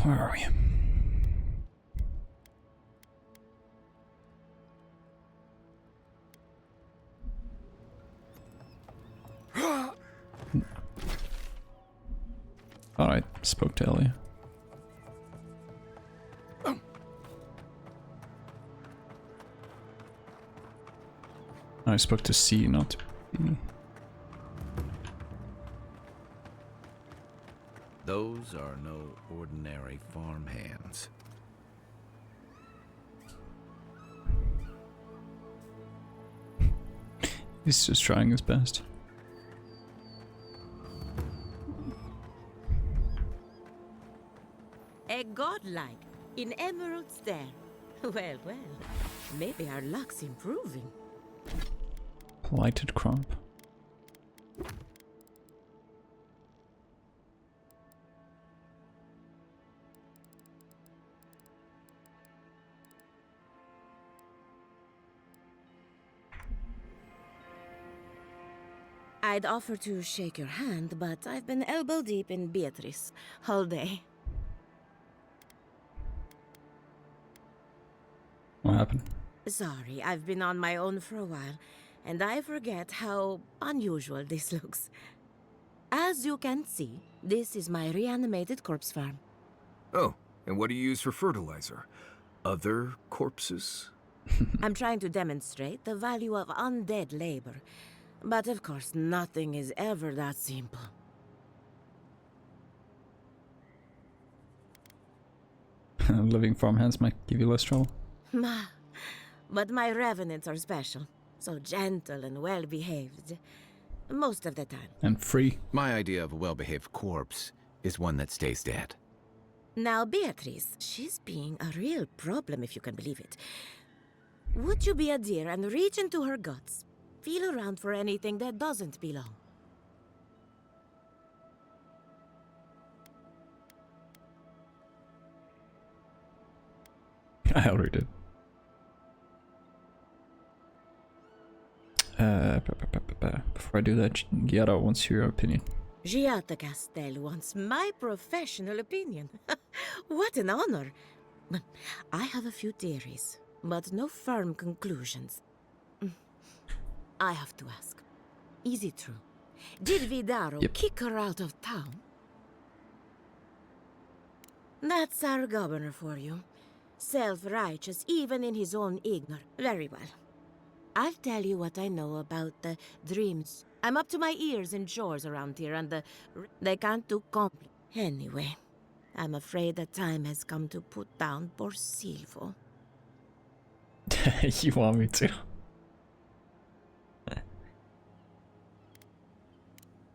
Where are we? Alright, spoke to Ellie. I spoke to C, not B. Those are no ordinary farm hands. He's just trying his best. A godlike in emeralds there. Well, well, maybe our luck's improving. Lighted crop. I'd offer to shake your hand, but I've been elbow deep in Beatrice all day. What happened? Sorry, I've been on my own for a while, and I forget how unusual this looks. As you can see, this is my reanimated corpse farm. Oh, and what do you use for fertilizer? Other corpses? I'm trying to demonstrate the value of undead labor, but of course nothing is ever that simple. Living farmhands might give you less trouble. But my revenants are special, so gentle and well-behaved. Most of the time. And free. My idea of a well-behaved corpse is one that stays dead. Now, Beatrice, she's being a real problem, if you can believe it. Would you be a dear and reach into her guts? Feel around for anything that doesn't belong. I already did. Before I do that, Giada wants your opinion. Giada Castel wants my professional opinion. What an honor. I have a few theories, but no firm conclusions. I have to ask, is it true? Did Vidaro kick her out of town? That's our governor for you. Self-righteous, even in his own ignorance. Very well. I'll tell you what I know about the dreams. I'm up to my ears in chores around here, and they can't do compl. Anyway, I'm afraid the time has come to put down poor Silvo. You want me to?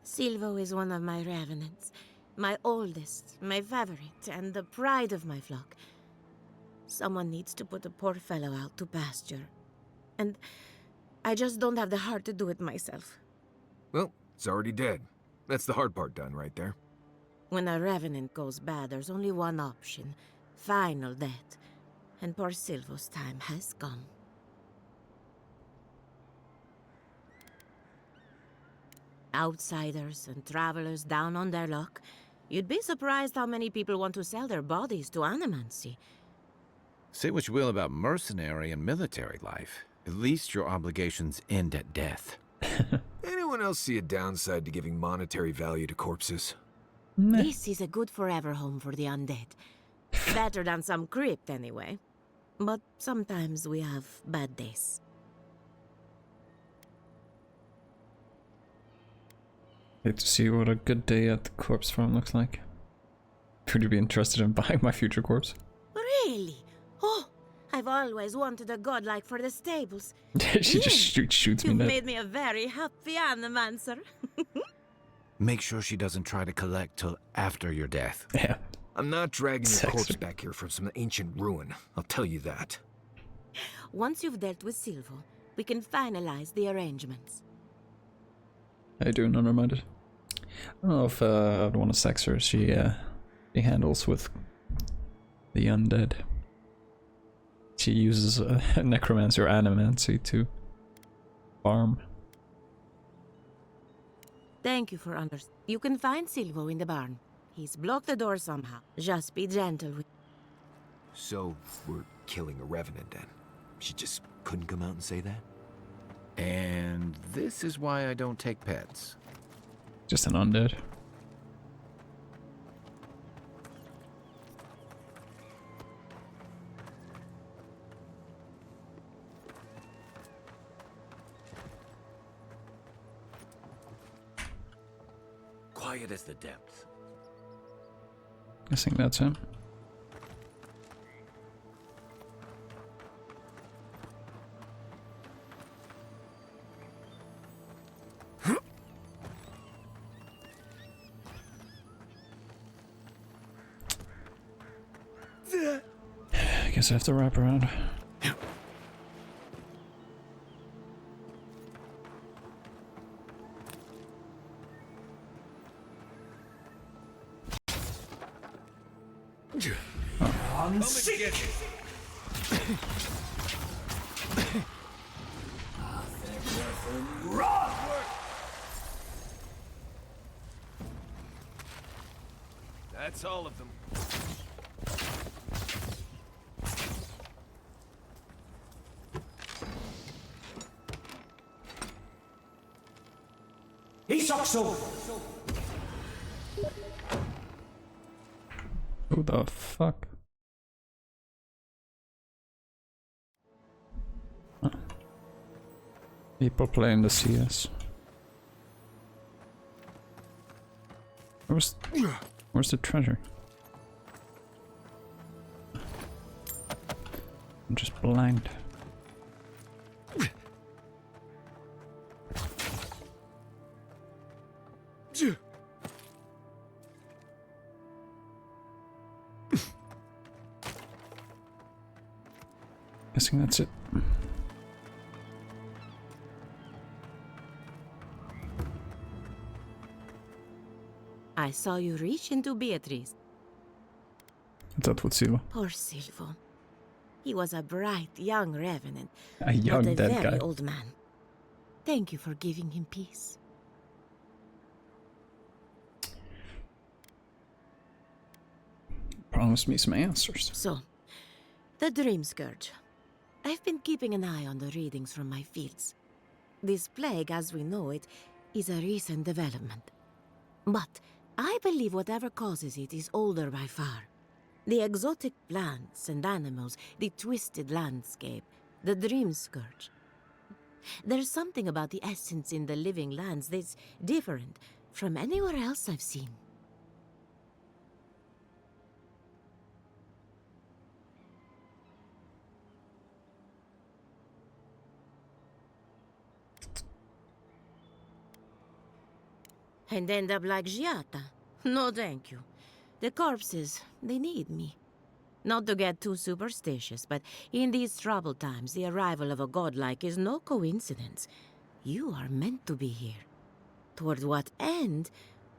Silvo is one of my revenants. My oldest, my favorite, and the pride of my flock. Someone needs to put the poor fellow out to pasture. And I just don't have the heart to do it myself. Well, it's already dead. That's the hard part done right there. When a revenant goes bad, there's only one option. Final death. And poor Silvo's time has come. Outsiders and travelers down on their luck. You'd be surprised how many people want to sell their bodies to animancy. Say what you will about mercenary and military life. At least your obligations end at death. Anyone else see a downside to giving monetary value to corpses? This is a good forever home for the undead. Better than some crypt, anyway. But sometimes we have bad days. Get to see what a good day at the corpse farm looks like. Would you be interested in buying my future corpse? Really? Oh, I've always wanted a godlike for the stables. She just shoots me. You've made me a very happy animancer. Make sure she doesn't try to collect till after your death. Yeah. I'm not dragging your corpse back here from some ancient ruin, I'll tell you that. Once you've dealt with Silvo, we can finalize the arrangements. I do, never mind it. I don't know if I'd want to sex her. She handles with the undead. She uses necromancy or animancy to farm. Thank you for understanding. You can find Silvo in the barn. He's blocked the door somehow. Just be gentle with... So, we're killing a revenant then? She just couldn't come out and say that? And this is why I don't take pets. Just an undead. Quiet as the depths. I think that's him. I guess I have to wrap around. I'm sick. That's all of them. Who the fuck? Huh. People playing the CS. Where's the treasure? I'm just blind. Guessing that's it. I saw you reach into Beatrice. That would Silva. Poor Silvo. He was a bright young revenant, A young but a dead very guy. old man. Thank you for giving him peace. Promise me some answers. So, the Dream Scourge. I've been keeping an eye on the readings from my fields. This plague, as we know it, is a recent development. But I believe whatever causes it is older by far. The exotic plants and animals, the twisted landscape, the Dream Scourge. There's something about the essence in the living lands that's different from anywhere else I've seen. And end up like Giata. No, thank you. The corpses, they need me. Not to get too superstitious, but in these troubled times, the arrival of a godlike is no coincidence. You are meant to be here. Toward what end,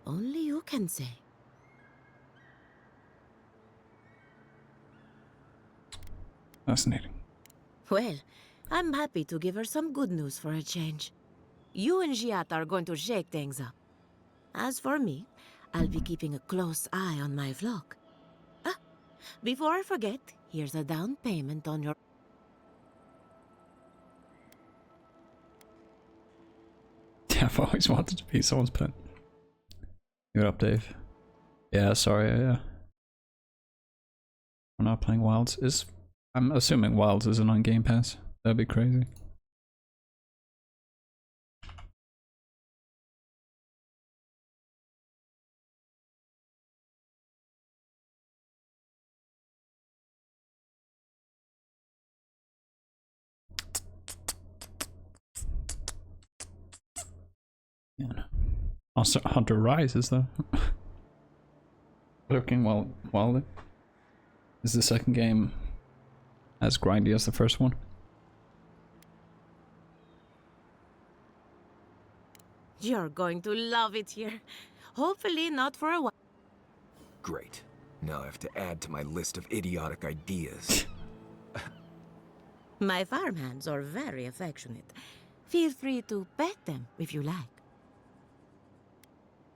only you can say. Fascinating. Well, I'm happy to give her some good news for a change. You and Giata are going to shake things up. As for me, I'll be keeping a close eye on my flock. Ah, before I forget, here's a down payment on your... I've always wanted to be someone's pet. You're up, Dave. Yeah, sorry, yeah. We're not playing Wilds. I'm assuming Wilds isn't on Game Pass. That'd be crazy. Yeah. Also, Hunter Rises though. Looking wilder. Is the second game as grindy as the first one? You're going to love it here. Hopefully not for a while. Great. Now I have to add to my list of idiotic ideas. My farmhands are very affectionate. Feel free to pet them if you like.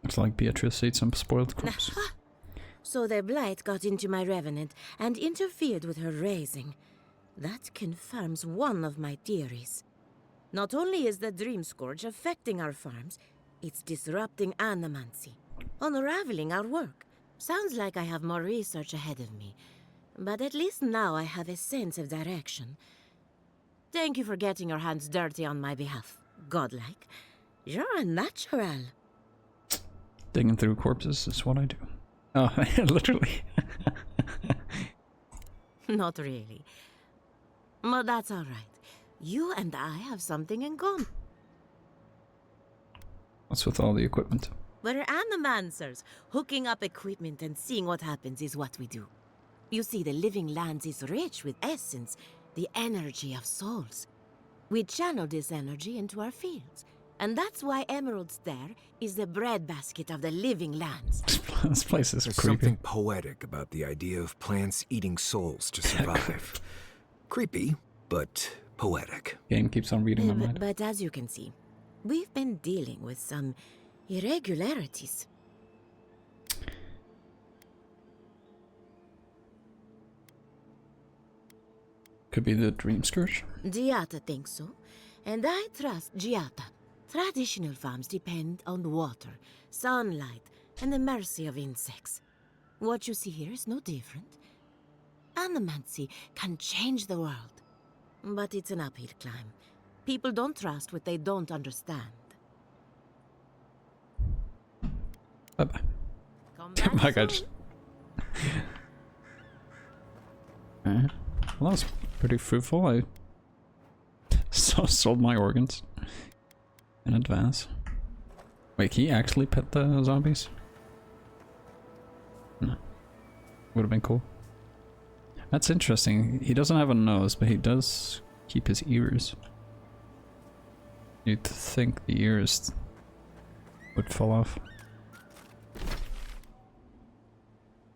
Looks like Beatrice ate some spoiled crops. So the blight got into my revenant and interfered with her raising. That confirms one of my theories. Not only is the Dream Scourge affecting our farms, it's disrupting animancy, unraveling our work. Sounds like I have more research ahead of me, but at least now I have a sense of direction. Thank you for getting your hands dirty on my behalf, godlike. You're a natural. Digging through corpses is what I do. Oh, literally. Not really. But that's all right. You and I have something in common. What's with all the equipment? We're animancers. Hooking up equipment and seeing what happens is what we do. You see, the living lands is rich with essence, the energy of souls. We channel this energy into our fields. And that's why Emerald's there is the breadbasket of the living lands. This place is There's creepy. something poetic about the idea of plants eating souls to survive. Creepy, but poetic. Game keeps on reading my mind. But as you can see, we've been dealing with some irregularities. Could be the Dream Scourge. Giata thinks so, and I trust Giata. Traditional farms depend on water, sunlight, and the mercy of insects. What you see here is no different. Animancy can change the world, but it's an uphill climb. People don't trust what they don't understand. Bye-bye. Come back My God. soon. Alright. Well, that was pretty fruitful. I sold my organs in advance. Wait, can he actually pet the zombies? No. Would have been cool. That's interesting. He doesn't have a nose, but he does keep his ears. You'd think the ears would fall off.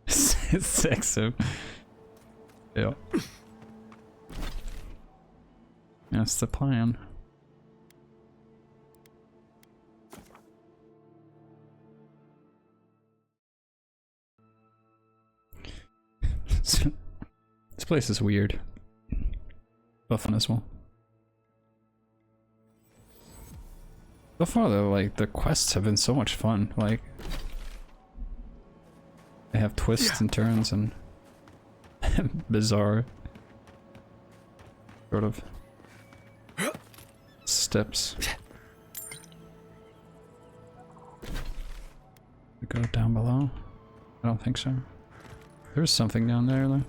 It's sexy. Yeah. That's the plan. This place is weird, but fun as well. So far though, like, the quests have been so much fun. Like, they have twists and turns and bizarre sort of steps. We go down below? I don't think so. There's something down there though.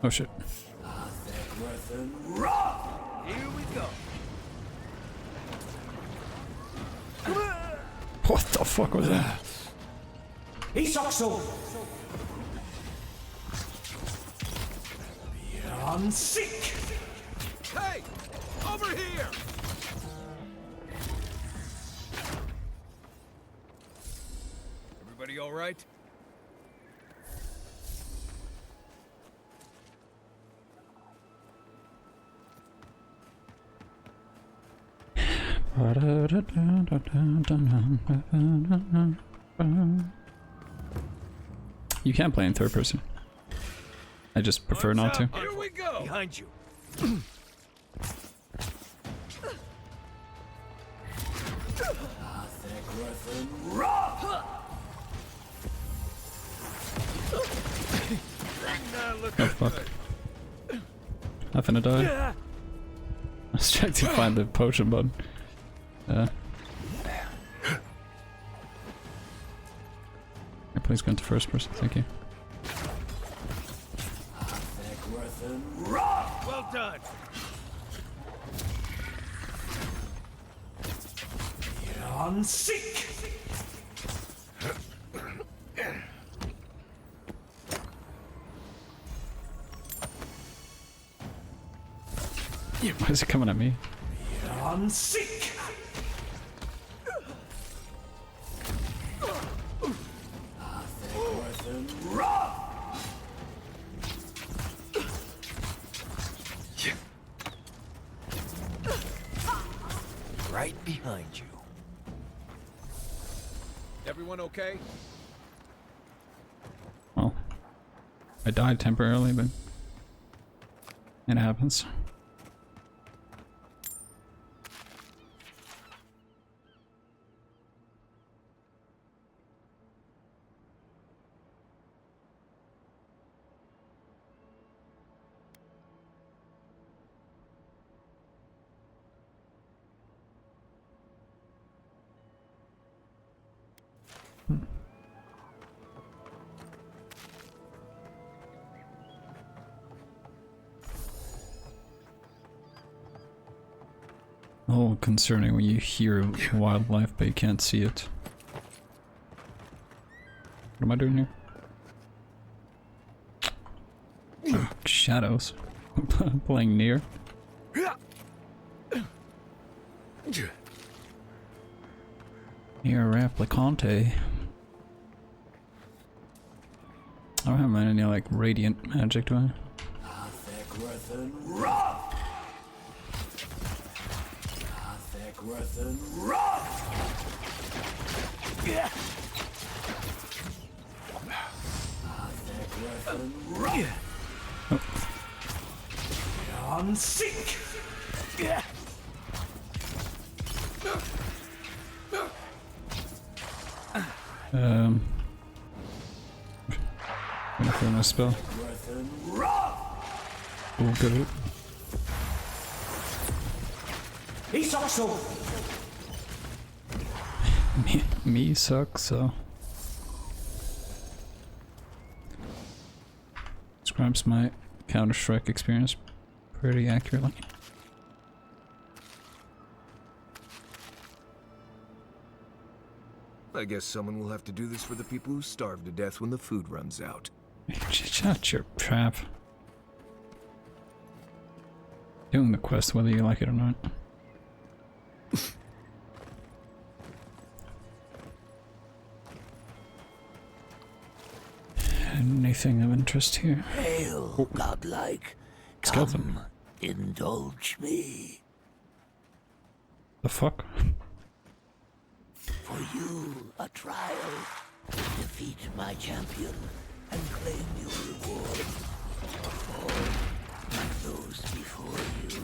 Oh shit. Here we go. What the fuck was that? Isakso! Beyond sick! Hey! Over here! Everybody all right? You can play in third person. I just prefer not to. Here we go! Behind you. Oh fuck. I'm finna die. I was trying to find the potion button. Please go into first person, thank you. Well done. Beyond sick! Why is it coming at me? Beyond sick! right behind you. Everyone okay? Well, I died temporarily, but it happens. Oh, concerning when you hear wildlife but you can't see it. What am I doing here? Oh, shadows. Playing near. Near Replicante. I don't have any like radiant magic, do I? On sick. Gonna throw my spell. Oh, good. He sucks so. Me sucks, so. Describes my Counter-Strike experience pretty accurately. I guess someone will have to do this for the people who starve to death when the food runs out. Shut your trap. Doing the quest whether you like it or not. Anything of interest here? Hail, godlike. Skeleton. Come, indulge me. The fuck? For you, a trial. Defeat my champion and claim your reward. Fall like those before you.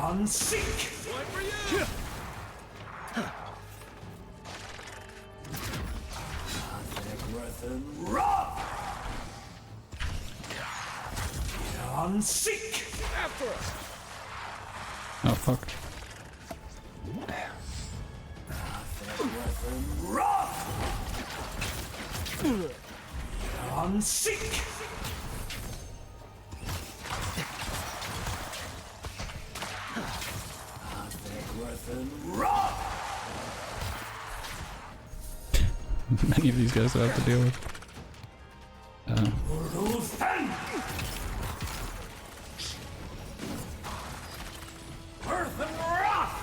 On sick. One for you! On sick. After us! Oh fuck. On sick. Many of these guys I have to deal with. Ruthen. Earth and rock.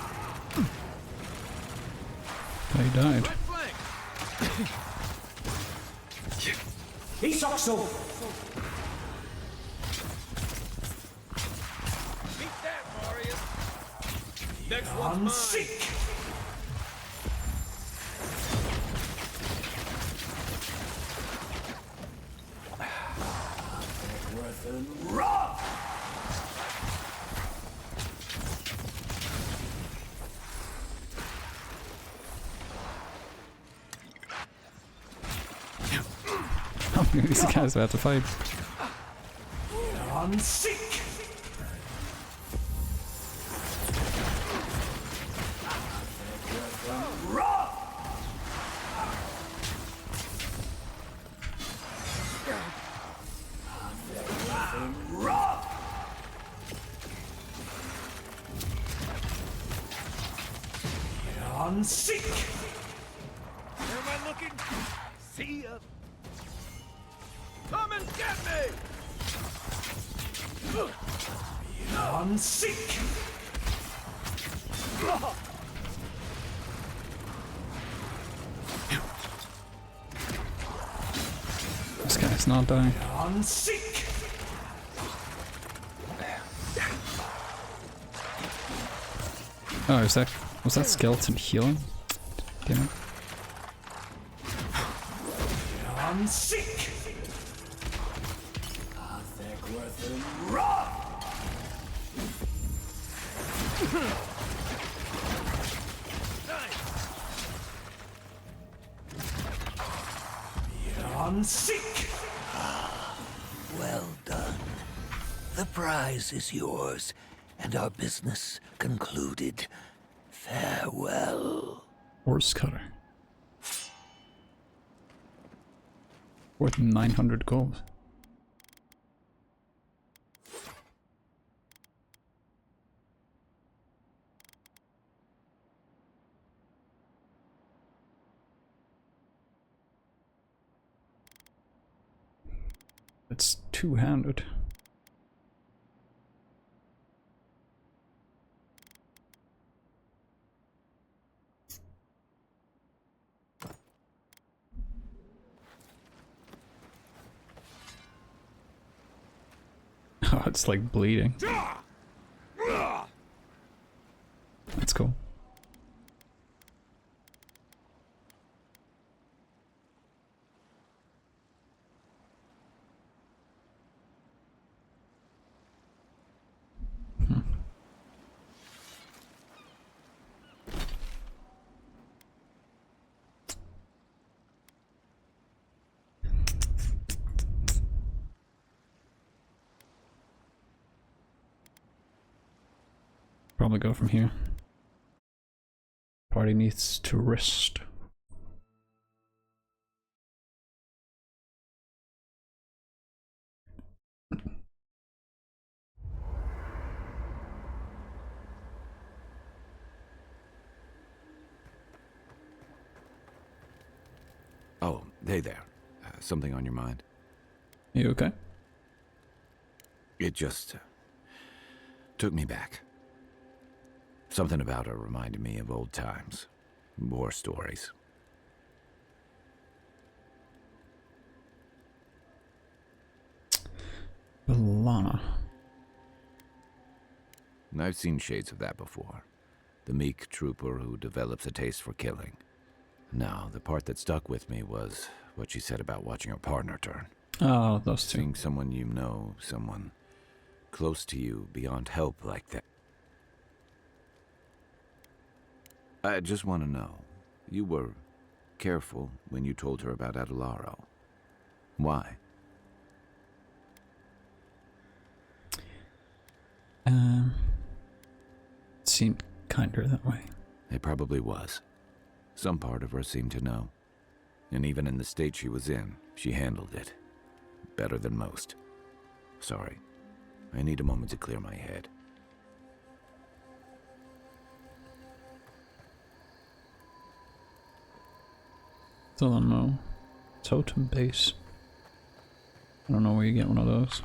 They died. Right flank! He sucks so. Beat that, Marius! Next one's On mine! sick. Rock. How many of these guys I have to fight? On sick. Rock. Rock. On sick. Where am I looking? See ya! Come and get me! On sick. He's not dying. Unseek. Oh, was that skeleton healing? Damn it. Unseek. Athekworthen rock. Unseek. Well done. The prize is yours, and our business concluded. Farewell. Horse cutter. Worth 900 gold. It's two-handed. Oh, it's like bleeding. That's cool. Probably go from here. Party needs to rest. Oh, hey there. Something on your mind? You okay? It just took me back. Something about her reminded me of old times. War stories. Lana. I've seen shades of that before. The meek trooper who develops a taste for killing. Now, the part that stuck with me was what she said about watching her partner turn. Oh, those two. Seeing someone you know, someone close to you, beyond help like that. I just want to know, you were careful when you told her about Adelaro. Why? It seemed kinder that way. It probably was. Some part of her seemed to know. And even in the state she was in, she handled it. Better than most. Sorry. I need a moment to clear my head. Still don't know. Totem base. I don't know where you get one of those.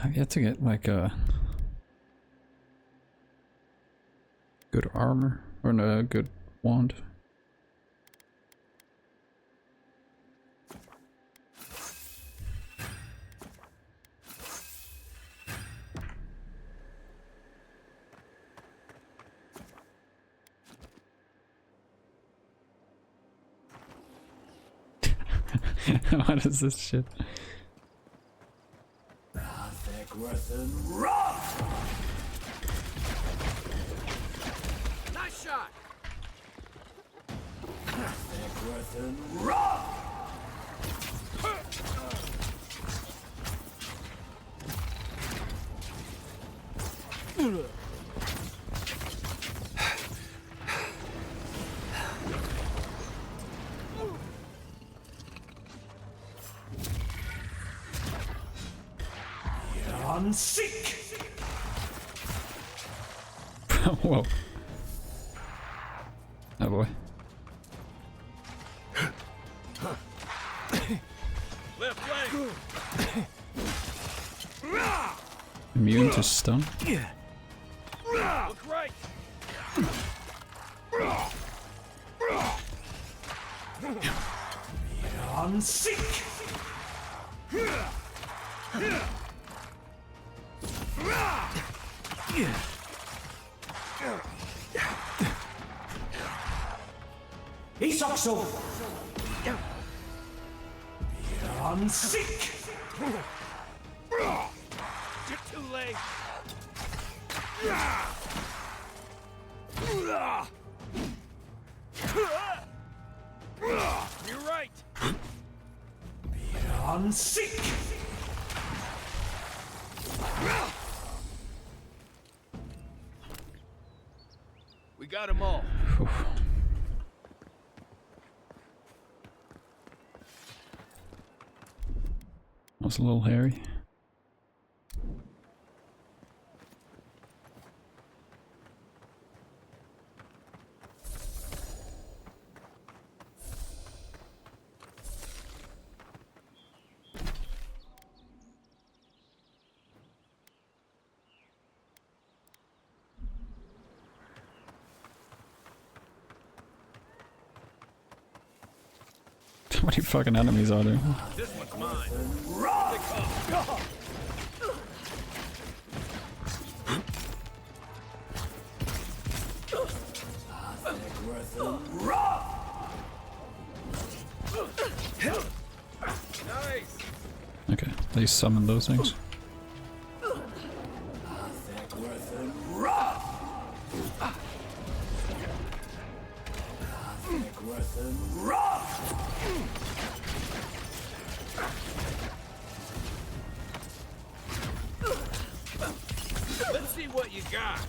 I've yet to get like a good armor or a good wand. What is this shit? Athekworthen rock. Nice shot! Athekworthen rock. Unseek. Whoa. Oh boy. Immune to stun? Look right. On seek. Isokso. On seek. You're too late. You're right. On seek. We got them all. Whew. That was a little hairy. How many fucking enemies are there? This one's mine. Nice. Okay, they summon those things. Let's see what you got.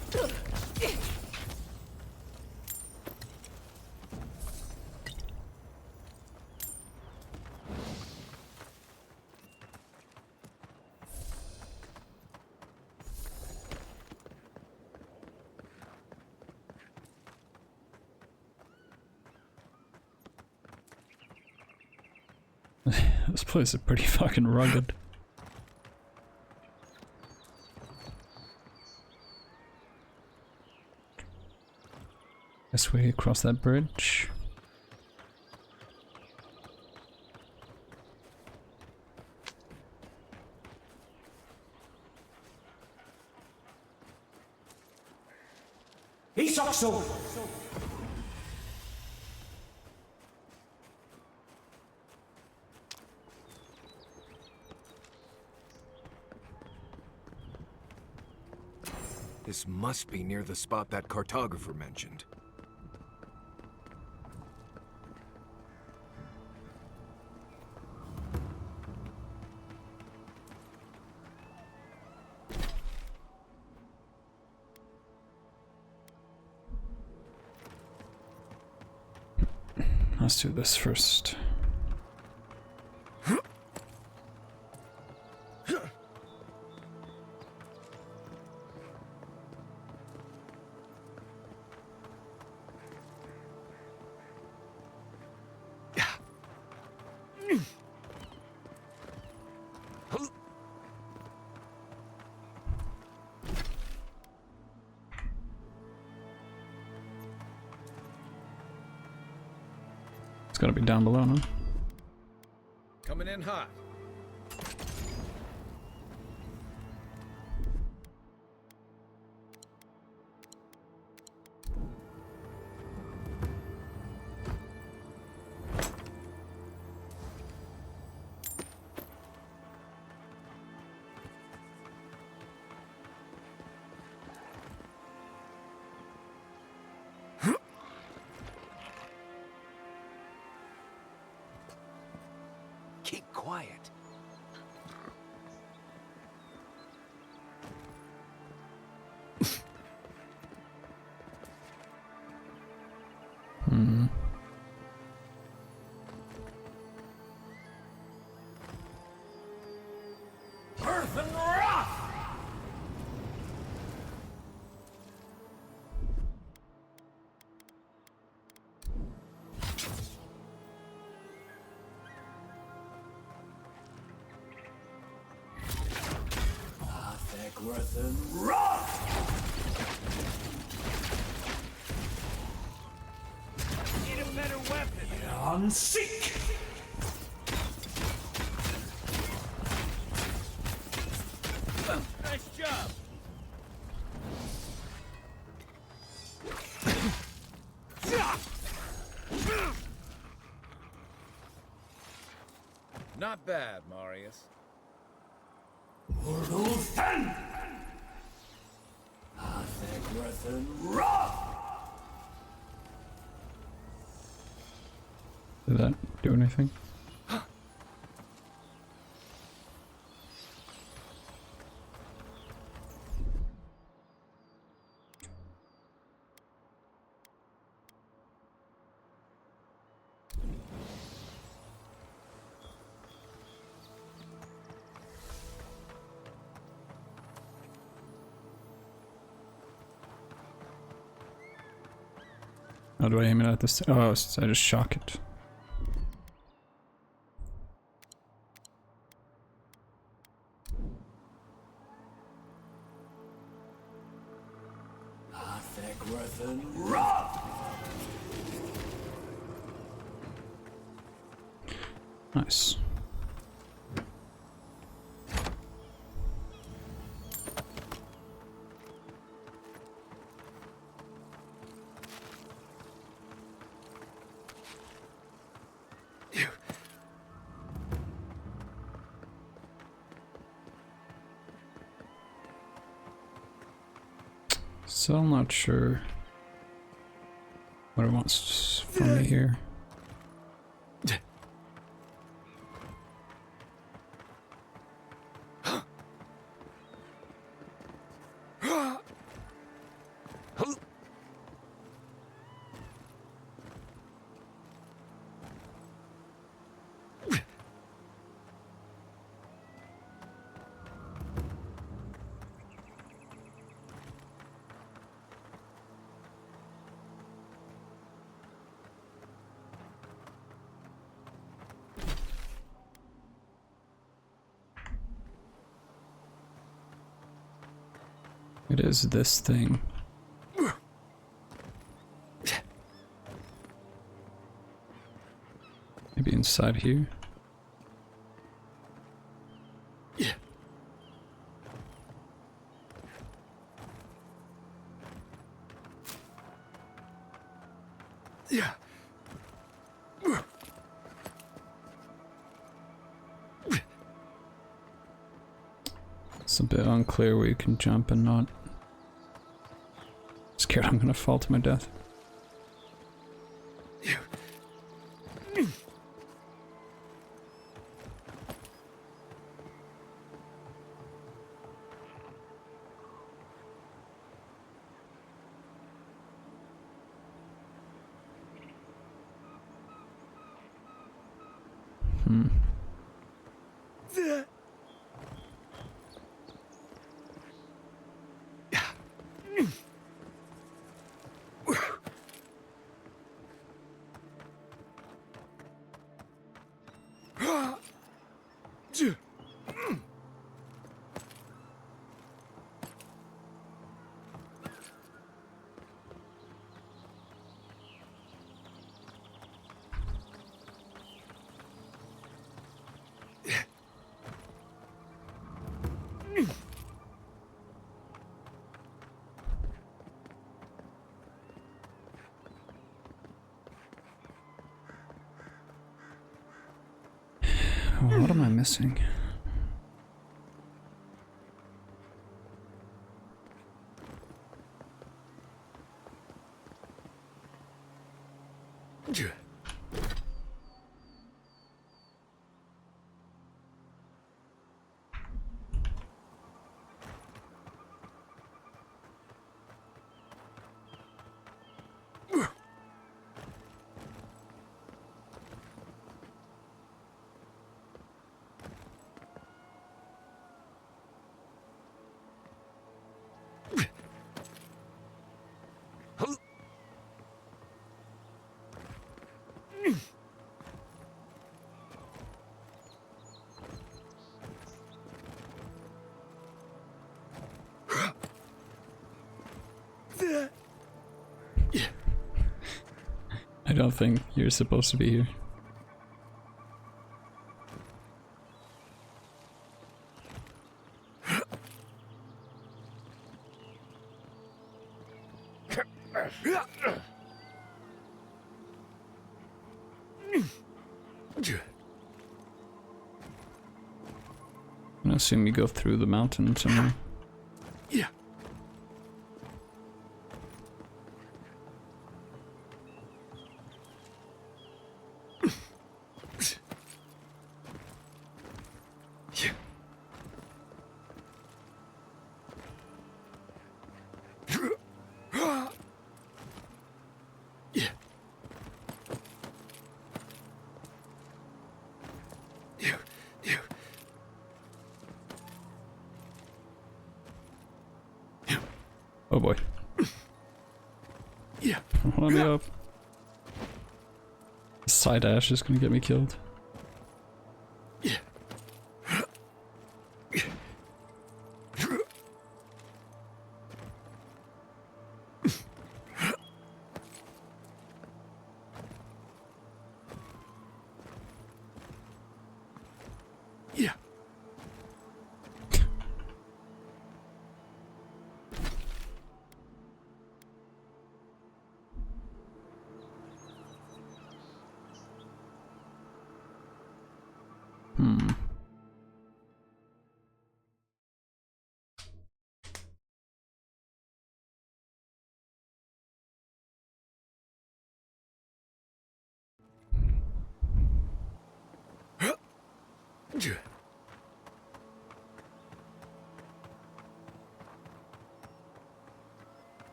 This place is pretty fucking rugged. Guess we cross that bridge. Isokso. This must be near the spot that cartographer mentioned. Let's do this first. It's gotta be down below, no? Coming in hot. Keep quiet. Hmm. Earth and rock. Earthen rock! Need a better weapon. On seek! Nice job. Not bad, Marius. Urulthen! Atheg Earthen rock! Did that do anything? How do I aim it at this? Oh, I just shock it. Atheg Earthen rock! Nice. Still not sure what it wants from me here. It is this thing. Maybe inside here? It's a bit unclear where you can jump and not. Scared I'm gonna fall to my death. What am I missing? don't think you're supposed to be here. I assume you go through the mountain somewhere. Yeah. Oh boy. Yeah. Let me up. Side dash is gonna get me killed. Yeah. Yeah. Hmm.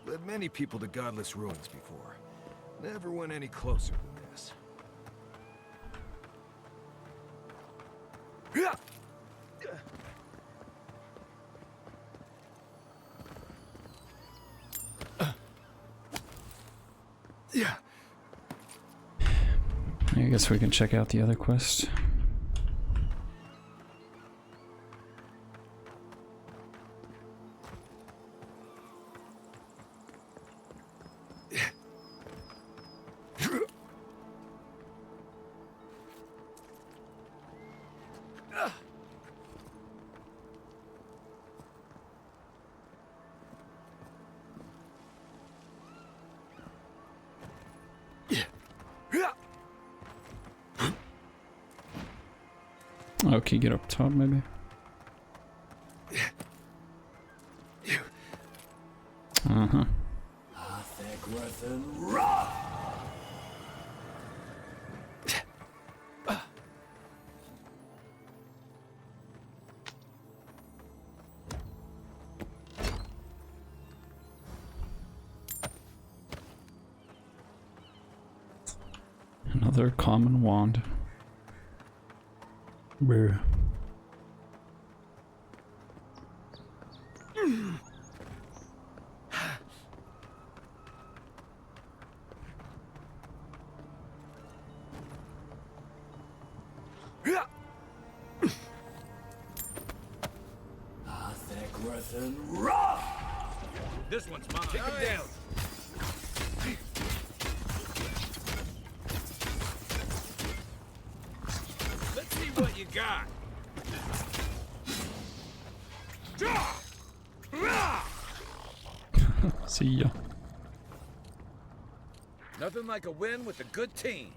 Led many people to godless ruins before. Never went any closer than this. Yeah. I guess we can check out the other quest. Okay, get up top maybe. Uh-huh. Another common wand. Where? This one's mine. Take him down. Let's see what you got. See ya. Nothing like a win with a good team.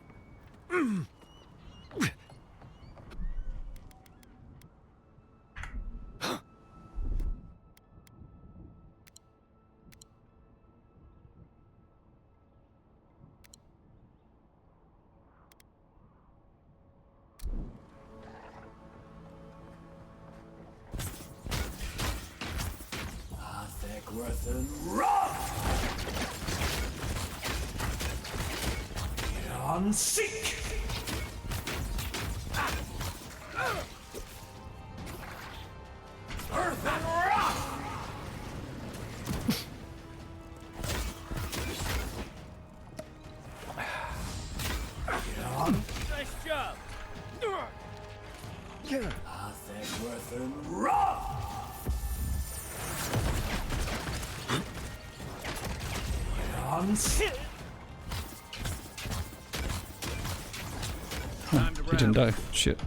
Seek. Earth and rock. Get on. Nice job. Earth and rock. Oh, he didn't die. Shit.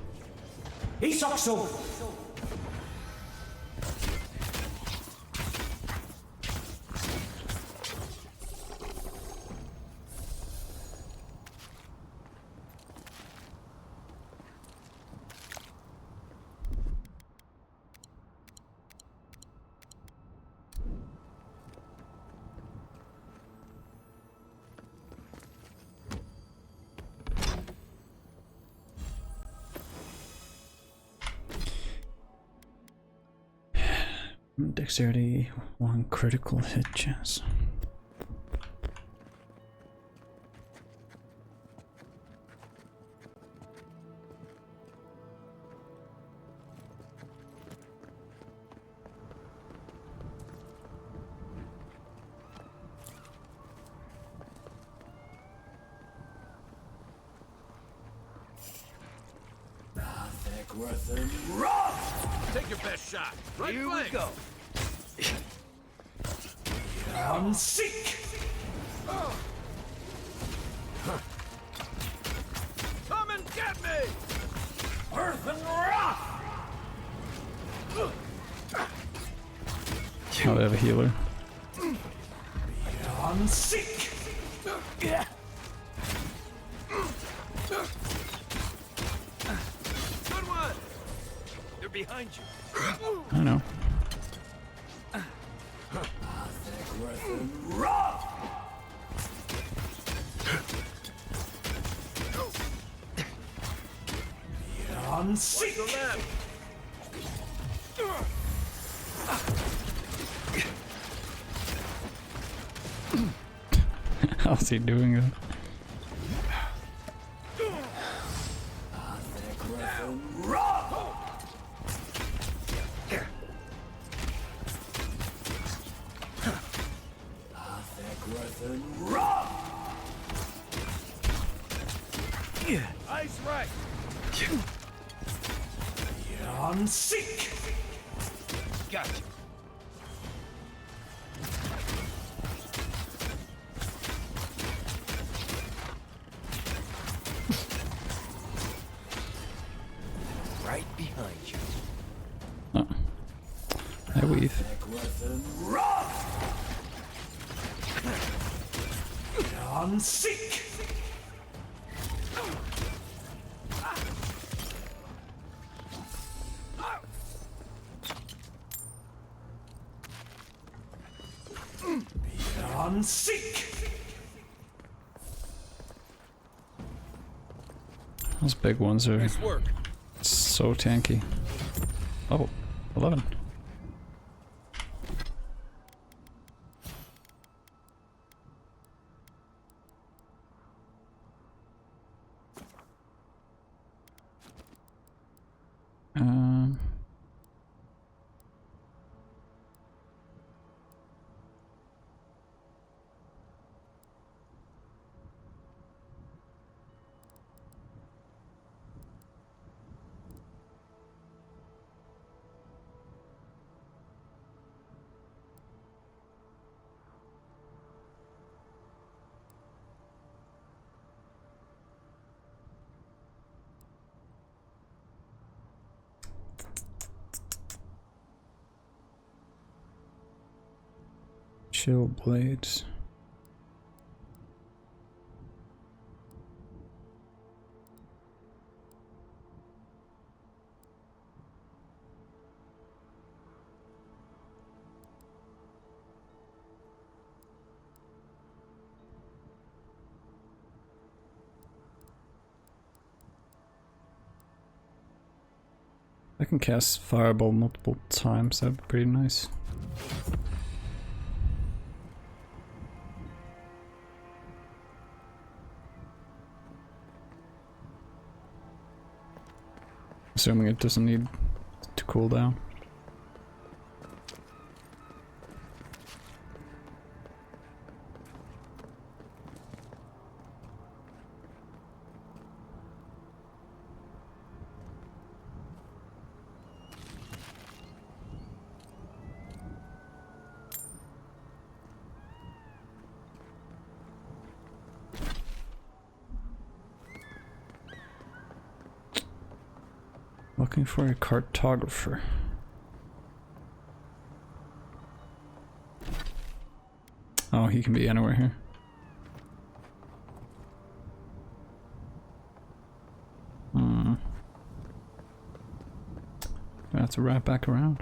Dexterity, 1 critical hit chance. Take your best shot. Right Here flank. we go. Seek. Come and get me. Earth and rock. Oh, they have a healer. Seek. Yeah. Good one. They're behind you. I know. Seek. The left. How's he doing it? Ice right. Seek. Gotcha. Right behind you. Oh. I weave. Seek. Seek. Those big ones are Nice work. so tanky. Oh, 11. Um, chill blades. I can cast Fireball multiple times, that'd be pretty nice. Assuming it doesn't need to cool down. Looking for a cartographer. Oh, he can be anywhere here. I have to wrap back around.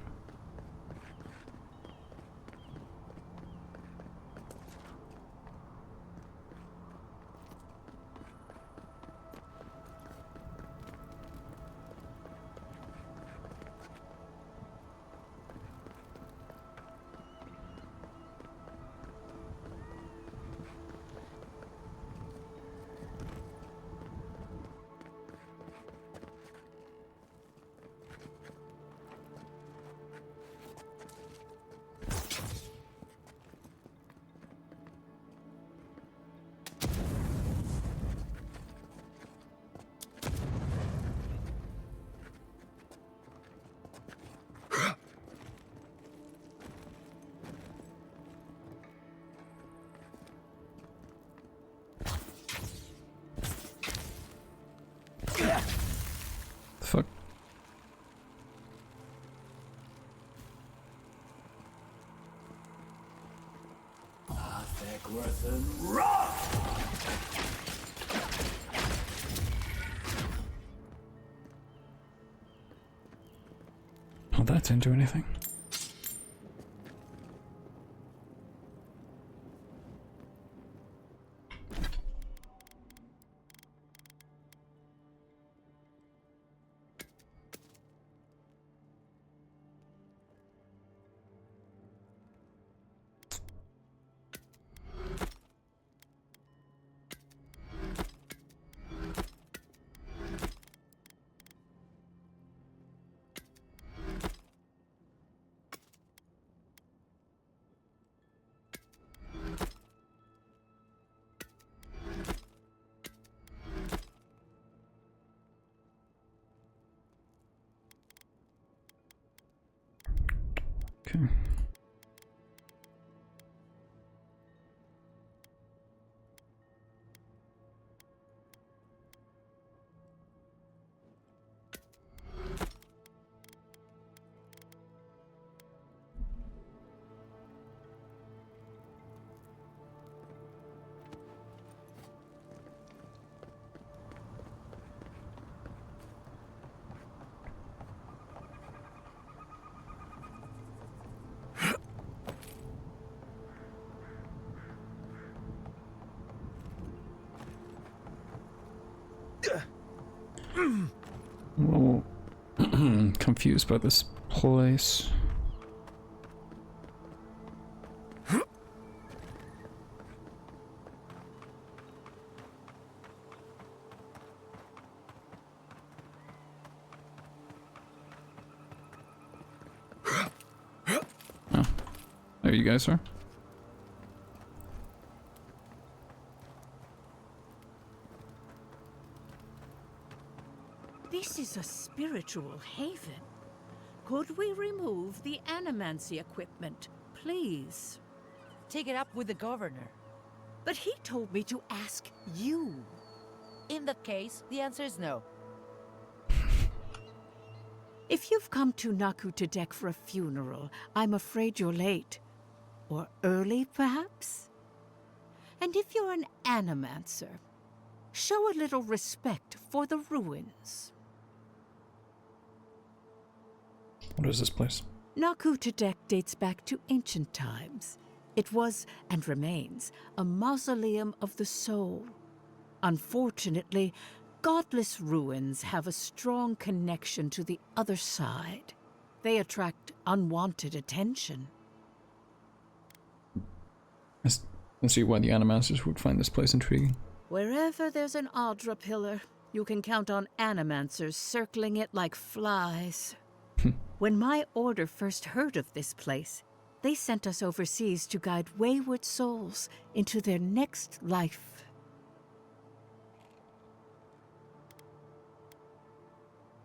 Fuck. Oh, that didn't do anything. Okay. I'm a little confused by this place. Oh, there you guys are. This is a spiritual haven. Could we remove the animancy equipment, please? Take it up with the governor. But he told me to ask you. In that case, the answer is no. If you've come to Nakutadek for a funeral, I'm afraid you're late. Or early, perhaps? And if you're an animancer, show a little respect for the ruins. What is this place? Nakutadek dates back to ancient times. It was, and remains, a mausoleum of the soul. Unfortunately, godless ruins have a strong connection to the other side. They attract unwanted attention. I see why the animancers would find this place intriguing. Wherever there's an Audra pillar, you can count on animancers circling it like flies. When my order first heard of this place, they sent us overseas to guide wayward souls into their next life.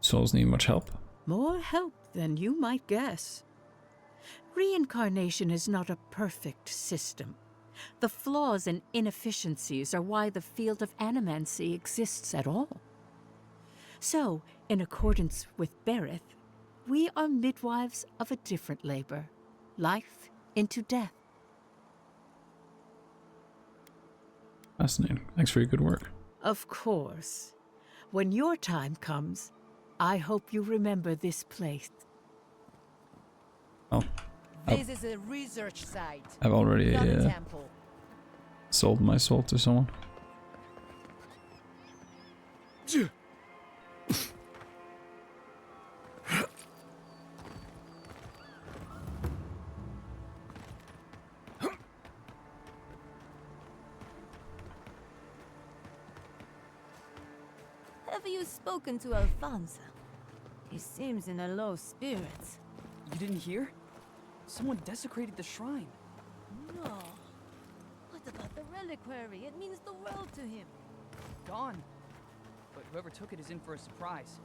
Souls need much help? More help than you might guess. Reincarnation is not a perfect system. The flaws and inefficiencies are why the field of animancy exists at all. So, in accordance with Berith, we are midwives of a different labor, life into death. Fascinating. Thanks for your good work. Of course. When your time comes, I hope you remember this place. Oh, This is a research site, I've already not a temple. sold my soul to someone. Have you spoken to Alfonso? He seems in a low spirits. You didn't hear? Someone desecrated the shrine. No. What about the reliquary? It means the world to him. Gone. But whoever took it is in for a surprise.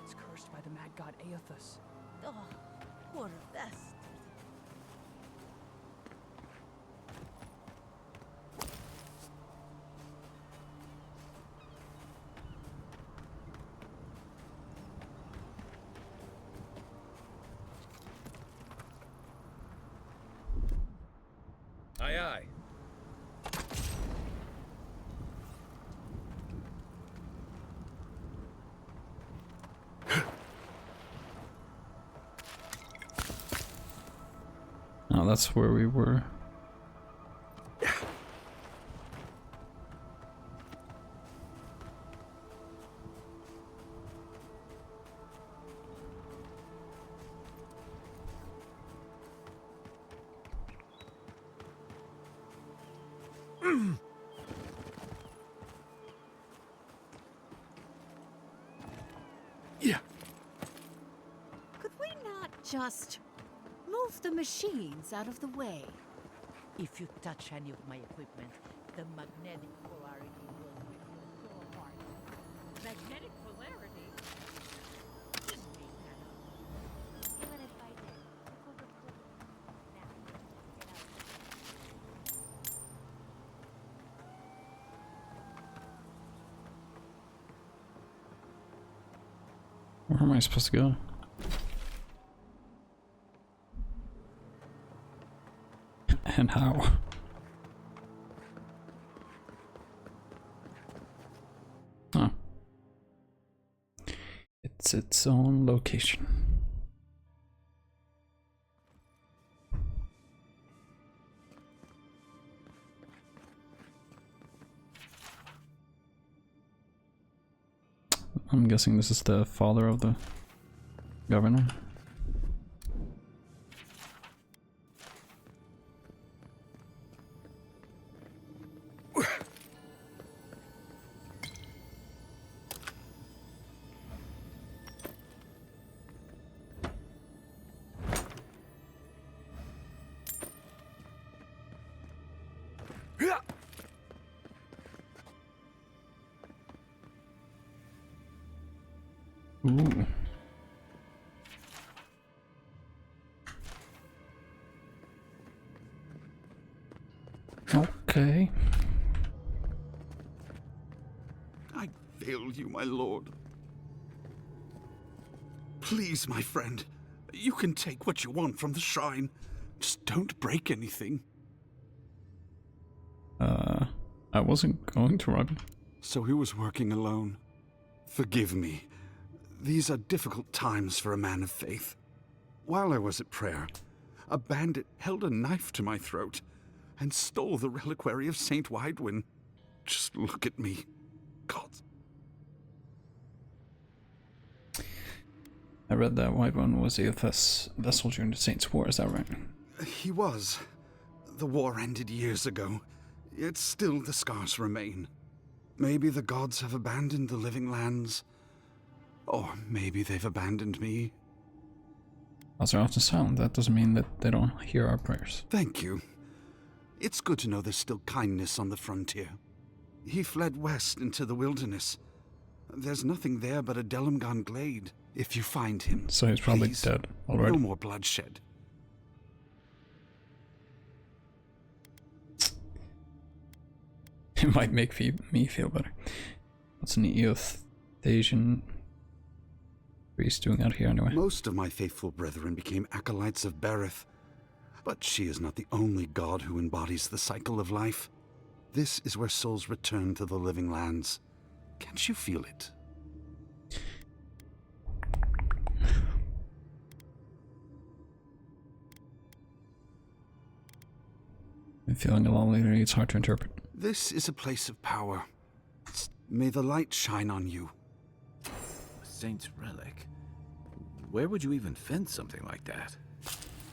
It's cursed by the mad god Aethus. Oh, poor bastard. Aye, aye. Oh, that's where we were. Could we not just move the machines out of the way? If you touch any of my equipment, the magnetic polarity will rip your soul apart. Magnetic polarity? Didn't make that up. Even if I did, it would record it. Now, get out. Where am I supposed to go? And how? Oh. It's its own location. I'm guessing this is the father of the governor. Ooh. Okay. I failed you, my lord. Please, my friend, you can take what you want from the shrine. Just don't break anything. I wasn't going to rob it. So he was working alone. Forgive me. These are difficult times for a man of faith. While I was at prayer, a bandit held a knife to my throat and stole the reliquary of Saint Widwin. Just look at me. God. I read that Widwin was Aethus' vessel during the Saints' War, is that right? He was. The war ended years ago, yet still the scars remain. Maybe the gods have abandoned the living lands, or maybe they've abandoned me. Gods are often silent. That doesn't mean that they don't hear our prayers. Thank you. It's good to know there's still kindness on the frontier. He fled west into the wilderness. There's nothing there but a Delumgan glade. If you find him, So he's probably please, dead already. no more bloodshed. It might make me feel better. What's an Eoth the Asian priest doing out here anyway? Most of my faithful brethren became acolytes of Berith, but she is not the only god who embodies the cycle of life. This is where souls return to the living lands. Can't you feel it? I'm feeling a little later, it's hard to interpret. This is a place of power. May the light shine on you. A saint's relic? Where would you even fence something like that?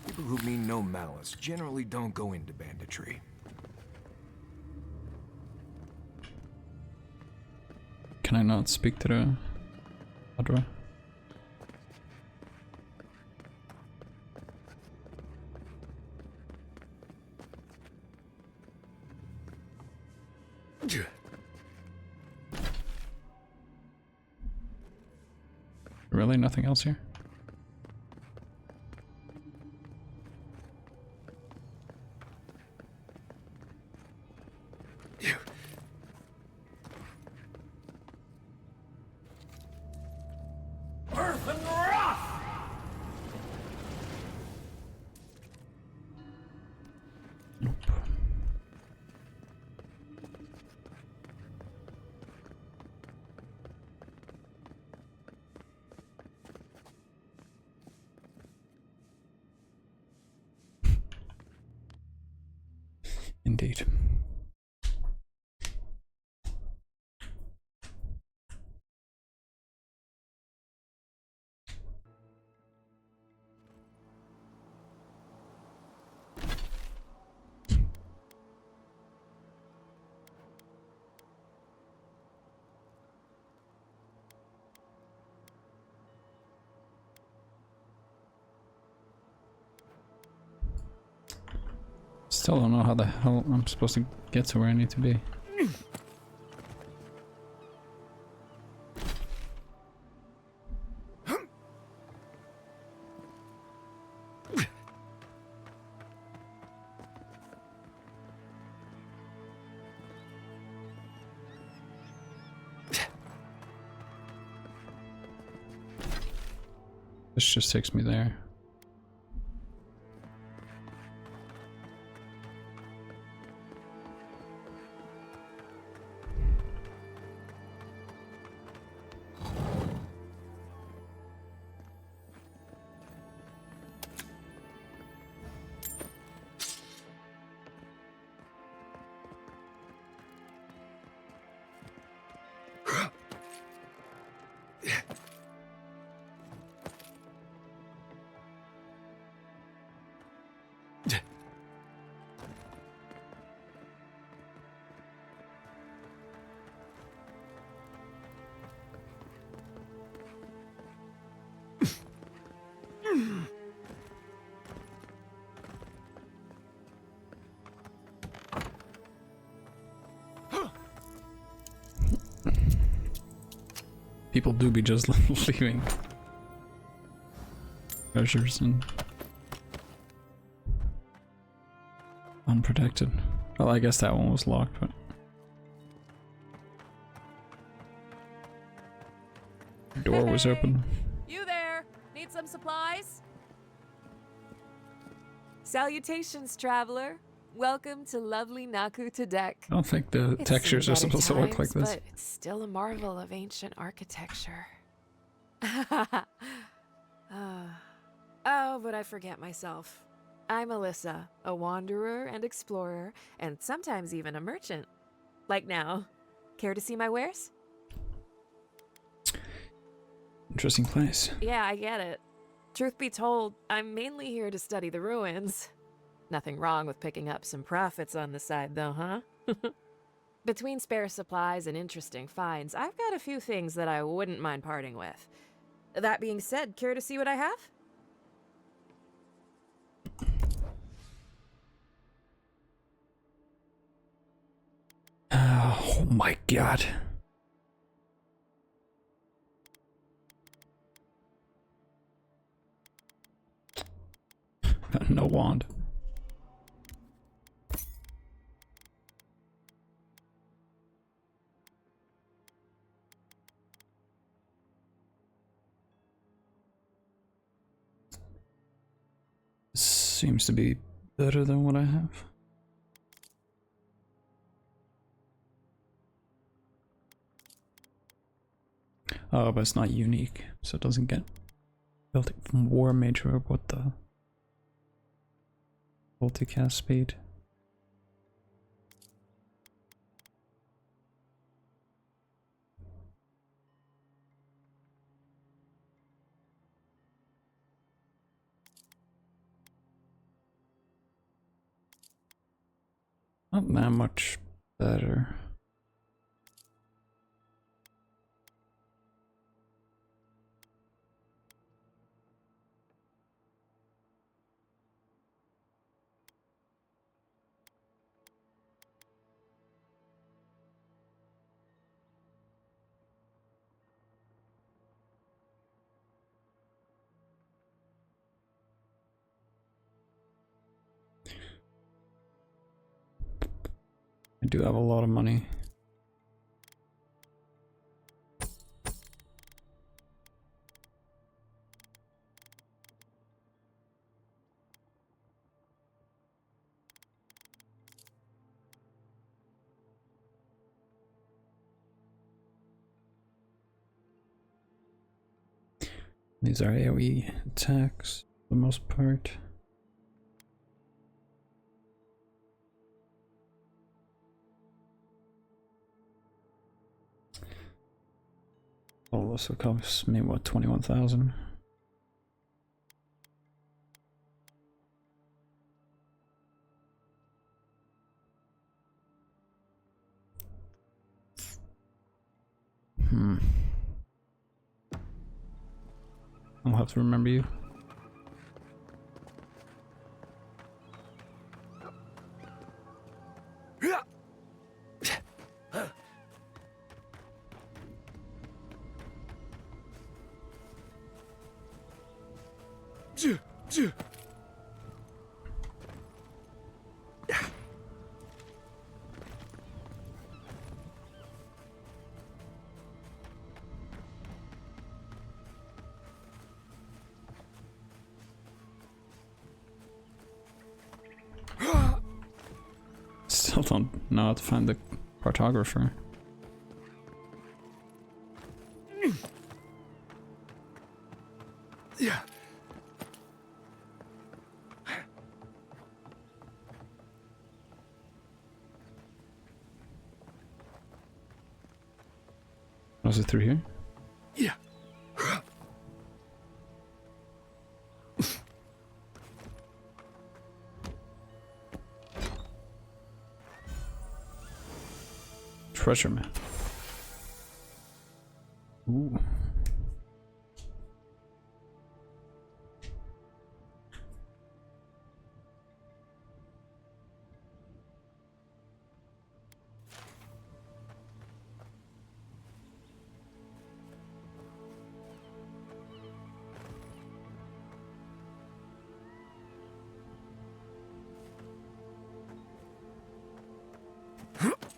People who mean no malice generally don't go into banditry. Can I not speak to the Adra? Really? Nothing else here? Earth and wrath! Nope. Indeed. Still don't know how the hell I'm supposed to get to where I need to be. This just takes me there. People do be just leaving treasures and unprotected. Well, I guess that one was locked, but the door was open. You there? Need some supplies? Salutations, traveler. Welcome to lovely Naku Tadek. I don't think the textures are supposed to look like this. But it's still a marvel of ancient architecture. Oh, but I forget myself. I'm Alyssa, a wanderer and explorer, and sometimes even a merchant. Like now. Care to see my wares? Interesting place. Yeah, I get it. Truth be told, I'm mainly here to study the ruins. Nothing wrong with picking up some profits on the side, though, huh? Between spare supplies and interesting finds, I've got a few things that I wouldn't mind parting with. That being said, care to see what I have? Oh my god. No wand. seems to be better than what I have. Oh, but it's not unique, so it doesn't get built from War Mage or what the multicast speed. Not that much better. I do have a lot of money. These are AoE attacks for the most part. Oh, this will cost me what, 21,000? I'll have to remember you. Still don't know how to find the cartographer. Yeah. Was it through here? Yeah. Treasure map. Ooh.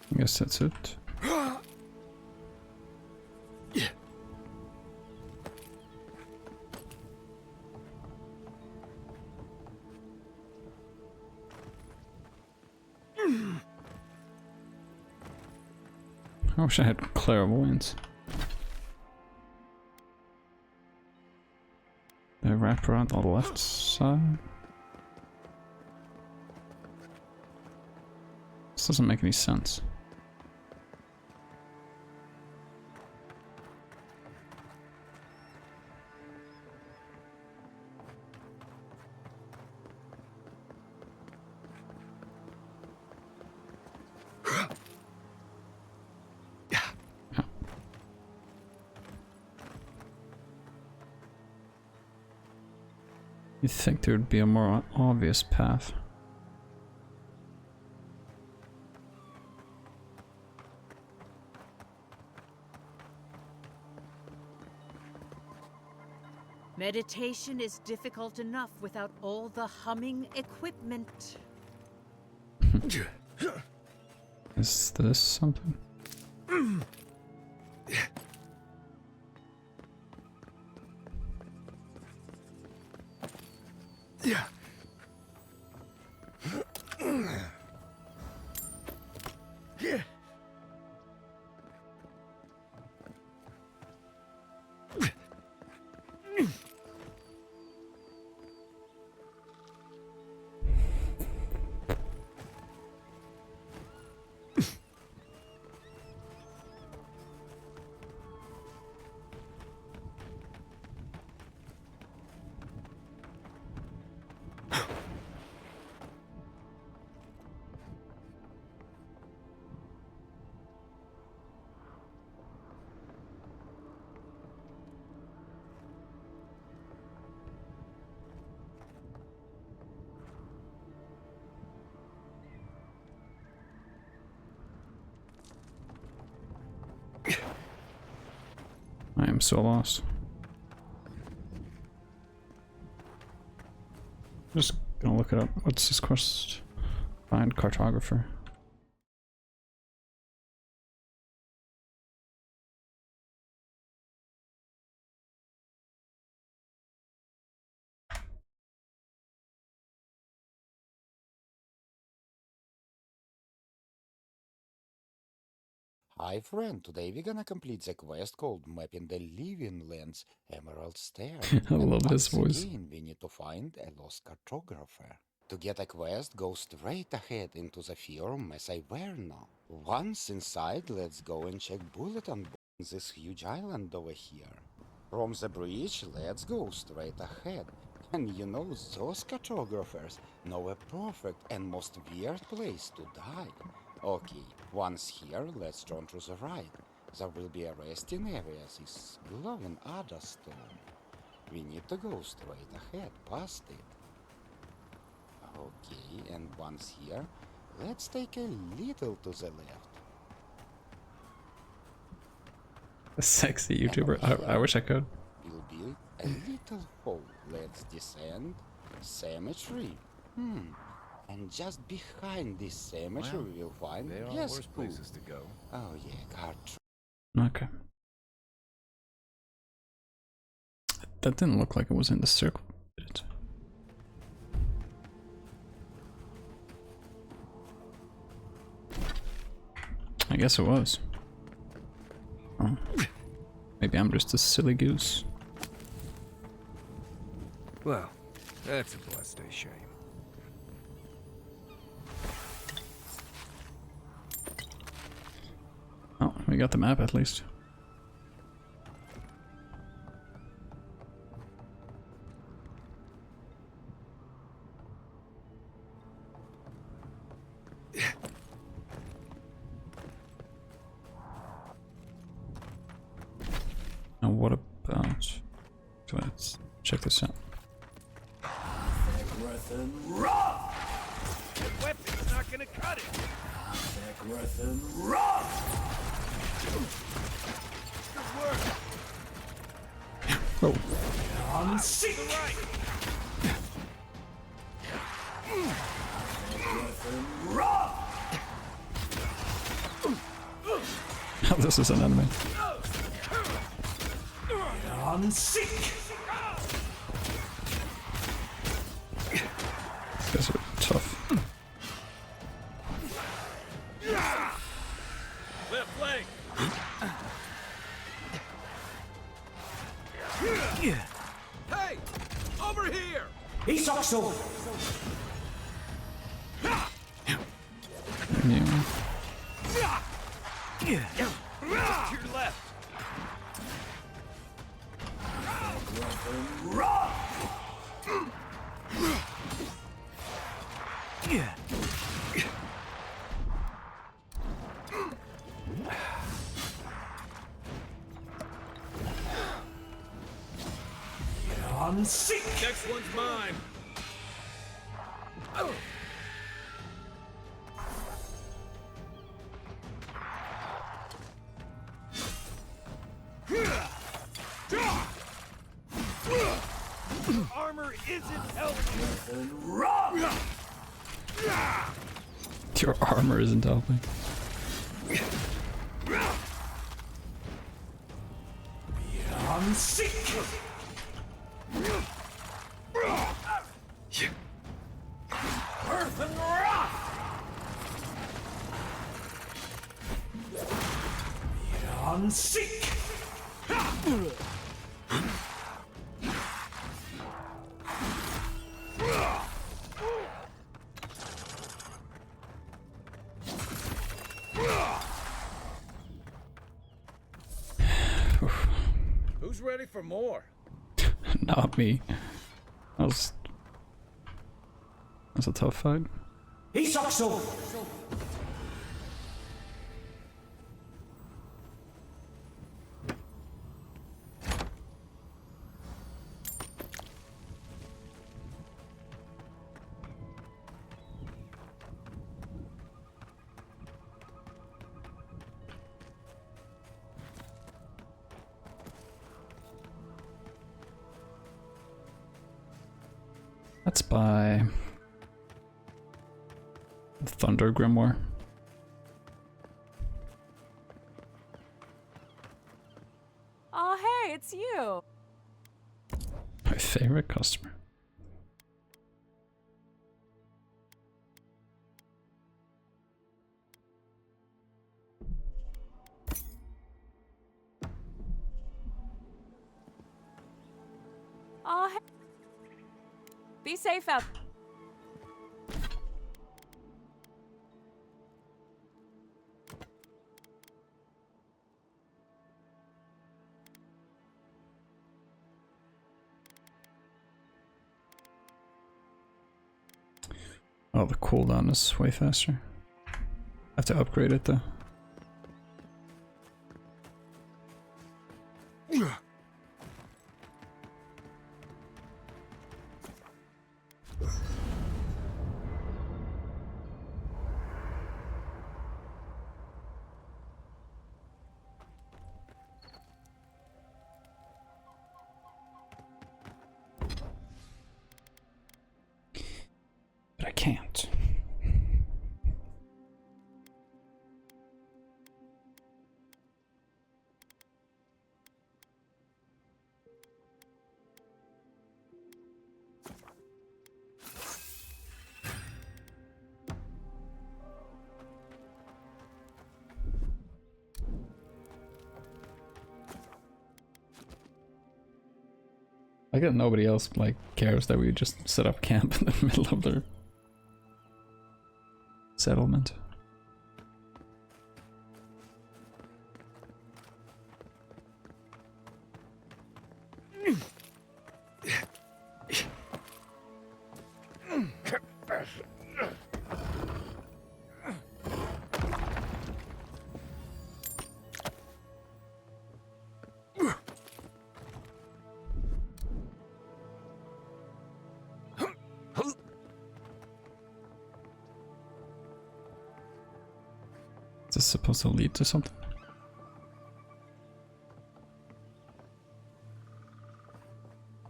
I guess that's it. Yeah. I wish I had clairvoyance. They wrap around on the left side. This doesn't make any sense. You'd think there would be a more obvious path. Meditation is difficult enough without all the humming equipment. Is this something? Yeah. I'm so lost. Just gonna look it up. What's this quest? Find cartographer. Hi friend, today we're gonna complete the quest called Mapping the Living Lands Emerald Stair. I love his Once voice. again, we need to find a lost cartographer. To get a quest, go straight ahead into the firm as I were now. Once inside, let's go and check bulletin board on this huge island over here. From the bridge, let's go straight ahead. And you know, those cartographers know a perfect and most weird place to die. Okay, once here, let's turn to the right. There will be a resting area, this glowing other stone. We need to go straight ahead, past it. Okay, and once here, let's take a little to the left. A sexy YouTuber. I wish I could. Will be a little hole. Let's descend. Cemetery. And just behind this cemetery, we'll find there are yes, worse places to go. Oh yeah, card. Okay. That didn't look like it was in the circle, did it? I guess it was. Oh. Maybe I'm just a silly goose. Well, that's a blessed shame. Oh, we got the map at least. Now what about... So let's check this out. The weapon's not gonna cut it. Good work. Oh. On seek. To the right. This is an enemy. On seek. These guys are tough. Left leg. Hey! Over here! He sucks so. Yeah. To your left. On seek. Next one's mine. Armor isn't helping. Your armor isn't helping. On seek. Earth and rock. On seek. Who's ready for more? Not me. That's a tough fight. He sucks so. Let's buy the Thunder Grimoire. Oh, hey, it's you. My favorite customer. Oh, hey. Be safe out. Oh, the cooldown is way faster. I have to upgrade it though. But I can't. I guess nobody else like cares that we just set up camp in the middle of their settlement. Is this supposed to lead to something?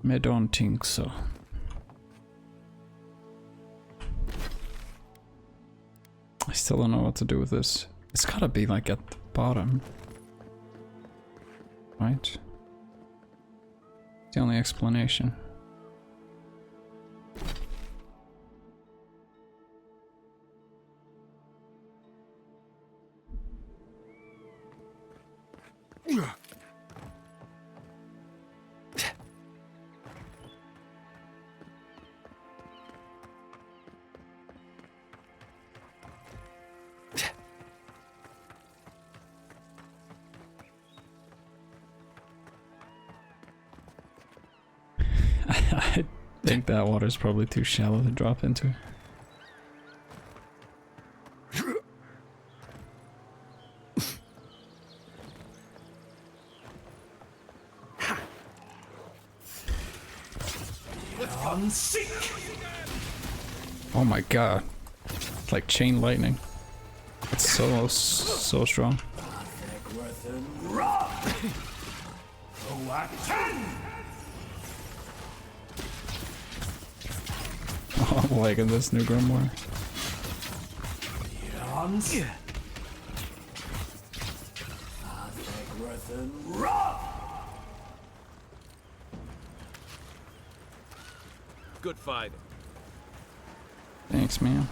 I don't think so. I still don't know what to do with this. It's gotta be like at the bottom. Right? It's the only explanation. I think that water is probably too shallow to drop into. Oh my god. It's like chain lightning. It's so strong. Oh, I'm liking this new Grimoire. Good fight. Thanks, man.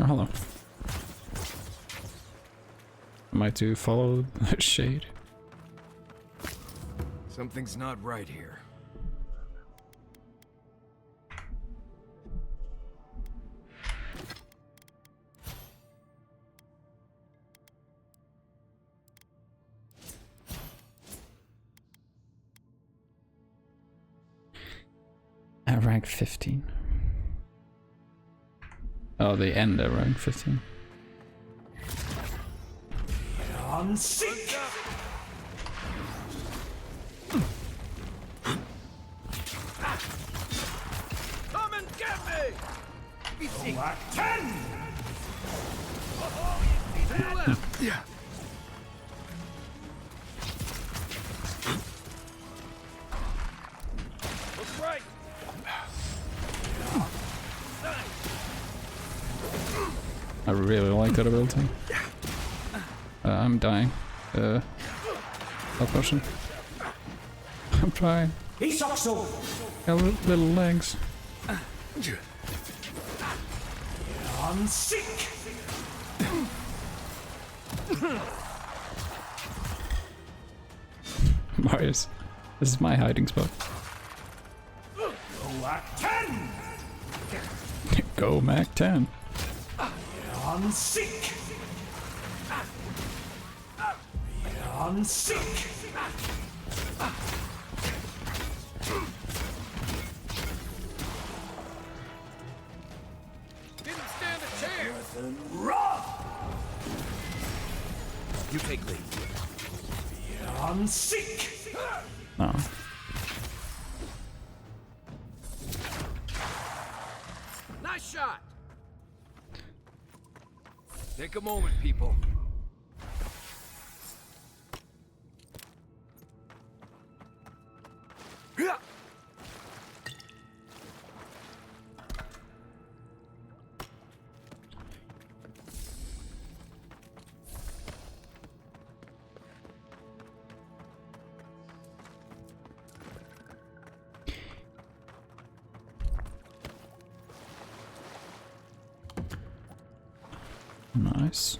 Oh, hello. Am I to follow the shade? Something's not right here. At rank 15. Oh, they end at rank 15. on sick. Come and get me! Oh, at 10! Yeah. Look right. I really like that ability. I'm dying. Health potion. I'm trying. He sucks so. Got little legs. On sick. Marius, this is my hiding spot. Oh, at 10! Go Mac 10. On sick. On sick. Didn't stand a chance. Rough. You take lead. On sick. Oh. Nice shot. Take a moment, people. Nice.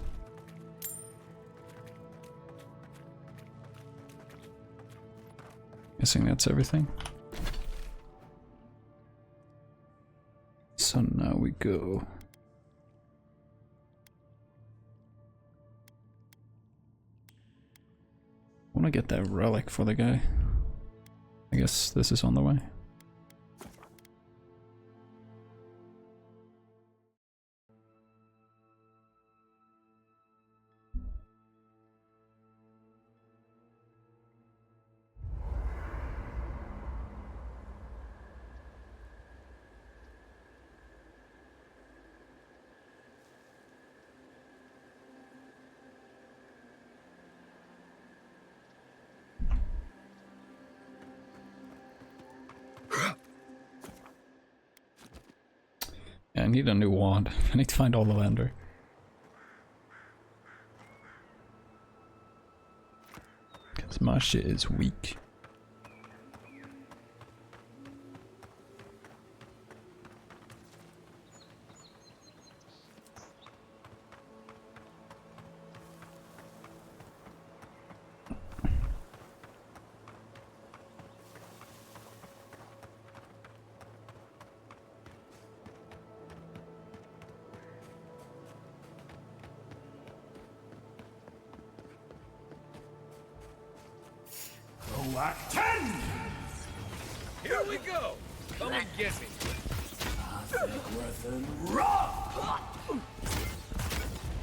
Guessing that's everything. So now we go. I want to get that relic for the guy. I guess this is on the way. I need a new wand. I need to find all the lander. Because my shit is weak. Oh, at 10! Here we go. Come and get me. Rough!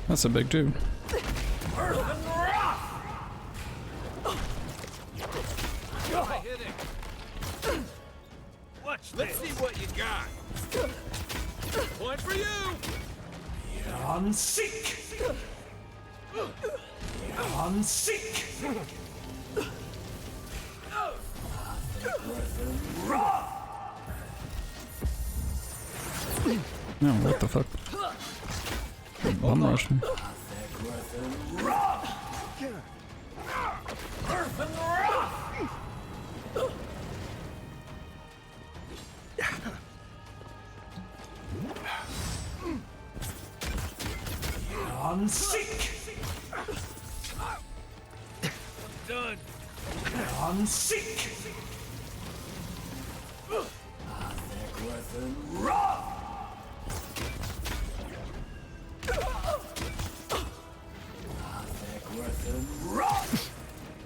That's a big dude. Try hitting. Watch this. Let's see what you got. Point for you. On sick. On sick. No, what the fuck? Bum rush me. On sick. Done. On sick.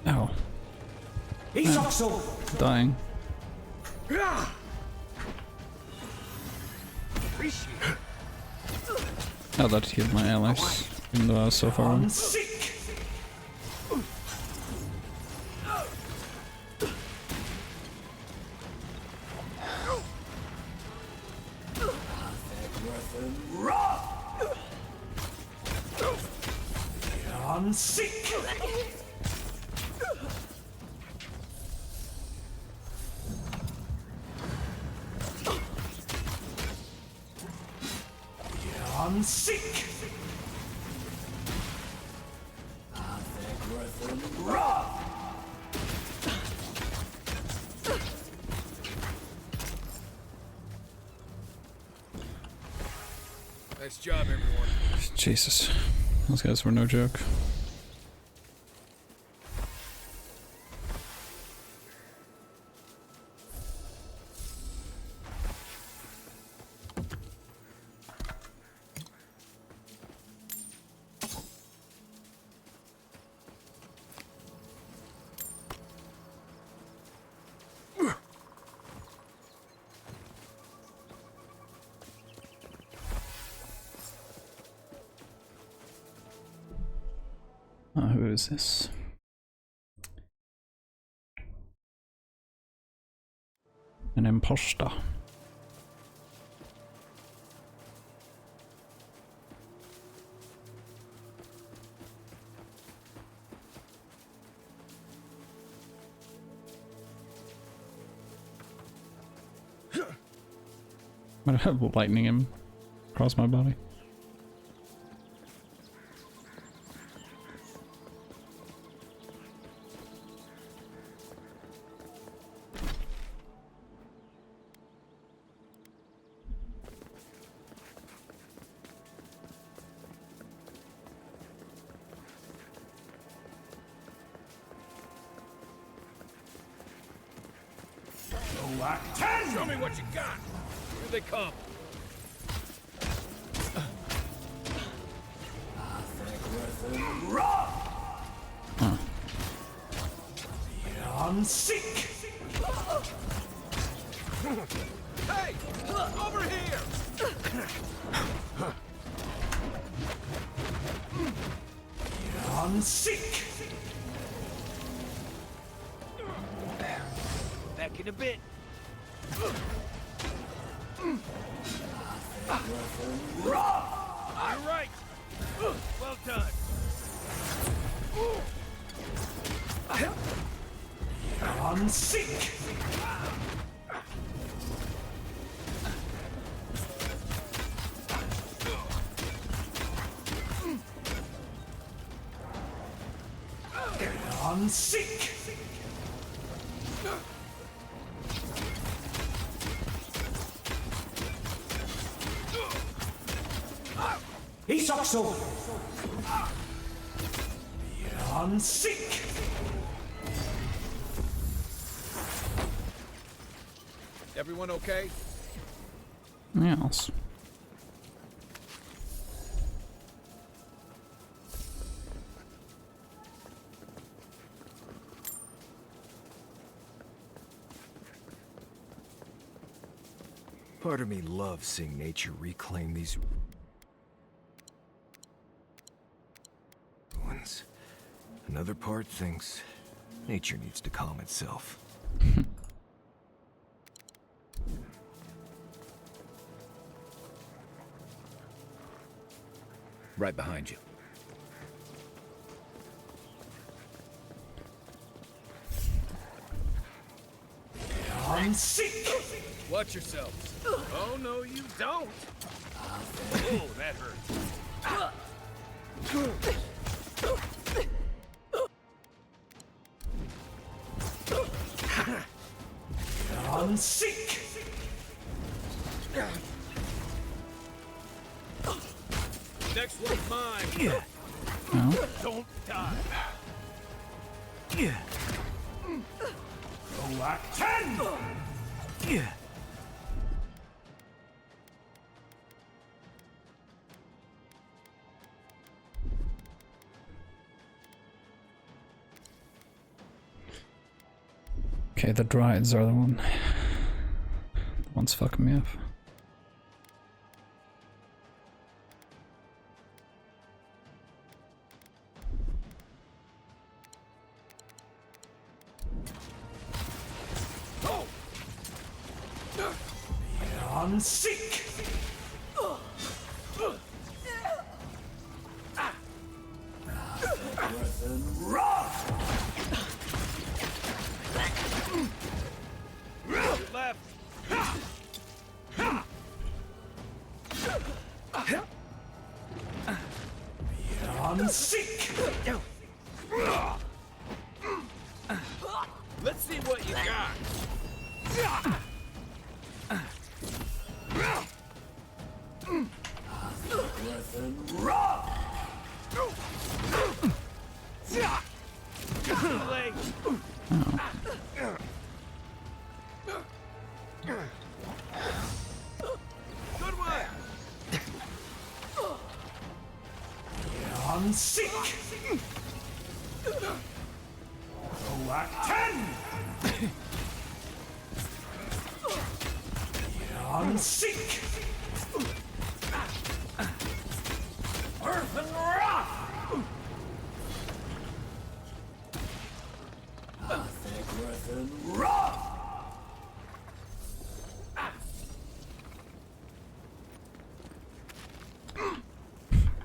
Ow. He's also Dying. Oh, that healed my allies, even though I was so far away. sick. I'm sick. I'm sick. Nice job, everyone. Jesus. Those guys were no joke. Who is this? An imposter. Might have lightning him across my body. Show me what you got. Here they come. I'm sick. Hey, over here. I'm sick. Back in a bit. All right. Well done. I'm sick. I'm sick. He sucks so. I'm sick. Everyone okay? Yes. Part of me loves seeing nature reclaim these ruins. Another part thinks nature needs to calm itself. Right behind you. I'm sick. Watch yourselves. Oh, no, you don't. Oh, that hurt. I'm sick. Next one's mine. No. Don't die. Go at 10. Okay, the Dryades are the ones fucking me up. I'm sick. On sick! Let's see what you got. Good one. On sick! Whack 10! On sick! Earth and rock! Earth and rock!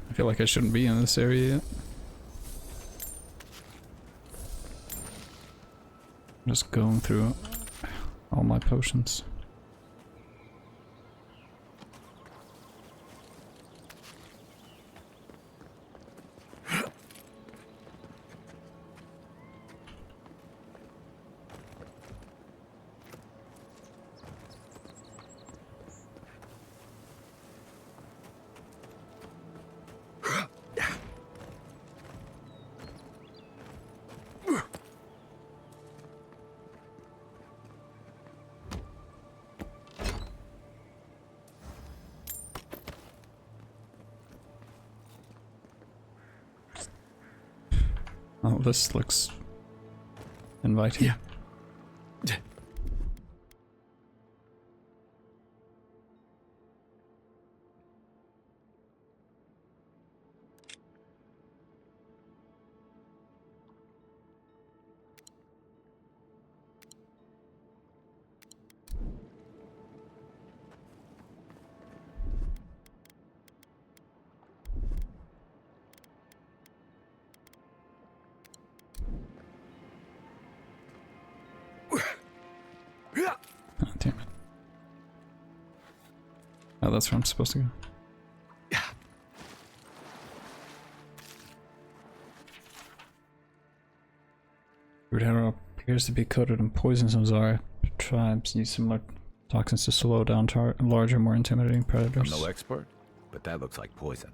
I feel like I shouldn't be in this area yet. I'm just going through all my potions. Oh, this looks inviting. Yeah. Oh, damn it. Oh, that's where I'm supposed to go. Root arrow appears to be coated in poison. Some Zara tribes use similar toxins to slow down larger, more intimidating predators. I'm no expert, but that looks like poison.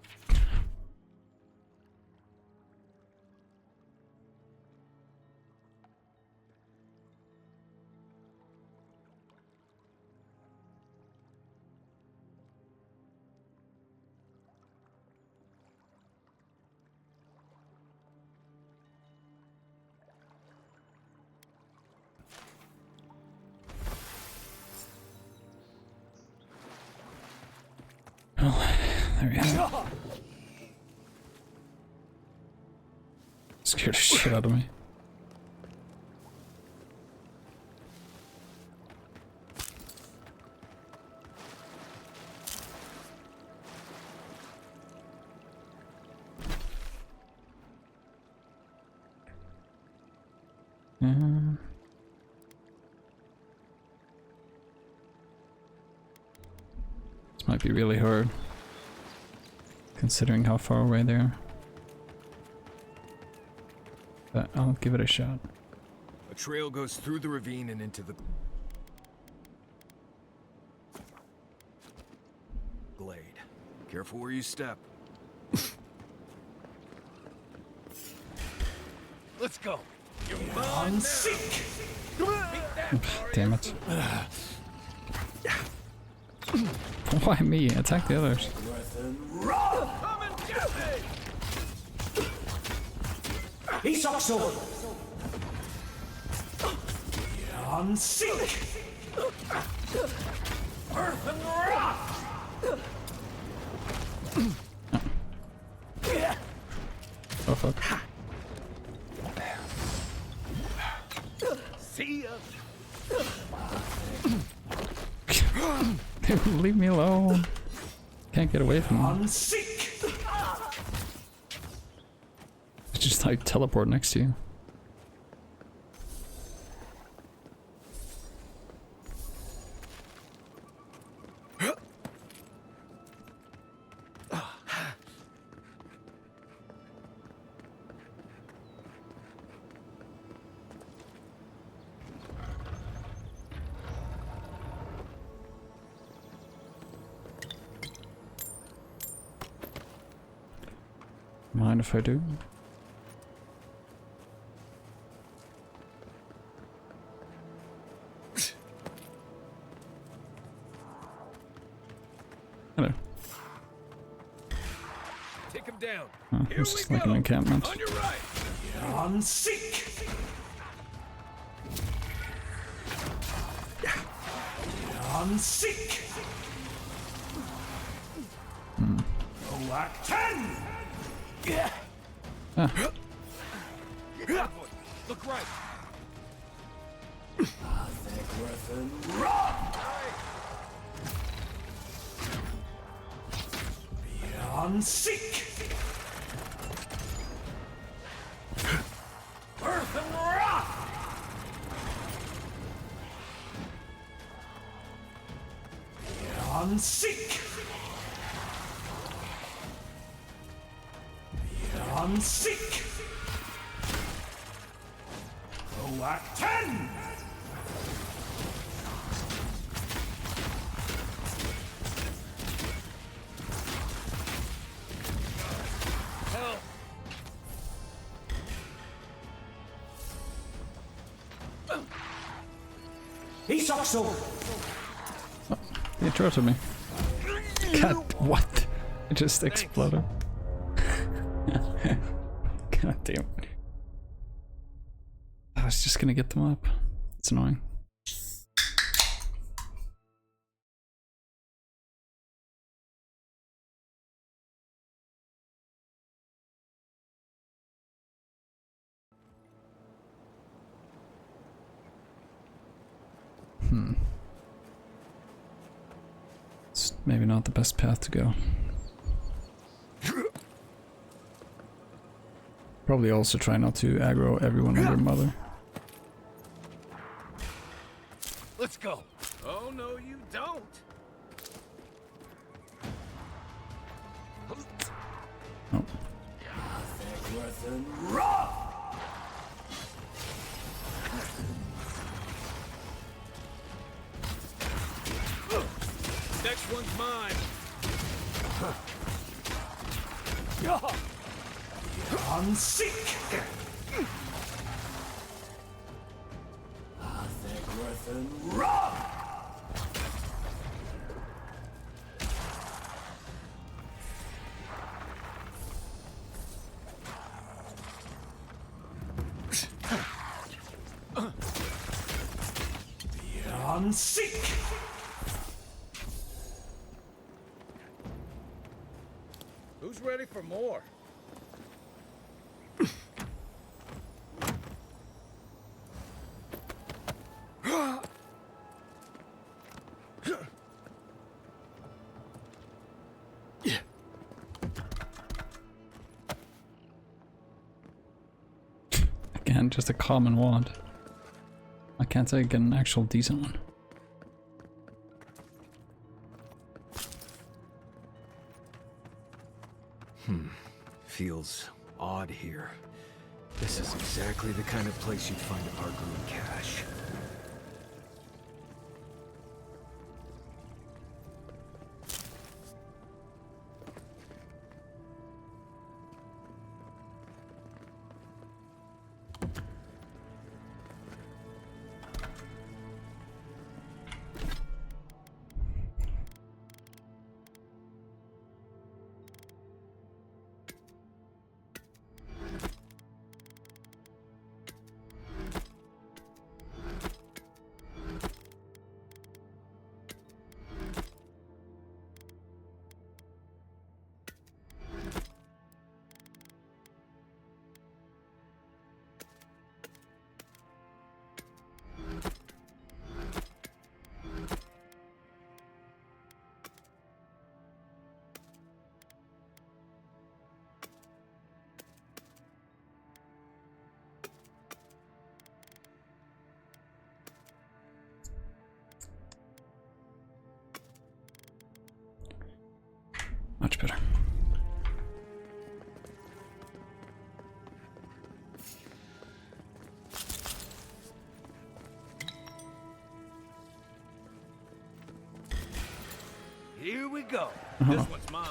Oh, there he is. Scared the shit out of me. This might be really hard, considering how far away they are. But I'll give it a shot. A trail goes through the ravine and into the glade. Careful where you step. Let's go. You're On mine sick! Damn it. Why me? Attack the others. Come and get me! He sucks over! On sick! Earth and rock! Oh fuck. See ya. Dude, leave me alone. Can't get away from them. On sick! It's just like teleport next to you. Mind if I do? Hello. Take him down. Oh, Here this we is like go. an encampment. On your right. On seek. On seek. Act 10. Ah. Look right. On seek. Earth and rock. On seek. On seek. Act 10. Help. He sucks so. He threw it to me. God, what? It just exploded. God damn it. I was just gonna get them up. It's annoying. It's maybe not the best path to go. Probably also try not to aggro everyone and their mother. Let's go. Oh, no, you don't. Oh. Next one's mine. On seek. On seek. Who's ready for more? Again, just a common wand. I can't say I get an actual decent one. Feels odd here. This is exactly the kind of place you'd find a Arguin cache. Much better. Here we go. Uh-huh. This one's mine.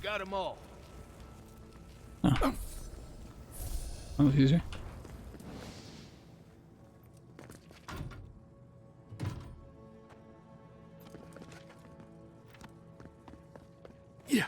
Got them all. Oh. That was easier. Yeah.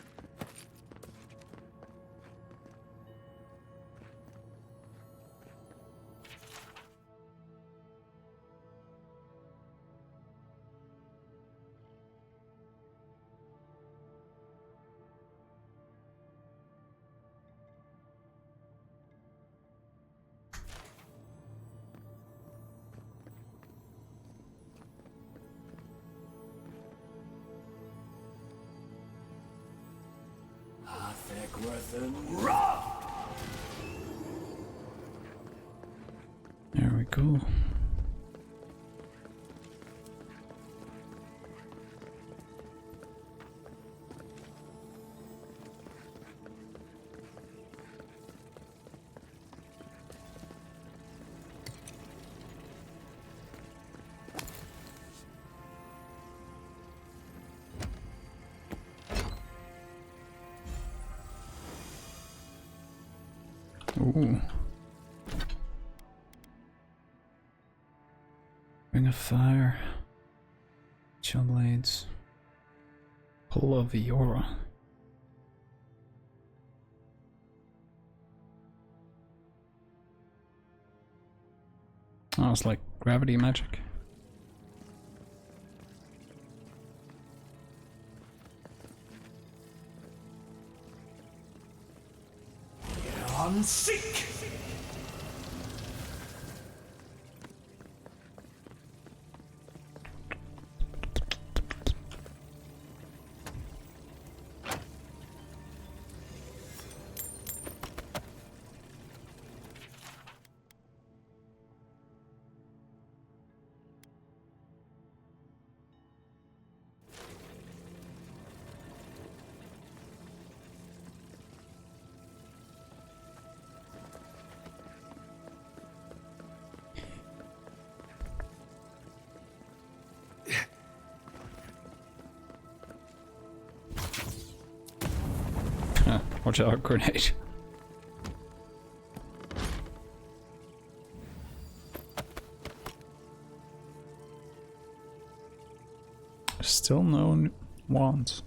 There we go. Ooh. Ring of Fire. Chill Blades. Pull of Viora. Oh, it's like gravity magic. Seek! Watch out, grenade. Still no wands.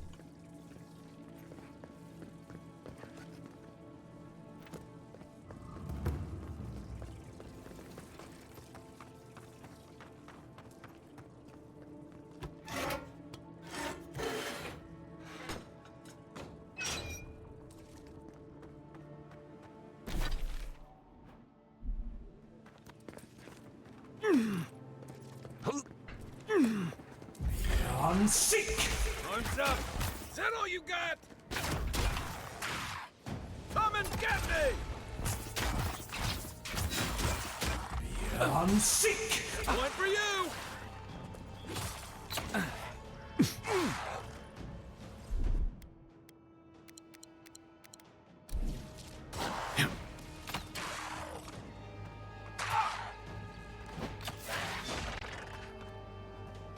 Seek! Arms up! Is that all you got? Come and get me! Seek! One for you!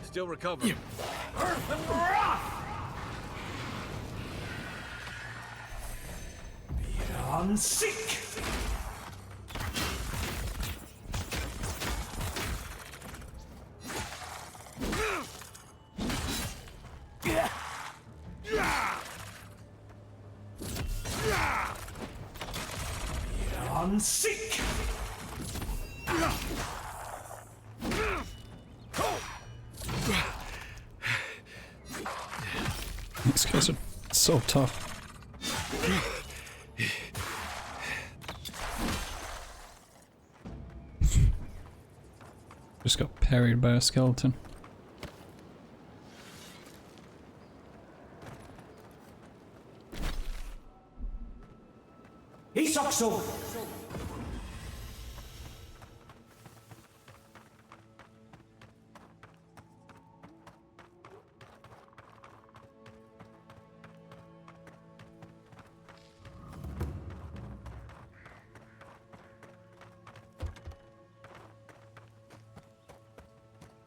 Still recovering. Earth and Wrath! Seek! Seek! These guys are so tough. Just got parried by a skeleton. Isokso!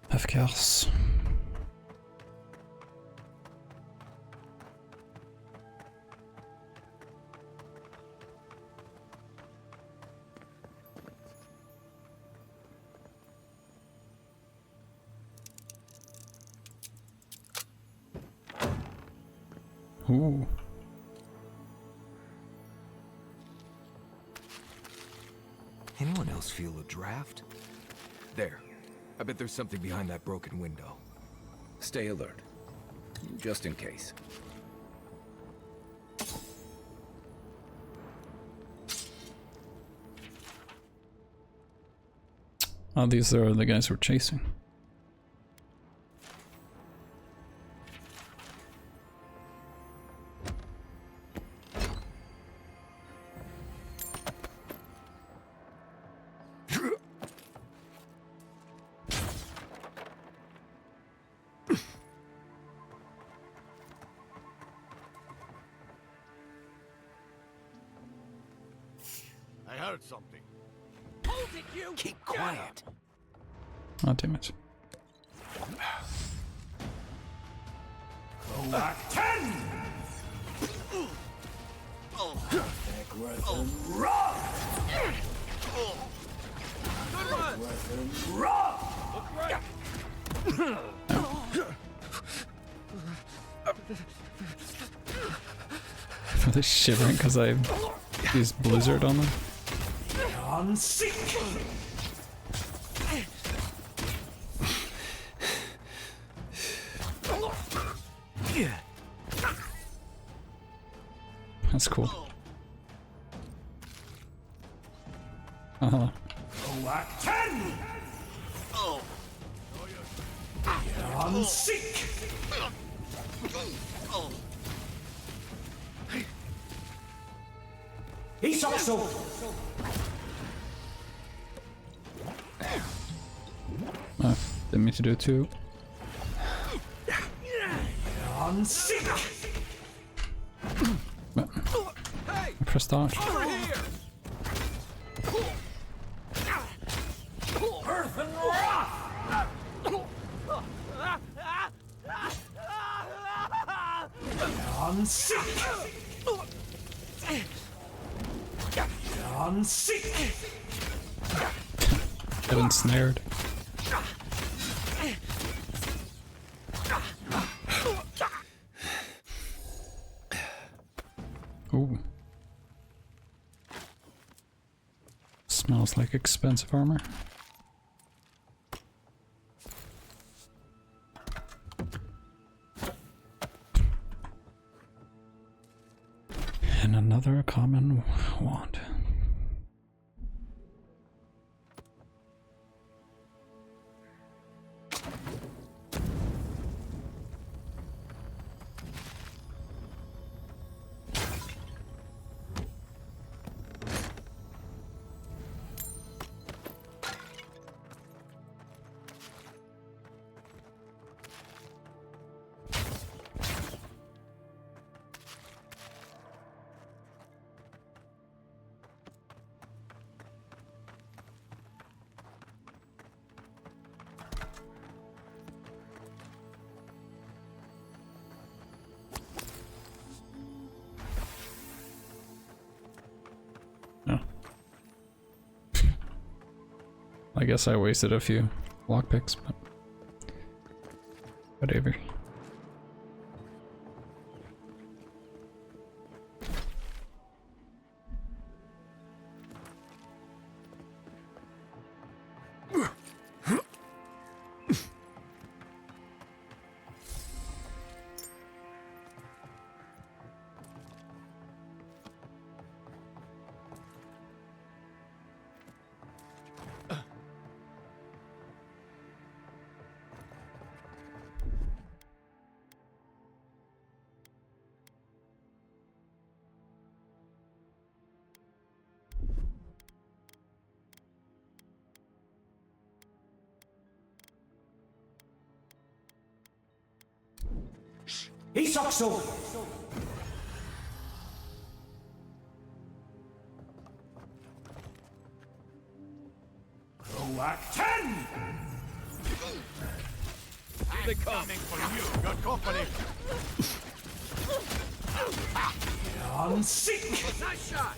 Of course. Ooh. Anyone else feel a draft? There. I bet there's something behind that broken window. Stay alert. Just in case. Oh, these are the guys we're chasing. I heard something. Hold it, you! Keep quiet. Oh, damn it. Back 10! Beckworth and run! Beckworth and run! Look right. Are they shivering because I used Blizzard on them? On sick! That's cool. Uh-huh. Back 10! On sick! He's also. Oh, didn't mean to do it too. On sick! I pressed dodge. Earth and rock! On sick! On sick! Get ensnared. Ooh. Smells like expensive armor. And another common wand. I guess I wasted a few lockpicks, but whatever. He sucks so. Proac 10! They're coming for you. Got company. On sick! Nice shot.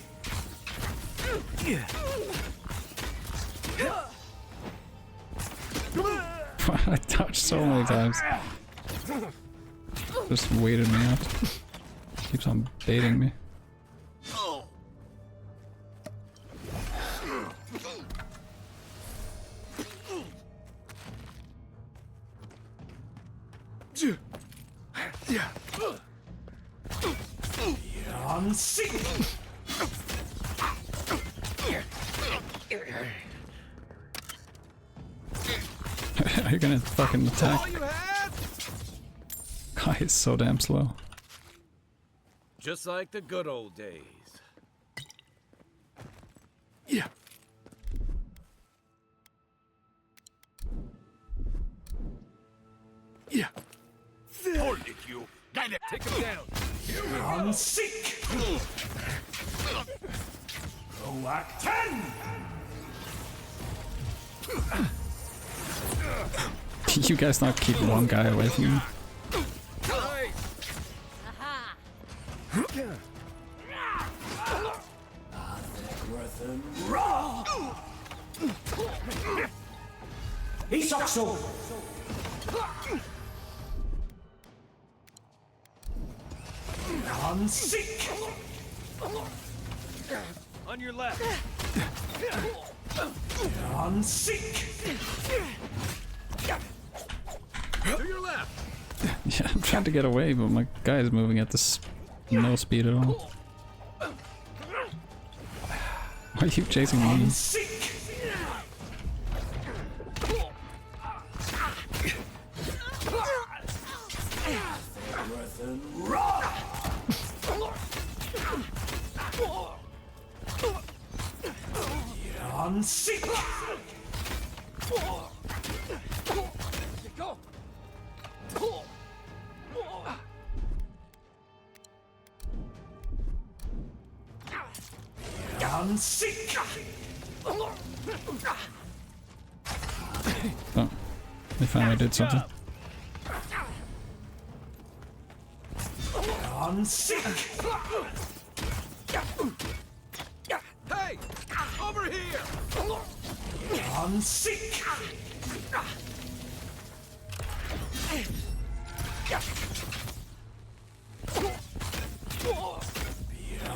I touched so many times. Just waited me out. Keeps on baiting me. On sick. Are you gonna fucking attack? Guy is so damn slow. Just like the good old days. Yeah. Yeah. Hold it, you. Got it. Take him down. On sick. Proact 10. You guys not keep one guy away from me? Isokso. On sick. On your left. On sick. To your left. Yeah, I'm trying to get away, but my guy is moving at this no speed at all. Why are you chasing me? On sick. On sick. Oh, they finally did something. On sick. Hey! Over here! On sick.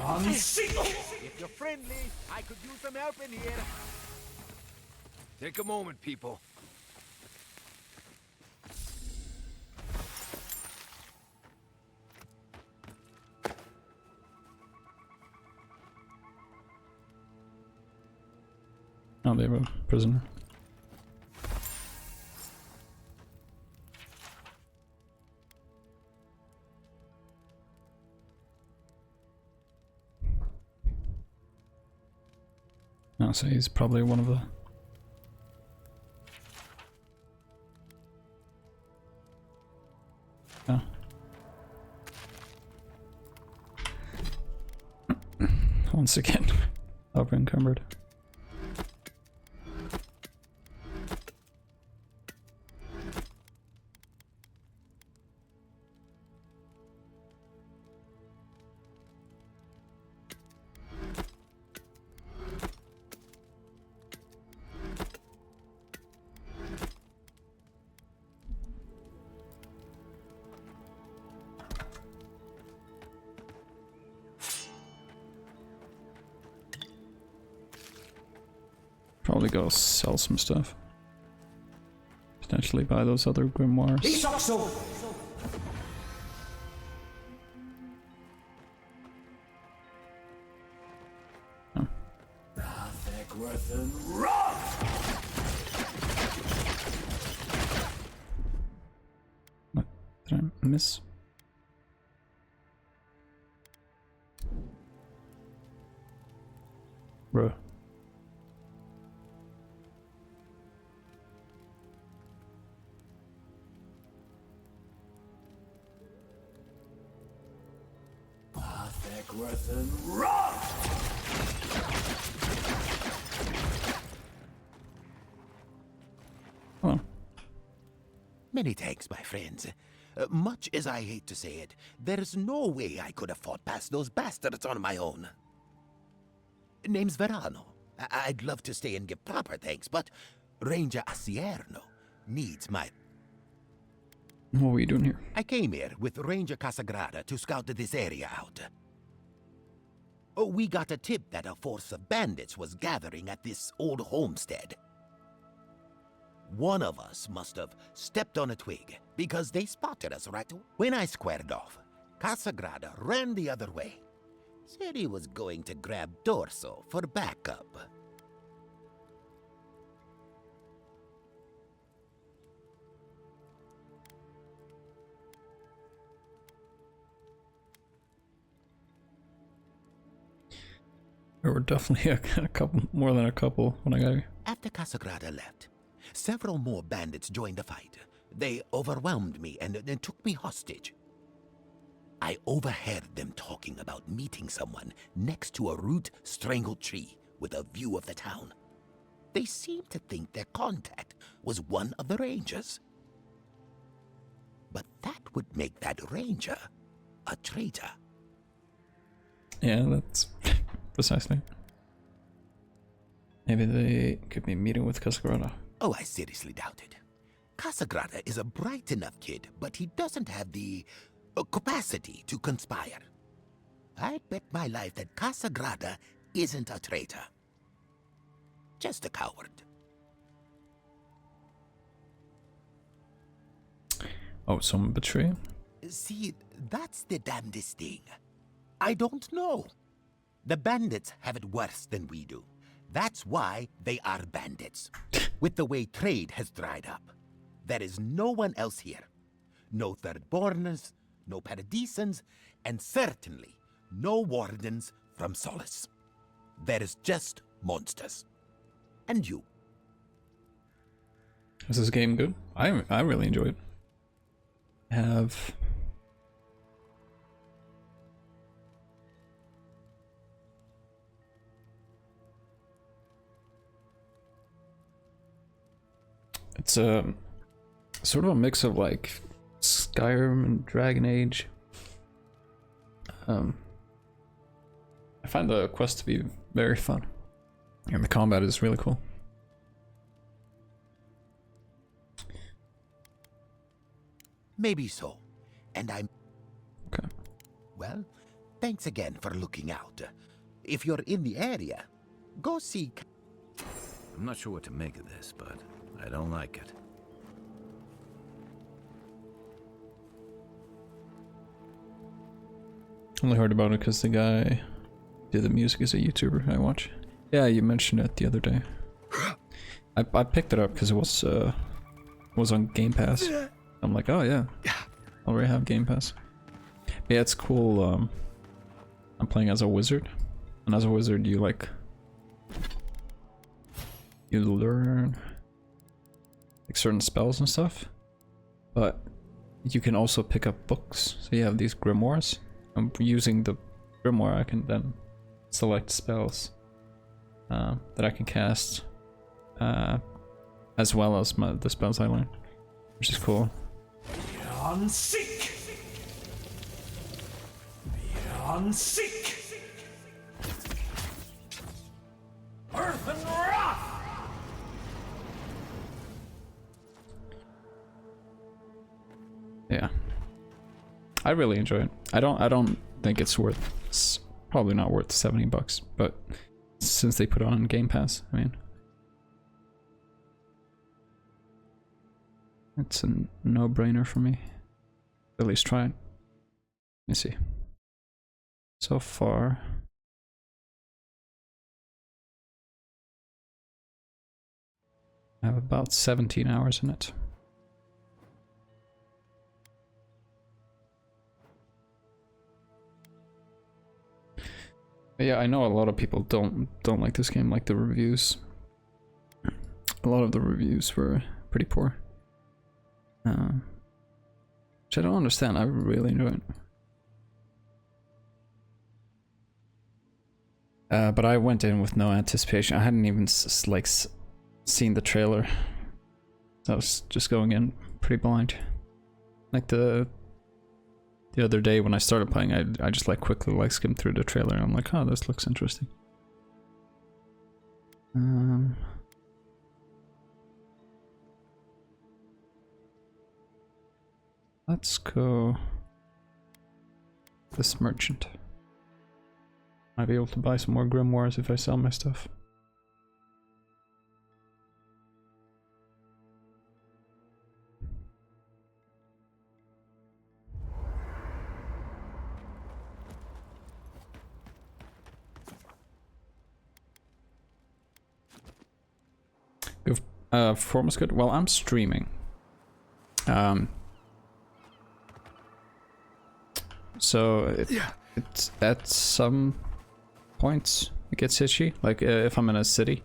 On sick. If you're friendly, I could use some help in here. Take a moment, people. Oh, they have a prisoner. Oh, so he's probably one of the... Oh. Once again, over encumbered. Probably go sell some stuff. Potentially buy those other grimoires. Isokso. Oh. What did I miss? Bruh. Hello. Many thanks, my friends. Much as I hate to say it, there's no way I could have fought past those bastards on my own. Name's Verano. I'd love to stay and give proper thanks, but Ranger Asierno needs my... What were you doing here? I came here with Ranger Casagrada to scout this area out. Oh, we got a tip that a force of bandits was gathering at this old homestead. One of us must have stepped on a twig, because they spotted us right when I squared off. Casagrada ran the other way. Said he was going to grab Dorso for backup. There were definitely a couple, more than a couple when I got here. After Casagrada left, several more bandits joined the fight. They overwhelmed me and took me hostage. I overheard them talking about meeting someone next to a root-strangled tree with a view of the town. They seemed to think their contact was one of the rangers. But that would make that ranger a traitor. Yeah, that's precisely. Maybe they could be meeting with Casagrada. Oh, I seriously doubt it. Casagrada is a bright enough kid, but he doesn't have the capacity to conspire. I'd bet my life that Casagrada isn't a traitor. Just a coward. Oh, someone betrayed? See, that's the damnedest thing. I don't know. The bandits have it worse than we do. That's why they are bandits. With the way trade has dried up, there is no one else here. No Thirdborners, no Paradisans, and certainly no wardens from Solace. There is just monsters. And you. Is this game good? I really enjoy it. It's a sort of a mix of like Skyrim and Dragon Age. I find the quest to be very fun, and the combat is really cool. Maybe so. And I'm... Okay. Well, thanks again for looking out. If you're in the area, go see... I'm not sure what to make of this, but I don't like it. Only heard about it because the guy did the music as a YouTuber I watch. Yeah, you mentioned it the other day. I picked it up because it was on Game Pass. I'm like, oh yeah, I already have Game Pass. Yeah, it's cool. I'm playing as a wizard, and as a wizard, you learn like certain spells and stuff, but you can also pick up books. So you have these grimoires. I'm using the grimoire. I can then select spells that I can cast, as well as the spells I learn, which is cool. Beyond seek. Beyond seek. Earth and rock. Yeah, I really enjoy it. I don't think it's probably not worth $70, but since they put it on Game Pass, I mean, it's a no-brainer for me. At least try it. Let me see. So far, I have about 17 hours in it. But yeah, I know a lot of people don't like this game, like the reviews. A lot of the reviews were pretty poor. Which I don't understand. I really enjoy it. But I went in with no anticipation. I hadn't even seen the trailer. I was just going in pretty blind. Like the other day when I started playing, I just quickly skimmed through the trailer and I'm like, oh, this looks interesting. Let's go this merchant. Might be able to buy some more grimoires if I sell my stuff. Performance good. Well, I'm streaming. So it's at some points it gets itchy. Like if I'm in a city,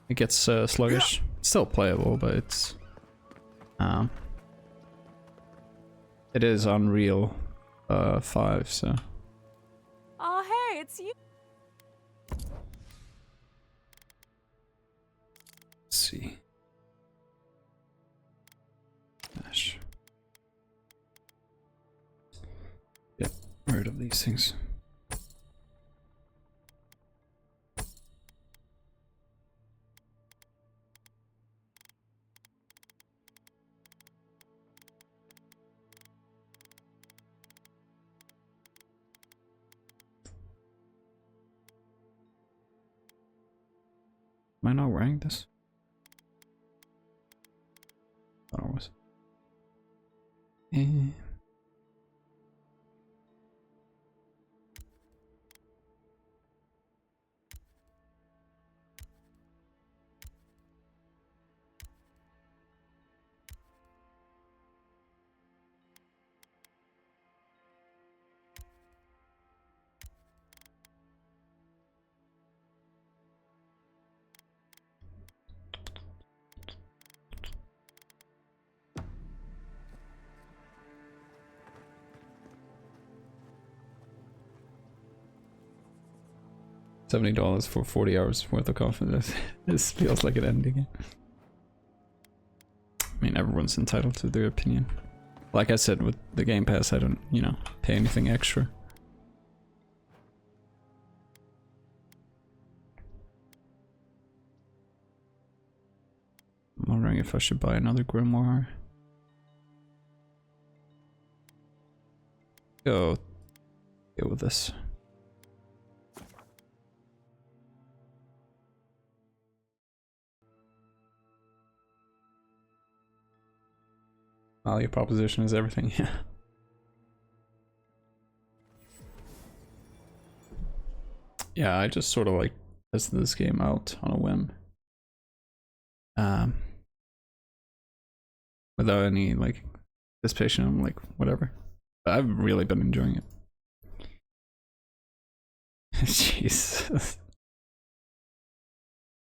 it gets sluggish. It's still playable, but it's it is Unreal 5. So. Oh hey, it's you. Let's see. Gosh. Get rid of these things. Am I not wearing this? I thought I was. $70 for 40 hours worth of content. This feels like an ending. I mean, everyone's entitled to their opinion. Like I said, with the Game Pass, I don't, you know, pay anything extra. I'm wondering if I should buy another grimoire. Go with this. Value proposition is everything, yeah. Yeah, I just sort of like tested this game out on a whim. Without any like anticipation, I'm like, whatever. But I've really been enjoying it. Jesus.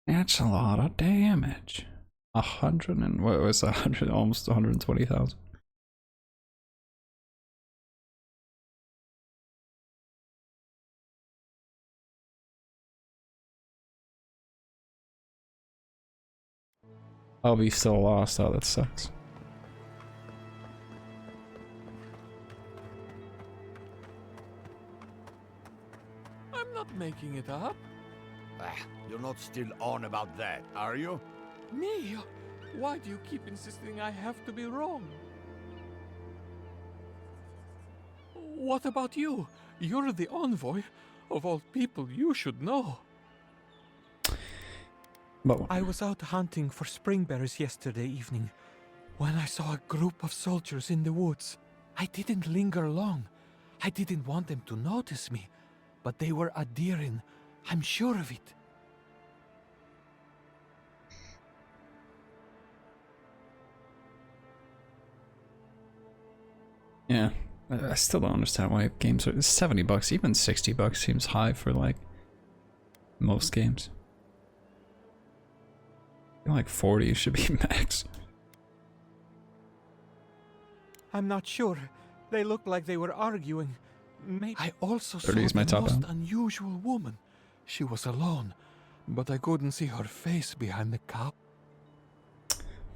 That's a lot of damage. 100 and what was 100? Almost 120,000. I'll be still lost. Oh, that sucks. I'm not making it up. You're not still on about that, are you? Me? Why do you keep insisting I have to be wrong? What about you? You're the envoy. Of all people, you should know. But I was out hunting for springbearers yesterday evening when I saw a group of soldiers in the woods. I didn't linger long. I didn't want them to notice me, but they were adhering. I'm sure of it. yeah, I still don't understand why games are $70. Even $60 seems high for like most games. I feel like 40 should be max. I'm not sure. They looked like they were arguing. Maybe I also saw 30 is my the top most end. unusual woman. She was alone, but I couldn't see her face behind the cow.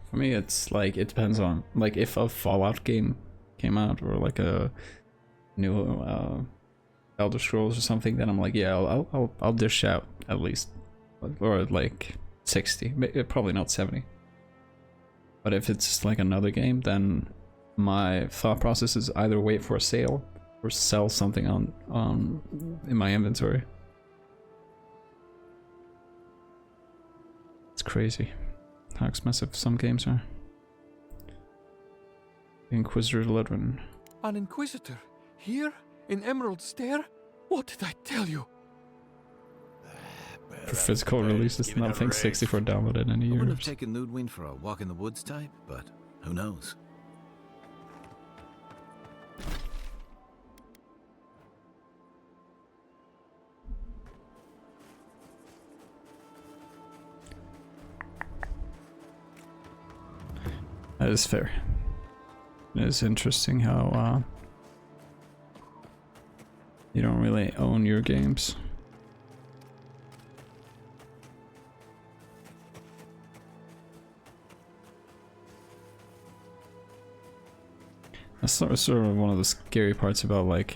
For me, it's like, it depends on, like, if a Fallout game came out or like a new Elder Scrolls or something, then I'm like, yeah, I'll dish out at least, or like 60, probably not 70. But if it's like another game, then my thought process is either wait for a sale or sell something on in my inventory. It's crazy how expensive some games are. Inquisitor 11. An Inquisitor? Here? In Emerald Stair? What did I tell you? For physical releases, nothing 64 downloaded in a I year. would have taken Ludwig for a walk in the woods type, but who knows? That is fair. It is interesting how you don't really own your games. That's sort of one of the scary parts about like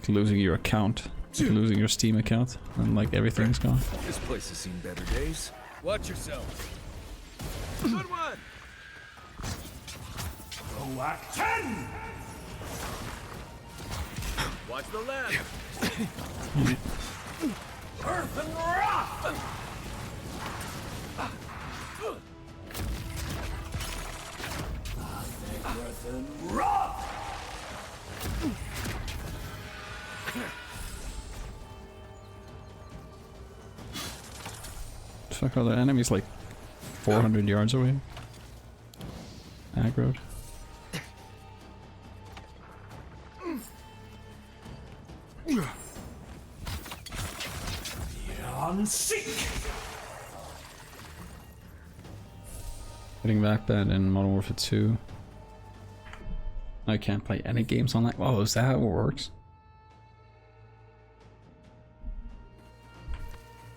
losing your account, like losing your Steam account, and like everything's gone. This place has seen better days. Watch yourself. Good one. Act 10! Watch the left. Earth and Rock! Earth and Rock! Fuck, are the enemies like 400 yards away? Aggroed. Beyond Seek! Getting back that in Modern Warfare 2. I can't play any games on that. Oh, is that how it works?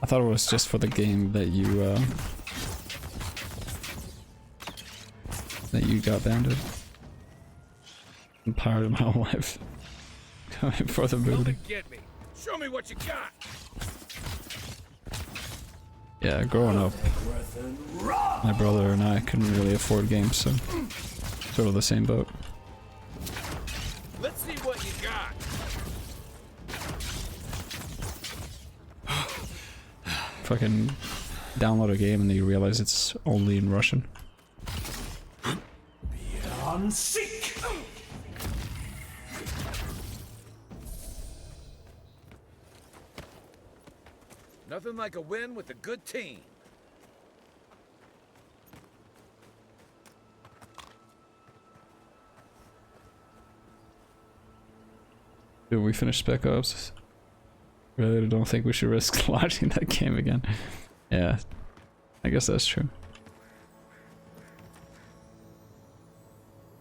I thought it was just for the game that you got banned in. I'm tired of my whole life coming for the booty. Get me. Show me what you got. Yeah, growing up, my brother and I couldn't really afford games, so sort of the same boat. Let's see what you got. Fucking download a game and then you realize it's only in Russian. Beyond Seek! Nothing like a win with a good team. Did we finish Spec Ops? Really don't think we should risk launching that game again. Yeah, I guess that's true.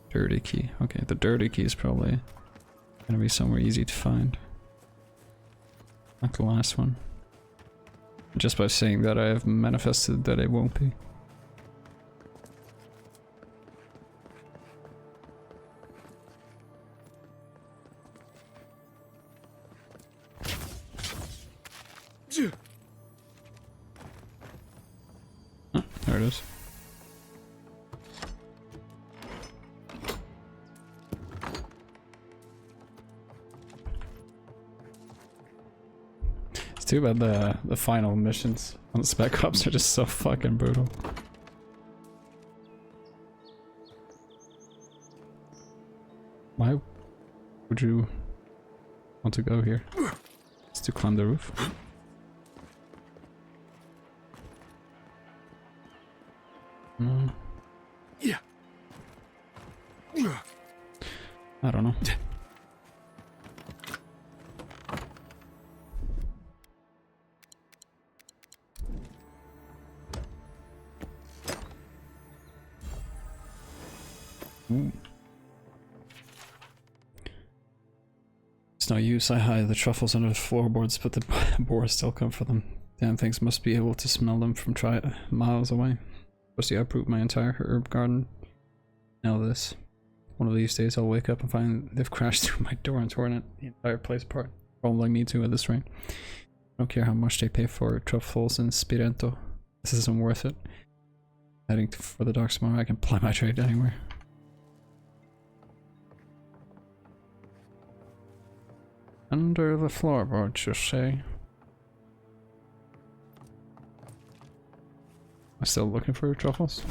Dirty key. Okay, the dirty key is probably gonna be somewhere easy to find. Like the last one. Just by saying that, I have manifested that it won't be. Oh, there it is. It's too bad the final missions on Spec Ops are just so fucking brutal. Why would you want to go here? Just to climb the roof? No. Yeah. I don't know. Ooh. It's no use, I hide the truffles under the floorboards, but the boars still come for them. Damn things must be able to smell them from miles away. Firstly, I uproot my entire herb garden. Now this. One of these days I'll wake up and find they've crashed through my door and torn the entire place apart. Probably me too at this rate. I don't care how much they pay for truffles and Spirento. This isn't worth it. Heading for the docks tomorrow. I can ply my trade anywhere. Under the floorboards, you say? Am I still looking for truffles?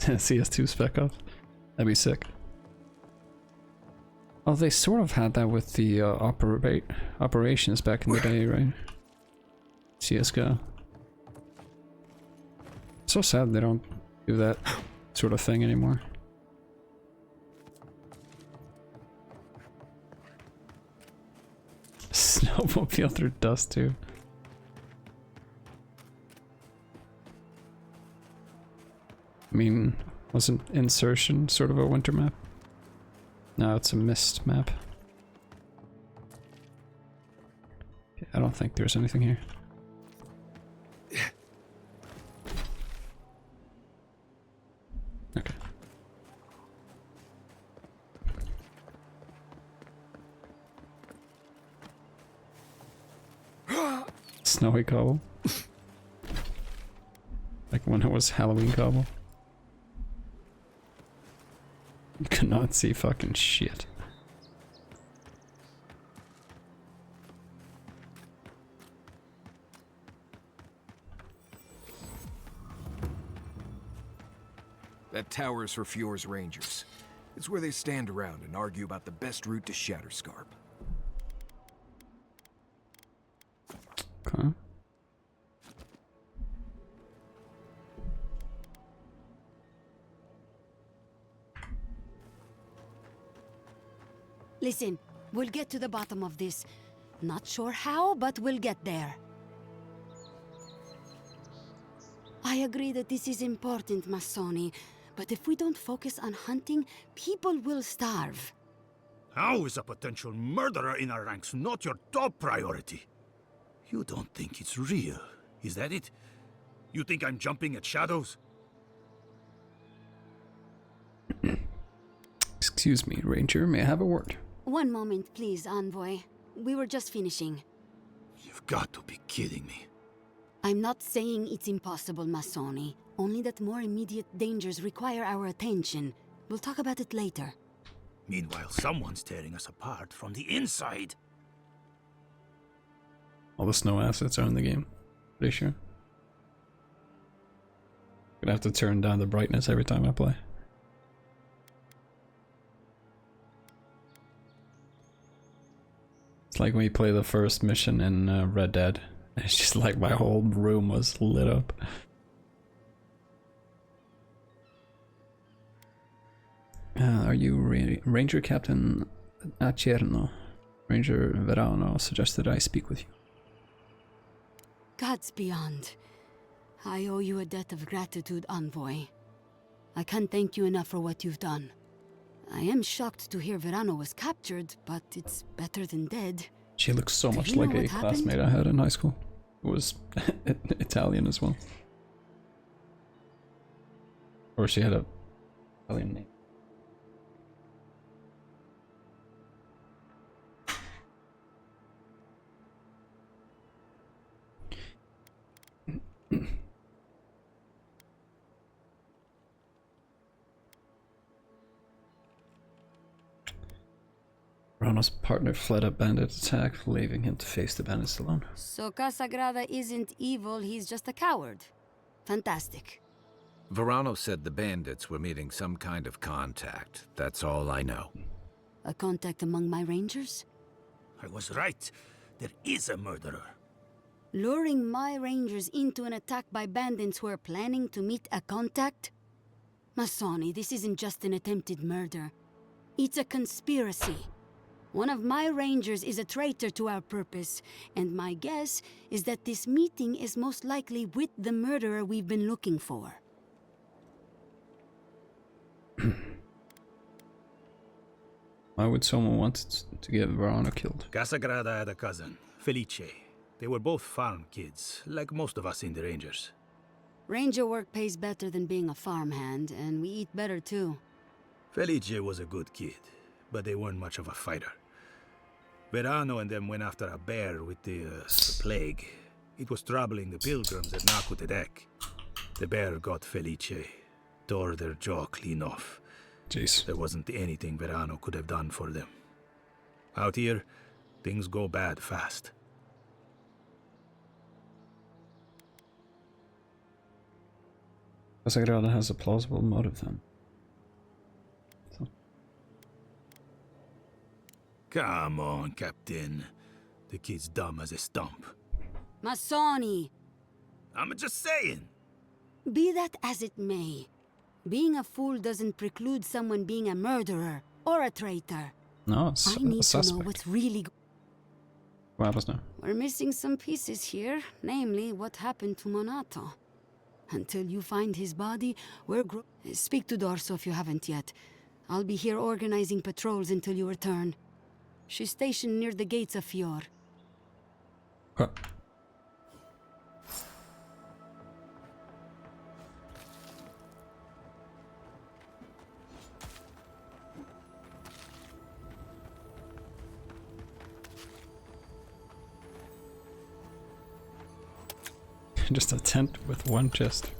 CS2 spec off. That'd be sick. Oh, they sort of had that with the operations back in the day, right? CSGO. So sad they don't do that sort of thing anymore. Snowmobile through dust too. I mean, wasn't Insertion sort of a winter map? No, it's a mist map. Okay, I don't think there's anything here. Okay. Snowy cobble. Like when it was Halloween cobble. You could not see fucking shit. That tower is for Fjord's Rangers. It's where they stand around and argue about the best route to Shatterscarp. Okay. Listen, we'll get to the bottom of this. Not sure how, but we'll get there. I agree that this is important, Masoni, but if we don't focus on hunting, people will starve. How is a potential murderer in our ranks not your top priority? You don't think it's real, is that it? You think I'm jumping at shadows? Excuse me, Ranger, may I have a word? One moment, please, Envoy. We were just finishing. You've got to be kidding me. I'm not saying it's impossible, Masoni. Only that more immediate dangers require our attention. We'll talk about it later. Meanwhile, someone's tearing us apart from the inside. All the snow assets are in the game. Pretty sure. Gonna have to turn down the brightness every time I play. It's like when you play the first mission in Red Dead. It's just like my whole room was lit up. Are you Ranger Captain Acerno? Ranger Verano suggested I speak with you. Gods beyond. I owe you a debt of gratitude, Envoy. I can't thank you enough for what you've done. I am shocked to hear Verano was captured, but it's better than dead. She looks so much like a classmate I had in high school. Who was Italian as well. Or she had a Italian name. Verano's partner fled a bandit attack, leaving him to face the bandits alone. So Casagrada isn't evil, he's just a coward. Fantastic. Verano said the bandits were meeting some kind of contact. That's all I know. A contact among my rangers? I was right. There is a murderer. Luring my rangers into an attack by bandits who are planning to meet a contact? Masoni, this isn't just an attempted murder. It's a conspiracy. One of my rangers is a traitor to our purpose, and my guess is that this meeting is most likely with the murderer we've been looking for. Why would someone want to get Verano killed? Casagrada had a cousin, Felice. They were both farm kids, like most of us in the Rangers. Ranger work pays better than being a farmhand, and we eat better too. Felice was a good kid, but they weren't much of a fighter. Verano and them went after a bear with the plague. It was troubling the pilgrims at Nakutedek. The bear got Felice, tore their jaw clean off. Jeez. There wasn't anything Verano could have done for them. Out here, things go bad fast. Casagrada has a plausible motive then. So. Come on, Captain. The kid's dumb as a stump. Masoni! I'm just saying. Be that as it may, being a fool doesn't preclude someone being a murderer or a traitor. No, it's I need a to suspect. know what's really What happens now? We're missing some pieces here, namely what happened to Monato. Until you find his body, Speak to Dorso if you haven't yet. I'll be here organizing patrols until you return. She's stationed near the gates of Fior. Huh. Just a tent with one chest.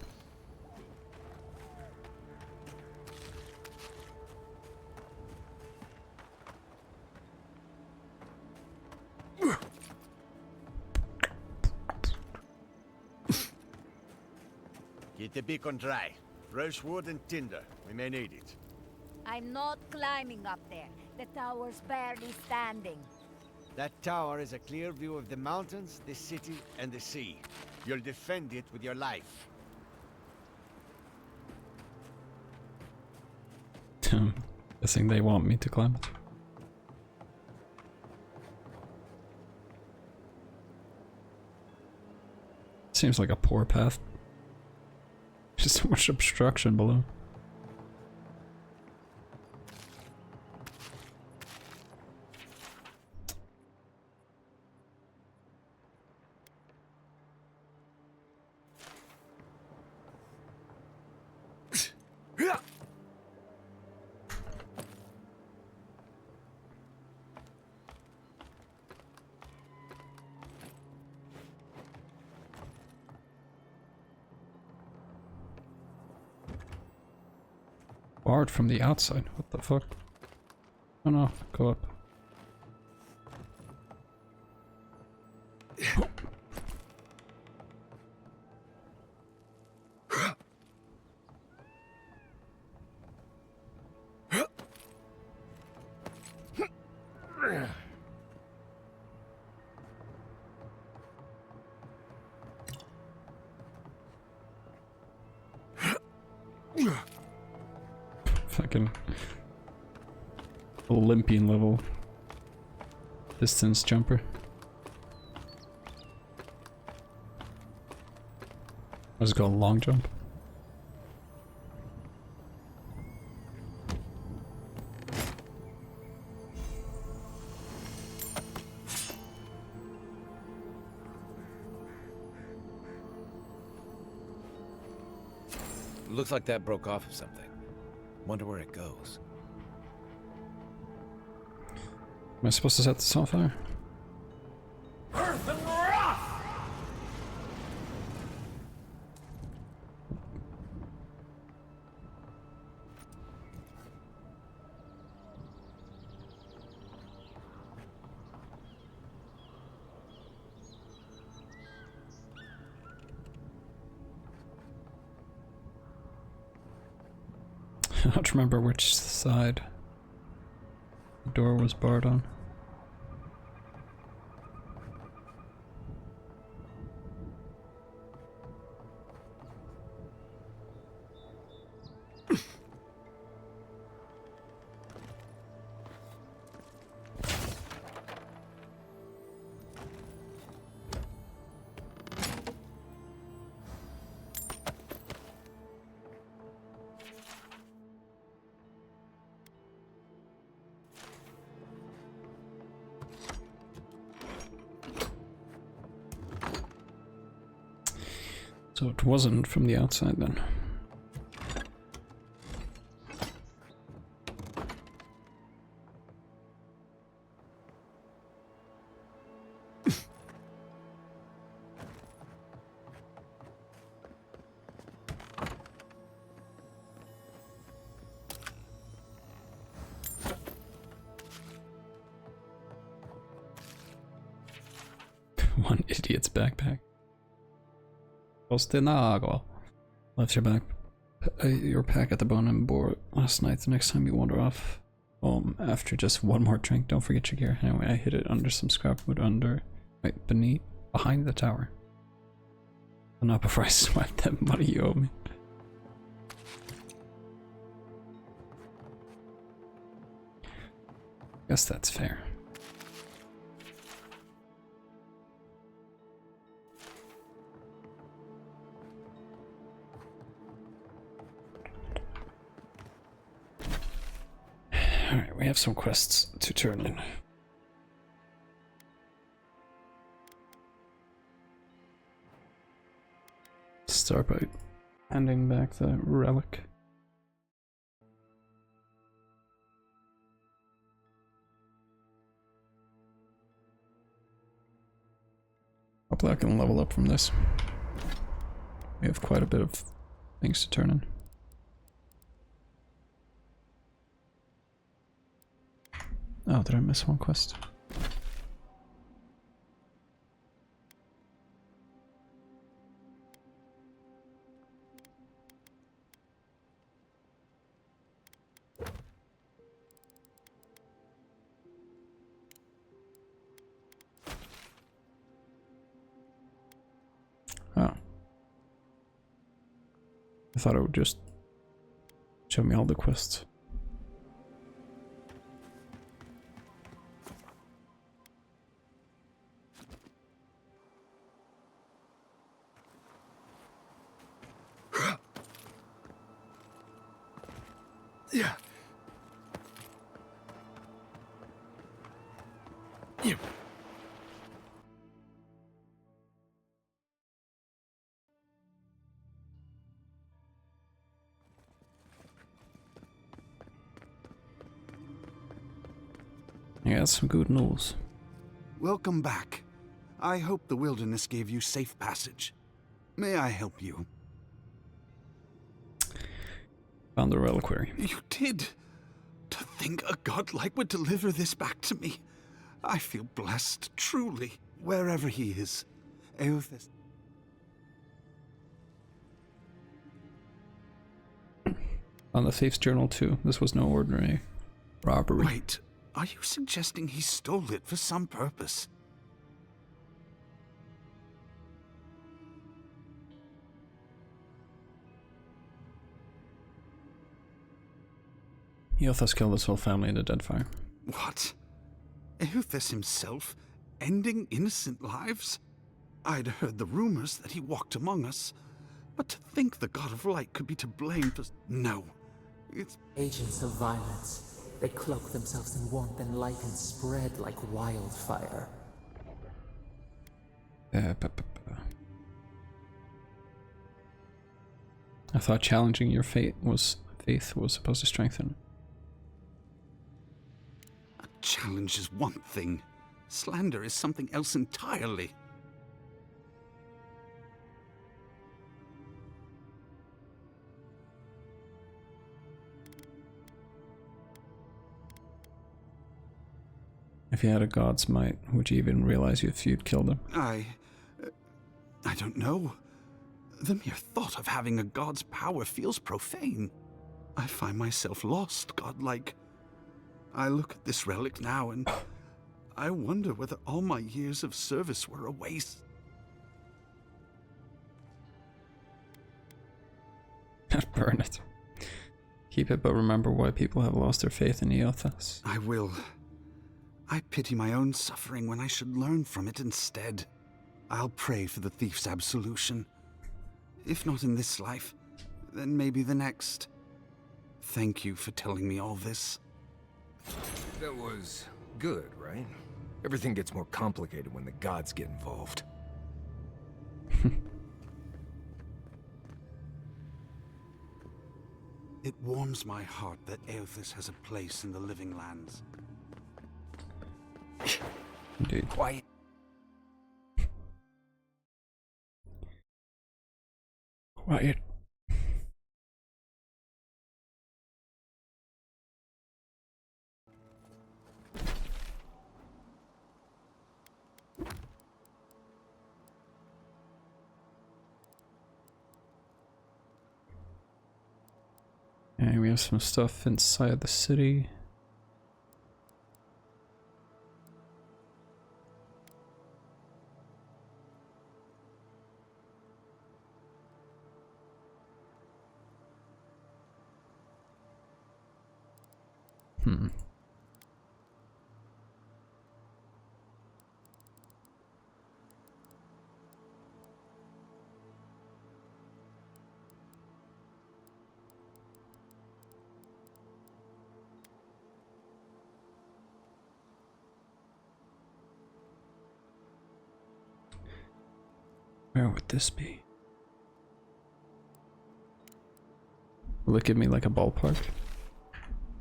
Get the beacon dry. Fresh wood and tinder. We may need it. I'm not climbing up there. The tower's barely standing. That tower is a clear view of the mountains, the city, and the sea. You'll defend it with your life. Guessing they want me to climb it. Seems like a poor path. Just so much obstruction below. Barred from the outside. What the fuck? Oh no, go up. Fucking Olympian level distance jumper. Let's go long jump. Looks like that broke off of something. Wonder where it goes. Am I supposed to set this on fire? Earth and wrath! I don't remember which side the door was barred on. So it wasn't from the outside then. One idiot's backpack. Ostinago. Left your pack at the bone and board last night. The next time you wander off home after just one more drink, don't forget your gear. Anyway, I hid it under some scrap wood behind the tower. But not before I swept that money you owe me. Guess that's fair. Alright, we have some quests to turn in. Start by handing back the relic. Hopefully I can level up from this. We have quite a bit of things to turn in. Oh, did I miss one quest? Oh. I thought it would just show me all the quests. Yeah. Yeah. I got some good news. Welcome back. I hope the wilderness gave you safe passage. May I help you? Found the reliquary. You did? To think a godlike would deliver this back to me. I feel blessed, truly. Wherever he is. Eothas. On the thief's journal too. This was no ordinary robbery. Wait, are you suggesting he stole it for some purpose? Eothas killed his whole family in the dead fire. What? Eothas himself? Ending innocent lives? I'd heard the rumors that he walked among us, but to think the God of Light could be to blame for... No. It's... Agents of violence. They cloak themselves in warmth and light and spread like wildfire. I thought challenging your faith was supposed to strengthen. A challenge is one thing. Slander is something else entirely. If you had a god's might, would you even realize if you'd killed him? I don't know. The mere thought of having a god's power feels profane. I find myself lost, godlike. I look at this relic now and I wonder whether all my years of service were a waste. Burn it. Keep it, but remember why people have lost their faith in Eothas. I will. I pity my own suffering when I should learn from it instead. I'll pray for the thief's absolution. If not in this life, then maybe the next. Thank you for telling me all this. That was good, right? Everything gets more complicated when the gods get involved. It warms my heart that Eothas has a place in the living lands. Indeed. Quiet. Quiet. And we have some stuff inside the city. Where would this be? Will it give me like a ballpark?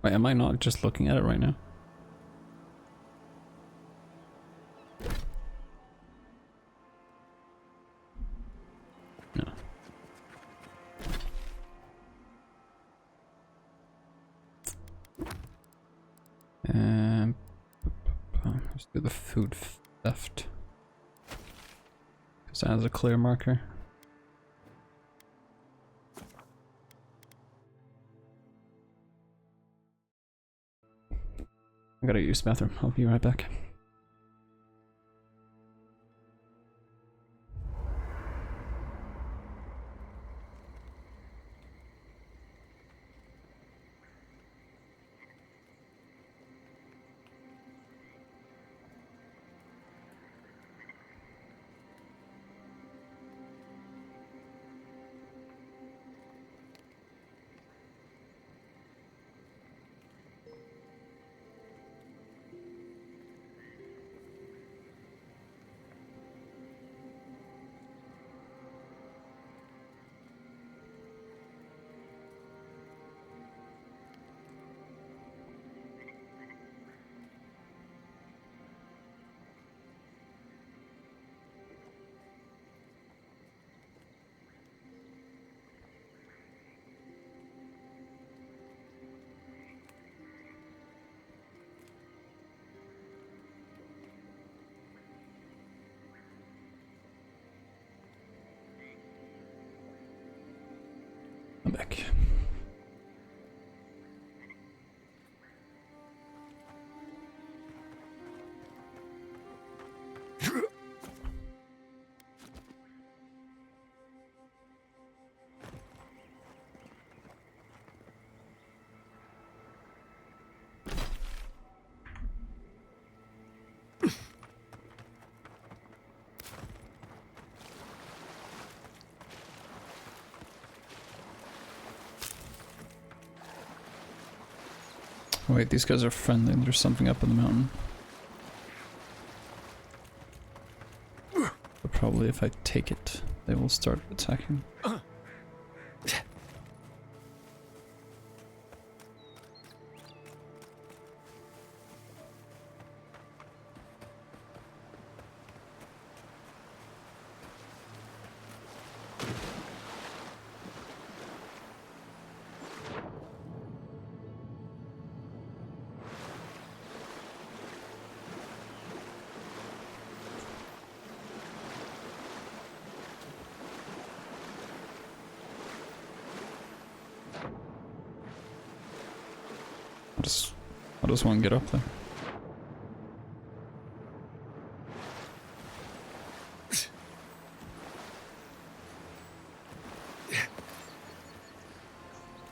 Wait, am I not just looking at it right now? No. Let's do the food theft. Because that has a clear marker. I gotta use the bathroom. I'll be right back. I'm back. Oh, wait, these guys are friendly. There's something up in the mountain. But probably if I take it, they will start attacking. How does one get up there?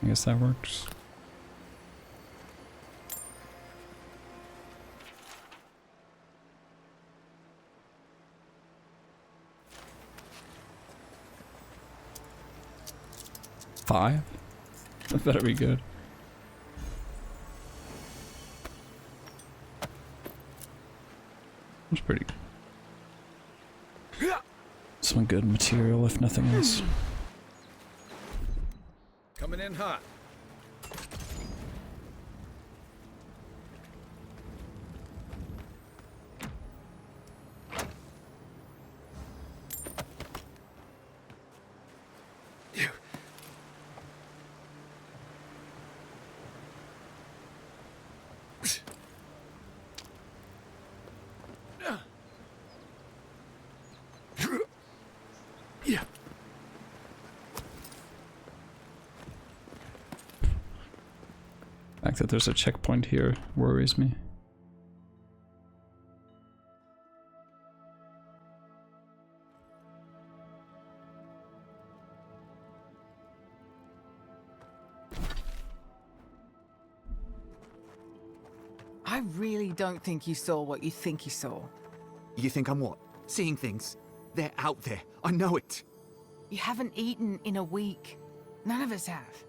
I guess that works. Five? That better be good. That's pretty good. Some good material, if nothing else. Coming in hot. fact that there's a checkpoint here worries me. I really don't think you saw what you think you saw. You think I'm what? Seeing things? They're out there. I know it. You haven't eaten in a week. None of us have.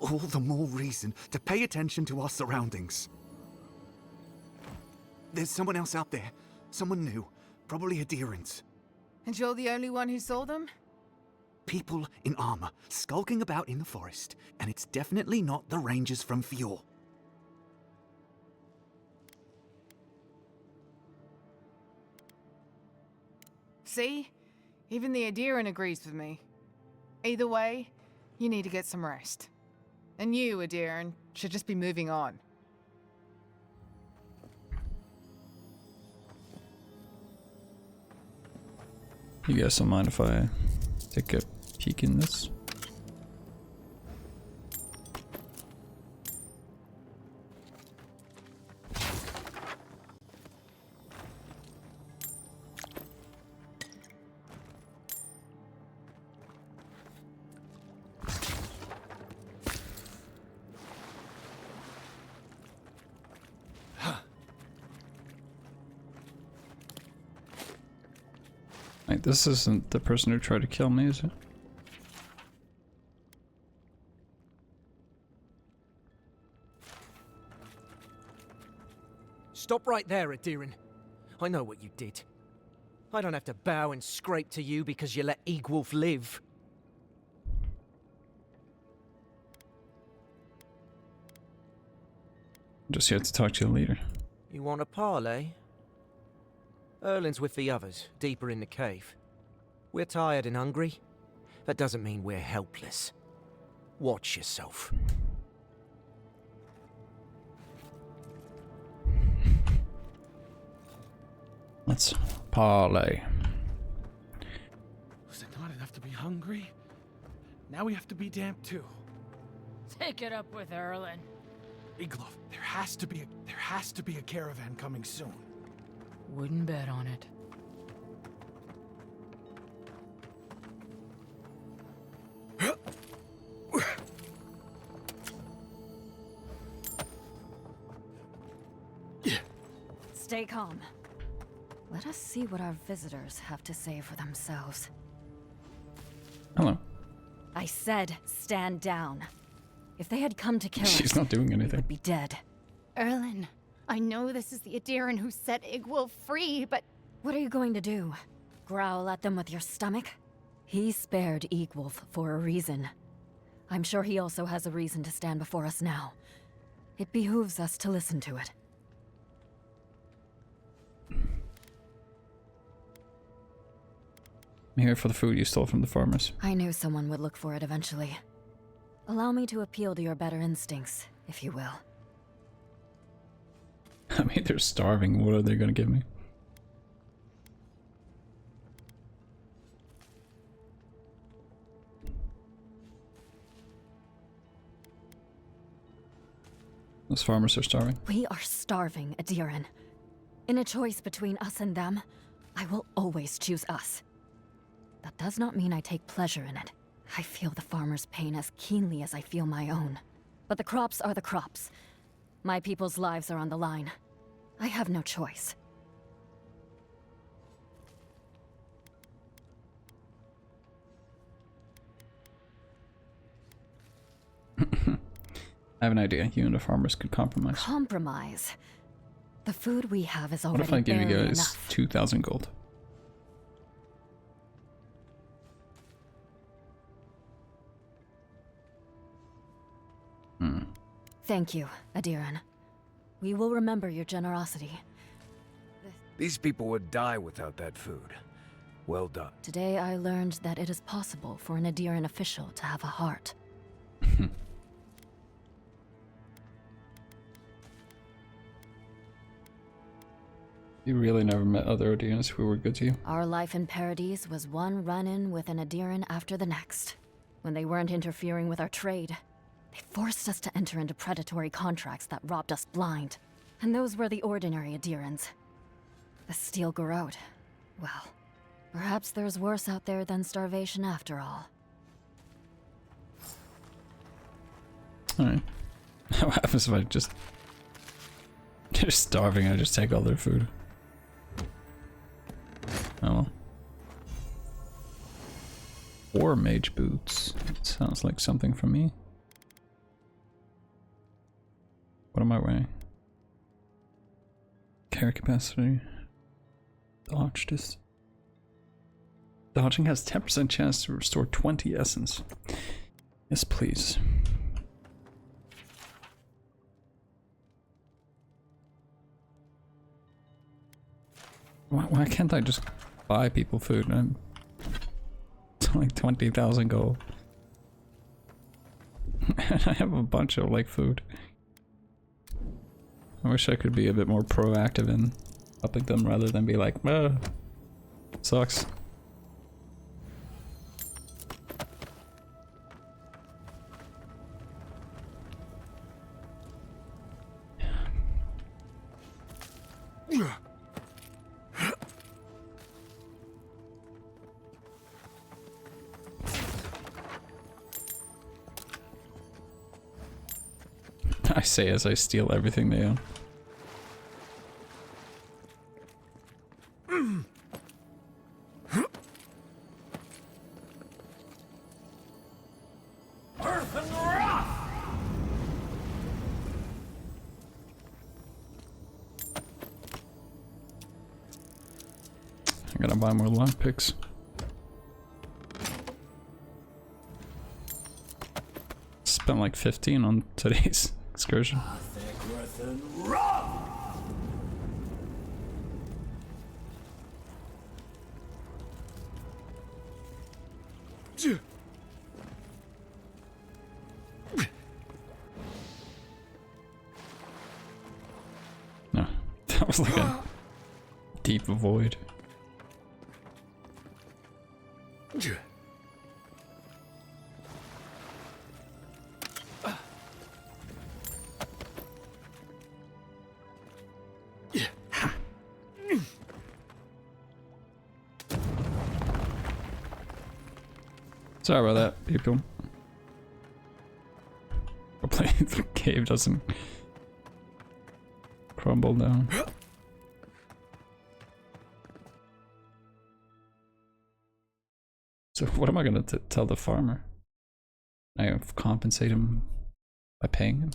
All the more reason to pay attention to our surroundings. There's someone else out there. Someone new. Probably Adherents. And you're the only one who saw them? People in armor, skulking about in the forest. And it's definitely not the Rangers from Fjord. See? Even the Adheran agrees with me. Either way, you need to get some rest. And you, Adheran, should just be moving on. You guys don't mind if I take a peek in this? Like, this isn't the person who tried to kill me, is it? Stop right there, Adheran. I know what you did. I don't have to bow and scrape to you because you let Egwolf live. Just here to talk to you later. You want a parley? Erlin's with the others, deeper in the cave. We're tired and hungry. That doesn't mean we're helpless. Watch yourself. Let's parley. Was it not enough to be hungry? Now we have to be damp too. Take it up with Erlin. Egloff, there has to be a caravan coming soon. Wouldn't bet on it. Stay calm. Let us see what our visitors have to say for themselves. Hello. I said stand down. If they had come to kill us, She's not doing we anything. would be dead. Erlin, I know this is the Adheran who set Egwolf free, but... What are you going to do? Growl at them with your stomach? He spared Egwolf for a reason. I'm sure he also has a reason to stand before us now. It behooves us to listen to it. I'm here for the food you stole from the farmers. I knew someone would look for it eventually. Allow me to appeal to your better instincts, if you will. I mean, they're starving. What are they gonna give me? Those farmers are starving. We are starving, Adheran. In a choice between us and them, I will always choose us. That does not mean I take pleasure in it. I feel the farmers' pain as keenly as I feel my own. But the crops are the crops. My people's lives are on the line. I have no choice. I have an idea. You and the farmers could compromise. Compromise? The food we have is What already if I give you barely guys enough. 2,000 gold? Thank you, Adheran. We will remember your generosity. These people would die without that food. Well done. Today I learned that it is possible for an Adheran official to have a heart. You really never met other Odians who were good to you? Our life in Paradise was one run-in with an Adheran after the next. When they weren't interfering with our trade, They forced us to enter into predatory contracts that robbed us blind. And those were the ordinary Adirans. The Steel Garrote. Well, perhaps there's worse out there than starvation after all. Alright. What happens if I just... They're starving, I just take all their food. Oh well. 4 mage boots. Sounds like something for me. What am I wearing? Carry capacity. Dodge this. Dodging has 10% chance to restore 20 essence. Yes, please. Why can't I just buy people food? It's like 20,000 gold. And I have a bunch of like food. I wish I could be a bit more proactive in upping them rather than be like, sucks. I say as I steal everything they own. Earth and rock! I gotta buy more lockpicks. Spent like 15 on today's excursion. No, that was like a deep void. Sorry about that, people. Hopefully the cave doesn't crumble down. So what am I gonna tell the farmer? I compensate him by paying him?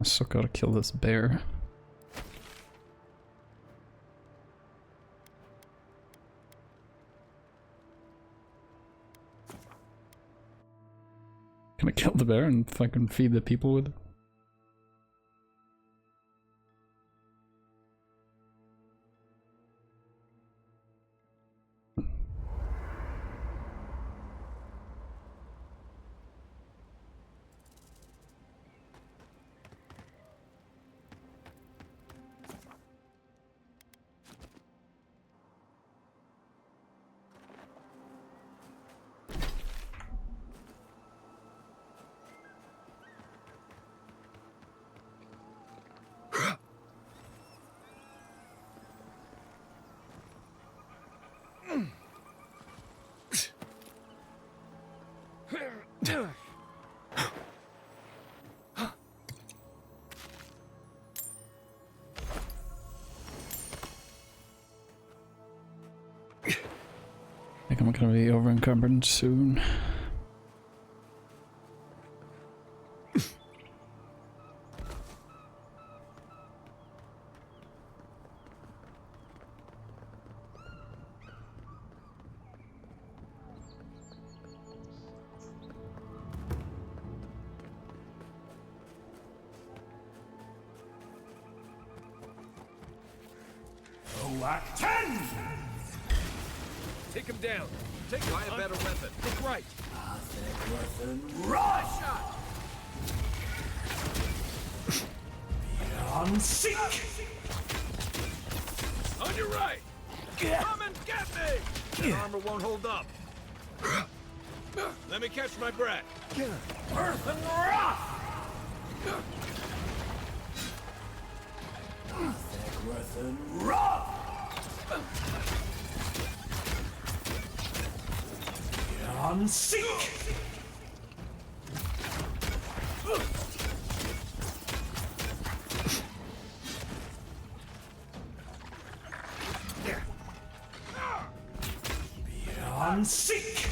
I still gotta kill this bear. Can I kill the bear and fucking feed the people with it? I think I'm gonna be over encumbered soon. Act 10! Take him down. Buy a better weapon. Take right. Rush! Beyond seek! On your right. Come and get me! That armor won't hold up. Let me catch my breath. Earth and Wrath! Earth and Wrath! Beyond seek! Beyond seek!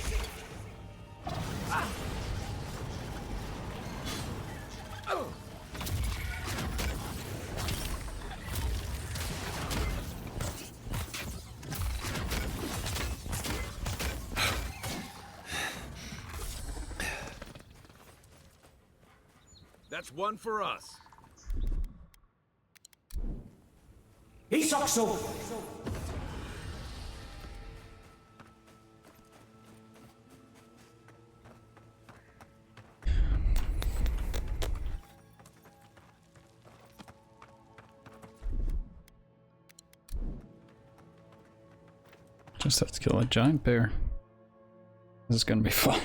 That's one for us. Isakso! Just have to kill a giant bear. This is gonna be fun.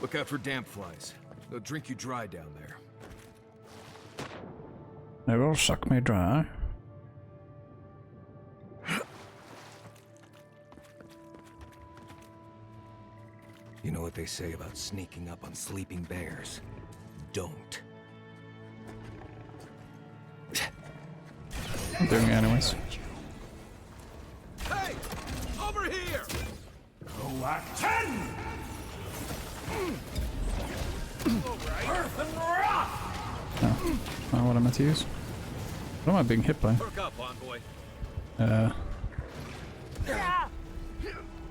Look out for damp flies. They'll drink you dry down there. They will suck me dry. You know what they say about sneaking up on sleeping bears? Don't. I'm doing it anyways. Hey! Over here! Act 10! Earth and Wrath! Oh, not what I meant to use. What am I being hit by? Perk up, envoy.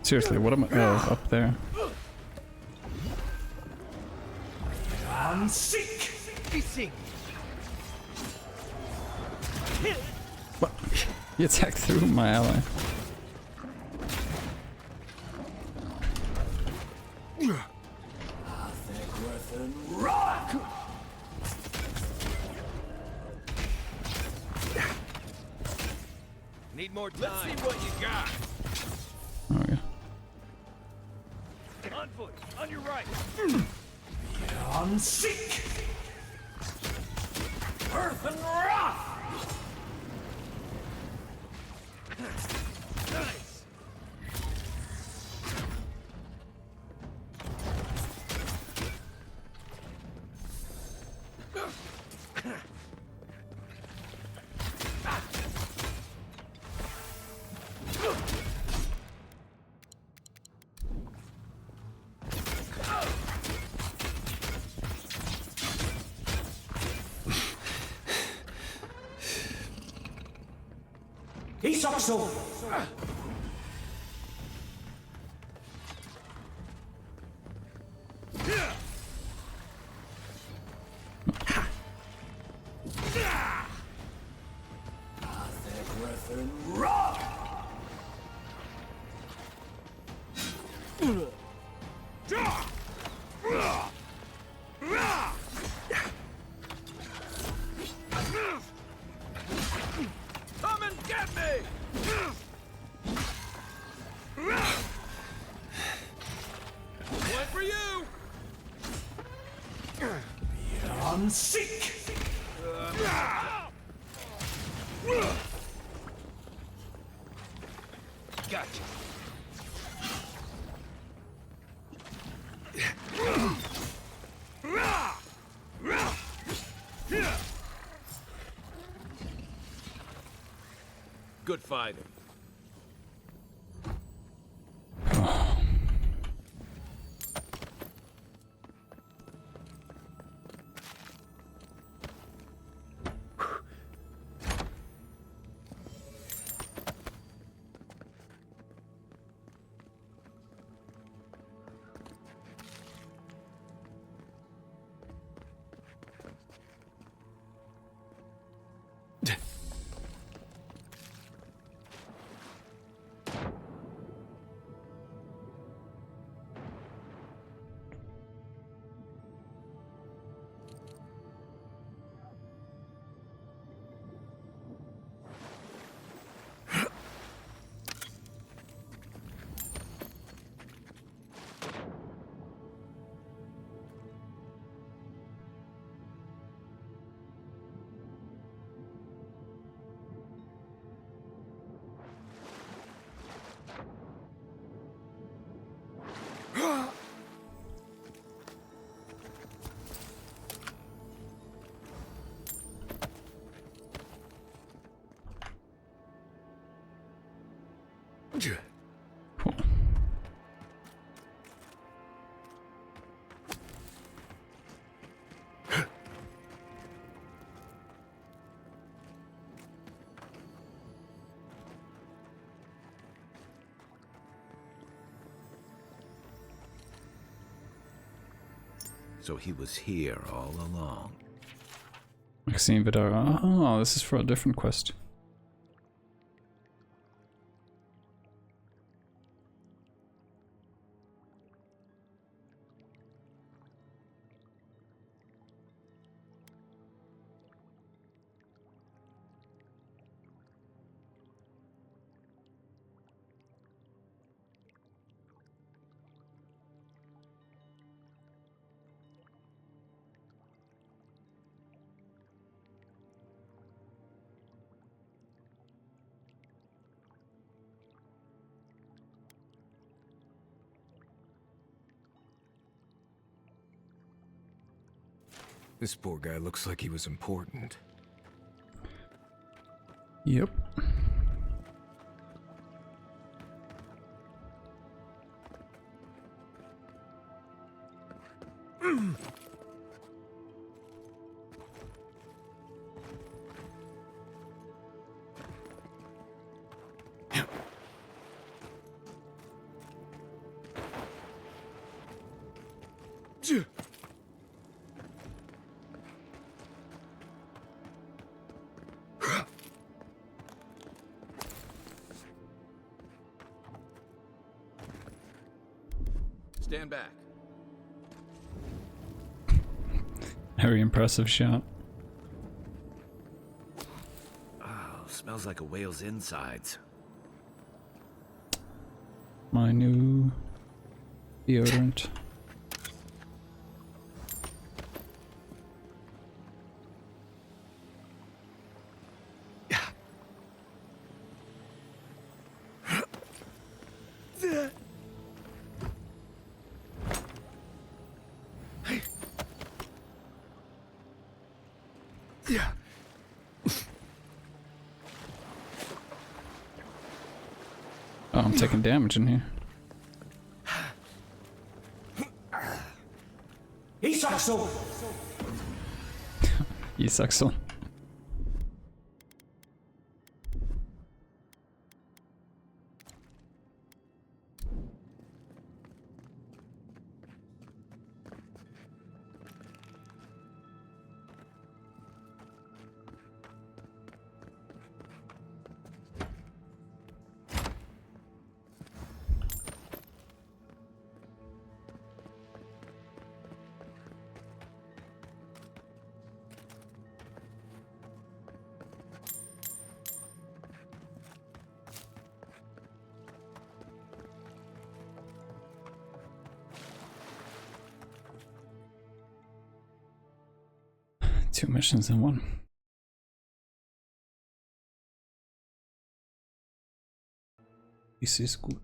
Seriously, what am I? Oh, up there. Beyond seek! What? You attacked through my ally. Need more time. Let's see what you got. Okay. Envoy, on your right. Beyond seek! Earth and Wrath! Nice. Isakso! Come and get me! One for you! Beyond seek! Gotcha. Good fighting. Cool. So he was here all along. Maxine Vidara. Oh, this is for a different quest. This poor guy looks like he was important. Yep. Stand back. Very impressive shot. Oh, smells like a whale's insides. My new deodorant. Oh, I'm taking damage in here. Isaacson! Isaacson. Two missions in one. This is good.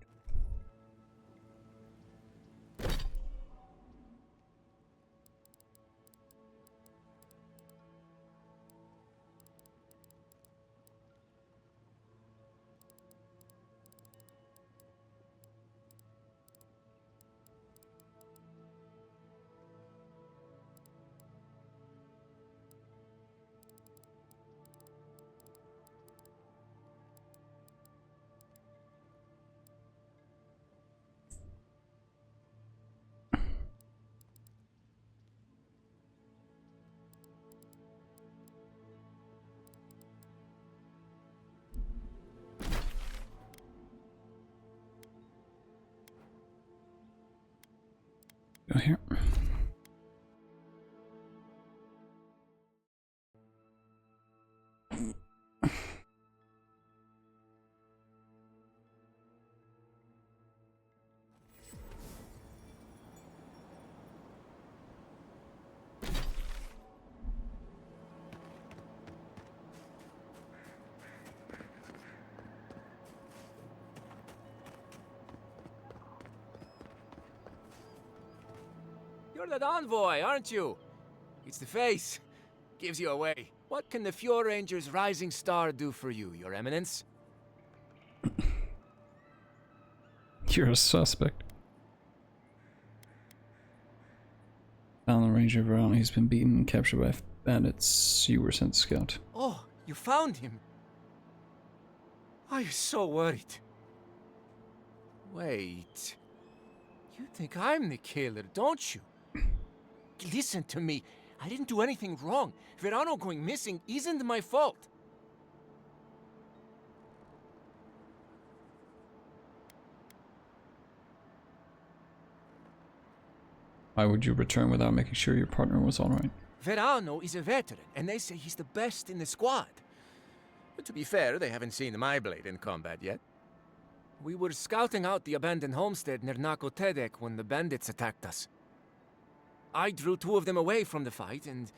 Go here. You're that envoy, aren't you? It's the face. Gives you away. What can the Fjord Ranger's rising star do for you, Your Eminence? You're a suspect. Found the Ranger Verano. He's been beaten and captured by bandits. You were sent to scout. Oh, you found him. I was so worried. Wait. You think I'm the killer, don't you? Listen to me. I didn't do anything wrong. Verano going missing isn't my fault. Why would you return without making sure your partner was alright? Verano is a veteran, and they say he's the best in the squad. But to be fair, they haven't seen my blade in combat yet. We were scouting out the abandoned homestead near Nakotedek when the bandits attacked us. I drew 2 of them away from the fight, and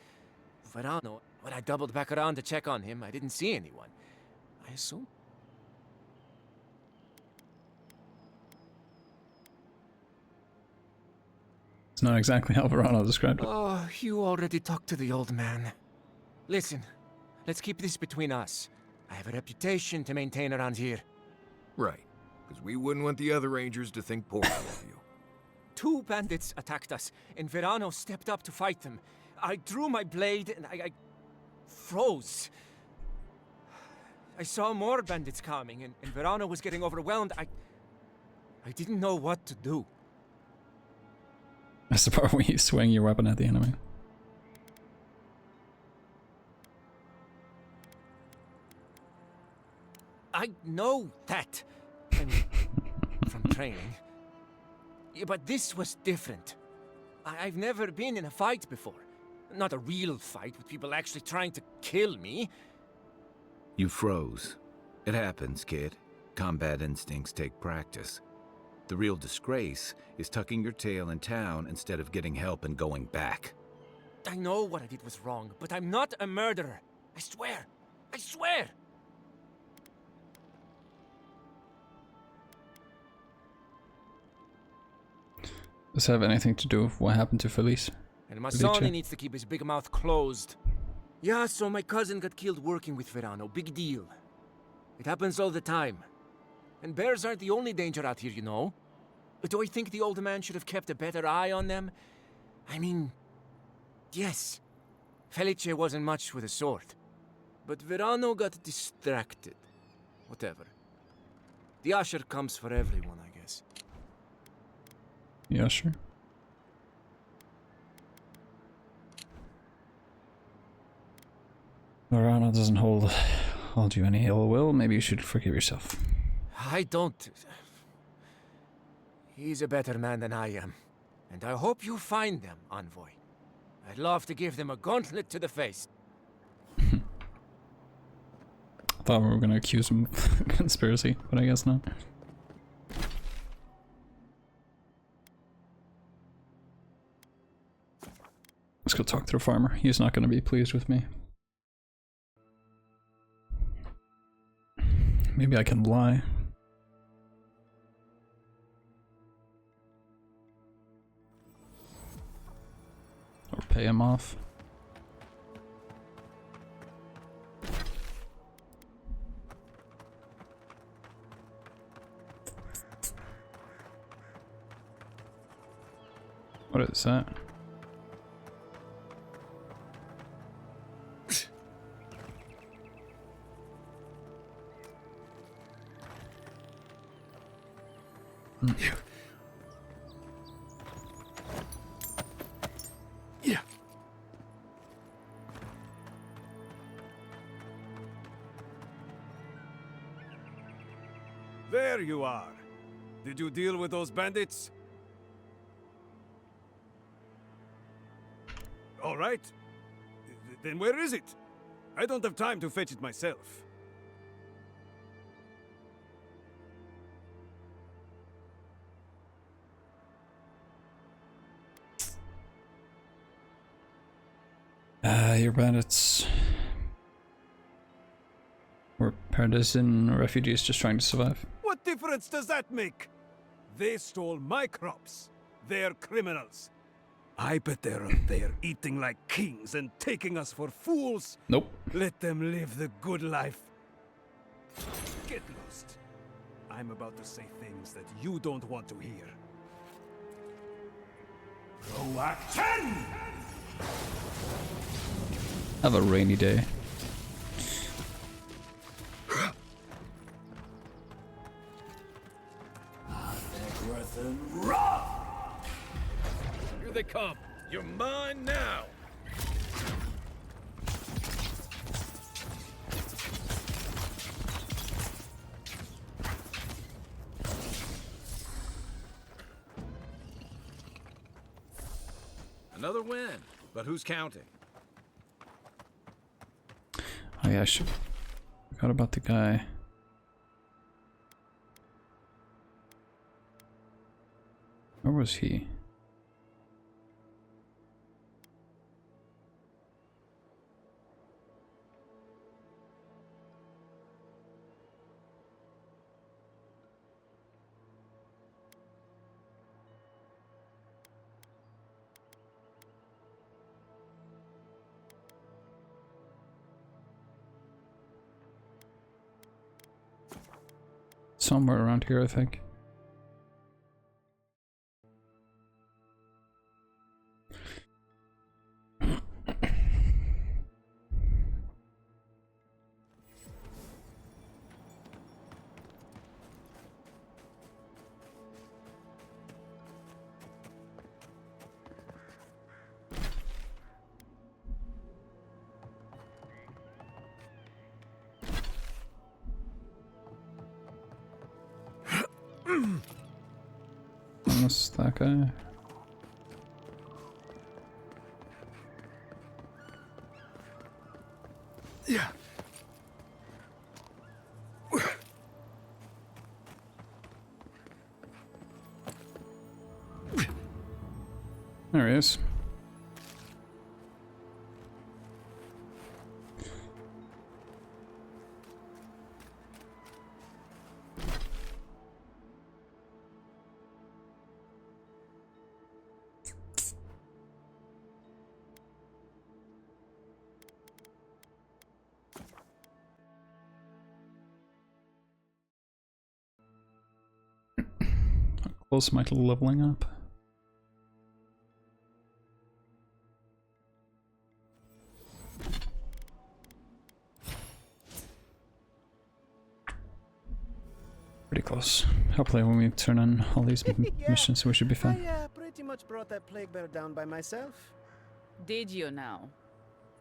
Verano, when I doubled back around to check on him, I didn't see anyone. I assume. It's not exactly how Verano described it. Oh, you already talked to the old man. Listen, let's keep this between us. I have a reputation to maintain around here. Right, because we wouldn't want the other Rangers to think poorly of you. 2 bandits attacked us, and Verano stepped up to fight them. I drew my blade, and I froze. I saw more bandits coming, and Verano was getting overwhelmed. I didn't know what to do. That's the part where you swing your weapon at the enemy. I know that. I mean, from training. Yeah, but this was different. I've never been in a fight before. Not a real fight with people actually trying to kill me. You froze. It happens, kid. Combat instincts take practice. The real disgrace is tucking your tail in town instead of getting help and going back. I know what I did was wrong, but I'm not a murderer. I swear. I swear! Does this have anything to do with what happened to Felice? And Masoni needs to keep his big mouth closed. Yeah, so my cousin got killed working with Verano. Big deal. It happens all the time. And bears aren't the only danger out here, you know. Do I think the older man should have kept a better eye on them? I mean, yes. Felice wasn't much with a sword. But Verano got distracted. Whatever. The usher comes for everyone, I guess. Yeah, sure. Verano doesn't hold you any ill will. Maybe you should forgive yourself. I don't. He's a better man than I am. And I hope you find them, Envoy. I'd love to give them a gauntlet to the face. I thought we were going to accuse him of conspiracy, but I guess not. Let's go talk to the farmer. He's not going to be pleased with me. Maybe I can lie. Or pay him off. What is that? Yeah. There you are. Did you deal with those bandits? All right. Then where is it? I don't have time to fetch it myself. Your bandits were partisan refugees just trying to survive. What difference does that make? They stole my crops. They're criminals. I bet they're up there eating like kings and taking us for fools. Nope. Let them live the good life. Get lost. I'm about to say things that you don't want to hear. Go Act 10! Have a rainy day. Here they come. You're mine now. Another win, but who's counting? Oh yeah, I forgot about the guy. Where was he? Somewhere around here, I think. Unless that guy. Yeah. There he is. Close my leveling up. Pretty close. Hopefully when we turn on all these missions we should be fine. I pretty much brought that plague bear down by myself. Did you now?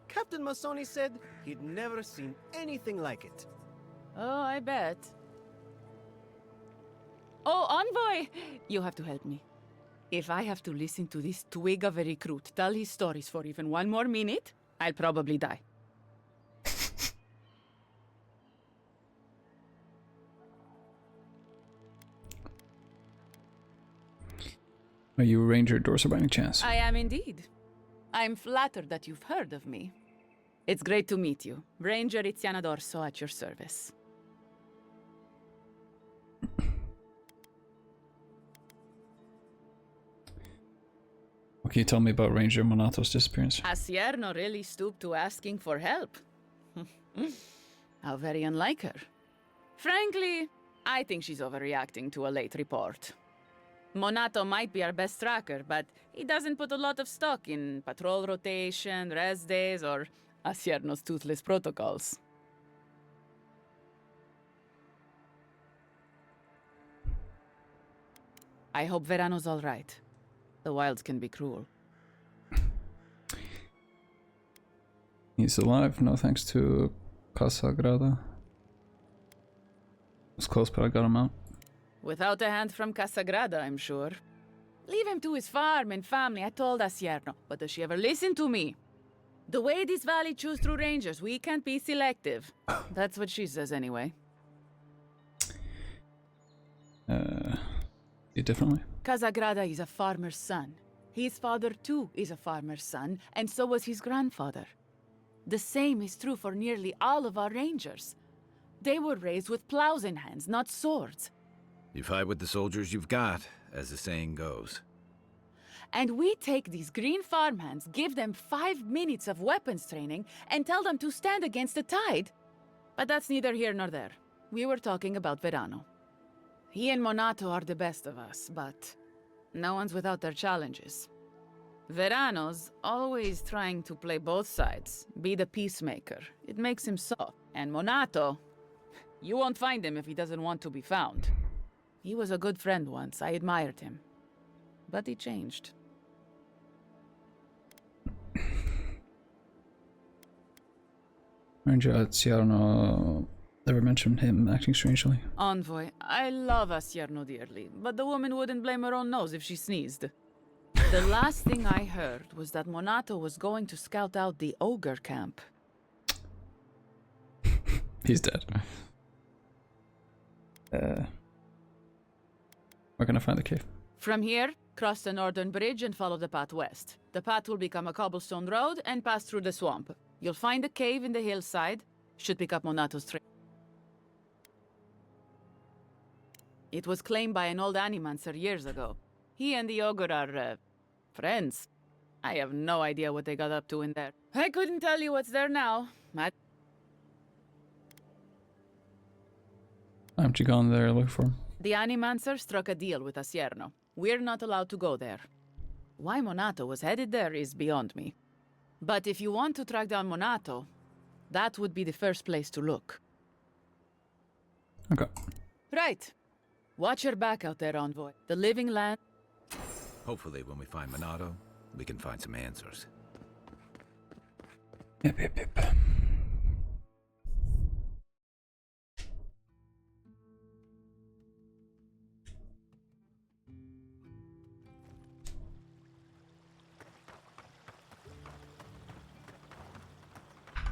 Captain Masoni said he'd never seen anything like it. Oh, I bet. Oh, Envoy! You have to help me. If I have to listen to this twig of a recruit tell his stories for even one more minute, I'll probably die. Are you Ranger Dorser by any chance? I am indeed. I'm flattered that you've heard of me. It's great to meet you. Ranger Iziana Dorso at your service. What can you tell me about Ranger Monato's disappearance? Asierno really stooped to asking for help. How very unlike her. Frankly, I think she's overreacting to a late report. Monato might be our best tracker, but he doesn't put a lot of stock in patrol rotation, rest days, or Asierno's toothless protocols. I hope Verano's all right. The wilds can be cruel. He's alive, no thanks to Casagrada. It was close, but I got him out. Without a hand from Casagrada, I'm sure. Leave him to his farm and family, I told Asierno. But does she ever listen to me? The way this valley chews through rangers, we can't be selective. That's what she says anyway. It differently? Casagrada is a farmer's son. His father, too, is a farmer's son, and so was his grandfather. The same is true for nearly all of our rangers. They were raised with plows in hands, not swords. You fight with the soldiers you've got, as the saying goes. And we take these green farmhands, give them 5 minutes of weapons training, and tell them to stand against the tide. But that's neither here nor there. We were talking about Verano. He and Monato are the best of us, but no one's without their challenges. Verano's always trying to play both sides, be the peacemaker. It makes him soft. And Monato, you won't find him if he doesn't want to be found. He was a good friend once, I admired him. But he changed. Ranger at Sierra never mentioned him acting strangely. Envoy, I love Asierno dearly, but the woman wouldn't blame her own nose if she sneezed. The last thing I heard was that Monato was going to scout out the ogre camp. He's dead. Where can I find the cave? From here, cross the northern bridge and follow the path west. The path will become a cobblestone road and pass through the swamp. You'll find a cave in the hillside. Should pick up Monato's trail. It was claimed by an old animancer years ago. He and the ogre are, friends. I have no idea what they got up to in there. I couldn't tell you what's there now. Haven't you gone there to look for him? The animancer struck a deal with Asierno. We're not allowed to go there. Why Monato was headed there is beyond me. But if you want to track down Monato, that would be the first place to look. Okay. Right. Watch your back out there, Envoy. The living land... Hopefully when we find Monato, we can find some answers. Yep.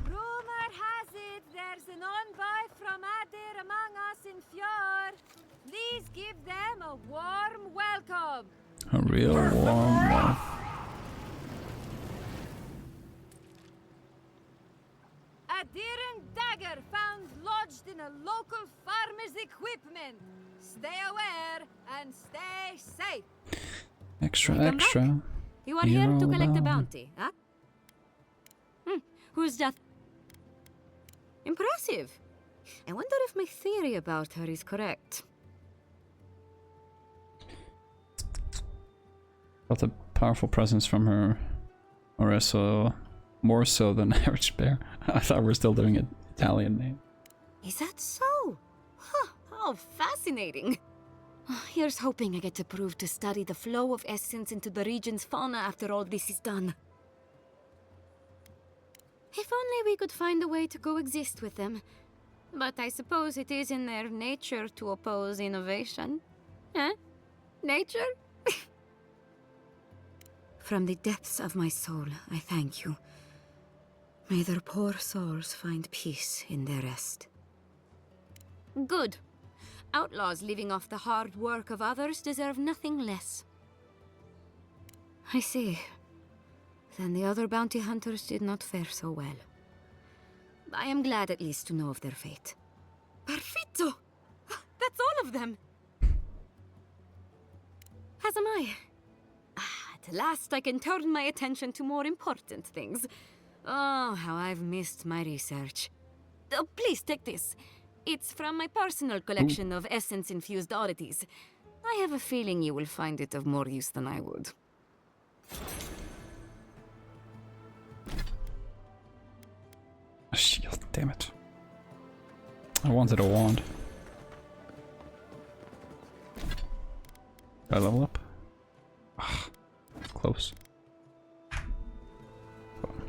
Rumor has it there's an envoy from Adir among us in Fjord. Please give them a warm welcome. A real warm one. A Diran dagger found lodged in a local farmer's equipment. Stay aware and stay safe. Extra. You are here to collect a allowed. bounty, huh? Who's that? Impressive. I wonder if my theory about her is correct. Got a powerful presence from her, or so more so than average bear. I thought we were still doing an Italian name. Is that so? Huh, how fascinating. Here's hoping I get approved to study the flow of essence into the region's fauna after all this is done. If only we could find a way to coexist with them. But I suppose it is in their nature to oppose innovation. Huh? Nature? From the depths of my soul, I thank you. May their poor souls find peace in their rest. Good. Outlaws living off the hard work of others deserve nothing less. I see. Then the other bounty hunters did not fare so well. I am glad at least to know of their fate. Perfetto! That's all of them! As am I. At last I can turn my attention to more important things. Oh, how I've missed my research. Oh, please take this. It's from my personal collection of essence-infused oddities. I have a feeling you will find it of more use than I would. A shield, damn it. I wanted a wand. Did I level up? Ah, close.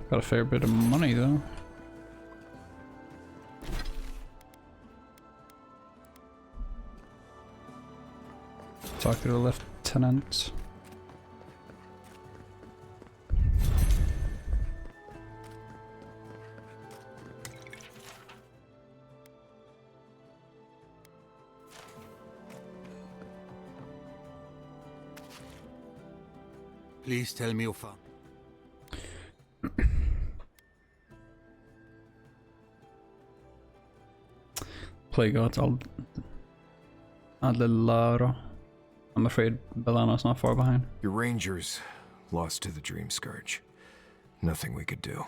Got a fair bit of money though. Talk to the lieutenant. Please tell me you found. Play gods, Adelaro. I'm afraid Belano's not far behind. Your rangers lost to the Dream Scourge. Nothing we could do.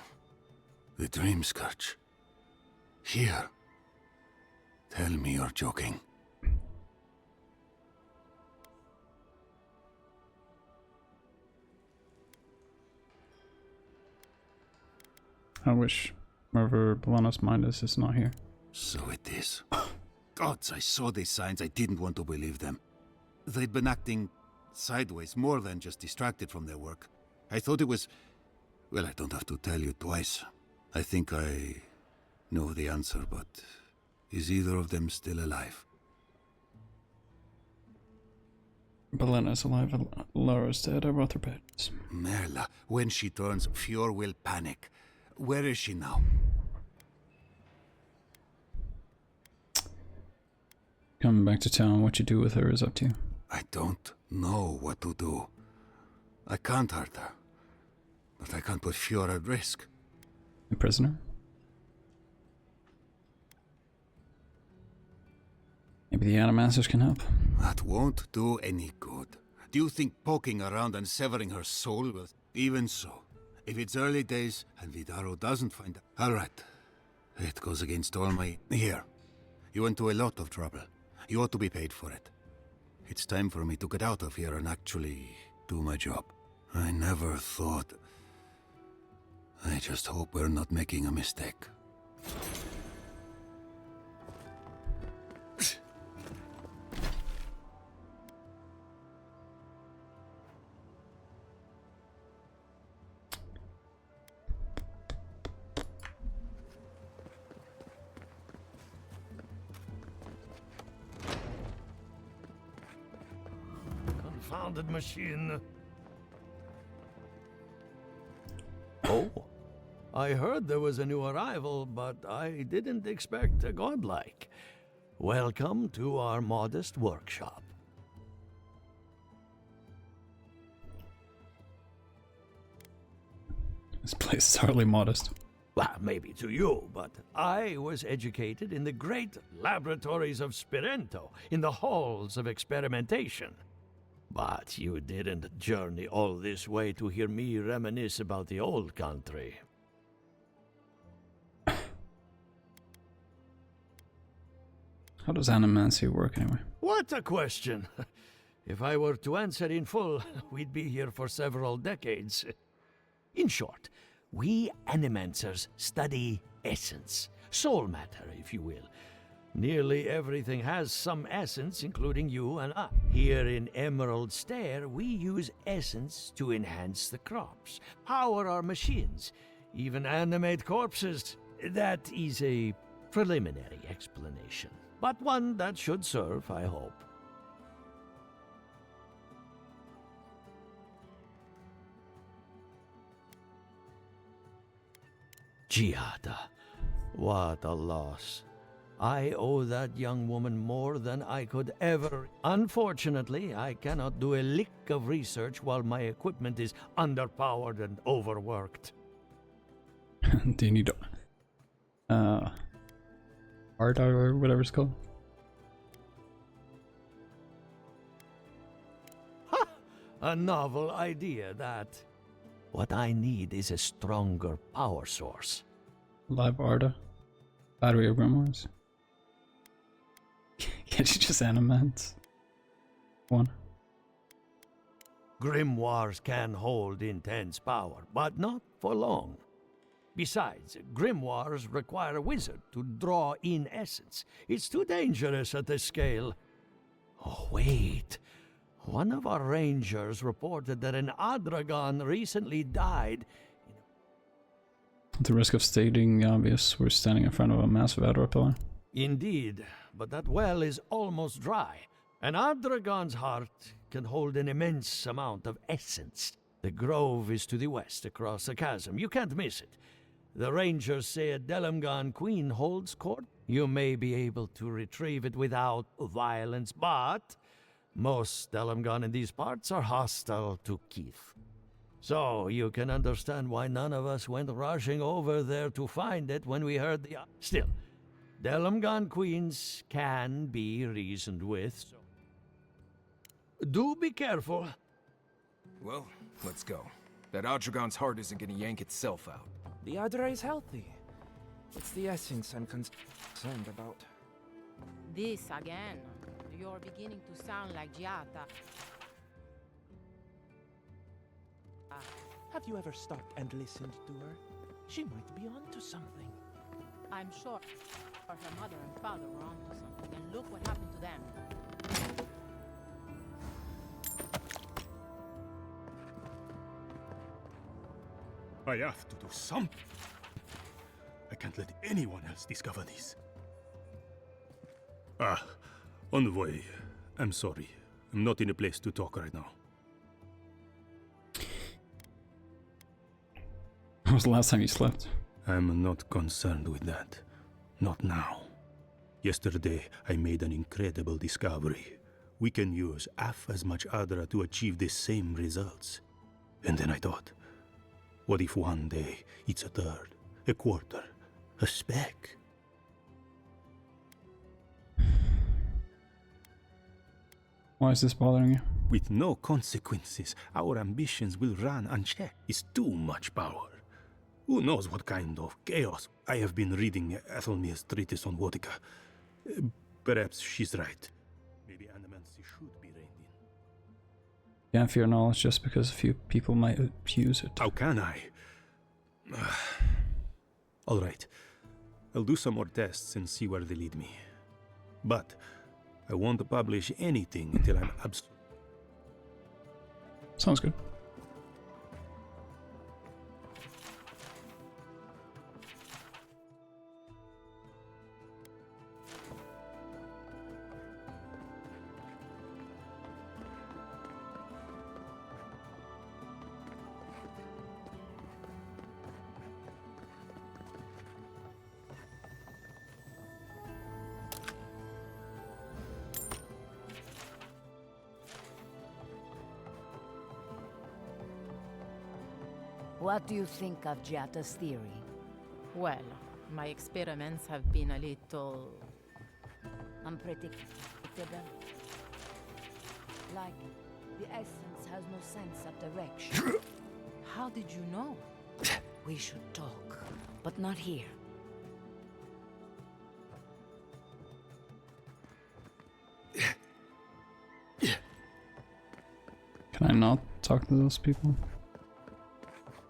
The Dream Scourge? Here? Tell me you're joking. I wish wherever Bellana's mind is not here. So it is. Gods, I saw these signs. I didn't want to believe them. They'd been acting sideways, more than just distracted from their work. I thought it was... Well, I don't have to tell you twice. I think I know the answer, but is either of them still alive? Bellana's alive, Laura's dead. I brought her pets. Merla, when she turns, Fior will panic. Where is she now? Coming back to town, what you do with her is up to you. I don't know what to do. I can't hurt her, but I can't put Fior at risk. A prisoner? Maybe the Animancers can help. That won't do any good. Do you think poking around and severing her soul will... Even so, if it's early days and Vidaro doesn't find... All right. It goes against all my... Here. You went to a lot of trouble. You ought to be paid for it. It's time for me to get out of here and actually do my job. I never thought... I just hope we're not making a mistake. Confounded machine. Oh, I heard there was a new arrival, but I didn't expect a godlike. Welcome to our modest workshop. This place is hardly modest. Well, maybe to you, but I was educated in the great laboratories of Spirento, in the halls of experimentation. But you didn't journey all this way to hear me reminisce about the old country. How does animancy work anyway? What a question! If I were to answer in full, we'd be here for several decades. In short, we animancers study essence, soul matter, if you will. Nearly everything has some essence, including you and I. Here in Emerald Stair, we use essence to enhance the crops, power our machines, even animate corpses. That is a preliminary explanation, but one that should serve, I hope. Giada, what a loss. I owe that young woman more than I could ever... Unfortunately, I cannot do a lick of research while my equipment is underpowered and overworked. Do you need... art or whatever it's called? Ha! A novel idea, that. What I need is a stronger power source. Live Arda? Battery of Grimoires? Can't you just animate one? Grimoires can hold intense power, but not for long. Besides, grimoires require a wizard to draw in essence. It's too dangerous at this scale. Oh, wait. One of our rangers reported that an Adragon recently died. At the risk of stating the obvious, we're standing in front of a massive Adra pillar. Indeed, but that well is almost dry. An Adragon's heart can hold an immense amount of essence. The grove is to the west, across the chasm. You can't miss it. The rangers say a Delamgan queen holds court. You may be able to retrieve it without violence, but most Delamgan in these parts are hostile to Keith. So you can understand why none of us went rushing over there to find it when we heard the... Still, Delamgan queens can be reasoned with, so... Do be careful. Well, let's go. That Adragon's heart isn't gonna yank itself out. The Adra is healthy. It's the essence I'm concerned about. This again. You're beginning to sound like Giata. Have you ever stopped and listened to her? She might be onto something. I'm sure her mother and father were onto something, and look what happened to them. I have to do something. I can't let anyone else discover this. Envoy. I'm sorry. I'm not in a place to talk right now. When was the last time you slept? I'm not concerned with that. Not now. Yesterday, I made an incredible discovery. We can use half as much Adra to achieve the same results. And then I thought, what if one day it's a third, a quarter, a speck? Why is this bothering you? With no consequences, our ambitions will run unchecked. It's too much power. Who knows what kind of chaos? I have been reading Athelmir's treatise on Wotica. Perhaps she's right. Maybe Animancy should be reined in. Can't fear knowledge just because a few people might abuse it. How can I? All right. I'll do some more tests and see where they lead me. But I won't publish anything until I'm absolute. Sounds good. What do you think of Giatta's theory? Well, my experiments have been a little... unpredictable. Like, the essence has no sense of direction. How did you know? We should talk, but not here. Can I not talk to those people?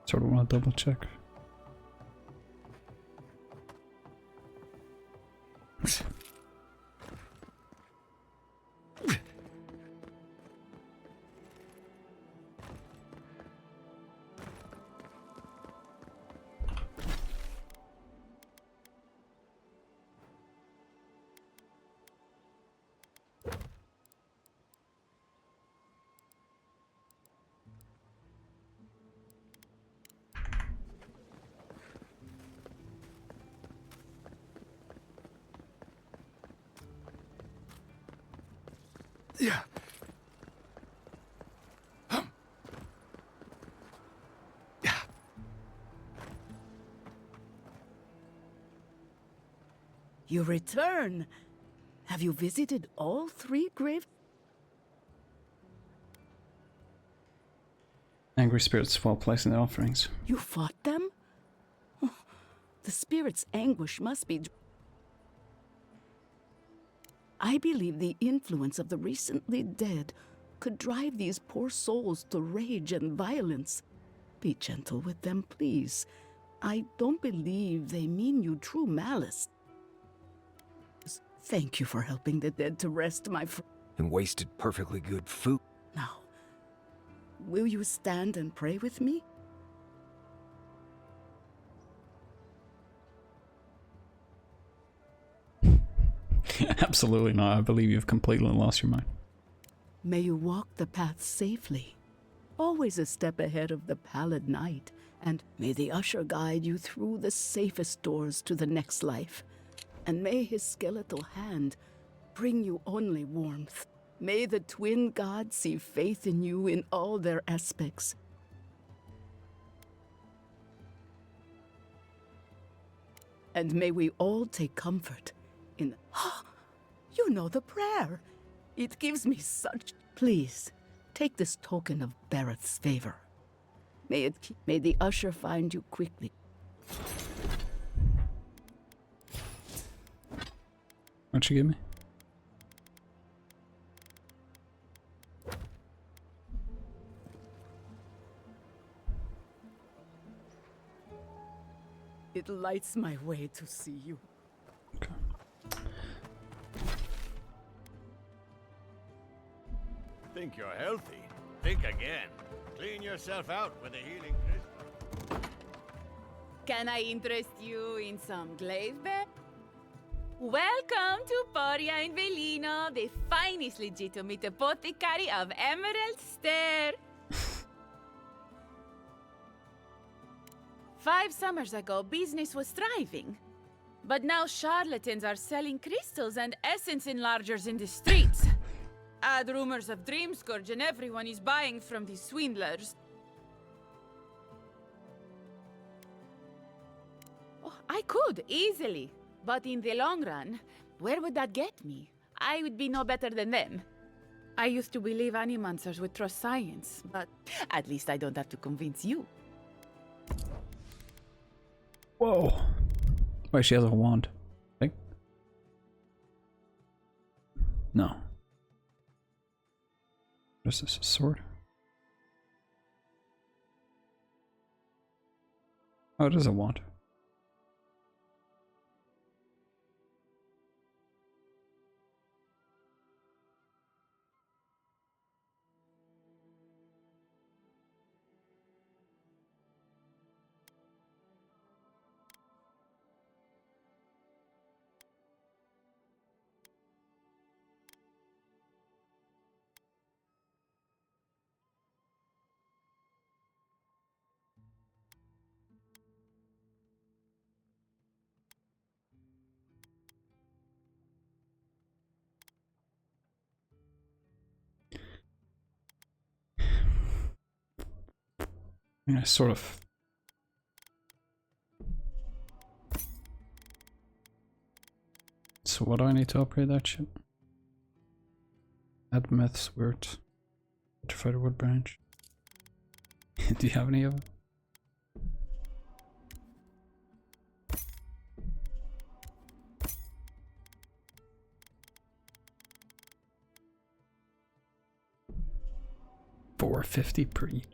Sort of want to double check. Yeah. You return. Have you visited all 3 graves? Angry spirits while placing their offerings. You fought them? Oh, the spirit's anguish must be... I believe the influence of the recently dead could drive these poor souls to rage and violence. Be gentle with them, please. I don't believe they mean you true malice. Thank you for helping the dead to rest, my friend. And wasted perfectly good food. Now, will you stand and pray with me? Absolutely not. I believe you've completely lost your mind. May you walk the path safely, always a step ahead of the pallid night, and may the usher guide you through the safest doors to the next life, and may his skeletal hand bring you only warmth. May the twin gods see faith in you in all their aspects. And may we all take comfort in... You know the prayer. It gives me such... Please, take this token of Barrett's favor. May the usher find you quickly. What'd you give me? It lights my way to see you. Think you're healthy? Think again. Clean yourself out with a healing crystal. Can I interest you in some glaive bear? Welcome to Poria in Velino, the finest legitimate apothecary of Emerald Stair. 5 summers ago, business was thriving. But now charlatans are selling crystals and essence enlargers in the streets. Add rumors of Dream Scourge and everyone is buying from these swindlers. Oh, I could, easily. But in the long run, where would that get me? I would be no better than them. I used to believe animancers would trust science, but at least I don't have to convince you. Whoa. Wait, she has a wand. Think? No. What is this, a sword? Oh, it is a wand. Yeah, sort of. So what do I need to upgrade that shit? Add myths, weird. Petrified wood branch. Do you have any of it? $450 per each.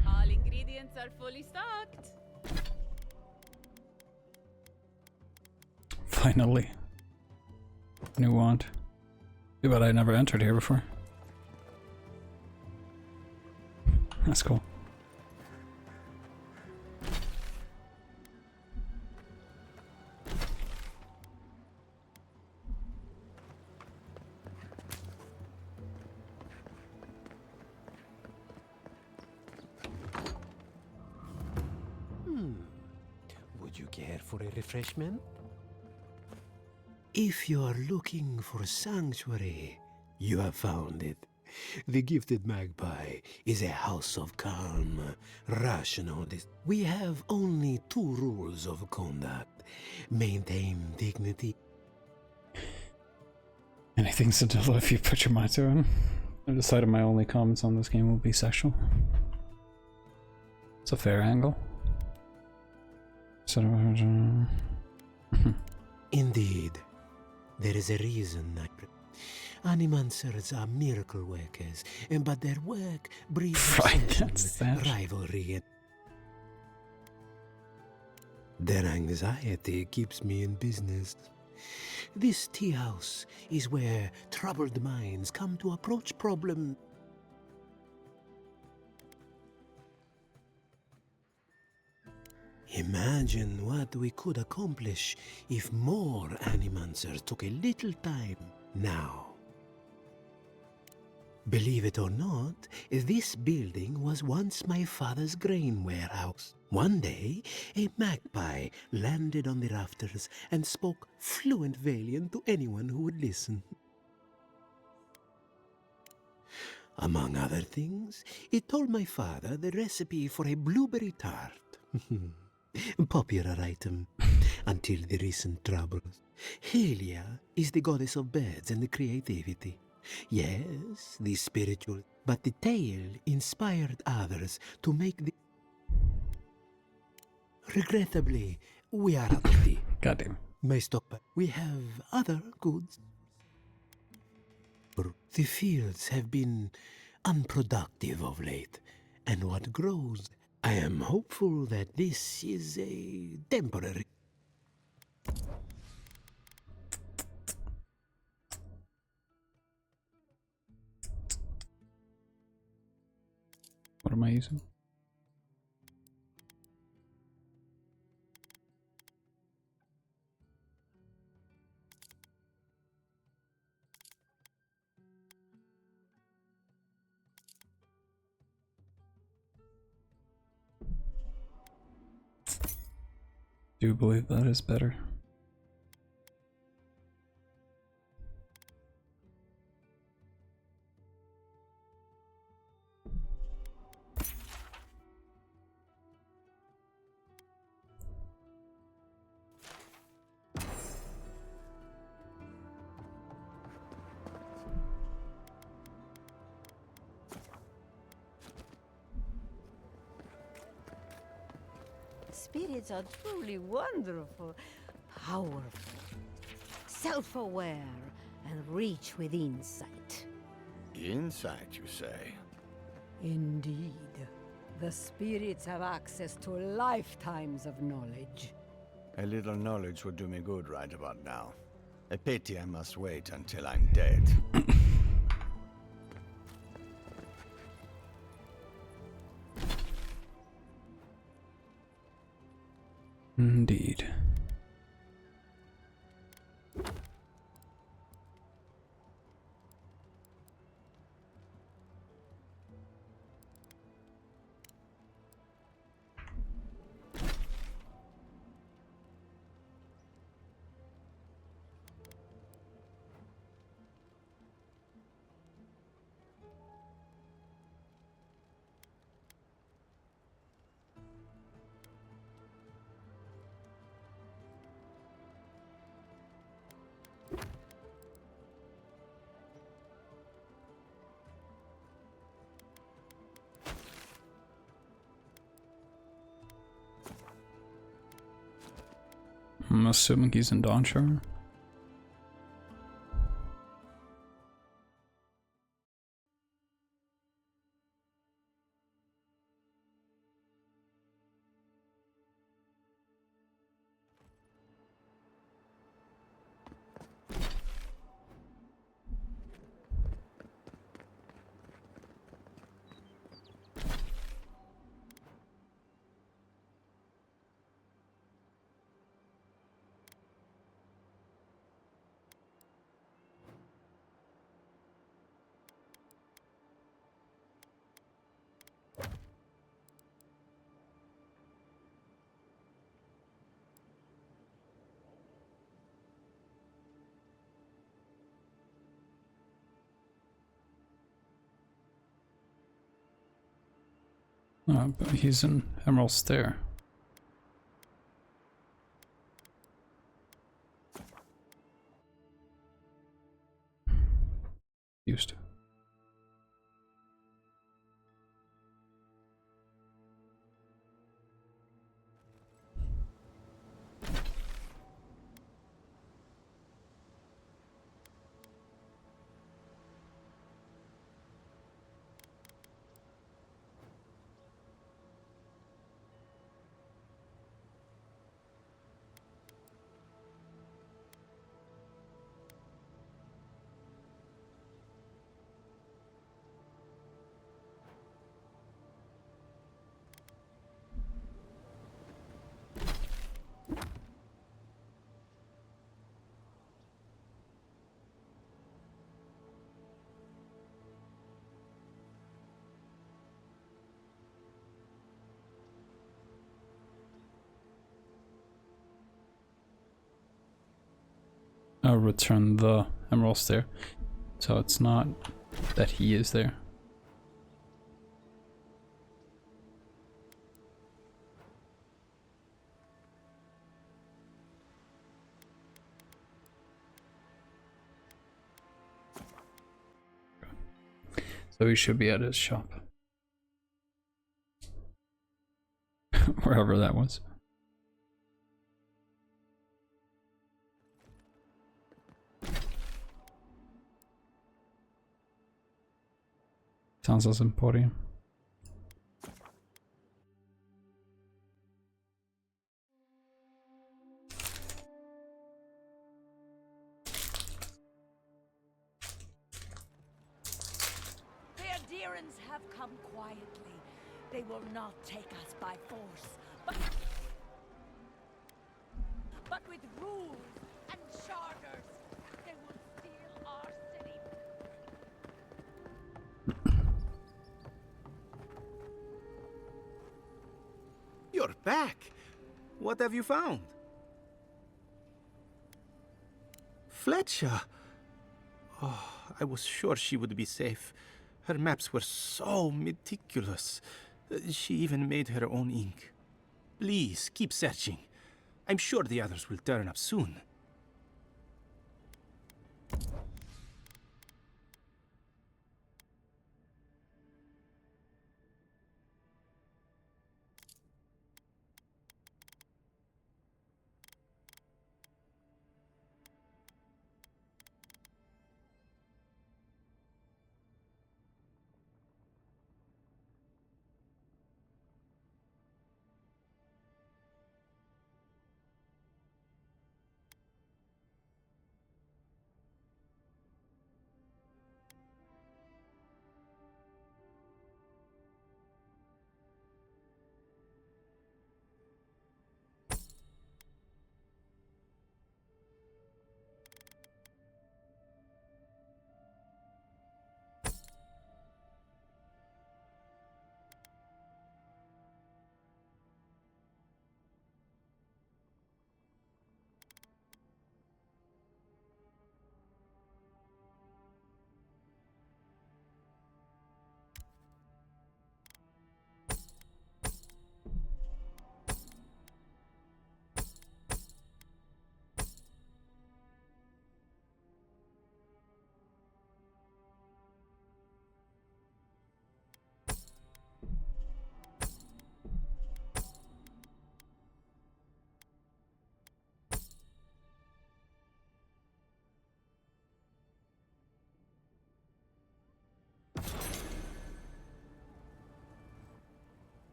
All ingredients are fully stocked. Finally. New wand. Too bad I never entered here before. That's cool. Would you care for a refreshment? If you are looking for sanctuary, you have found it. The Gifted Magpie is a house of calm, rational. We have only 2 rules of conduct. Maintain dignity. Anything's a deal if you put your mind to it. I've decided my only comments on this game will be sexual. It's a fair angle. So, Indeed. There is a reason Animancers are miracle workers, but their work breeds rivalry. Their anxiety keeps me in business. This tea house is where troubled minds come to approach problems. Imagine what we could accomplish if more Animancers took a little time now. Believe it or not, this building was once my father's grain warehouse. One day, a magpie landed on the rafters and spoke fluent Valian to anyone who would listen. Among other things, it told my father the recipe for a blueberry tart. Popular item until the recent troubles. Helia is the goddess of birds and creativity. Yes, the spiritual, but the tale inspired others to make the... Regrettably, we are out of tea. Goddamn. May stop. We have other goods. The fields have been unproductive of late, and what grows, I am hopeful that this is a temporary... What am I using? Do believe that is better. Spirits are truly wonderful, powerful, self-aware, and rich with insight. Insight, you say? Indeed. The spirits have access to lifetimes of knowledge. A little knowledge would do me good right about now. A pity I must wait until I'm dead. Indeed. I'm assuming he's in Dawnshire. But he's in Emerald Stair. Used to. return the emeralds there. So it's not that he is there. So he should be at his shop. Wherever that was. Sounds as emporium. The Adherents have come quietly. They will not take us by force, but with rules and charters, they will steal our city. You're back. What have you found? Fletcher. Oh, I was sure she would be safe. Her maps were so meticulous. She even made her own ink. Please, keep searching. I'm sure the others will turn up soon.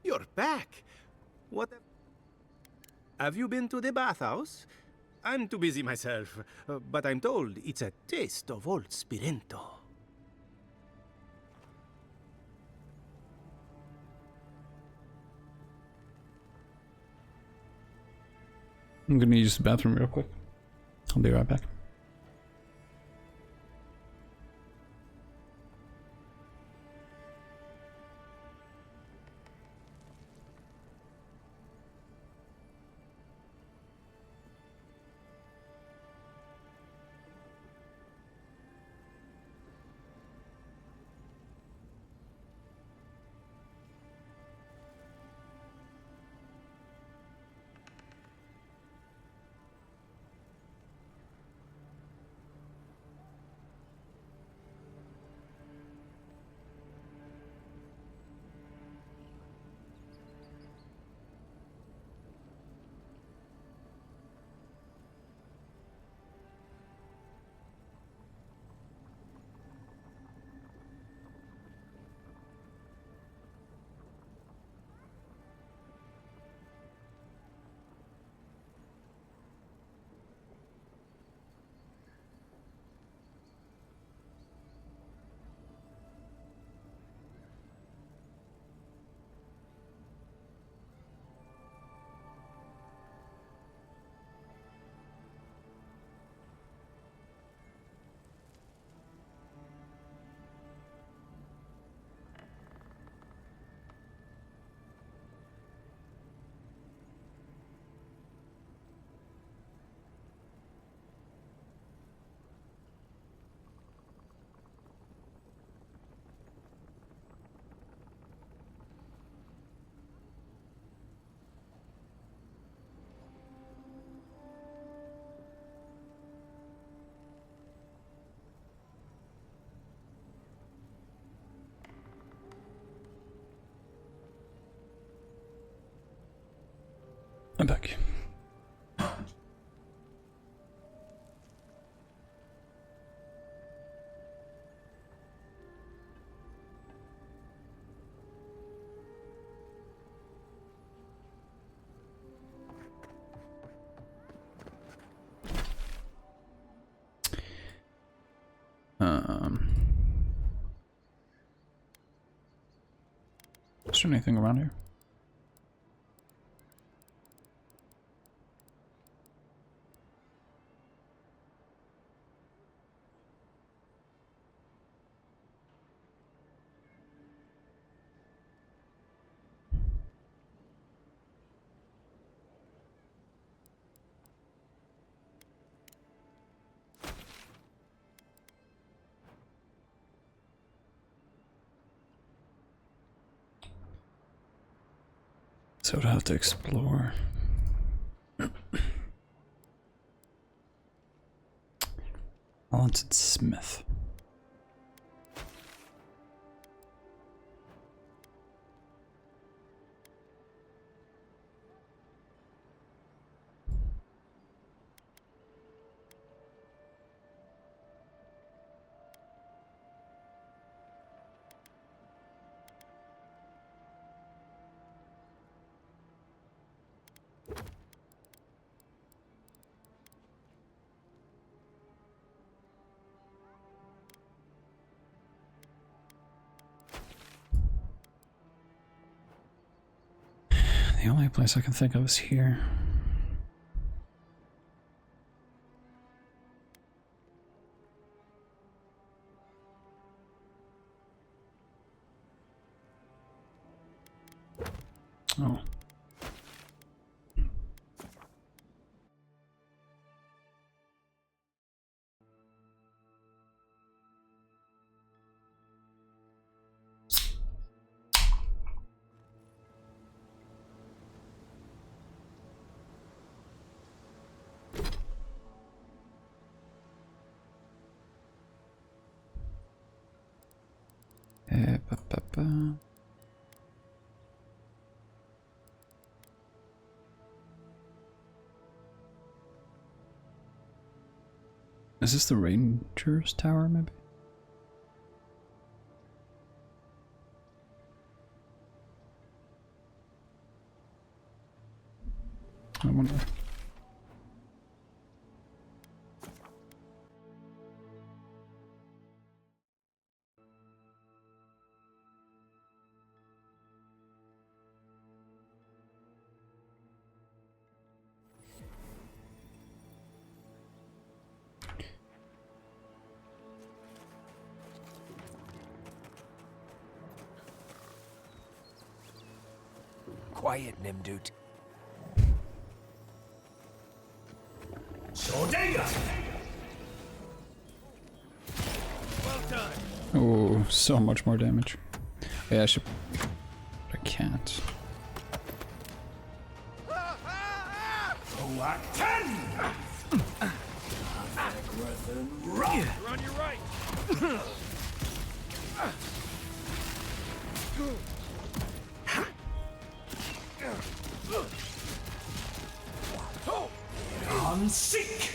You're back. What have you been to the bathhouse? I'm too busy myself, but I'm told it's a taste of old Spirento. I'm gonna use the bathroom real quick. I'll be right back. I'm back. Is there anything around here? So I'd have to explore. Haunted Smith. The only place I can think of is here. Oh. Is this the Ranger's Tower, maybe? I wonder. Quiet, Nimdut. Well done. Oh, so much more damage. Yeah, I should. I can't. You're on your right. I'm sick.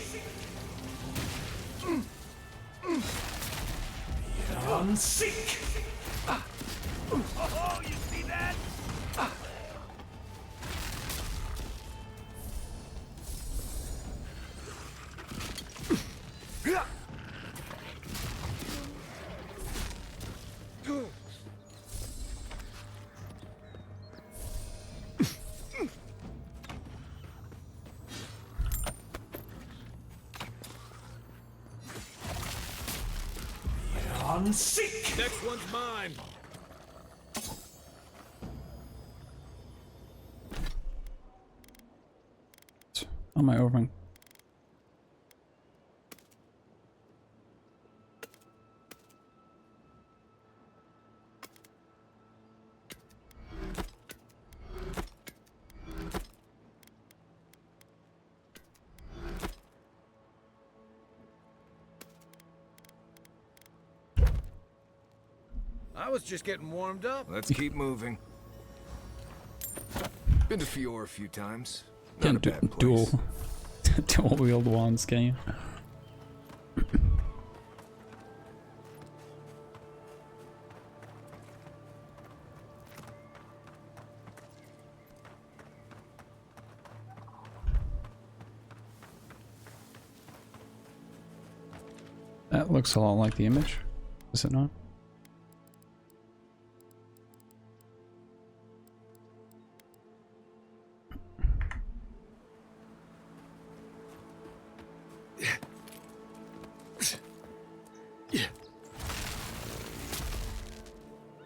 I'm sick. Oh, you see that? I'm sick. Next one's mine. On my overrun. I was just getting warmed up. Let's keep moving. Been to Fior a few times. Can't do dual wield wands, can you? That looks a lot like the image, is it not?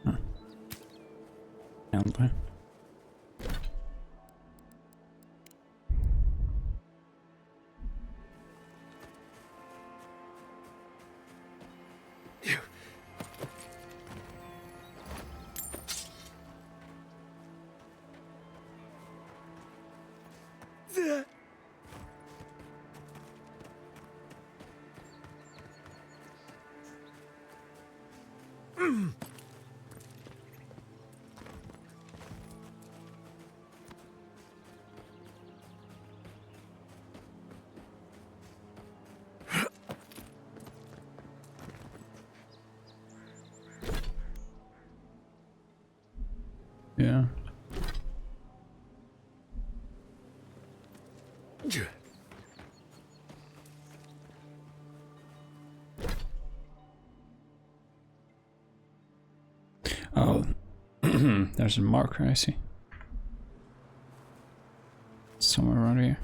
Huh. Yeah. Oh, there's a marker, I see. Somewhere around here.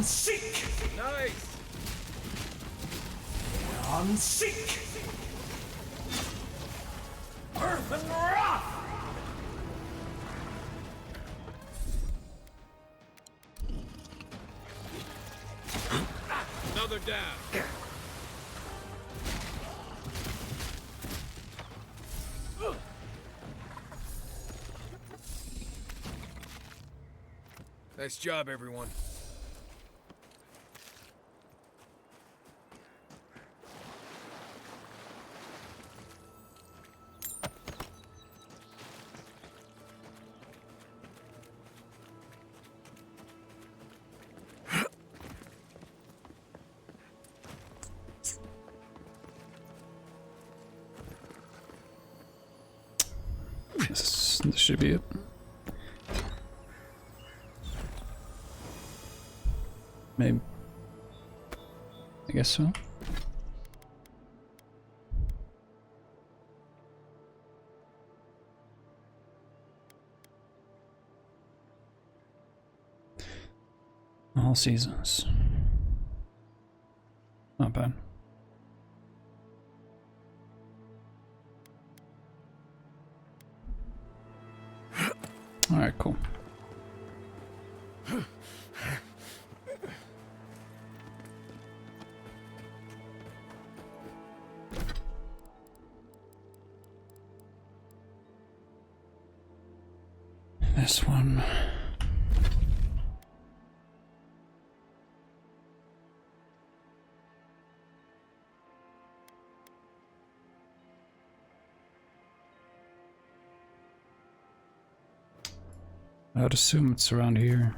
Sick. Nice. Sick. Earth and rock. Another down. Nice job, everyone. This should be it. Maybe. I guess so. All seasons. Not bad. All right, cool. This one. I would assume it's around here.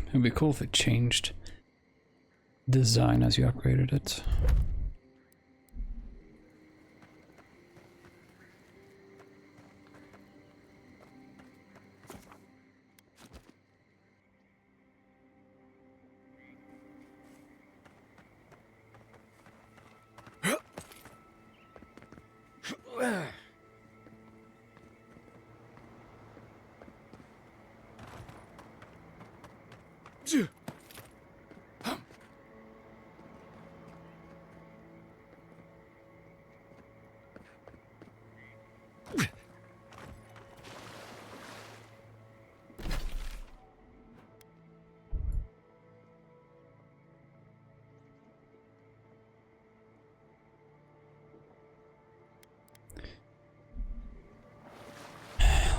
It'd be cool if it changed design as you upgraded it.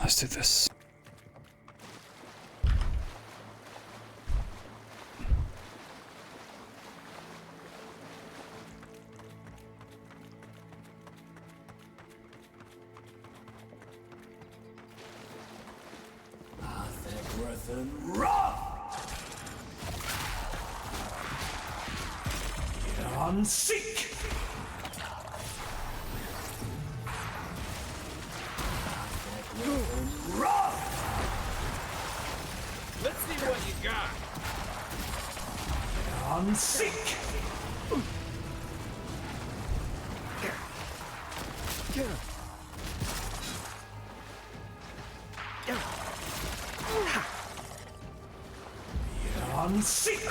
Let's do this. Seek! Let's see what you got. On seek! On seek!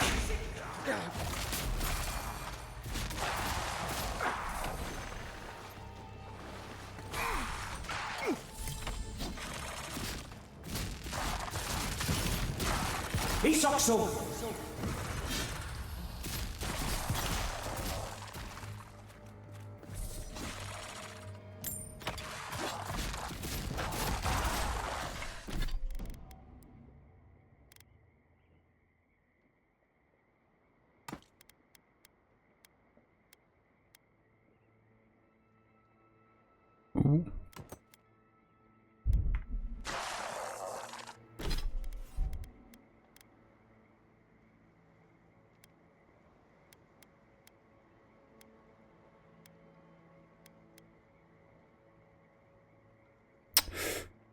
Isakso! Ooh.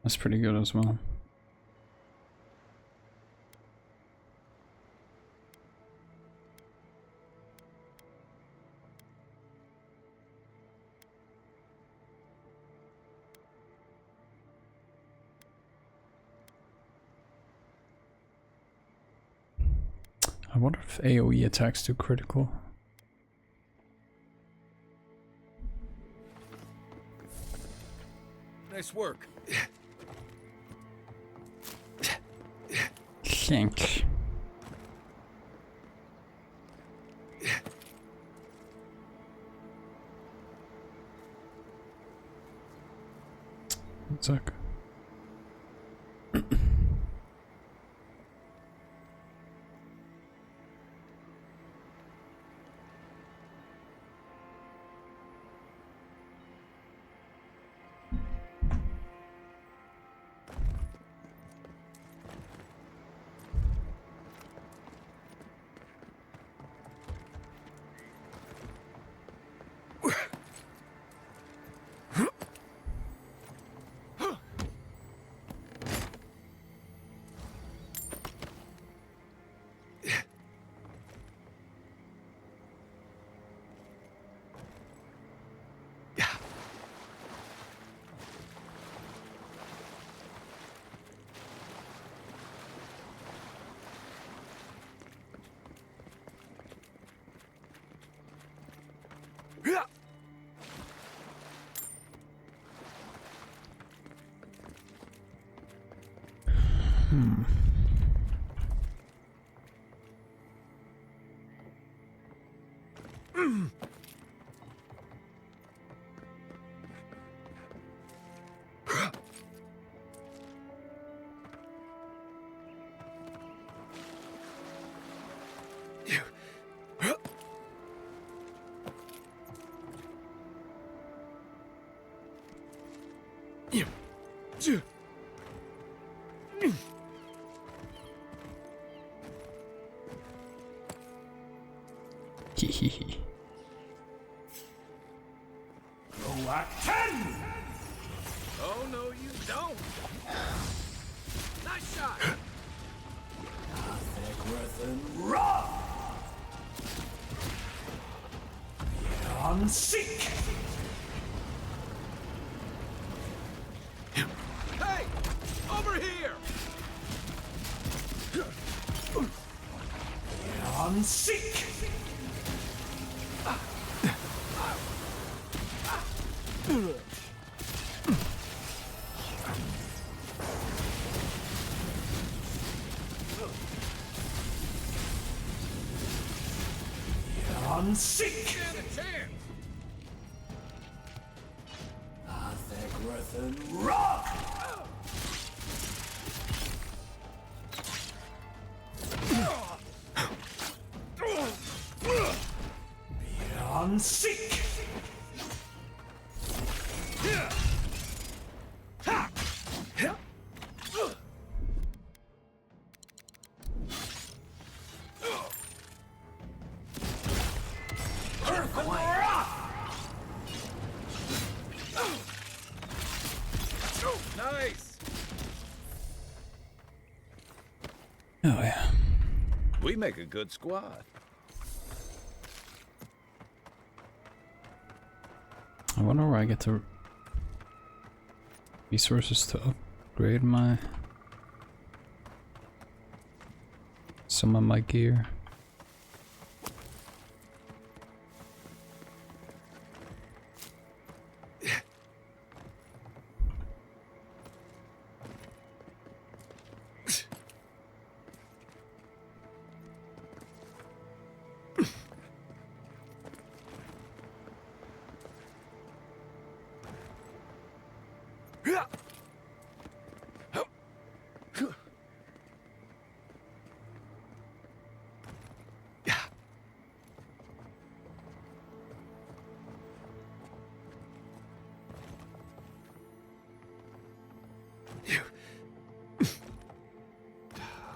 That's pretty good as well. I wonder if AoE attacks do critical. Nice work. Think. One sec. Hehehe. Go at 10! Oh, no, you don't. Nice shot. Raw! On seek! Hey, over here. On seek! On seek! Raw! Nice. Oh yeah. We make a good squad. I wonder where I get the resources to upgrade some of my gear.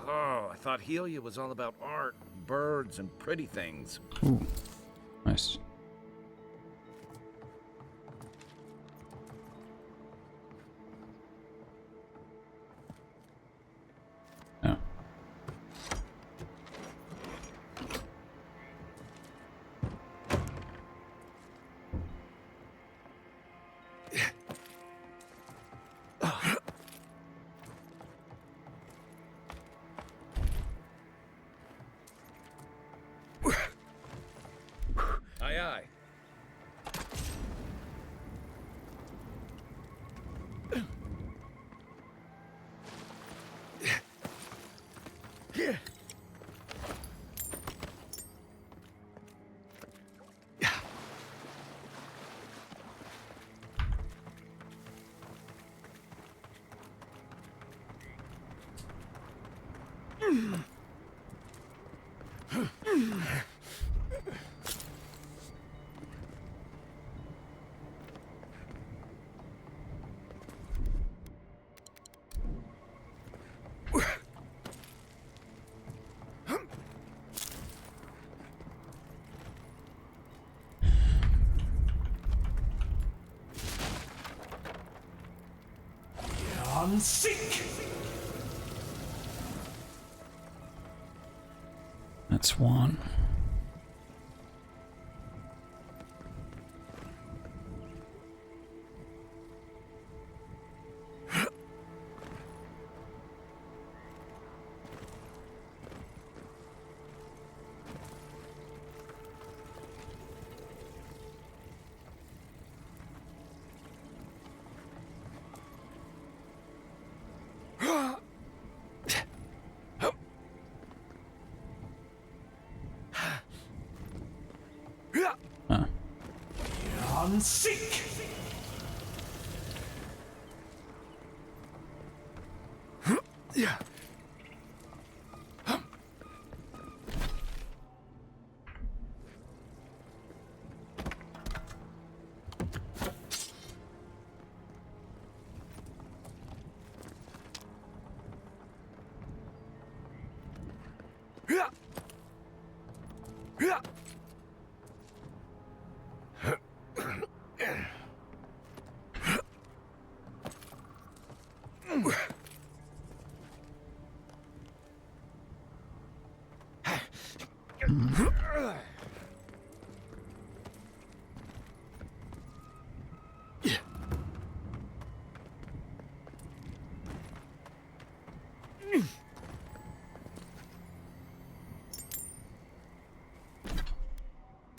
Oh, I thought Helia was all about art, birds, and pretty things. Ooh, nice. Yeah. Aye, aye. Sick. That's one. Sick. Yeah.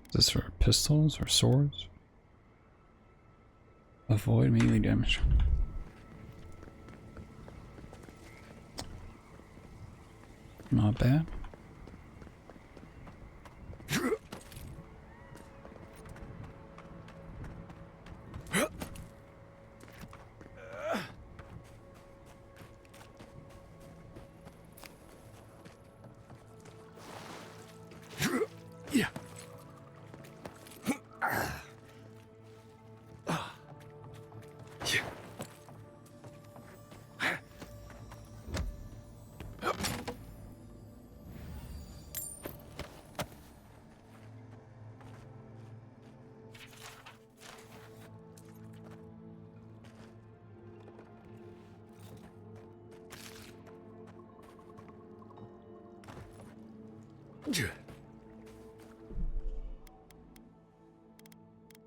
Is this for pistols or swords? Avoid melee damage. Not bad. Yeah.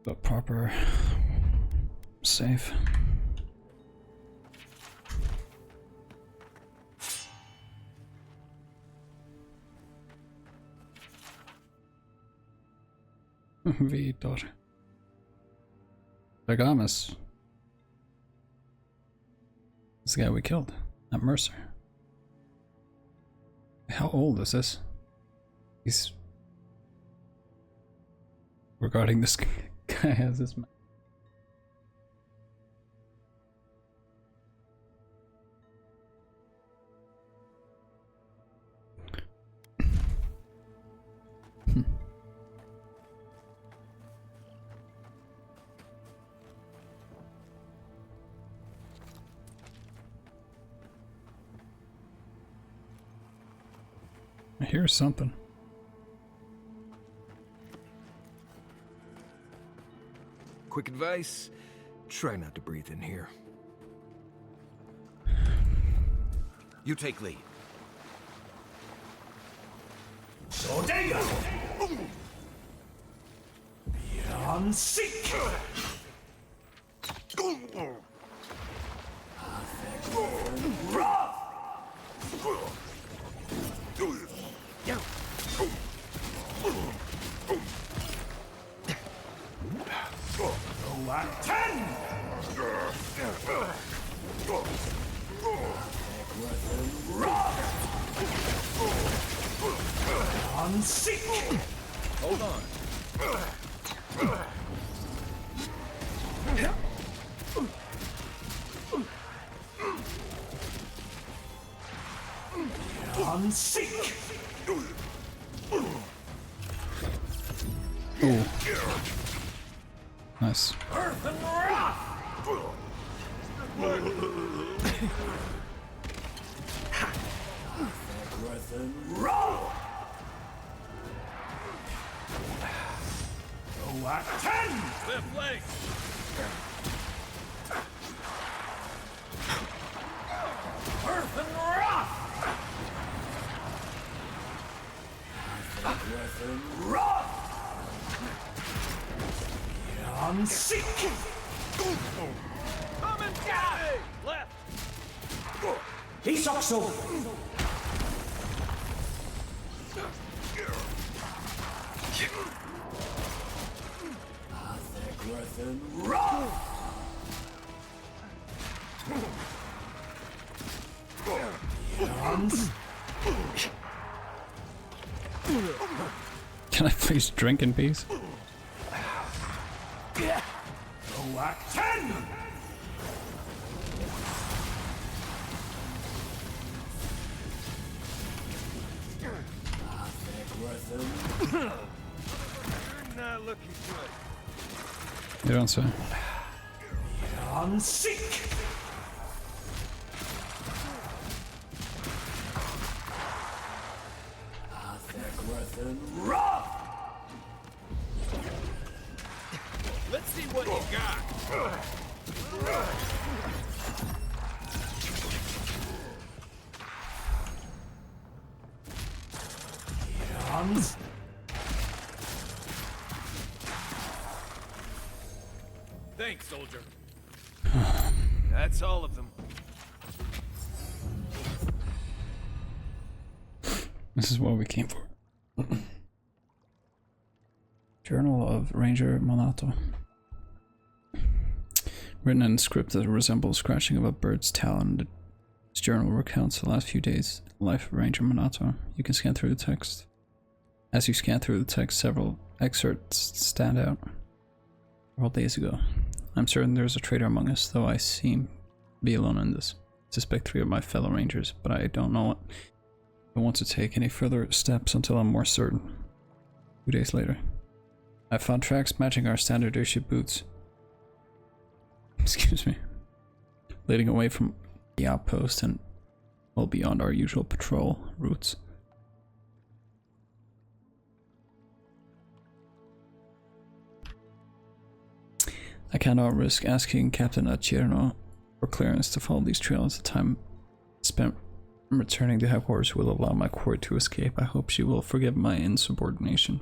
The proper safe. Vidor. Bergamus. This guy we killed at Mercer. How old is this? He's regarding this guy has this man. I hear something. Quick advice, try not to breathe in here. You take lead. Bodega! Beyond sick! On sick! Hold on. On sick! Ooh. Nice. Earth and rock! Earth and rock! Go at 10! Left leg. Earth and rock! Earth and rock! On sick! Come and get me! Left. He's also. Can I please drink in peace? Go at 10! You're not looking good. You don't say. On sick! Let's see what you got. Thanks, soldier. That's all of them. This is what we came for. Journal of Ranger Monato. Written in script that resembles scratching of a bird's talon. This journal recounts the last few days in the life of Ranger Monato. You can scan through the text. As you scan through the text, several excerpts stand out. Several days ago. I'm certain there's a traitor among us, though I seem to be alone in this. I suspect 3 of my fellow rangers, but I don't know what. I don't want to take any further steps until I'm more certain. 2 days later. I found tracks matching our standard airship boots. Excuse me. Leading away from the outpost and well beyond our usual patrol routes. I cannot risk asking Captain Achirno for clearance to follow these trails. The time spent Returning to headquarters will allow my court to escape. I hope she will forgive my insubordination.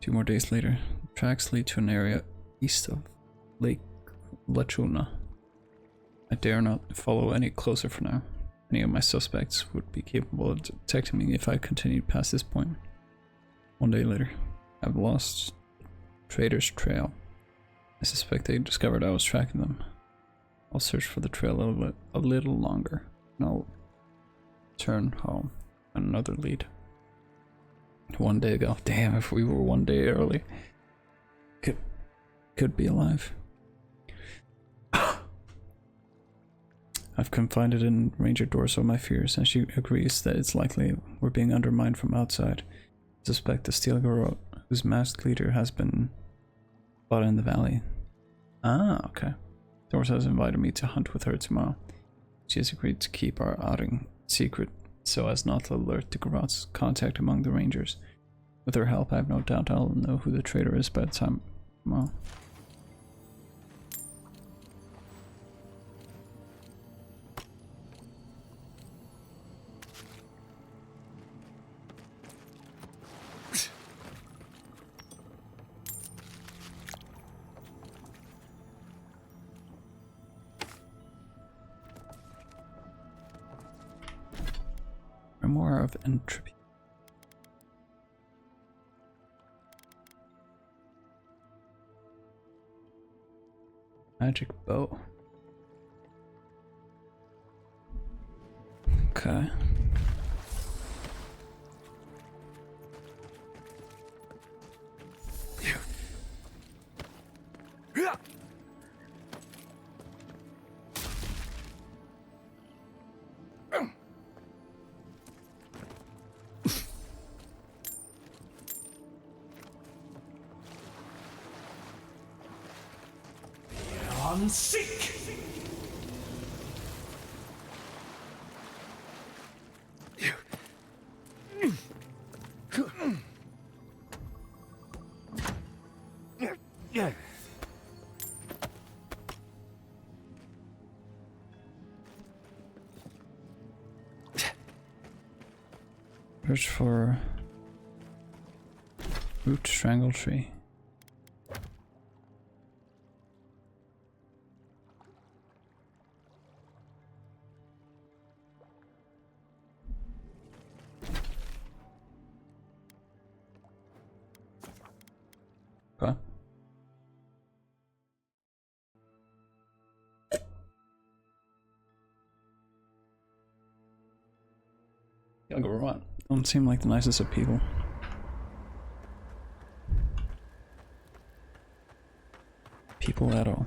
2 more days later, the tracks lead to an area east of Lake Lachuna. I dare not follow any closer for now. Any of my suspects would be capable of detecting me if I continued past this point. 1 day later, I've lost Trader's trail. I suspect they discovered I was tracking them. I'll search for the trail a little longer, and I'll turn home on another lead. 1 day ago. Damn, if we were 1 day early. Could be alive. I've confided in Ranger Dorso my fears, and she agrees that it's likely we're being undermined from outside. I suspect the Steel Girl, whose masked leader has been spotted in the valley. Ah, okay. Dorso has invited me to hunt with her tomorrow. She has agreed to keep our outing secret so as not to alert the Garot's contact among the Rangers. With her help, I have no doubt I'll know who the traitor is by the time tomorrow. More of entropy. Magic bow. Okay. Seek! Search for root strangle tree. Okay. Young Garot don't seem like the nicest of people. People at all.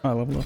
I level up.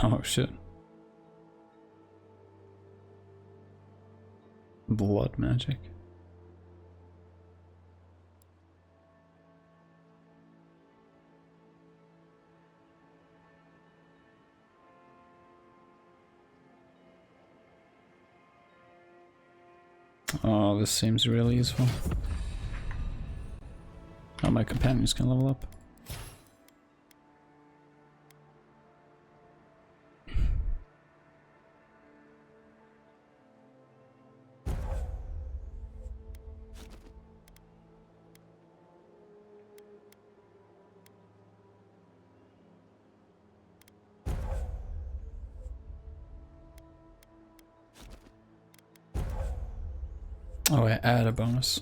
Oh shit. Blood magic. Oh, this seems really useful. Now my companions can level up. Oh, I add a bonus.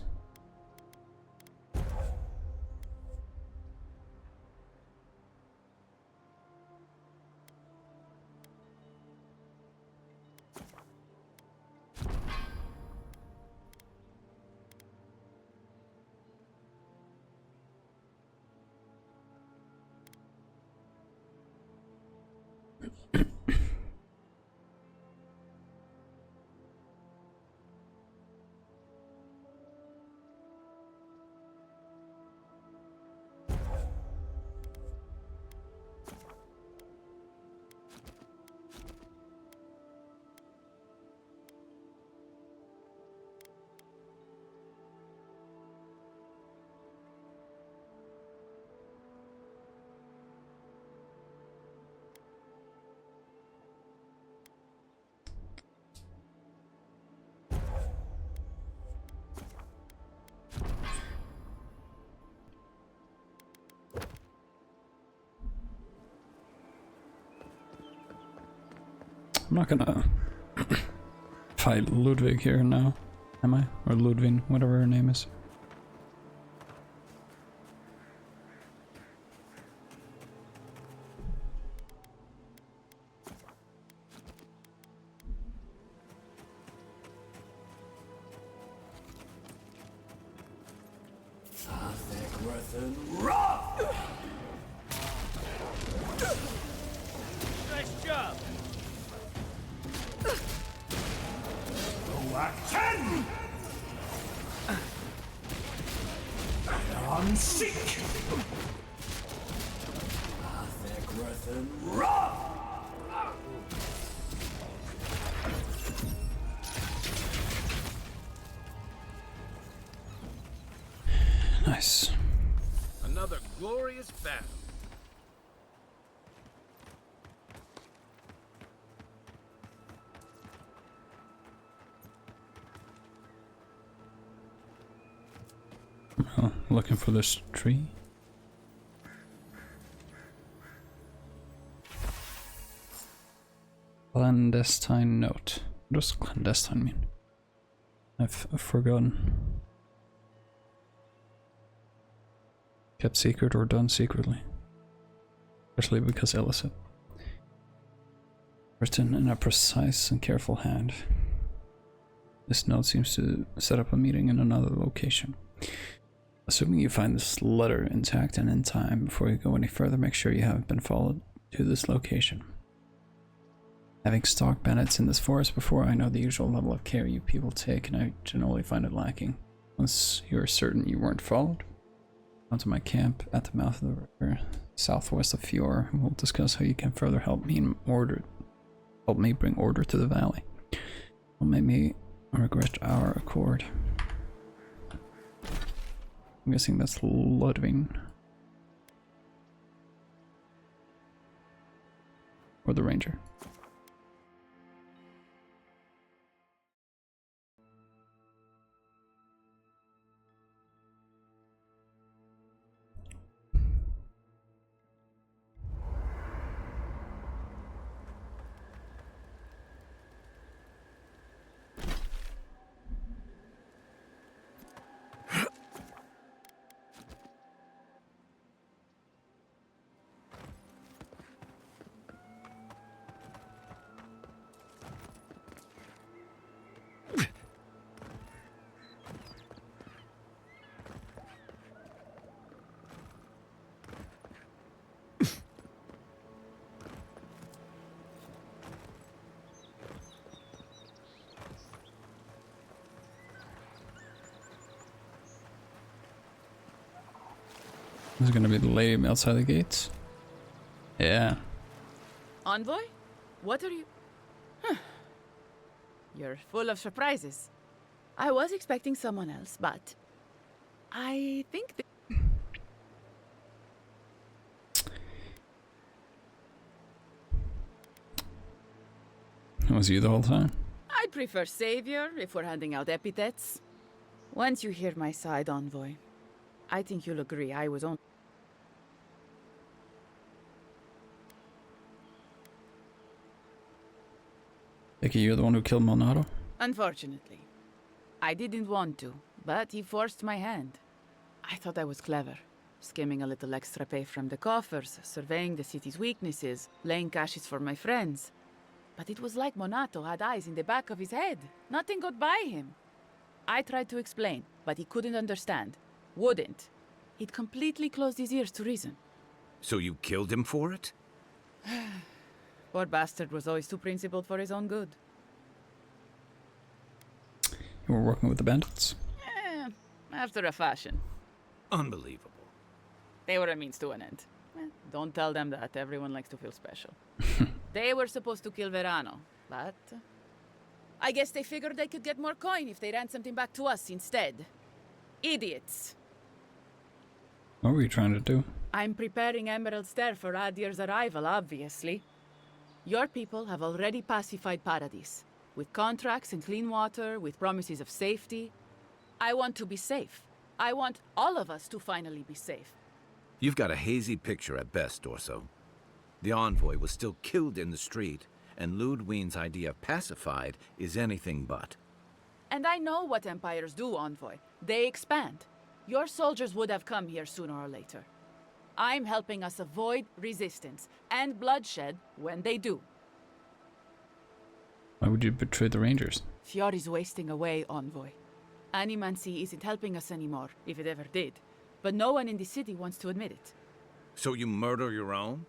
I'm not gonna fight Ludwig here now, am I? Or Ludwig, whatever her name is. Nice job. On sick. Nice. Another glorious battle. Oh, looking for this tree. Clandestine note. What does clandestine mean? I've forgotten. Kept secret or done secretly. Especially because illicit. Written in a precise and careful hand. This note seems to set up a meeting in another location. Assuming you find this letter intact and in time before you go any further, make sure you haven't been followed to this location. Having stalked bandits in this forest before, I know the usual level of care you people take, and I generally find it lacking. Once you're certain you weren't followed, come to my camp at the mouth of the river, southwest of Fjord, and we'll discuss how you can further help me bring order to the valley. Don't make me regret our accord. I'm guessing that's Ludwig. Or the ranger. This is gonna be the lady outside the gates. Yeah. Envoy? What are you... Huh. You're full of surprises. I was expecting someone else, but I think Was you the whole time? I'd prefer savior if we're handing out epithets. Once you hear my side, Envoy, I think you'll agree I was on. Vicky, you're the one who killed Monato? Unfortunately. I didn't want to, but he forced my hand. I thought I was clever, skimming a little extra pay from the coffers, surveying the city's weaknesses, laying caches for my friends. But it was like Monato had eyes in the back of his head. Nothing got by him. I tried to explain, but he couldn't understand. Wouldn't. He'd completely closed his ears to reason. So you killed him for it? Poor bastard was always too principled for his own good. You were working with the bandits? After a fashion. Unbelievable. They were a means to an end. Don't tell them that. Everyone likes to feel special. They were supposed to kill Verano, but I guess they figured they could get more coin if they ran something back to us instead. Idiots. What were you trying to do? I'm preparing Emerald Stair for Adir's arrival, obviously. Your people have already pacified Paradis, with contracts and clean water, with promises of safety. I want to be safe. I want all of us to finally be safe. You've got a hazy picture at best, Dorso. The Envoy was still killed in the street, and Ludwine's idea of pacified is anything but. And I know what empires do, Envoy. They expand. Your soldiers would have come here sooner or later. I'm helping us avoid resistance and bloodshed when they do. Why would you betray the Rangers? Fiori's wasting away, Envoy. Animancy isn't helping us anymore, if it ever did. But no one in the city wants to admit it. So you murder your own?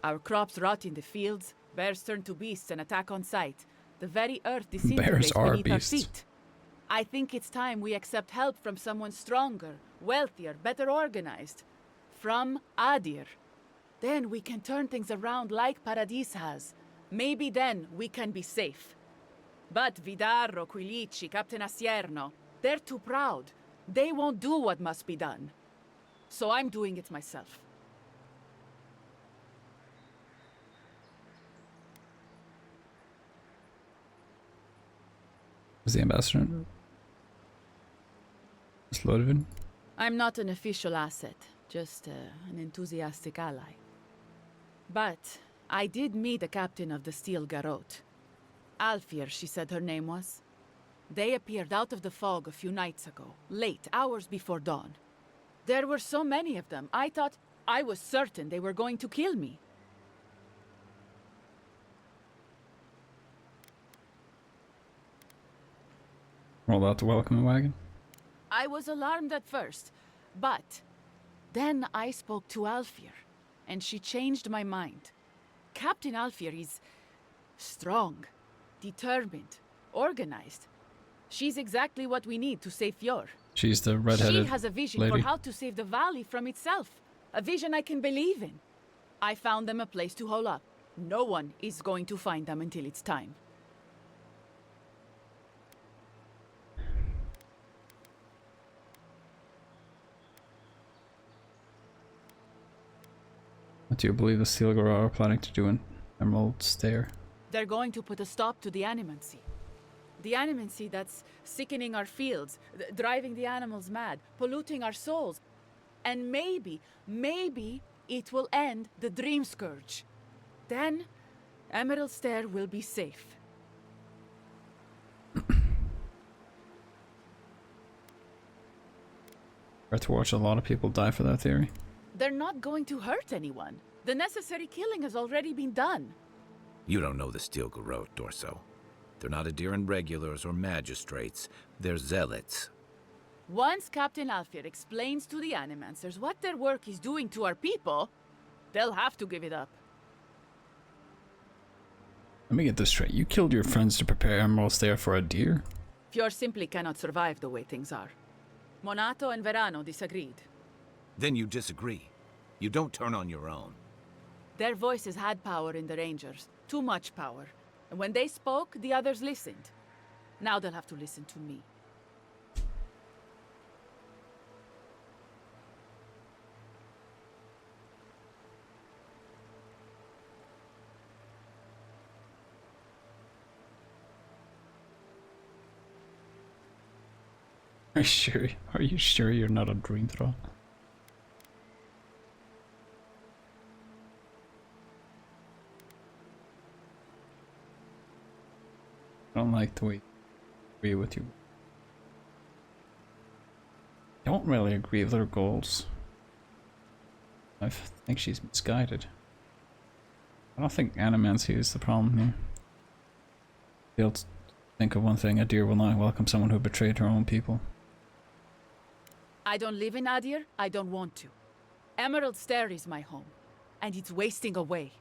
Our crops rot in the fields, bears turn to beasts and attack on sight. The very earth disintegrates beneath our feet. I think it's time we accept help from someone stronger, wealthier, better organized. From Adir. Then we can turn things around like Paradis has. Maybe then we can be safe. But Vidarro, Quilici, Captain Asierno, they're too proud. They won't do what must be done. So I'm doing it myself. Was the ambassador? Is Ludwig? I'm not an official asset, just an enthusiastic ally. But I did meet the captain of the Steel Garrote. Alfir, she said her name was. They appeared out of the fog a few nights ago, late, hours before dawn. There were so many of them, I was certain they were going to kill me. Roll out the welcoming wagon? I was alarmed at first, but then I spoke to Alfir, and she changed my mind. Captain Alfir is strong, determined, organized. She's exactly what we need to save Fjord. She's the red-headed She has a vision lady. for how to save the valley from itself. A vision I can believe in. I found them a place to hole up. No one is going to find them until it's time. What do you believe the Stilgar are planning to do in Emerald Stair? They're going to put a stop to the animancy. The animancy that's sickening our fields, driving the animals mad, polluting our souls. And maybe it will end the Dream Scourge. Then, Emerald Stair will be safe. Or to watch a lot of people die for that theory. They're not going to hurt anyone. The necessary killing has already been done. You don't know the Steel Garrote, Dorso. They're not Adiran regulars or magistrates. They're zealots. Once Captain Alfir explains to the Animancers what their work is doing to our people, they'll have to give it up. Let me get this straight. You killed your friends to prepare Emerald Stair for a deer? Fjord simply cannot survive the way things are. Monato and Verano disagreed. Then you disagree. You don't turn on your own. Their voices had power in the Rangers. Too much power. And when they spoke, the others listened. Now they'll have to listen to me. Are you sure? Are you sure you're not a dream throw? I don't like the way I agree with you. I don't really agree with her goals. I think she's misguided. I don't think animancy is the problem here. They'll think of one thing: a deer will not welcome someone who betrayed her own people. I don't live in Adir. I don't want to. Emerald Stair is my home, and it's wasting away.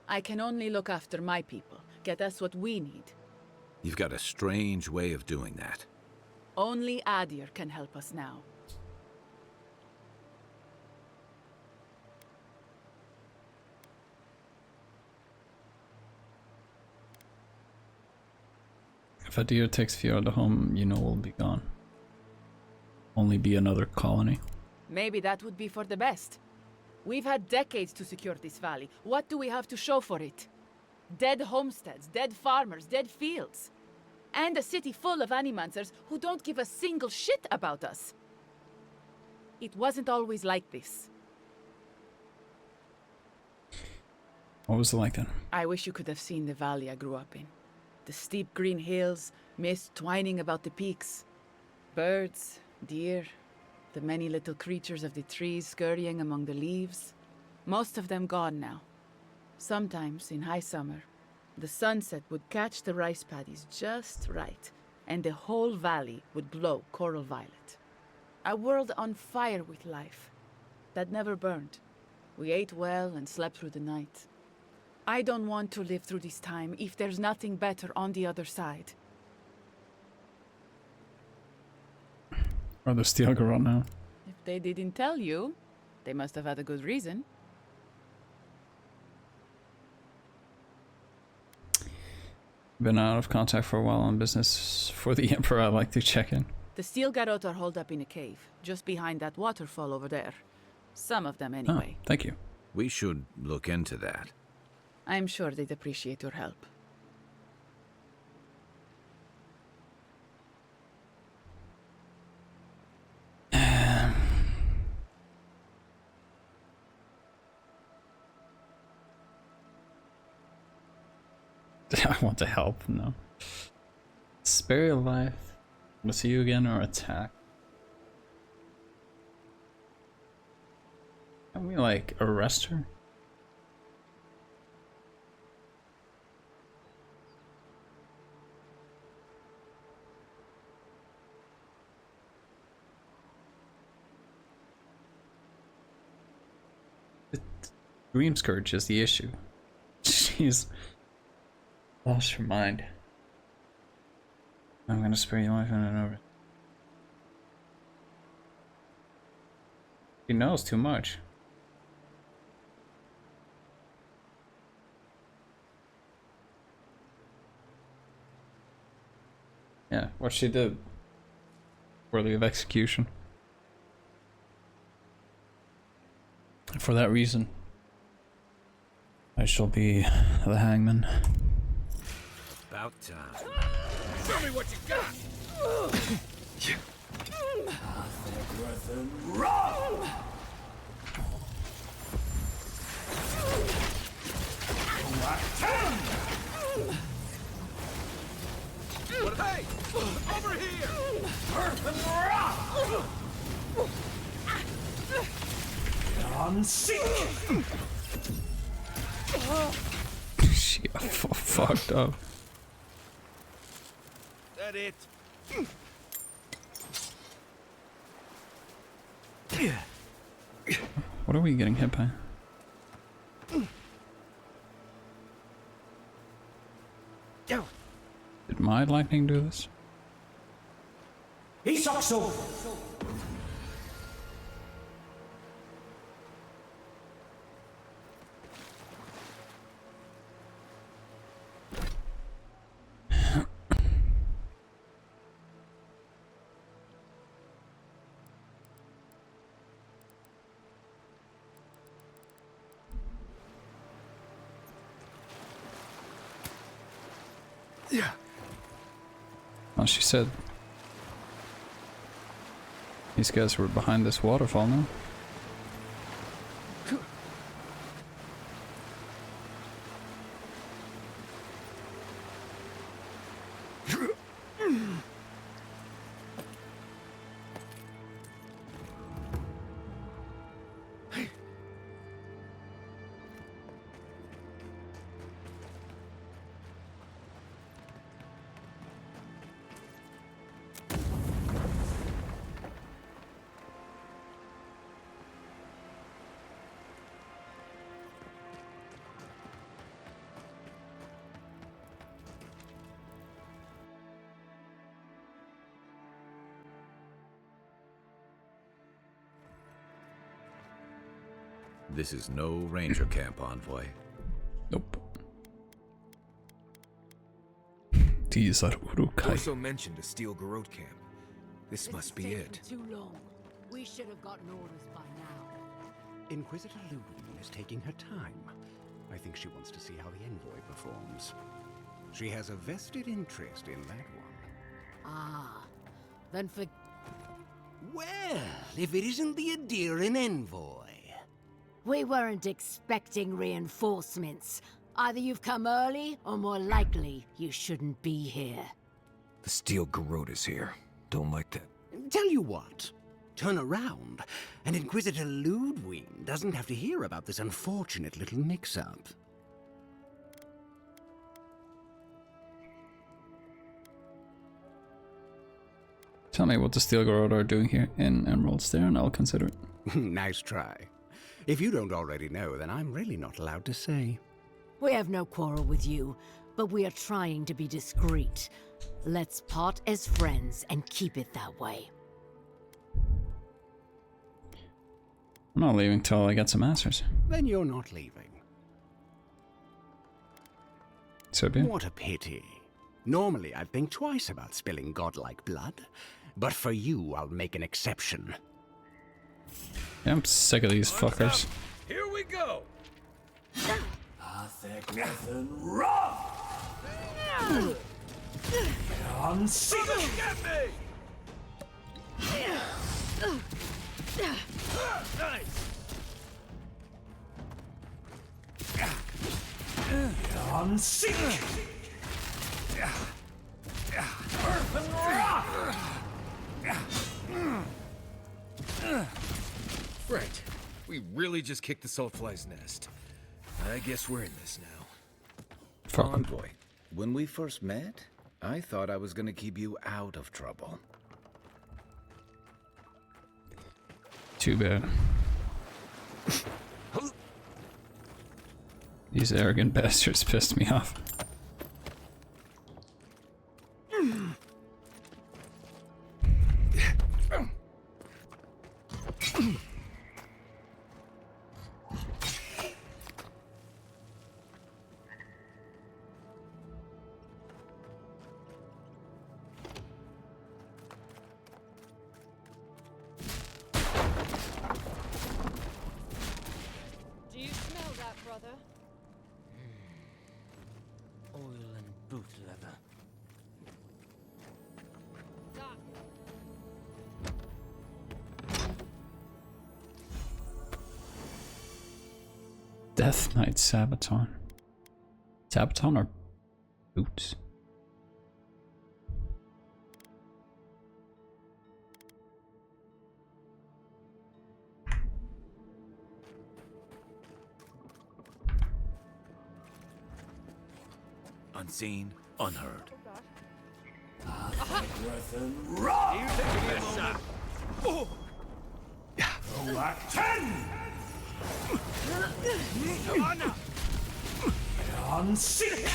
I can only look after my people, get us what we need. You've got a strange way of doing that. Only Adir can help us now. If a deer takes Fjord home, you know we'll be gone. Only be another colony. Maybe that would be for the best. We've had decades to secure this valley. What do we have to show for it? Dead homesteads, dead farmers, dead fields. And a city full of animancers who don't give a single shit about us. It wasn't always like this. What was it like then? I wish you could have seen the valley I grew up in. The steep green hills, mist twining about the peaks. Birds, deer, the many little creatures of the trees scurrying among the leaves. Most of them gone now. Sometimes, in high summer, the sunset would catch the rice paddies just right, and the whole valley would glow coral violet. A world on fire with life, that never burned. We ate well and slept through the night. I don't want to live through this time if there's nothing better on the other side. Are the steel go on now? If they didn't tell you, they must have had a good reason. Been out of contact for a while on business for the Emperor. I'd like to check in. The steel garrote are holed up in a cave, just behind that waterfall over there. Some of them anyway. Oh, thank you. We should look into that. I'm sure they'd appreciate your help. I want to help, no. Spare your life. Want to see you again or attack? Can we, like, arrest her? The Dream Scourge is the issue. She's lost her mind. I'm gonna spare your life and over. She knows too much. Yeah, what she did. Worthy of execution. And for that reason, I shall be the hangman. About time. Show me what you got! Wrong! What hey! Over here! Earth and rock! On sync! She got fucked up. That it? What are we getting hit by? Did my lightning do this? Isokso! Well, she said These guys were behind this waterfall now. This is no ranger camp, envoy. Nope. These are Urukai. Also mentioned a steel garrote camp. This must be it. Too long. We should have gotten orders by now. Inquisitor Ludwig is taking her time. I think she wants to see how the envoy performs. She has a vested interest in that one. Ah, then for... Well, if it isn't the Adiran envoy. We weren't expecting reinforcements. Either you've come early, or more likely, you shouldn't be here. The steel garrote is here. Don't like that. Tell you what. Turn around, and Inquisitor Ludwig doesn't have to hear about this unfortunate little mix-up. Tell me what the Steel Garrote are doing here in Emerald Stair, and I'll consider it. Nice try. If you don't already know, then I'm really not allowed to say. We have no quarrel with you, but we are trying to be discreet. Let's part as friends and keep it that way. I'm not leaving till I get some answers. Then you're not leaving. So be it. What a pity. Normally, I'd think twice about spilling godlike blood, but for you, I'll make an exception. Yeah, I'm sick of these fuckers. Here we go. I think nothing wrong. On sick. Get me. Nice. On sick. Earth and rock. Right. We really just kicked the saltfly's nest. I guess we're in this now. Envoy, when we first met, I thought I was gonna keep you out of trouble. Too bad. These arrogant bastards pissed me off. Do you smell that, brother? Oil and boot leather. Death Knight Sabaton. Sabaton or boots? Unseen, unheard. Nothing wrong. You take a good shot. Oh. Black 10. Come on now. On sick.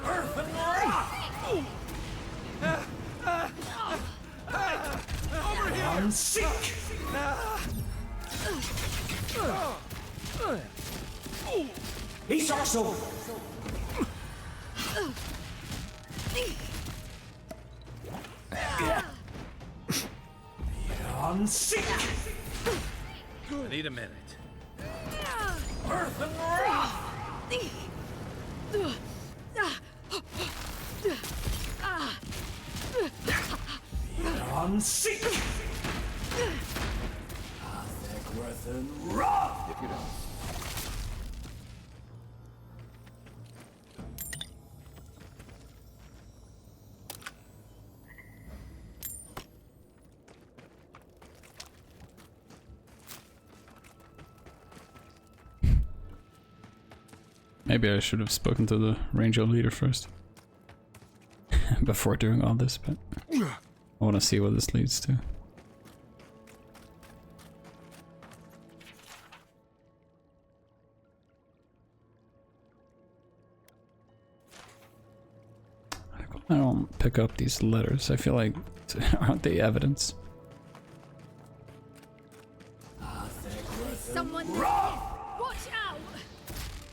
Earth and rock. Over here. On sick. He's also. On sick. I need a minute. Earth and rock. Unseek! Rock! If you don't. Maybe I should have spoken to the ranger leader first. Before doing all this, but I want to see what this leads to. I don't pick up these letters. I feel like, aren't they evidence? Someone watch out!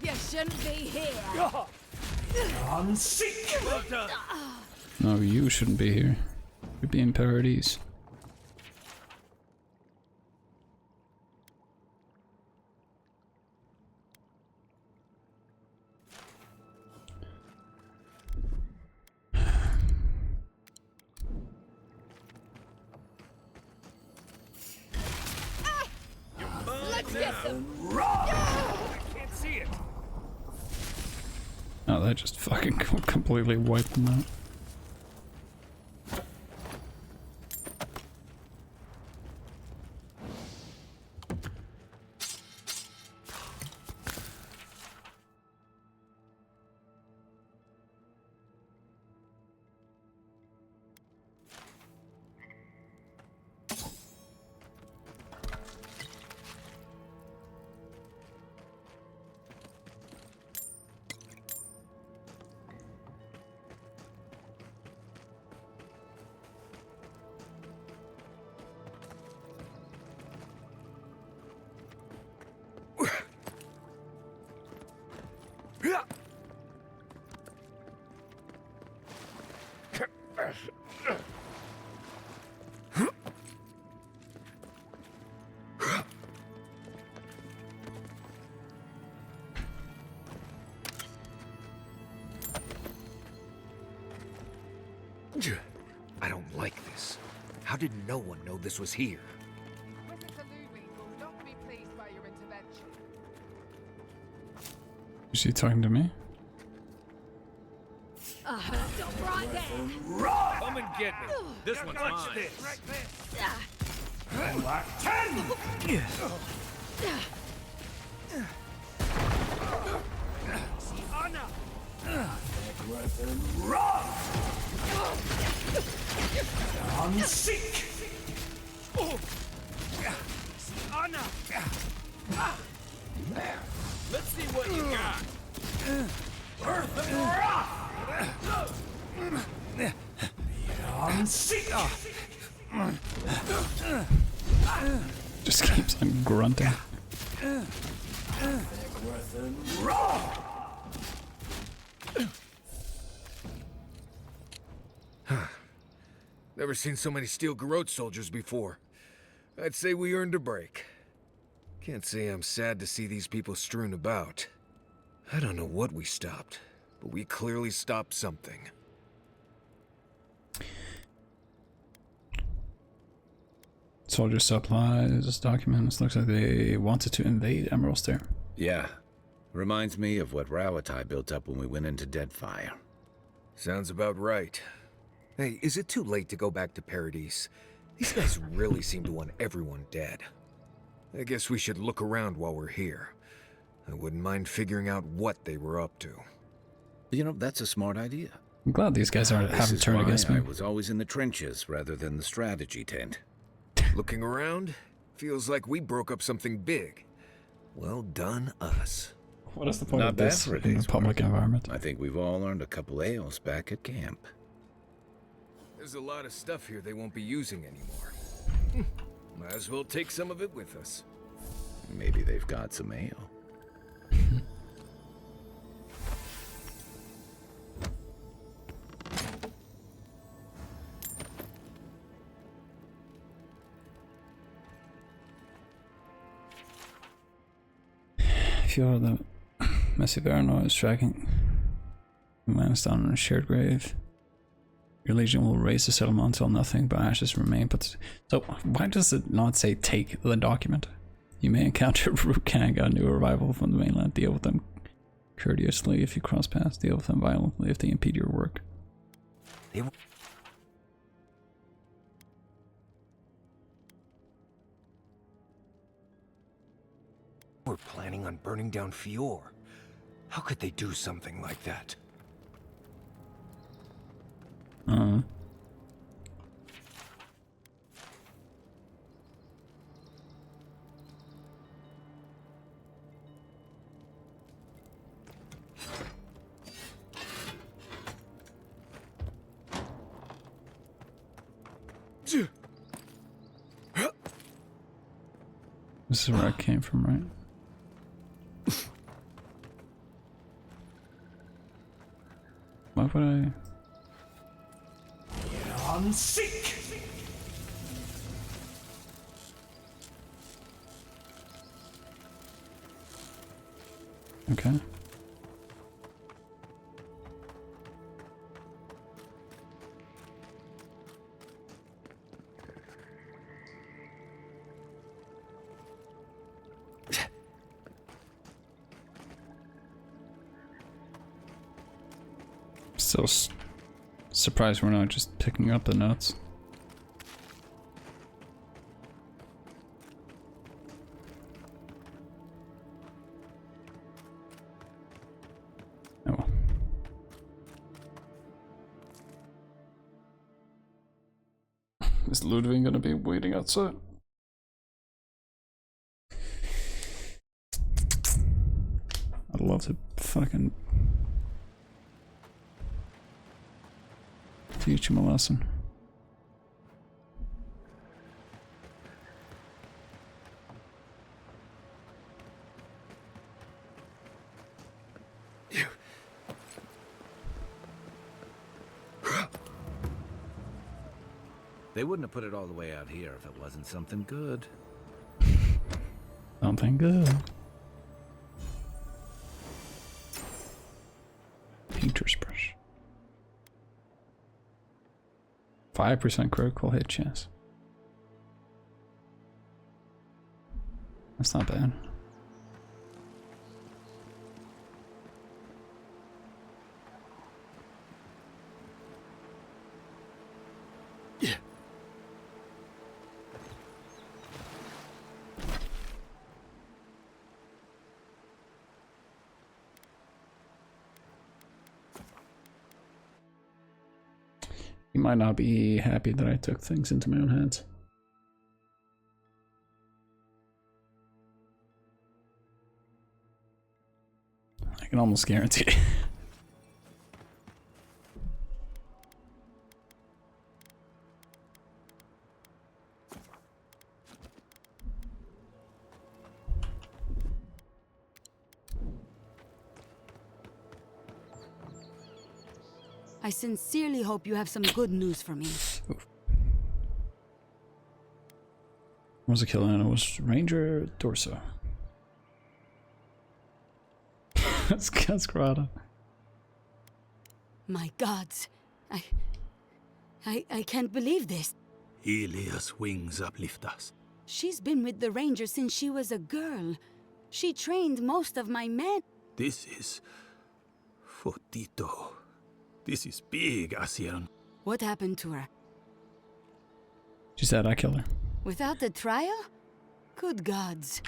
You shouldn't be here. Unseek! Well done. No, you shouldn't be here. You'd be in paradise. Let's get them. I can't see it. Oh, that just fucking completely wiped them out. I don't like this. How did no one know this was here? Is she talking to me? Stop right there. Come and get me. This one's mine. This. Black 10! Unseek! Let's see what you got. Earth and rock! Unseek! Just keeps on grunting. Never seen so many steel garrote soldiers before. I'd say we earned a break. Can't say I'm sad to see these people strewn about. I don't know what we stopped, but we clearly stopped something. Soldier supplies, documents. Looks like they wanted to invade Emerald Stair. Yeah. Reminds me of what Rawatai built up when we went into Deadfire. Sounds about right. Hey, is it too late to go back to Paradise? These guys really seem to want everyone dead. I guess we should look around while we're here. I wouldn't mind figuring out what they were up to. You know, that's a smart idea. I'm glad these guys haven't turned against me. I was always in the trenches rather than the strategy tent. Looking around, feels like we broke up something big. Well done, us. What is the point Not of bad this for a in a day's public work. environment? I think we've all earned a couple ales back at camp. There's a lot of stuff here they won't be using anymore. Might as well take some of it with us. Maybe they've got some ale. Feel the messy paranoia is tracking. Lands down on a shared grave. Your legion will raise the settlement until nothing but ashes remain. But so why does it not say take the document? You may encounter Rukang, a new arrival from the mainland. Deal with them courteously if you cross paths. Deal with them violently if they impede your work. We're planning on burning down Fior. How could they do something like that? This is where I came from, right? Why would I? On sick. Okay. Still surprised we're not just picking up the notes. Oh. Is Ludwig gonna be waiting outside? I'd love to fucking teach him a lesson. They wouldn't have put it all the way out here if it wasn't something good. Something good. Painter's brush. 5% critical hit chance. That's not bad. Yeah. He might not be happy that I took things into my own hands. I can almost guarantee it. I sincerely hope you have some good news for me. Was a killer and it was Ranger Dorso. That's Cascarada. My gods. I can't believe this. Ilia's wings uplift us. She's been with the Rangers since she was a girl. She trained most of my men. This is... Fotito. This is big, Asian. What happened to her? She said I killed her. Without the trial? Good gods.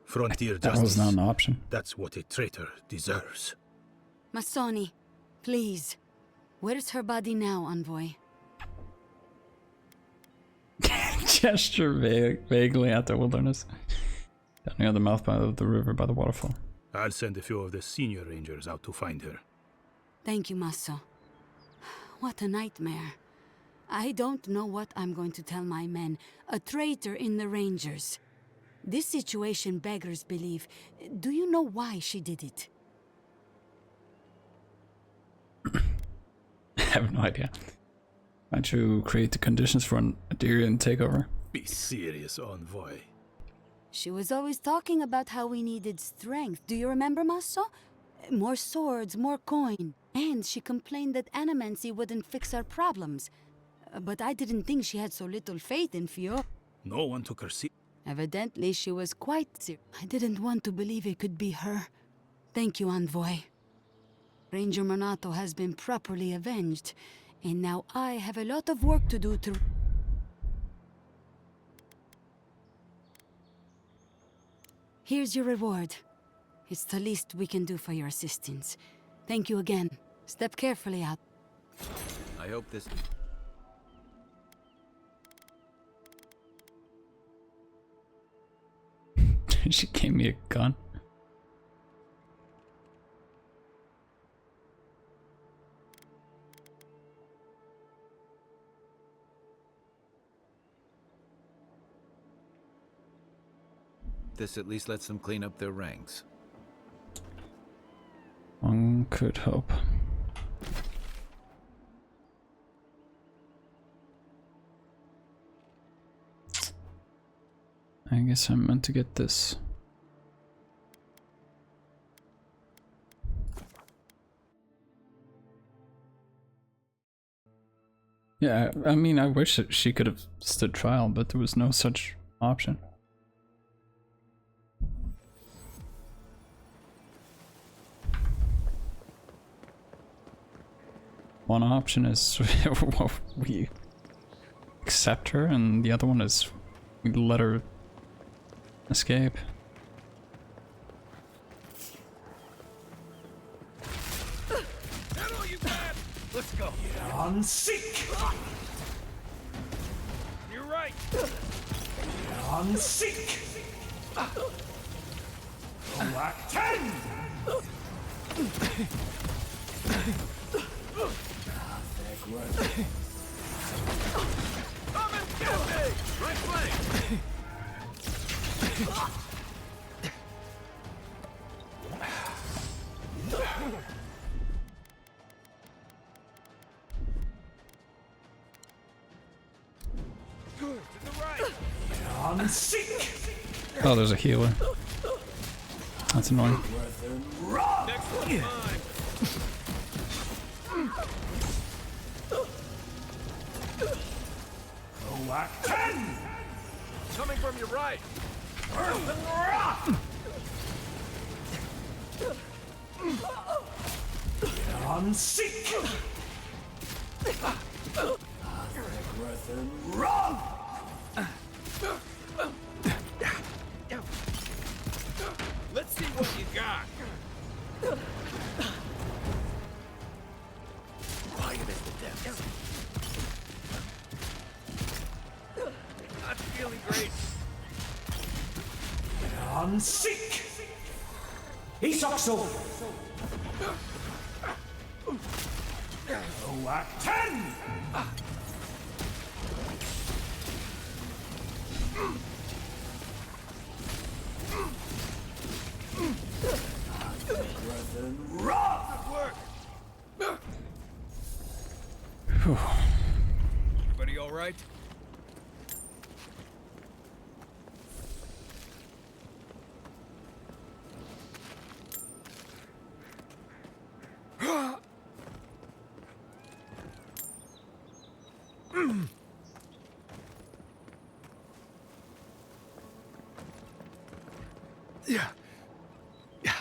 Frontier That justice. was not an option. That's what a traitor deserves. Masoni, please. Where's her body now, Envoy? Gesture vaguely at the wilderness. Down near the mouth of the river by the waterfall. I'll send a few of the senior rangers out to find her. Thank you, Maso. What a nightmare. I don't know what I'm going to tell my men. A traitor in the Rangers. This situation beggars belief. Do you know why she did it? I have no idea. Why don't you create the conditions for an Adirian takeover? Be serious, Envoy. She was always talking about how we needed strength. Do you remember, Maso? More swords, more coin. And she complained that animancy wouldn't fix her problems. But I didn't think she had so little faith in Fio. No one took her seat. Evidently, she was quite serious. I didn't want to believe it could be her. Thank you, Envoy. Ranger Monato has been properly avenged, and now I have a lot of work to do to... Here's your reward. It's the least we can do for your assistance. Thank you again. Step carefully out. I hope this... She gave me a gun. This at least lets them clean up their ranks. One could hope. I guess I'm meant to get this. Yeah, I mean, I wish that she could have stood trial, but there was no such option. One option is we accept her, and the other one is we let her escape. That all you got? Let's go. On sick. You're right. On sick. Black 10. Come and get me! Right flank! Good, to the right! On sick. Oh, there's a healer. That's annoying. Next one's mine! Black 10. Coming from your right! Earth and rock. On sick. Run. Let's see what you got! Quiet as the depths. Not feeling great. On sick. Isokso. Black 10. Run. Good work. Everybody all right? Yeah. Yeah.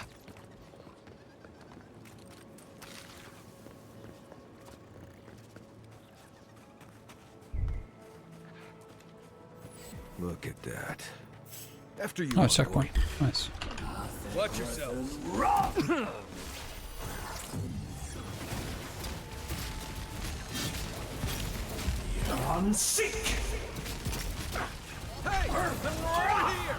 Look at that. After you. Oh, checkpoint. Nice. Watch yourselves. On sick. Hey! Over here!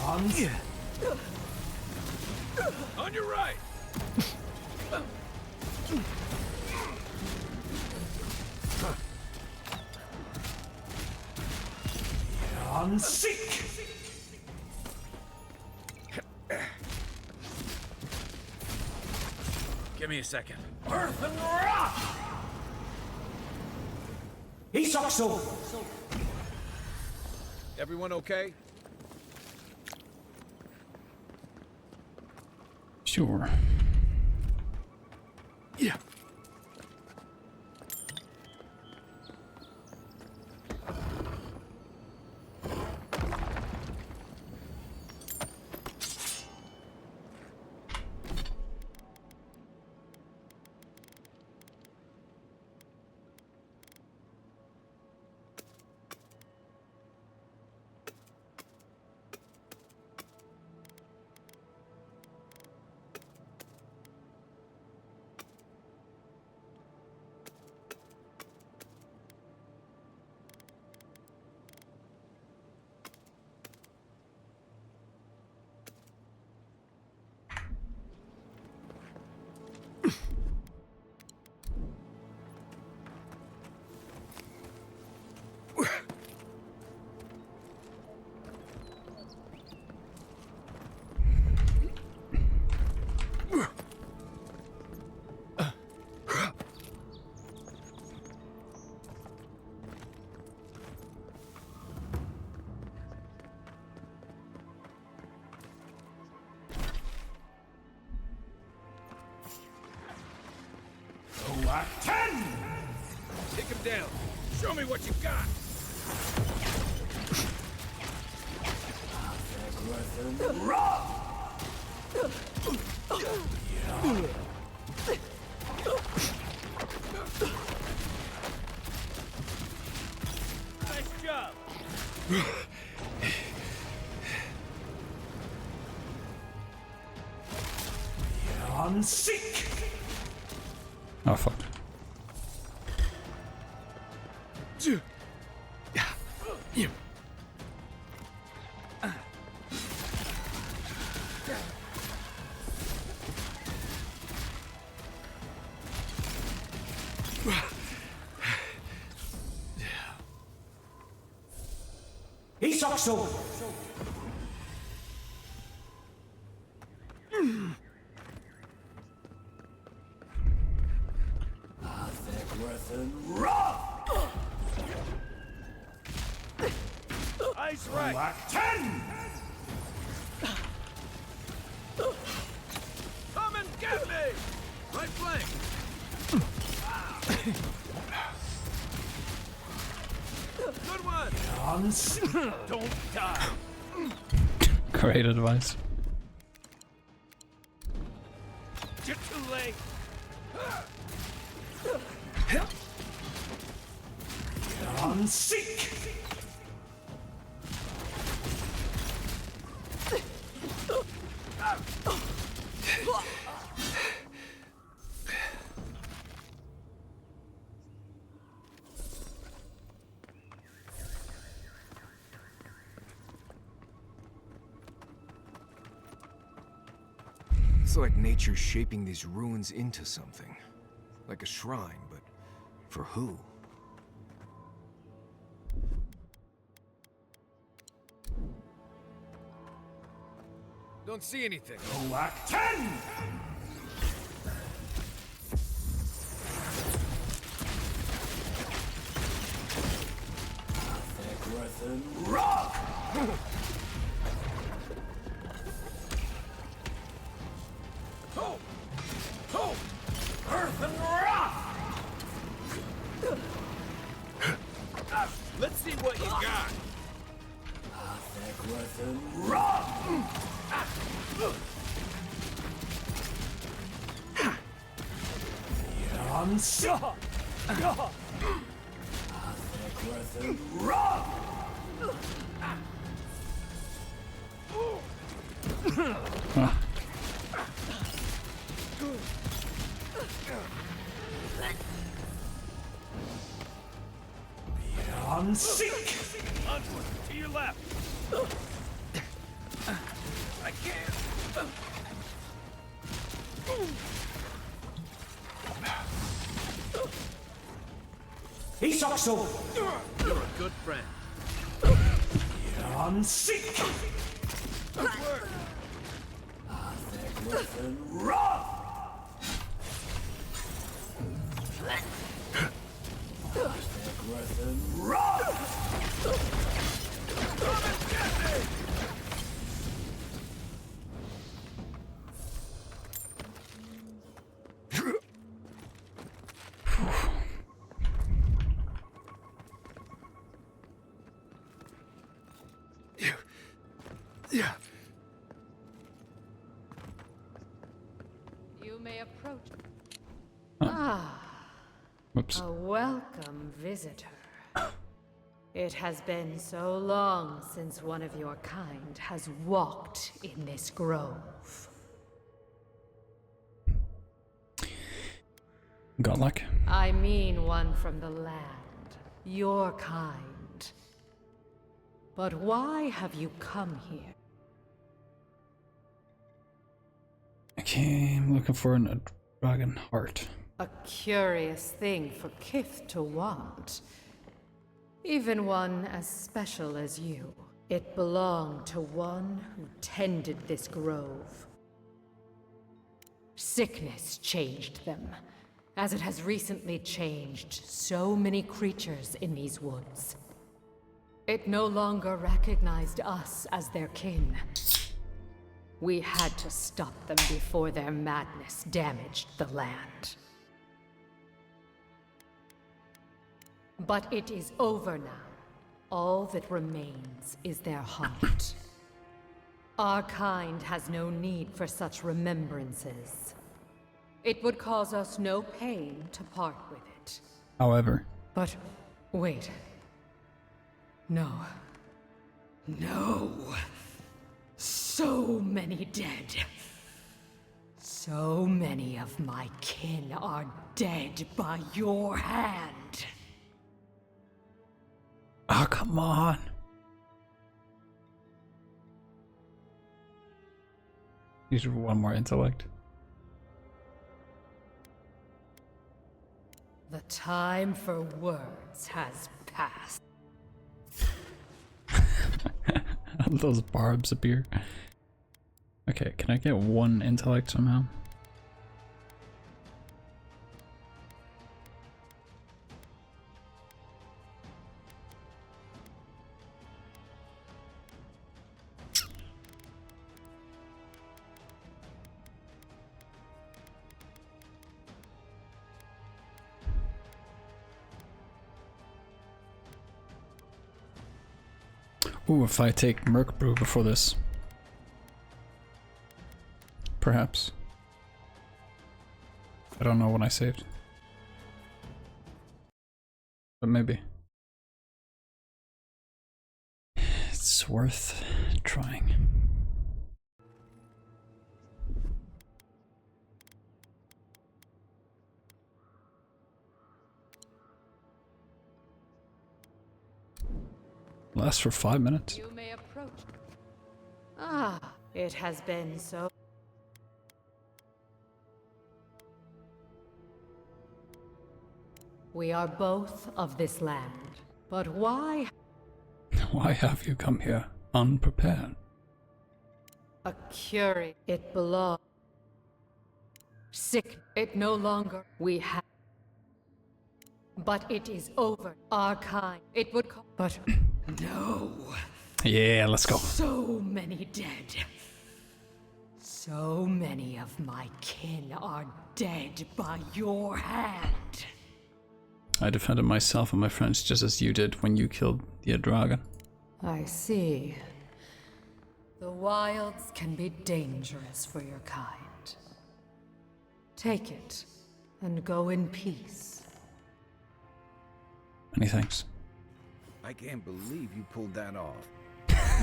On sick. On your right! On sick. Give me a second. Earth and rock. Isokso. Everyone okay? Sure. Yeah. Act 10! Take him down. Show me what you got. Nice job. On seek. Oh fuck. He sucks so. Ice right. Act 10! Come and get me! Right flank! Good one! Don't die! Great advice. You're too late! On seek. It's like nature's shaping these ruins into something. Like a shrine, but for who? Don't see anything. Act 10! Rock! Oh! Oh! Earth and rock! Let's see what you got. Rock! On seek. Rock! On seek. Onward, to your left. I can't. He sucks so. You're a good friend. On seek. Good work. Rock! Rock! Come and get me! You may approach. Whoops. A welcome visitor. It has been so long since one of your kind has walked in this grove. Got luck. I mean one from the land, your kind. But why have you come here? Okay, I'm looking for a dragon heart. A curious thing for Kith to want. Even one as special as you. It belonged to one who tended this grove. Sickness changed them, as it has recently changed so many creatures in these woods. It no longer recognized us as their kin. We had to stop them before their madness damaged the land. But it is over now. All that remains is their heart. Our kind has no need for such remembrances. It would cause us no pain to part with it. However. But wait. No. No. So many dead. So many of my kin are dead by your hand. Oh, come on. Use one more intellect. The time for words has passed. Those barbs appear. Okay, can I get one intellect somehow? Ooh, if I take Merc Brew before this. Perhaps. I don't know when I saved. But maybe. It's worth trying. Lasts for 5 minutes. You may approach. It has been so. We are both of this land, but why? Why have you come here unprepared? A curious. It belongs. Sick. It no longer. We have. But it is over. Our kind. It would. But no. Yeah, let's go. So many dead. So many of my kin are dead by your hand. I defended myself and my friends just as you did when you killed the dragon. I see. The wilds can be dangerous for your kind. Take it and go in peace. Many thanks. I can't believe you pulled that off.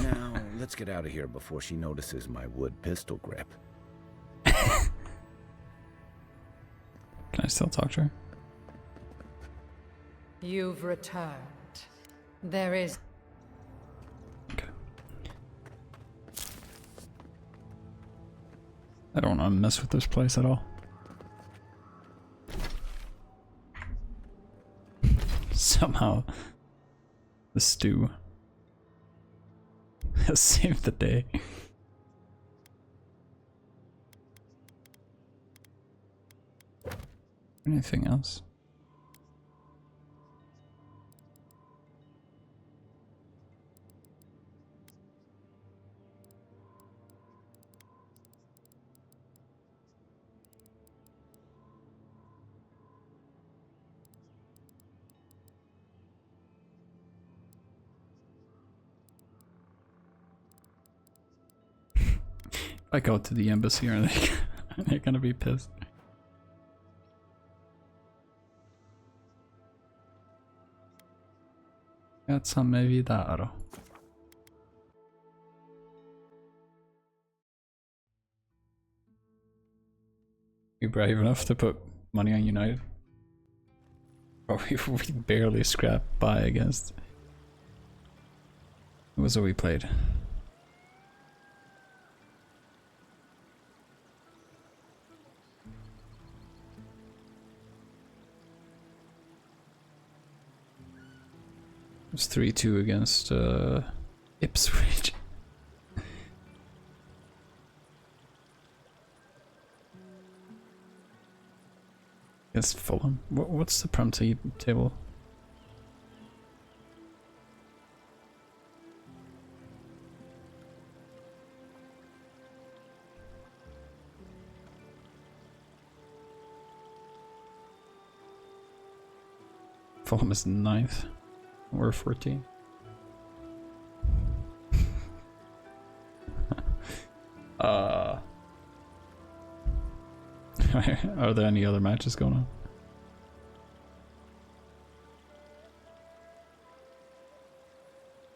Now, let's get out of here before she notices my wood pistol grip. Can I still talk to her? You've returned. There is... Okay. I don't want to mess with this place at all. Somehow, the stew has saved the day. Anything else? I go to the embassy or they're gonna be pissed. Grazie vidaro. You brave enough to put money on United? Or we barely scraped by against. Who was it we played? It was 3-2 against Ipswich. Against Fulham. What's the Prem table? Fulham is 9th. We're 14. Are there any other matches going on?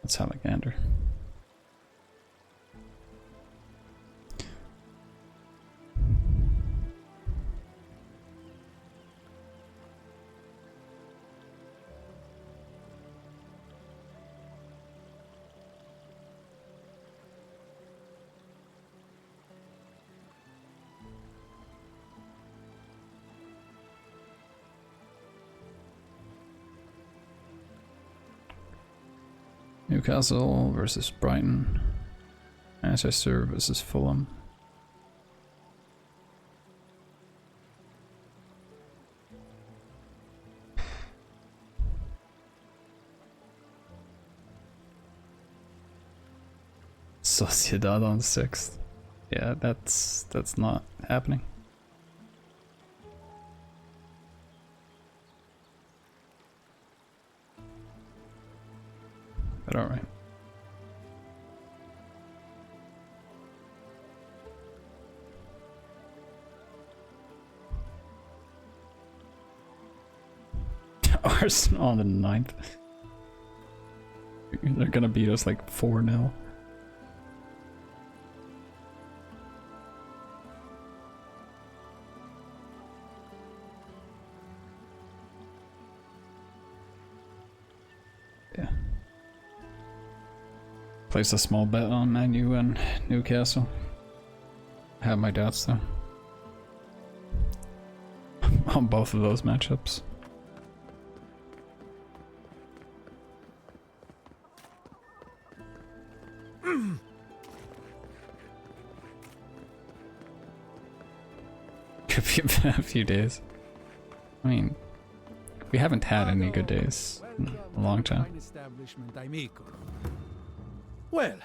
That's Alexander. Newcastle versus Brighton. Manchester versus Fulham. Sociedad on 6th. Yeah, that's not happening. But alright. Arsenal on the 9th. They're gonna beat us like 4-0. Yeah. Place a small bet on Man U and Newcastle. I have my doubts though. On both of those matchups. Could be a few days. I mean, we haven't had any good days in a long time. Well,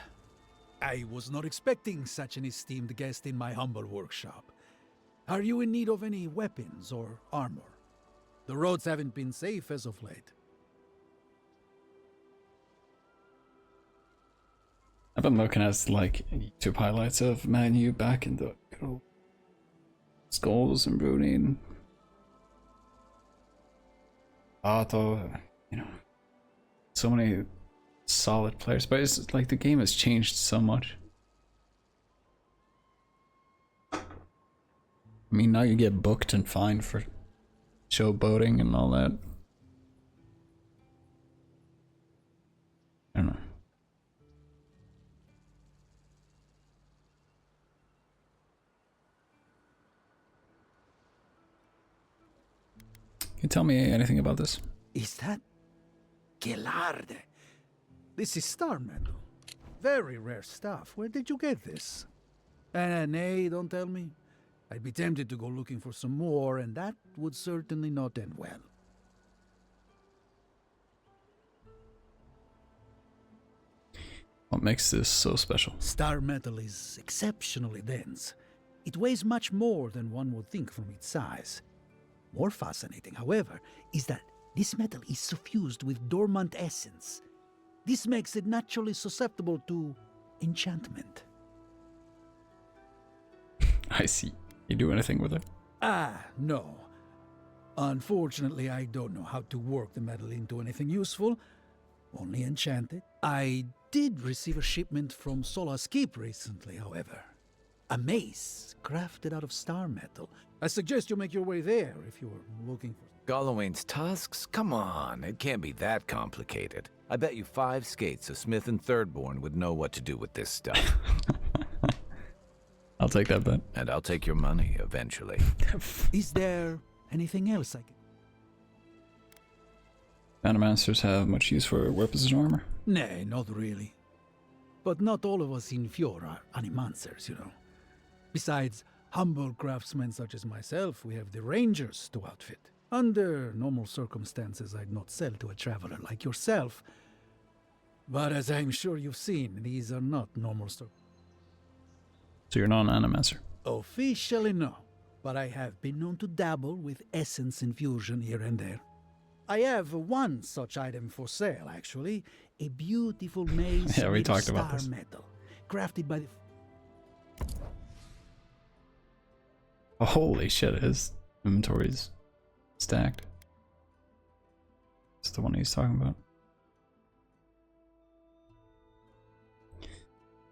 I was not expecting such an esteemed guest in my humble workshop. Are you in need of any weapons or armor? The roads haven't been safe as of late. I've been looking at like YouTube highlights of Man U back in the good old Skulls and Rooney and Otto, you know, so many solid players, but it's like the game has changed so much. I mean, now you get booked and fined for showboating and all that. I don't know. Can you tell me anything about this? Is that Gelarde? This is star metal. Very rare stuff. Where did you get this? Nay, don't tell me. I'd be tempted to go looking for some more, and that would certainly not end well. What makes this so special? Star metal is exceptionally dense. It weighs much more than one would think from its size. More fascinating, however, is that this metal is suffused with dormant essence. This makes it naturally susceptible to enchantment. I see. You do anything with it? Ah, no. Unfortunately, I don't know how to work the metal into anything useful. Only enchant it. I did receive a shipment from Sola's Keep recently, however. A mace crafted out of star metal. I suggest you make your way there if you're looking for... Gallowayne's tusks? Come on, it can't be that complicated. I bet you 5 skates a Smith and Thirdborn would know what to do with this stuff. I'll take that bet. And I'll take your money eventually. Is there anything else I can... Animancers have much use for weapons and armor? Nay, not really. But not all of us in Fjord are animancers, you know. Besides humble craftsmen such as myself, we have the rangers to outfit. Under normal circumstances, I'd not sell to a traveler like yourself. But as I'm sure you've seen, these are not normal circumstances. So you're not an animancer? Officially no, but I have been known to dabble with essence infusion here and there. I have one such item for sale, actually. A beautiful mace yeah, we made of talked about star this. metal, crafted by the... Oh, holy shit, his inventory's stacked. It's the one he's talking about.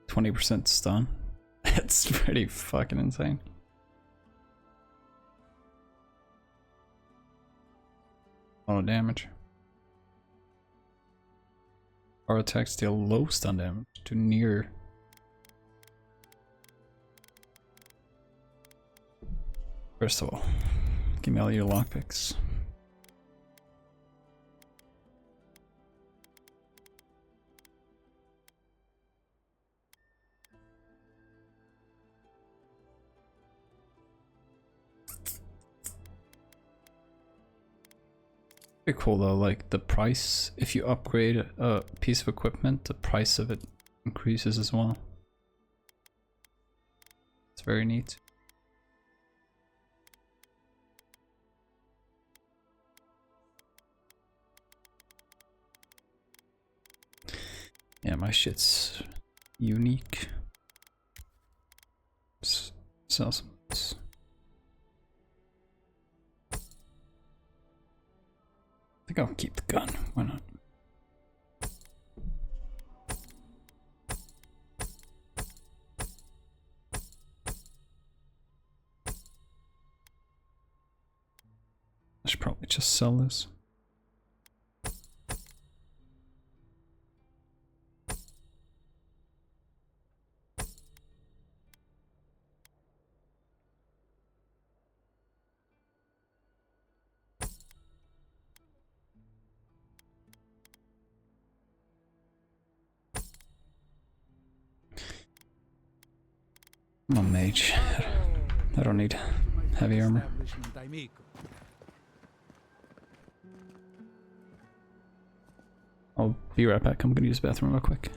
20% stun. That's pretty fucking insane. A lot of damage. Our attacks deal low stun damage to near. First of all, give me all your lockpicks. Pretty cool though, like the price, if you upgrade a piece of equipment, the price of it increases as well. It's very neat. Yeah, my shit's unique. Sell some. I think I'll keep the gun. Why not? I should probably just sell this. I'm a mage. I don't need heavy armor. I'll be right back. I'm gonna use the bathroom real quick.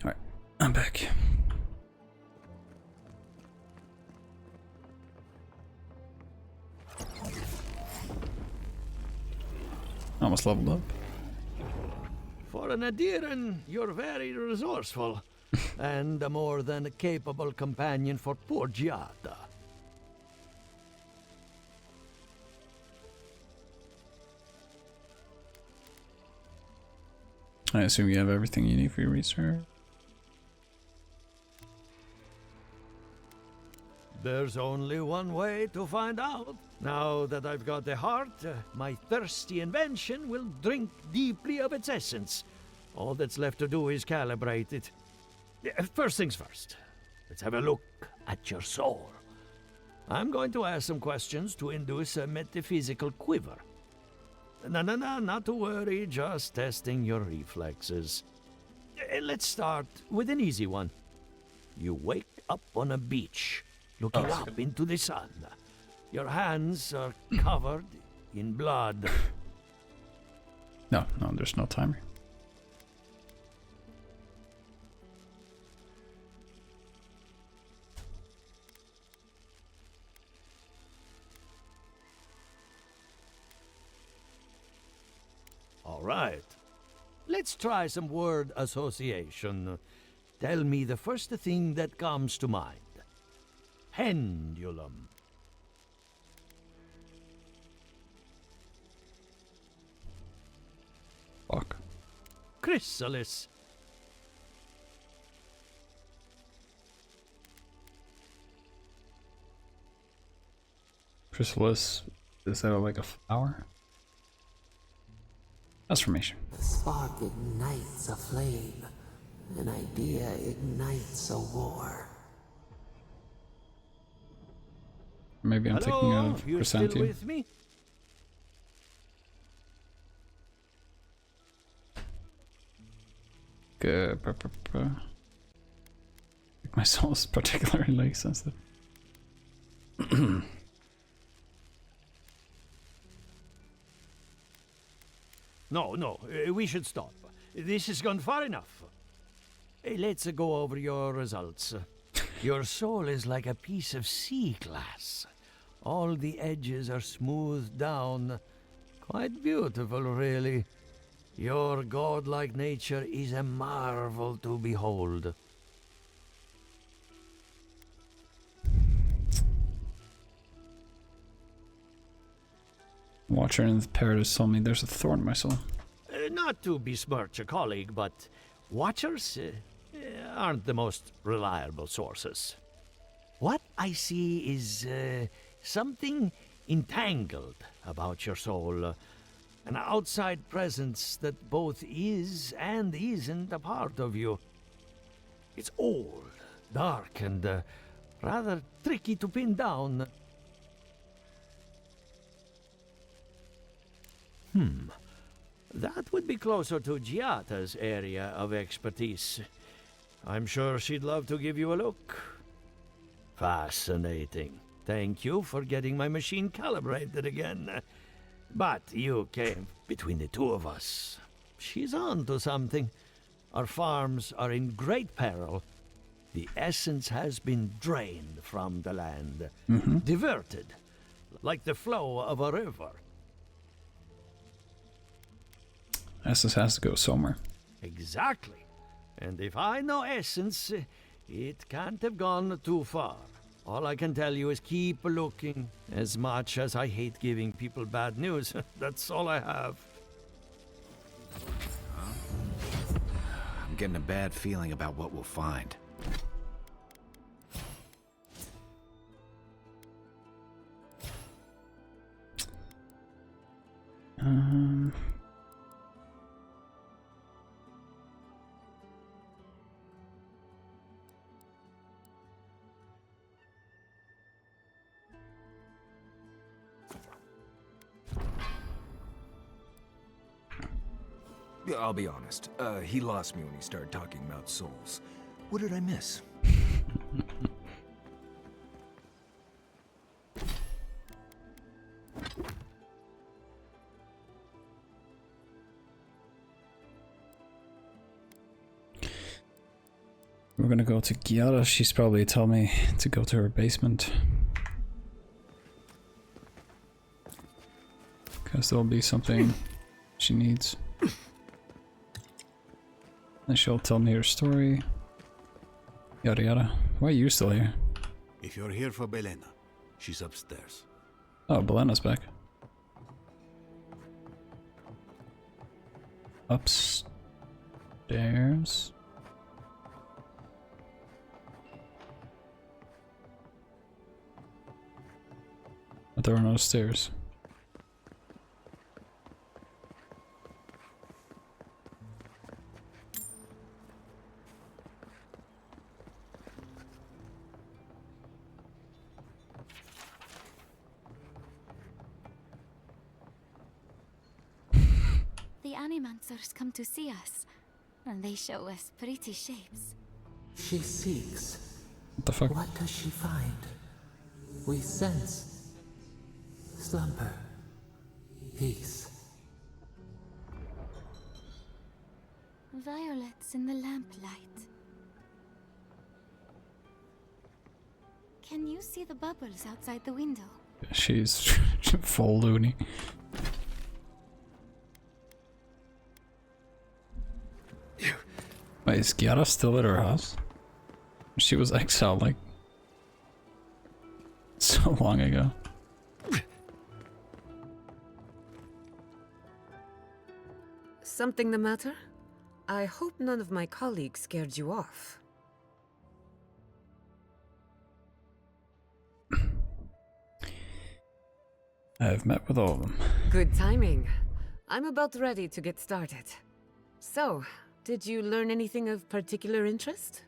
Alright, I'm back. Almost leveled up. For an Adiran, you're very resourceful, and a more than capable companion for poor Giada. I assume you have everything you need for your research. There's only one way to find out. Now that I've got the heart, my thirsty invention will drink deeply of its essence. All that's left to do is calibrate it. First things first, let's have a look at your soul. I'm going to ask some questions to induce a metaphysical quiver. No, not to worry, just testing your reflexes. Let's start with an easy one. You wake up on a beach, looking up into the sun. Your hands are covered in blood. No, there's no timer. All right. Let's try some word association. Tell me the first thing that comes to mind. Pendulum. Fuck. Chrysalis. Chrysalis, is that like a flower? Transformation. A spark ignites a flame. An idea ignites a war. Maybe I'm thinking of you still chrysanthemum. with me? Good. My soul is particularly sensitive. No, we should stop. This has gone far enough. Let's go over your results. Your soul is like a piece of sea glass. All the edges are smoothed down. Quite beautiful, really. Your godlike nature is a marvel to behold. Watcher in the Paradise told me there's a thorn in my soul. Not to besmirch a colleague, but watchers aren't the most reliable sources. What I see is something entangled about your soul. An outside presence that both is and isn't a part of you. It's old, dark, and rather tricky to pin down. That would be closer to Giata's area of expertise. I'm sure she'd love to give you a look. Fascinating. Thank you for getting my machine calibrated again. But you came between the two of us. She's on to something. Our farms are in great peril. The essence has been drained from the land. Diverted, like the flow of a river. Essence has to go somewhere. Exactly. And if I know essence, it can't have gone too far. All I can tell you is keep looking. As much as I hate giving people bad news, that's all I have. I'm getting a bad feeling about what we'll find. I'll be honest. He lost me when he started talking about souls. What did I miss? We're gonna go to Giada. She's probably told me to go to her basement. Because there'll be something she needs. And she'll tell me her story. Yada yada. Why are you still here? If you're here for Belena, she's upstairs. Oh, Belena's back. Stairs. But there are no stairs. The Animancers come to see us, and they show us pretty shapes. She seeks. What the fuck? What does she find? We sense slumber, peace. Violets in the lamplight. Can you see the bubbles outside the window? She's full loony. Wait, is Kiara still at her house? She was exiled like so long ago. Something the matter? I hope none of my colleagues scared you off. I've met with all of them. Good timing. I'm about ready to get started. So, did you learn anything of particular interest?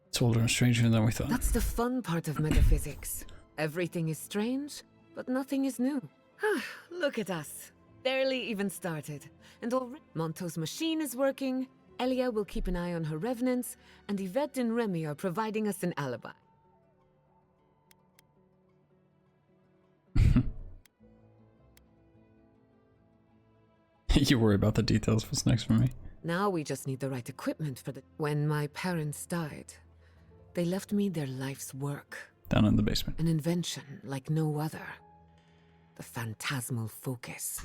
It's older and stranger than we thought. That's the fun part of metaphysics. Everything is strange, but nothing is new. Look at us. Barely even started. And already Monto's machine is working, Elia will keep an eye on her revenants, and Yvette and Remy are providing us an alibi. You worry about the details. What's next for me? Now we just need the right equipment for the... When my parents died, they left me their life's work. Down in the basement. An invention like no other. The phantasmal focus.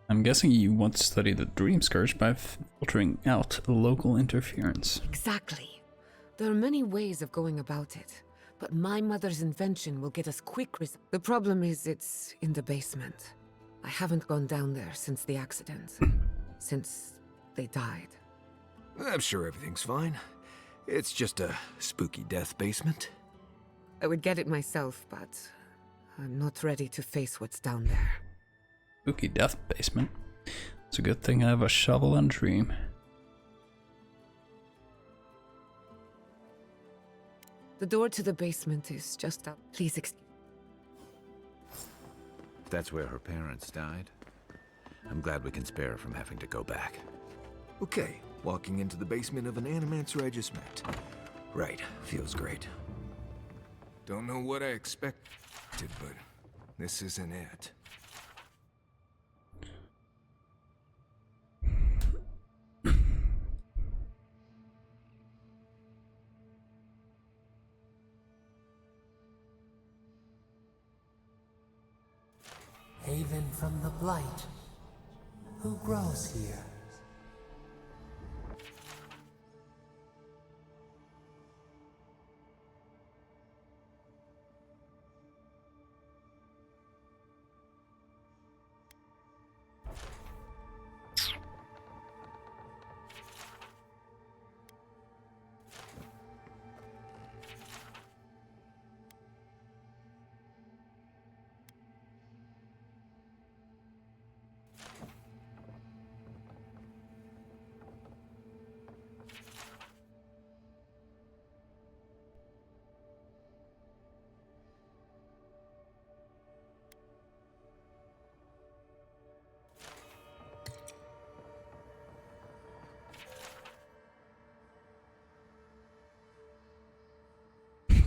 I'm guessing you want to study the Dream Scourge by filtering out local interference. Exactly. There are many ways of going about it, but my mother's invention will get us quick results. The problem is it's in the basement. I haven't gone down there since the accident. Since they died. I'm sure everything's fine. It's just a spooky death basement. I would get it myself, but I'm not ready to face what's down there. Spooky death basement. It's a good thing I have a shovel and dream. The door to the basement is just up. Please excuse. That's where her parents died. I'm glad we can spare her from having to go back. Okay, walking into the basement of an Animancer I just met. Right, feels great. Don't know what I expected, but this isn't it. Haven from the blight. Who grows here?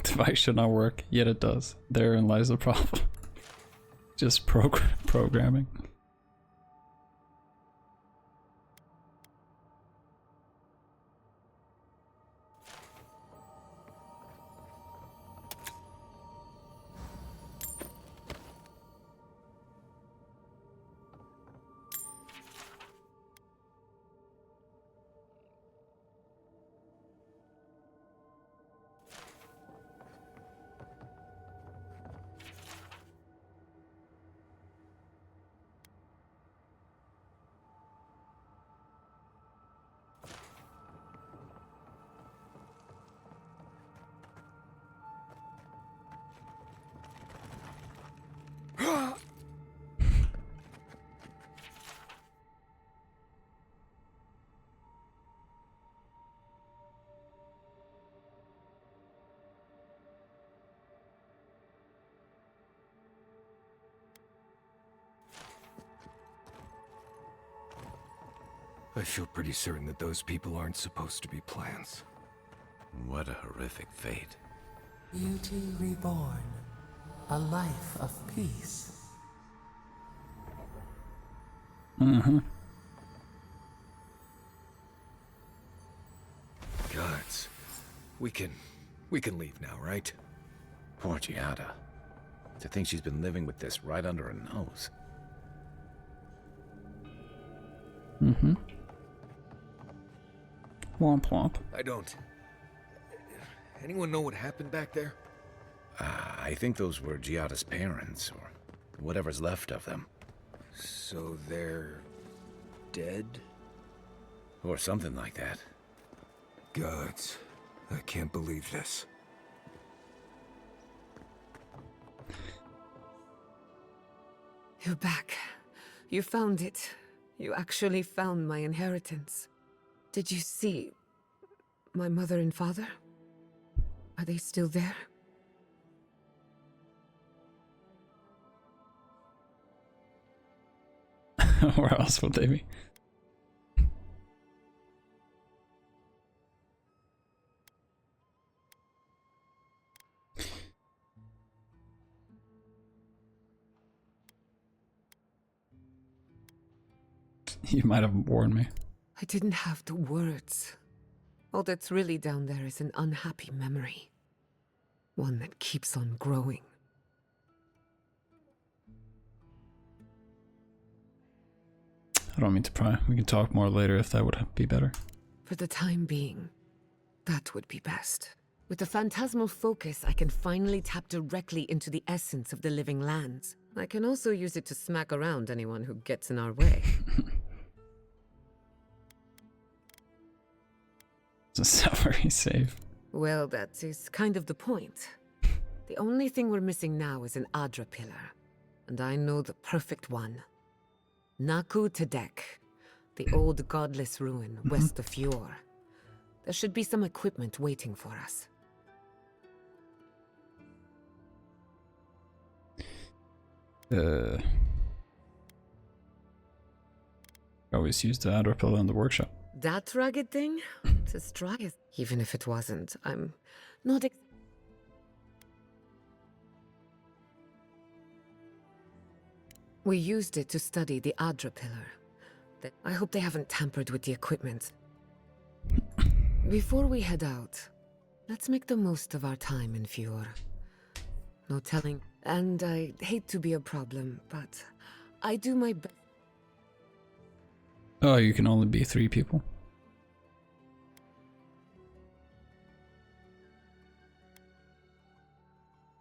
Device should not work, yet it does. Therein lies the problem. Just programming. I feel pretty certain that those people aren't supposed to be plants. What a horrific fate. Beauty reborn. A life of peace. Mm-hmm. Gods. We can leave now, right? Poor Giada. To think she's been living with this right under her nose. Mm-hmm. Womp womp. I don't. Anyone know what happened back there? I think those were Giada's parents, or whatever's left of them. So they're dead? Or something like that. Gods. I can't believe this. You're back. You found it. You actually found my inheritance. Did you see my mother and father? Are they still there? Where else would they be? You might have warned me. I didn't have the words. All that's really down there is an unhappy memory. One that keeps on growing. I don't mean to pry. We can talk more later if that would be better. For the time being, that would be best. With the phantasmal focus, I can finally tap directly into the essence of the living lands. I can also use it to smack around anyone who gets in our way. It's not very safe. Well, that is kind of the point. The only thing we're missing now is an Adra pillar. And I know the perfect one. Naku Tedek, the old godless ruin west of Fjord. There should be some equipment waiting for us. Always use the Adra pillar in the workshop. That rugged thing? It's as dry as... Even if it wasn't, I'm not... We used it to study the Adra pillar. I hope they haven't tampered with the equipment. Before we head out, let's make the most of our time in Fjord. No telling... And I hate to be a problem, but I do my best. Oh, you can only be 3 people.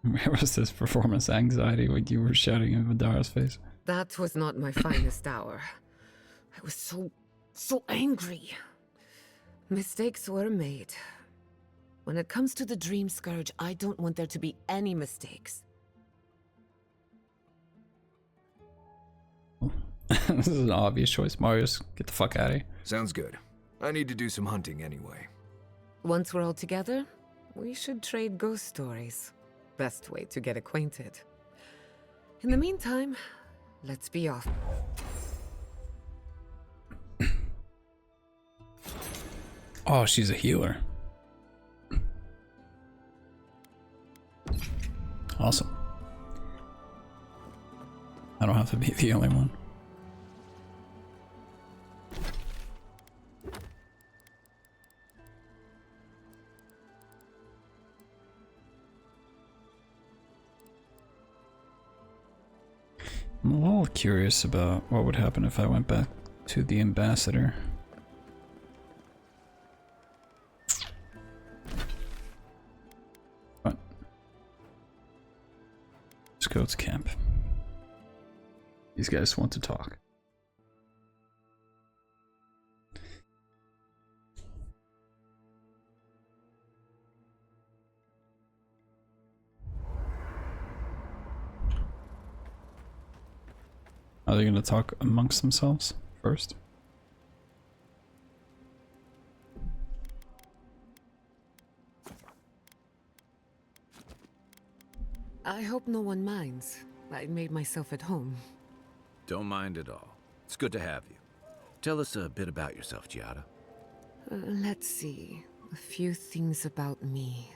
Where was this performance anxiety when you were shouting in Vidara's face? That was not my finest hour. I was so angry. Mistakes were made. When it comes to the Dream Scourge, I don't want there to be any mistakes. This is an obvious choice. Marius, get the fuck out of here. Sounds good. I need to do some hunting anyway. Once we're all together, we should trade ghost stories. Best way to get acquainted. In the meantime, let's be off. Oh, she's a healer. Awesome. I don't have to be the only one. I'm a little curious about what would happen if I went back to the ambassador. What? Let's go to camp. These guys want to talk. Are they going to talk amongst themselves first? I hope no one minds. I made myself at home. Don't mind at all. It's good to have you. Tell us a bit about yourself, Giada. Let's see. A few things about me.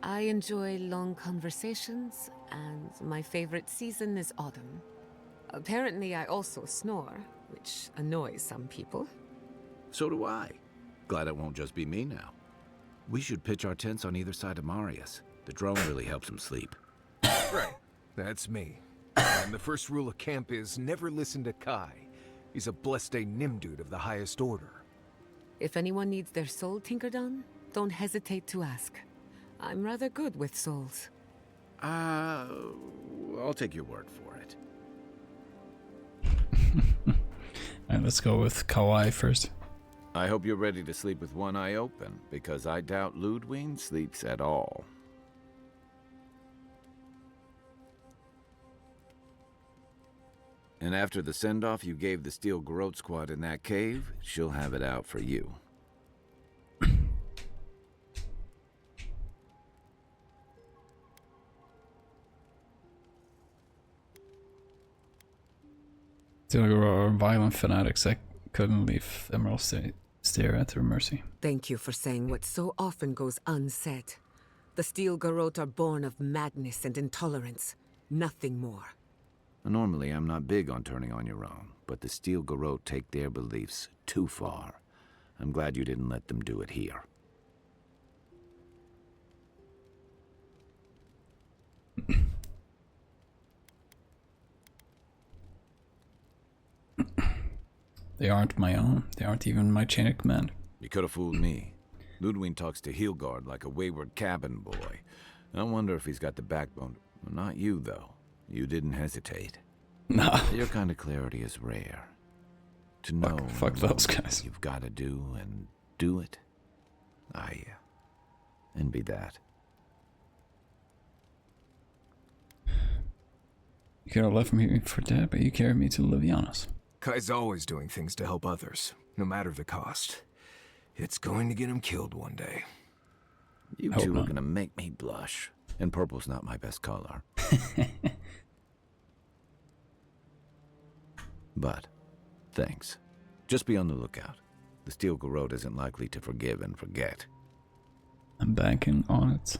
I enjoy long conversations, and my favorite season is autumn. Apparently, I also snore, which annoys some people. So do I. Glad it won't just be me now. We should pitch our tents on either side of Marius. The drone really helps him sleep. Right. That's me. And the first rule of camp is never listen to Kai. He's a blessed Nimdude of the highest order. If anyone needs their soul tinkered on, don't hesitate to ask. I'm rather good with souls. I'll take your word for it. Alright, let's go with Kawaii first. I hope you're ready to sleep with one eye open, because I doubt Ludwig sleeps at all. And after the send-off you gave the Steel Garrote squad in that cave, she'll have it out for you. Steel Garrote are violent fanatics that couldn't leave Emerald Stare at their mercy. Thank you for saying what so often goes unsaid. The Steel Garrote are born of madness and intolerance. Nothing more. Normally, I'm not big on turning on your own, but the Steel Garrote take their beliefs too far. I'm glad you didn't let them do it here. They aren't my own. They aren't even my chain of command. You could have fooled me. Ludwig talks to Hilgard like a wayward cabin boy. I wonder if he's got the backbone. Well, not you, though. You didn't hesitate. Nah. Your kind of clarity is rare. To know fuck those guys. You've got to do and do it. I envy that. You could have left me for dead, but you carried me to Livianos. Kai's always doing things to help others, no matter the cost. It's going to get him killed one day. You two are gonna make me blush. And purple's not my best color. But, thanks. Just be on the lookout. The Steel Garrote isn't likely to forgive and forget. I'm banking on it.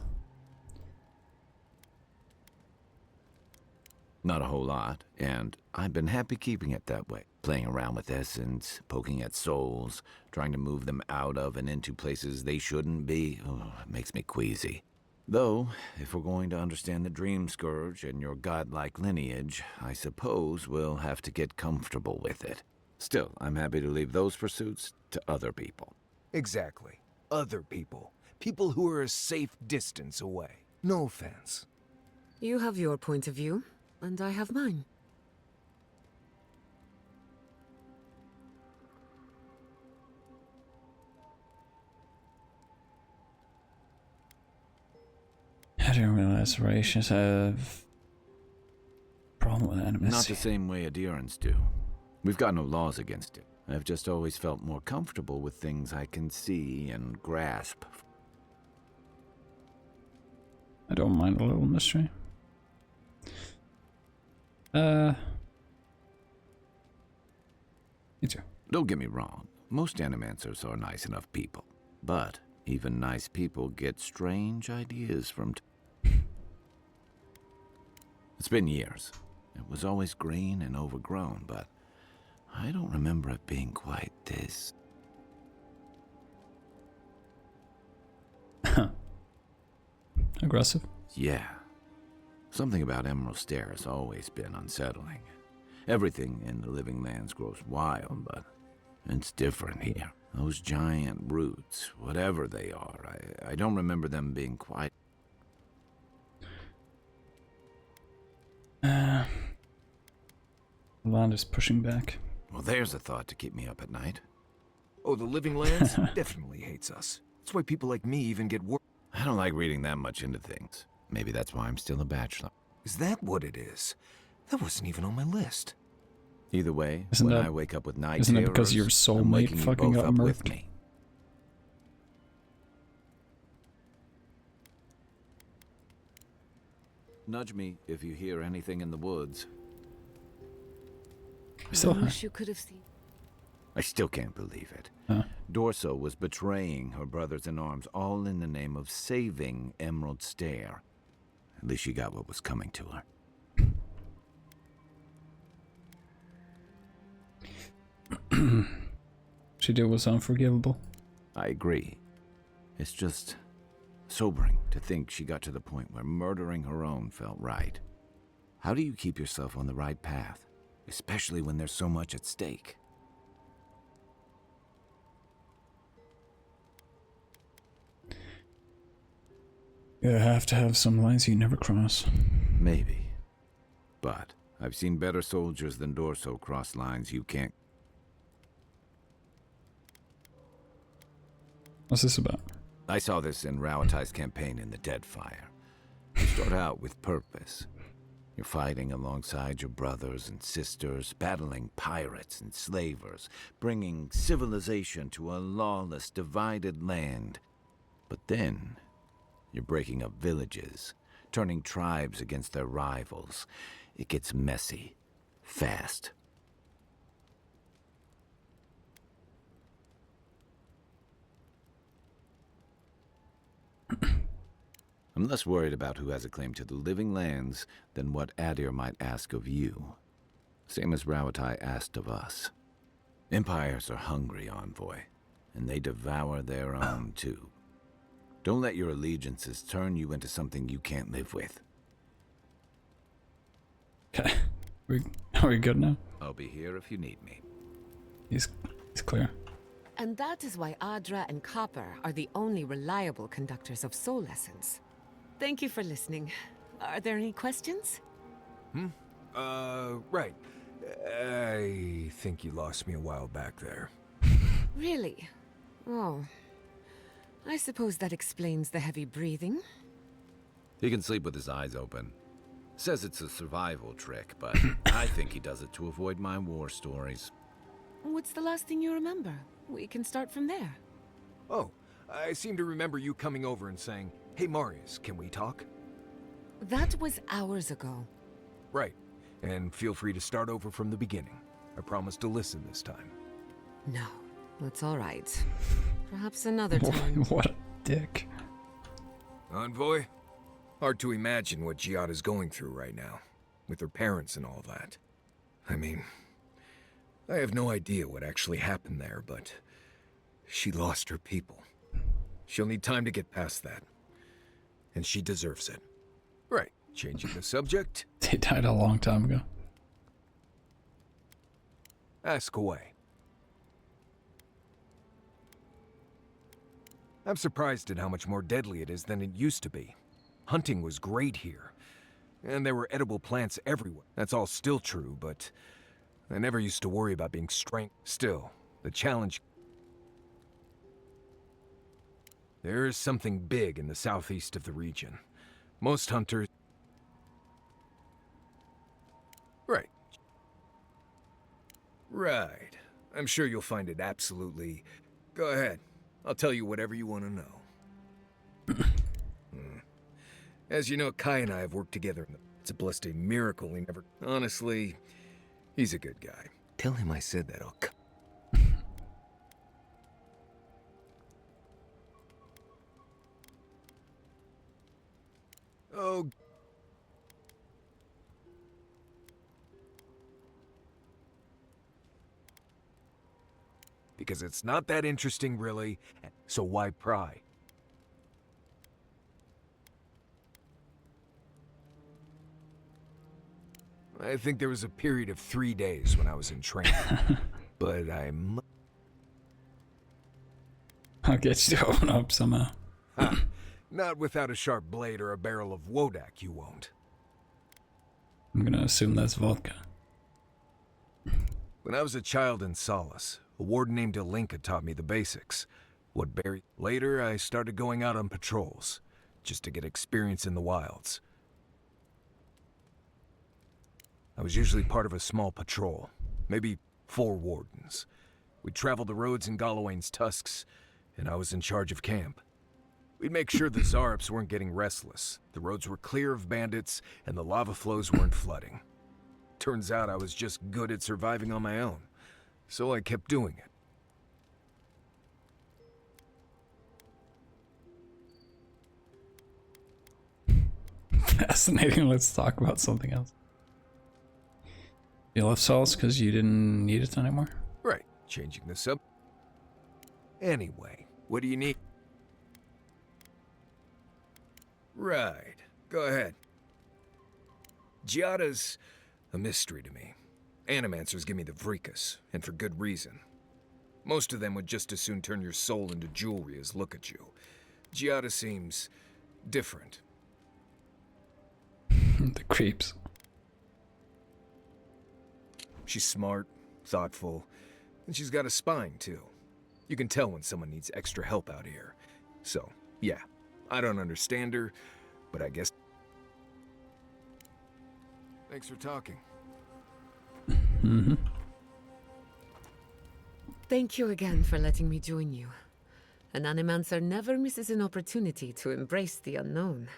Not a whole lot, and I've been happy keeping it that way. Playing around with essence, poking at souls, trying to move them out of and into places they shouldn't be. Oh, it makes me queasy. Though, if we're going to understand the Dream Scourge and your godlike lineage, I suppose we'll have to get comfortable with it. Still, I'm happy to leave those pursuits to other people. Exactly. Other people. People who are a safe distance away. No offense. You have your point of view, and I have mine. I didn't realize Rations have problem with animacy. Not the same way adherents do. We've got no laws against it. I've just always felt more comfortable with things I can see and grasp. I don't mind a little mystery. Me too. Don't get me wrong. Most animancers are nice enough people. But even nice people get strange ideas from... It's been years. It was always green and overgrown, but I don't remember it being quite this. Aggressive? Yeah. Something about Emerald Stair has always been unsettling. Everything in the living lands grows wild, but it's different here. Those giant roots, whatever they are, I don't remember them being quite... Land is pushing back. Well, there's a thought to keep me up at night. Oh, the living lands definitely hates us. That's why people like me even get work. I don't like reading that much into things. Maybe that's why I'm still a bachelor. Is that what it is? That wasn't even on my list. Either way, when I wake up with night isn't terrors, it because your soulmate fucking got with murked? me. Nudge me if you hear anything in the woods. I wish you could have seen. I still can't believe it. Huh? Dorso was betraying her brothers-in-arms, all in the name of saving Emerald Stair. At least she got what was coming to her. She did was unforgivable. I agree. It's just sobering to think she got to the point where murdering her own felt right. How do you keep yourself on the right path, especially when there's so much at stake? You have to have some lines you never cross. Maybe. But I've seen better soldiers than Dorso cross lines you can't. What's this about? I saw this in Rauatai's campaign in the Deadfire. You start out with purpose. You're fighting alongside your brothers and sisters, battling pirates and slavers, bringing civilization to a lawless, divided land. But then, you're breaking up villages, turning tribes against their rivals. It gets messy, fast. I'm less worried about who has a claim to the living lands than what Adir might ask of you. Same as Rauatai asked of us. Empires are hungry, Envoy, and they devour their own too. Don't let your allegiances turn you into something you can't live with. Okay. Are we good now? I'll be here if you need me. He's clear. And that is why Adra and Copper are the only reliable conductors of soul essence. Thank you for listening. Are there any questions? Right. I think you lost me a while back there. Really? Oh. I suppose that explains the heavy breathing. He can sleep with his eyes open. Says it's a survival trick, but I think he does it to avoid my war stories. What's the last thing you remember? We can start from there. Oh, I seem to remember you coming over and saying, "Hey Marius, can we talk?" That was hours ago. Right. And feel free to start over from the beginning. I promise to listen this time. No, that's all right. Perhaps another time. What a dick. Envoy? Hard to imagine what Giada's going through right now, with her parents and all that. I mean, I have no idea what actually happened there, but she lost her people. She'll need time to get past that. And she deserves it. Right, changing the subject. They died a long time ago. Ask away. I'm surprised at how much more deadly it is than it used to be. Hunting was great here, and there were edible plants everywhere. That's all still true, but I never used to worry about being strangled. Still, the challenge... There is something big in the southeast of the region. Most hunters... Right. Right. I'm sure you'll find it absolutely... Go ahead. I'll tell you whatever you want to know. As you know, Kai and I have worked together. It's a blessed miracle he never... Honestly, he's a good guy. Tell him I said that. Oh... Because it's not that interesting, really, so why pry? I think there was a period of 3 days when I was in training, but I'll get you to open up somehow. Not without a sharp blade or a barrel of Wodak, you won't. I'm gonna assume that's vodka. When I was a child in Solace, a warden named Alinka taught me the basics. What berry... Later, I started going out on patrols, just to get experience in the wilds. I was usually part of a small patrol, maybe 4 wardens. We'd travel the roads in Galawain's tusks, and I was in charge of camp. We'd make sure the Zarps weren't getting restless, the roads were clear of bandits, and the lava flows weren't flooding. Turns out I was just good at surviving on my own. so I kept doing it. Fascinating. Let's talk about something else. You left Solace because you didn't need it anymore? Right, changing this up. Anyway, what do you need? Right, go ahead. Giada's a mystery to me. Animancers give me the vricus, and for good reason. Most of them would just as soon turn your soul into jewelry as look at you. Giada seems different. The creeps. She's smart, thoughtful, and she's got a spine, too. You can tell when someone needs extra help out here. So, yeah, I don't understand her, but I guess... Thanks for talking. Mm-hmm. Thank you again for letting me join you. An animancer never misses an opportunity to embrace the unknown.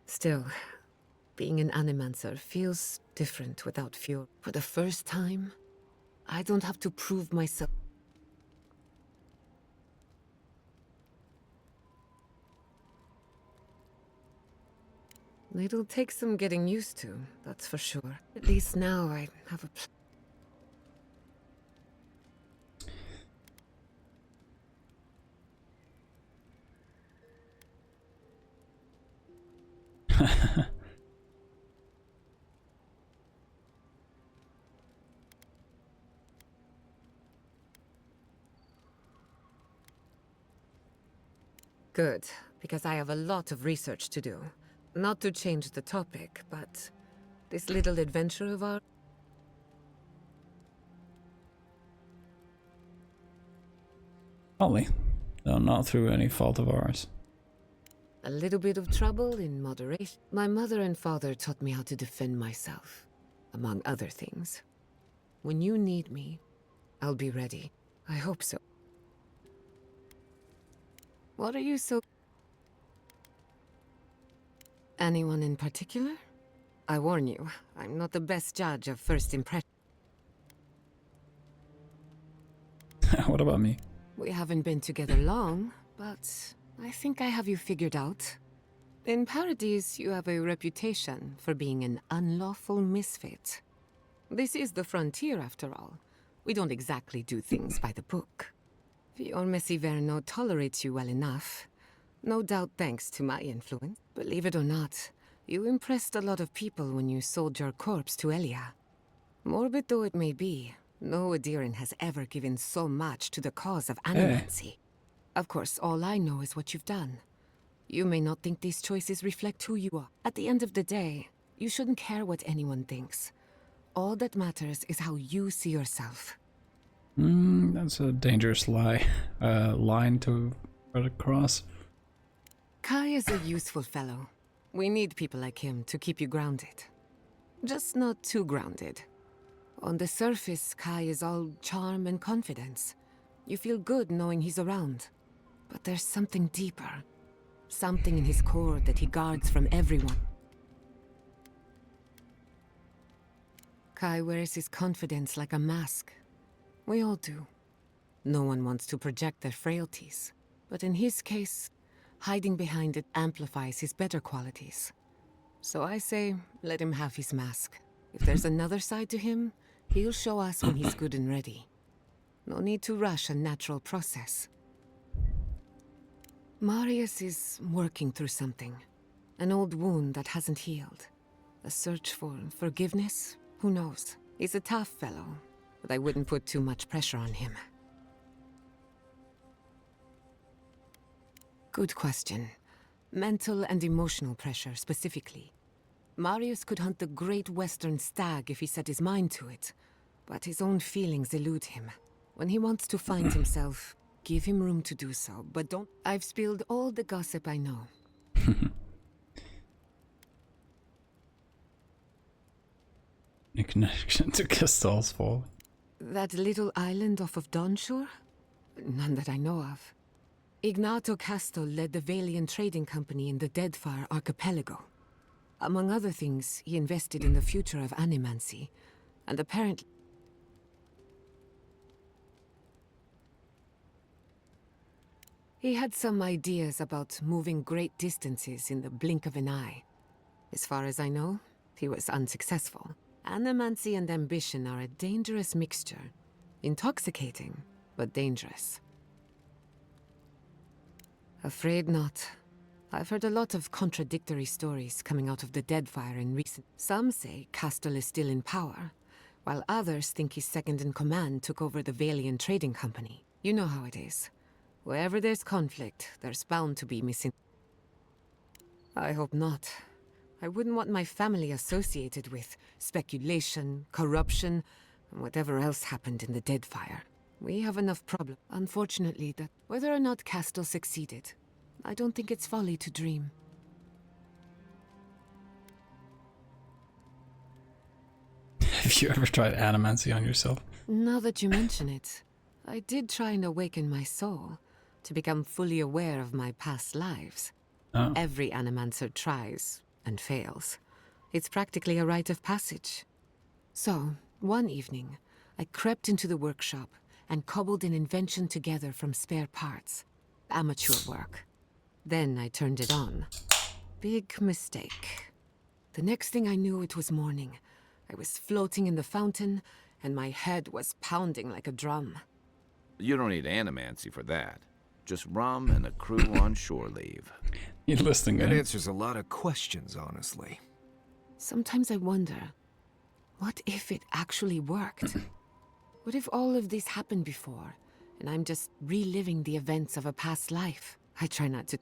Still, being an animancer feels different without fear. For the first time, I don't have to prove myself. It'll take some getting used to, that's for sure. At least now I have a Good, because I have a lot of research to do. Not to change the topic, but this little adventure of ours... Only. No, not through any fault of ours. A little bit of trouble in moderation. My mother and father taught me how to defend myself, among other things. When you need me, I'll be ready. I hope so. What are you so... Anyone in particular? I warn you, I'm not the best judge of first impression. What about me? We haven't been together long, but I think I have you figured out. In Paradise, you have a reputation for being an unlawful misfit. This is the frontier, after all. We don't exactly do things by the book. Fior Messiverno tolerates you well enough. No doubt thanks to my influence. Believe it or not, you impressed a lot of people when you sold your corpse to Elia. Morbid though it may be, no Adiran has ever given so much to the cause of animancy. Of course, all I know is what you've done. You may not think these choices reflect who you are. At the end of the day, you shouldn't care what anyone thinks. All that matters is how you see yourself. That's a dangerous line to run across. Kai is a useful fellow. We need people like him to keep you grounded. Just not too grounded. On the surface, Kai is all charm and confidence. You feel good knowing he's around. But there's something deeper. Something in his core that he guards from everyone. Kai wears his confidence like a mask. We all do. No one wants to project their frailties. But in his case, hiding behind it amplifies his better qualities. So I say, let him have his mask. If there's another side to him, he'll show us when he's good and ready. No need to rush a natural process. Marius is working through something. An old wound that hasn't healed. A search for forgiveness? Who knows? He's a tough fellow, but I wouldn't put too much pressure on him. Good question. Mental and emotional pressure, specifically. Marius could hunt the great western stag if he set his mind to it, but his own feelings elude him. When he wants to find himself, give him room to do so, but don't... I've spilled all the gossip I know. In connection to Castal's fall. That little island off of Dawnshore? None that I know of. Ignato Castal led the Valian trading company in the Deadfire archipelago. Among other things, he invested in the future of animancy, and apparently... He had some ideas about moving great distances in the blink of an eye. As far as I know, he was unsuccessful. Animancy and ambition are a dangerous mixture. Intoxicating, but dangerous. Afraid not. I've heard a lot of contradictory stories coming out of the Deadfire in recent... Some say Castle is still in power, while others think his second-in-command took over the Valian Trading Company. You know how it is. Wherever there's conflict, there's bound to be missing... I hope not. I wouldn't want my family associated with speculation, corruption, and whatever else happened in the Deadfire. We have enough problems. Unfortunately, that whether or not Castle succeeded, I don't think it's folly to dream. Have you ever tried animancy on yourself? Now that you mention it, I did try and awaken my soul to become fully aware of my past lives. Oh. Every animancer tries and fails. It's practically a rite of passage. So, one evening, I crept into the workshop and cobbled an invention together from spare parts. Amateur work. Then I turned it on. Big mistake. The next thing I knew, it was morning. I was floating in the fountain, and my head was pounding like a drum. You don't need animancy for that. Just rum and a crew on shore leave. You're listening, That man. answers a lot of questions, honestly. Sometimes I wonder, what if it actually worked? What if all of this happened before, and I'm just reliving the events of a past life? I try not to...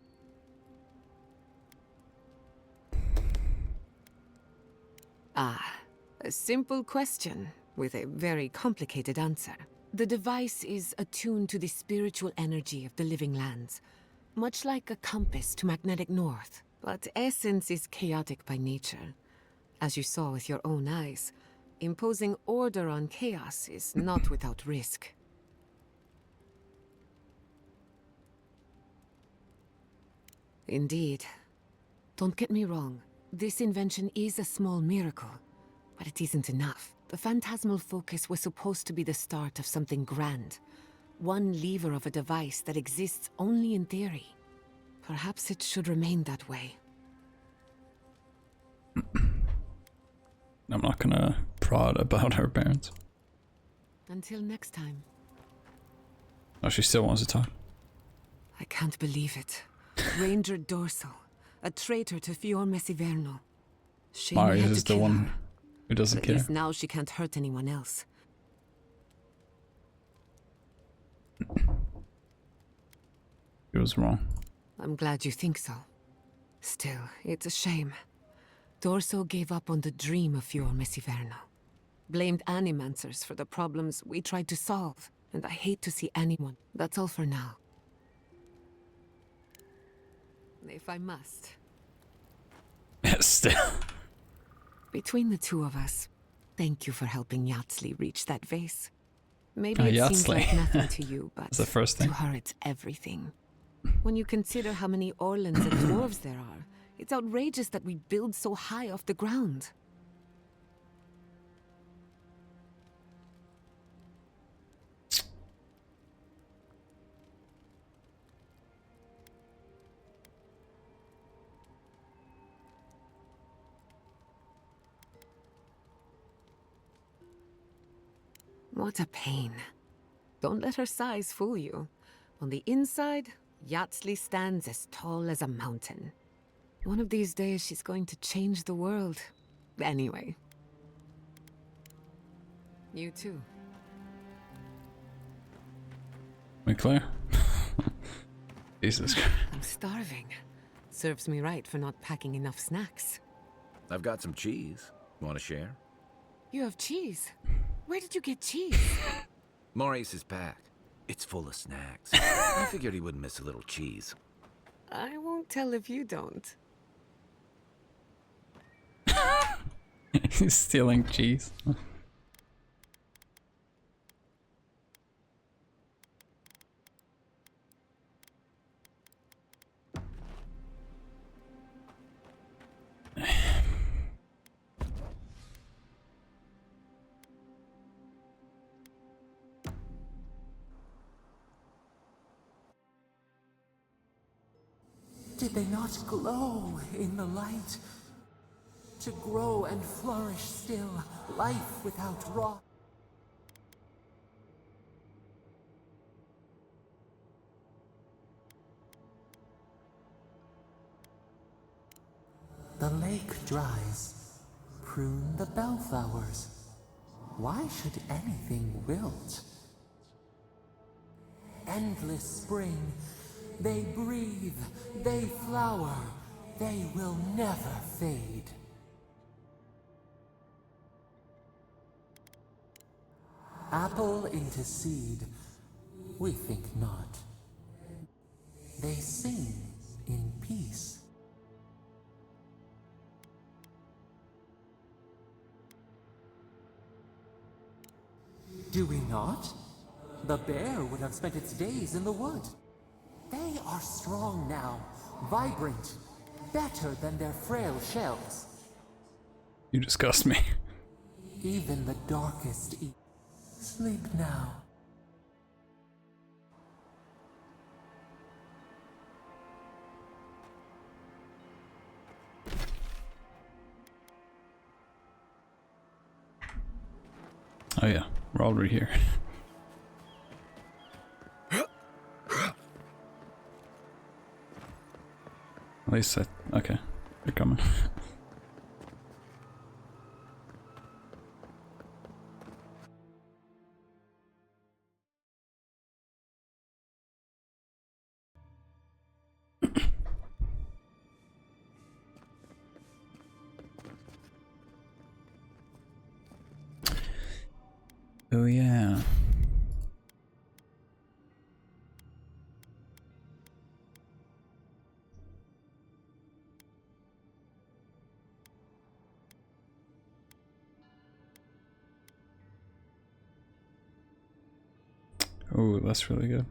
Ah, a simple question with a very complicated answer. The device is attuned to the spiritual energy of the living lands, much like a compass to magnetic north. But essence is chaotic by nature. As you saw with your own eyes, imposing order on chaos is not without risk. Indeed. Don't get me wrong. This invention is a small miracle, but it isn't enough. The phantasmal focus was supposed to be the start of something grand. One lever of a device that exists only in theory. Perhaps it should remain that way. I'm not gonna prod about her parents. Until next time. Oh, she still wants to talk. I can't believe it. Ranger Dorsal, a traitor to Fior Messiverno. Shame I Marius had is to the kill one her. who doesn't At care. least now she can't hurt anyone else. He was wrong. I'm glad you think so. Still, it's a shame. Dorso gave up on the dream of Fior Messiverno. Blamed animancers for the problems we tried to solve, and I hate to see anyone. That's all for now. If I must. Still. Between the two of us, thank you for helping Yatsley reach that vase. Maybe Ah, it seems Yatsley. like nothing to you, but That's the first thing. to her it's everything. When you consider how many Orlans and dwarves there are, it's outrageous that we build so high off the ground. What a pain. Don't let her size fool you. On the inside, Yatsley stands as tall as a mountain. One of these days, she's going to change the world. Anyway. You too. We clear? Jesus Christ. I'm starving. Serves me right for not packing enough snacks. I've got some cheese. Want to share? You have cheese? Where did you get cheese? Maurice's pack. It's full of snacks. I figured he wouldn't miss a little cheese. I won't tell if you don't. He's stealing cheese. Did they not glow in the light? To grow and flourish still, life without rot. The lake dries. Prune the bellflowers. Why should anything wilt? Endless spring. They breathe. They flower. They will never fade. Apple into seed. We think not. They sing in peace. Do we not? The bear would have spent its days in the wood. They are strong now, vibrant, better than their frail shells. You disgust me. Even the darkest sleep now. Oh yeah, we're already here. At least okay, they're coming. Oh yeah. Oh, that's really good.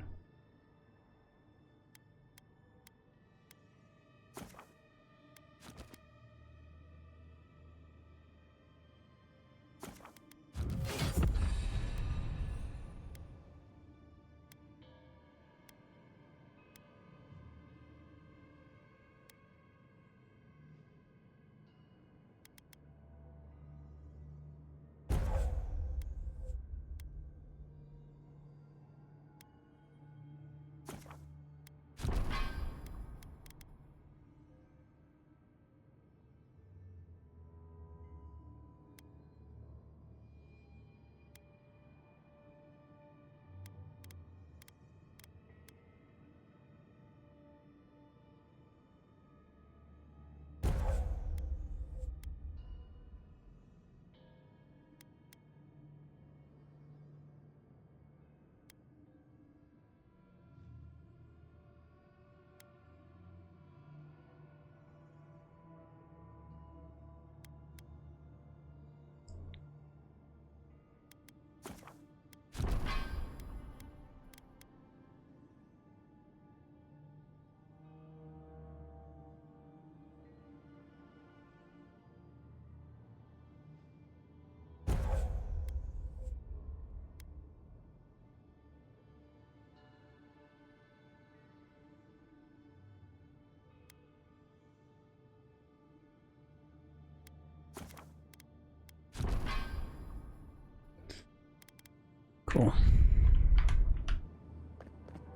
Cool.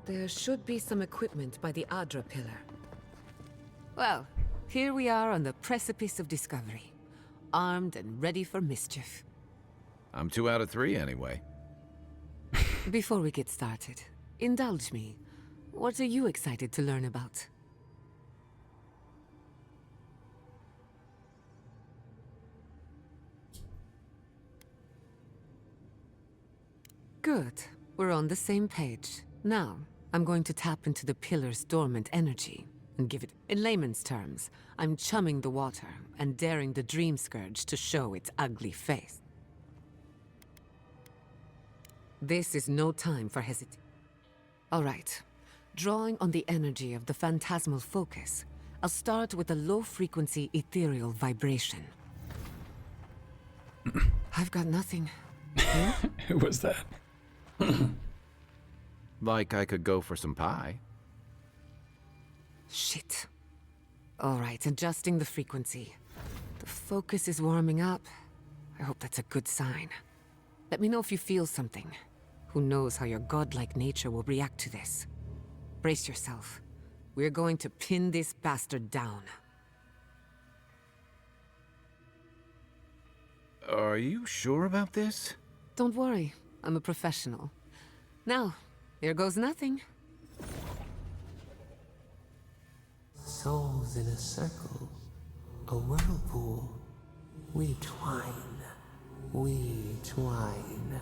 There should be some equipment by the Adra pillar. Well, here we are on the precipice of discovery, armed and ready for mischief. I'm 2 out of 3 anyway. Before we get started, indulge me. What are you excited to learn about? Good. We're on the same page. Now, I'm going to tap into the pillar's dormant energy and give it... In layman's terms, I'm chumming the water and daring the Dream Scourge to show its ugly face. This is no time for hesitation. All right. Drawing on the energy of the phantasmal focus, I'll start with a low-frequency ethereal vibration. I've got nothing. Who was that? Like I could go for some pie. Shit. All right, adjusting the frequency. The focus is warming up. I hope that's a good sign. Let me know if you feel something. Who knows how your godlike nature will react to this. Brace yourself. We're going to pin this bastard down. Are you sure about this? Don't worry, I'm a professional. Now, here goes nothing. Souls in a circle, a whirlpool. We twine, we twine.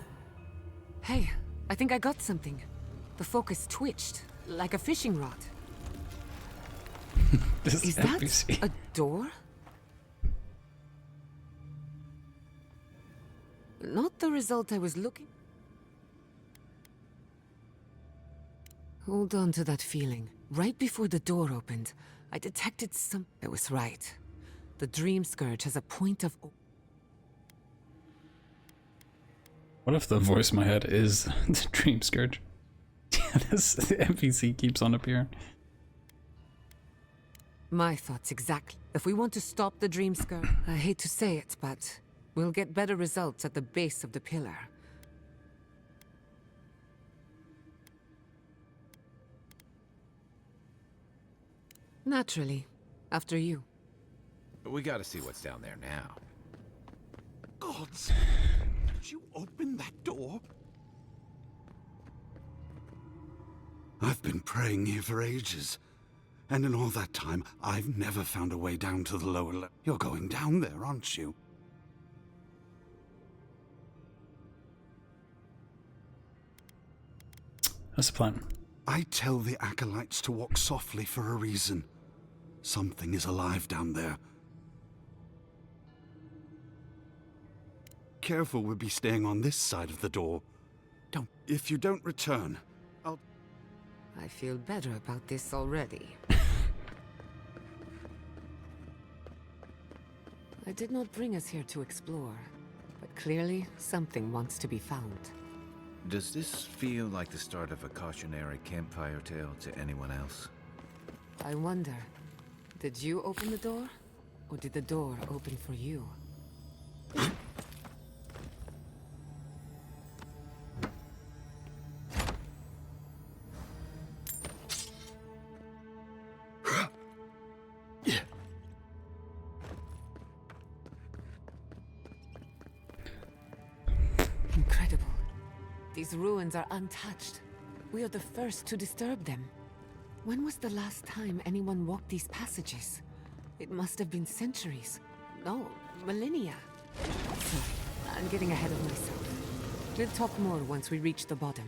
Hey, I think I got something. The focus twitched, like a fishing rod. Is that a door? Not the result I was looking. Hold on to that feeling. Right before the door opened, I detected some... I was right. The Dream Scourge has a point of... What if the voice in my head is the Dream Scourge? This NPC keeps on appearing. My thoughts exactly. If we want to stop the Dream Scourge, I hate to say it, but we'll get better results at the base of the pillar. Naturally. After you. We gotta see what's down there now. Gods! Did you open that door? I've been praying here for ages. And in all that time, I've never found a way down to the lower level. You're going down there, aren't you? That's the plan. I tell the acolytes to walk softly for a reason. Something is alive down there. Careful, we'll be staying on this side of the door. If you don't return, I'll... I feel better about this already. I did not bring us here to explore, but clearly something wants to be found. Does this feel like the start of a cautionary campfire tale to anyone else? I wonder, did you open the door? Or did the door open for you? Incredible. These ruins are untouched. We are the first to disturb them. When was the last time anyone walked these passages? It must have been centuries. No, millennia. Sorry, I'm getting ahead of myself. We'll talk more once we reach the bottom.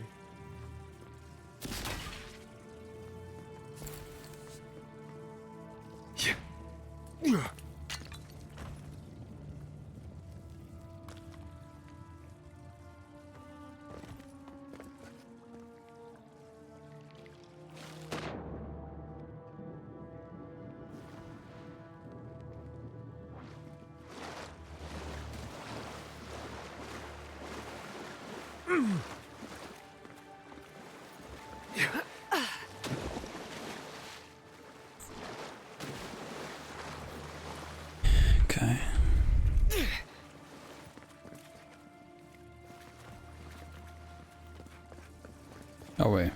Okay. Oh wait.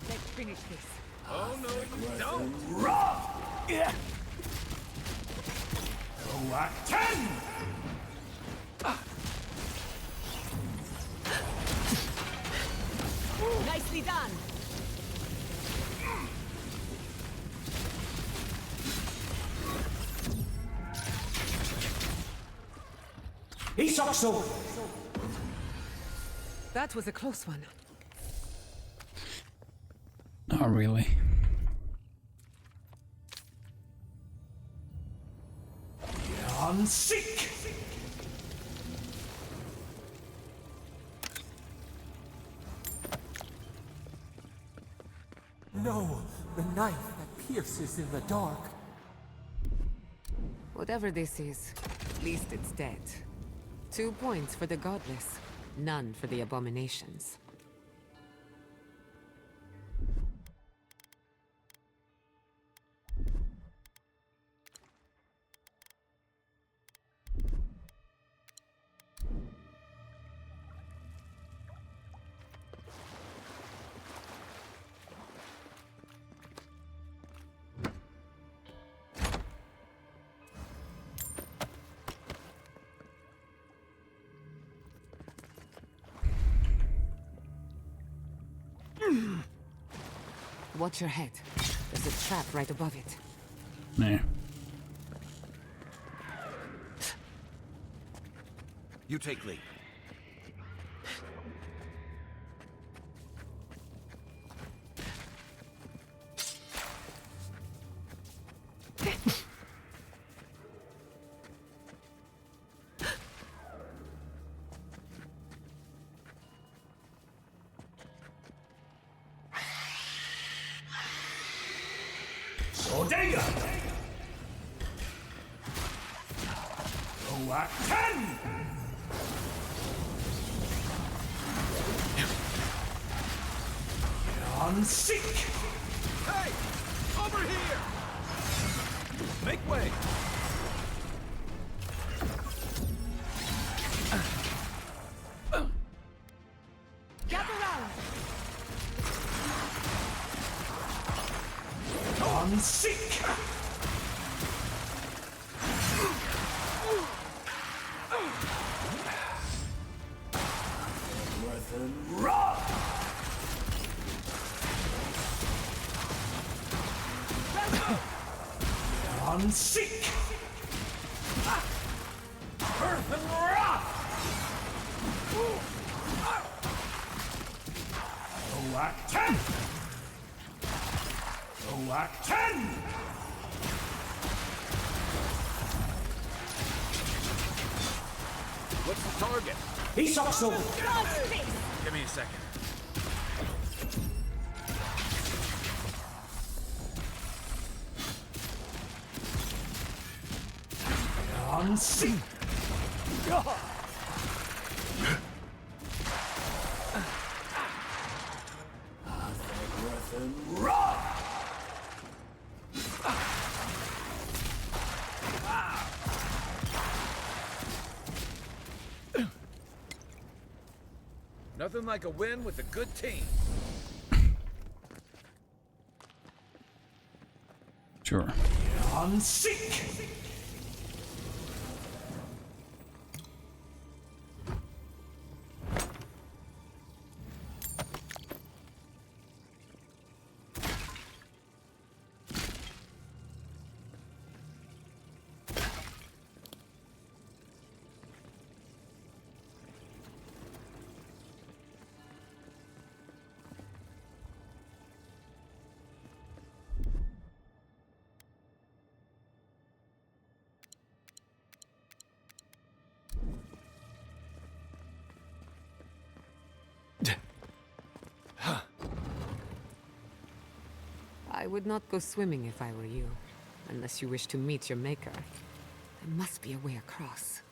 Let's finish this. Oh, no, you don't. Yeah. Go at 10! Nicely done. Isakso! That was a close one. Not really. I'm sick! No, the knife that pierces in the dark. Whatever this is, at least it's dead. 2 points for the godless, none for the abominations. Watch your head. There's a trap right above it. Nah. You take lead. Odega! Go at 10! I'm sick! Hey! Over here! Make way! Gather round! I'm sick! I'm sick! Earth and rock! Go at 10! Go at 10! What's the target? Isakso! Give me a second. I'm sick! Nothing like a win with a good team. Sure. I'm sick! I would not go swimming if I were you, unless you wish to meet your maker. There must be a way across.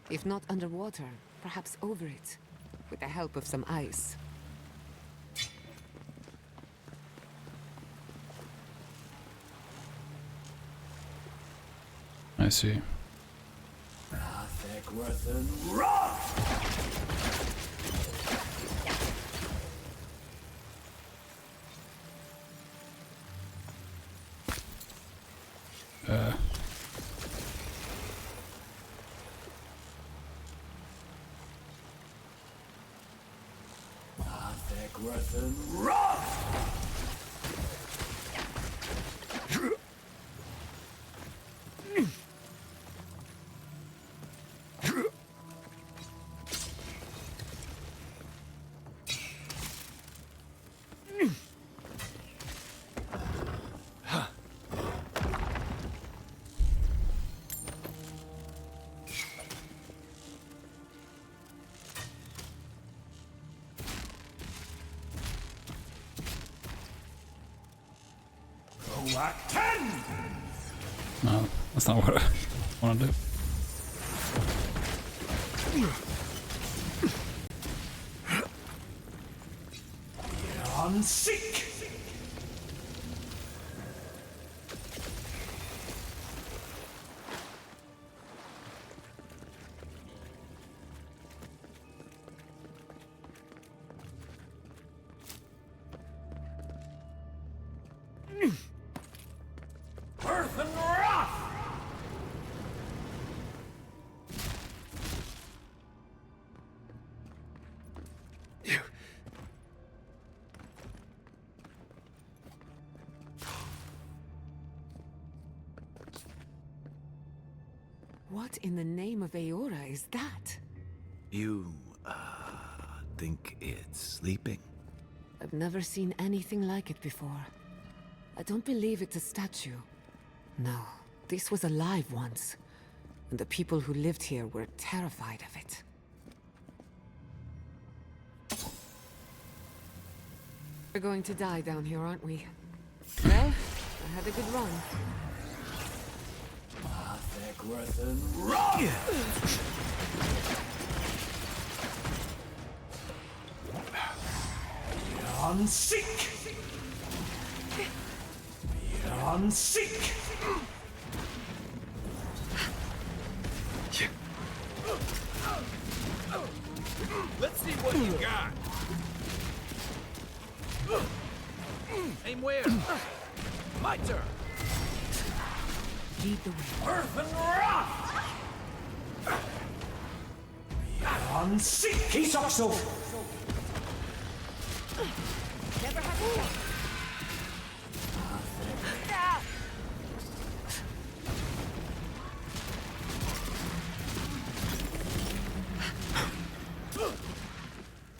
If not underwater, perhaps over it, with the help of some ice. I see. No, that's not what I want to do. Sick! Earth and Wrath! What in the name of Aora is that? You, think it's sleeping? I've never seen anything like it before. I don't believe it's a statue. No, this was alive once. And the people who lived here were terrified of it. We're going to die down here, aren't we? Well, I had a good run. Beyond sick! Beyond sick! Let's see what you got. Aim where? My turn. Lead the way. Earth and Wrath! Beyond sick! Kisakso! Never have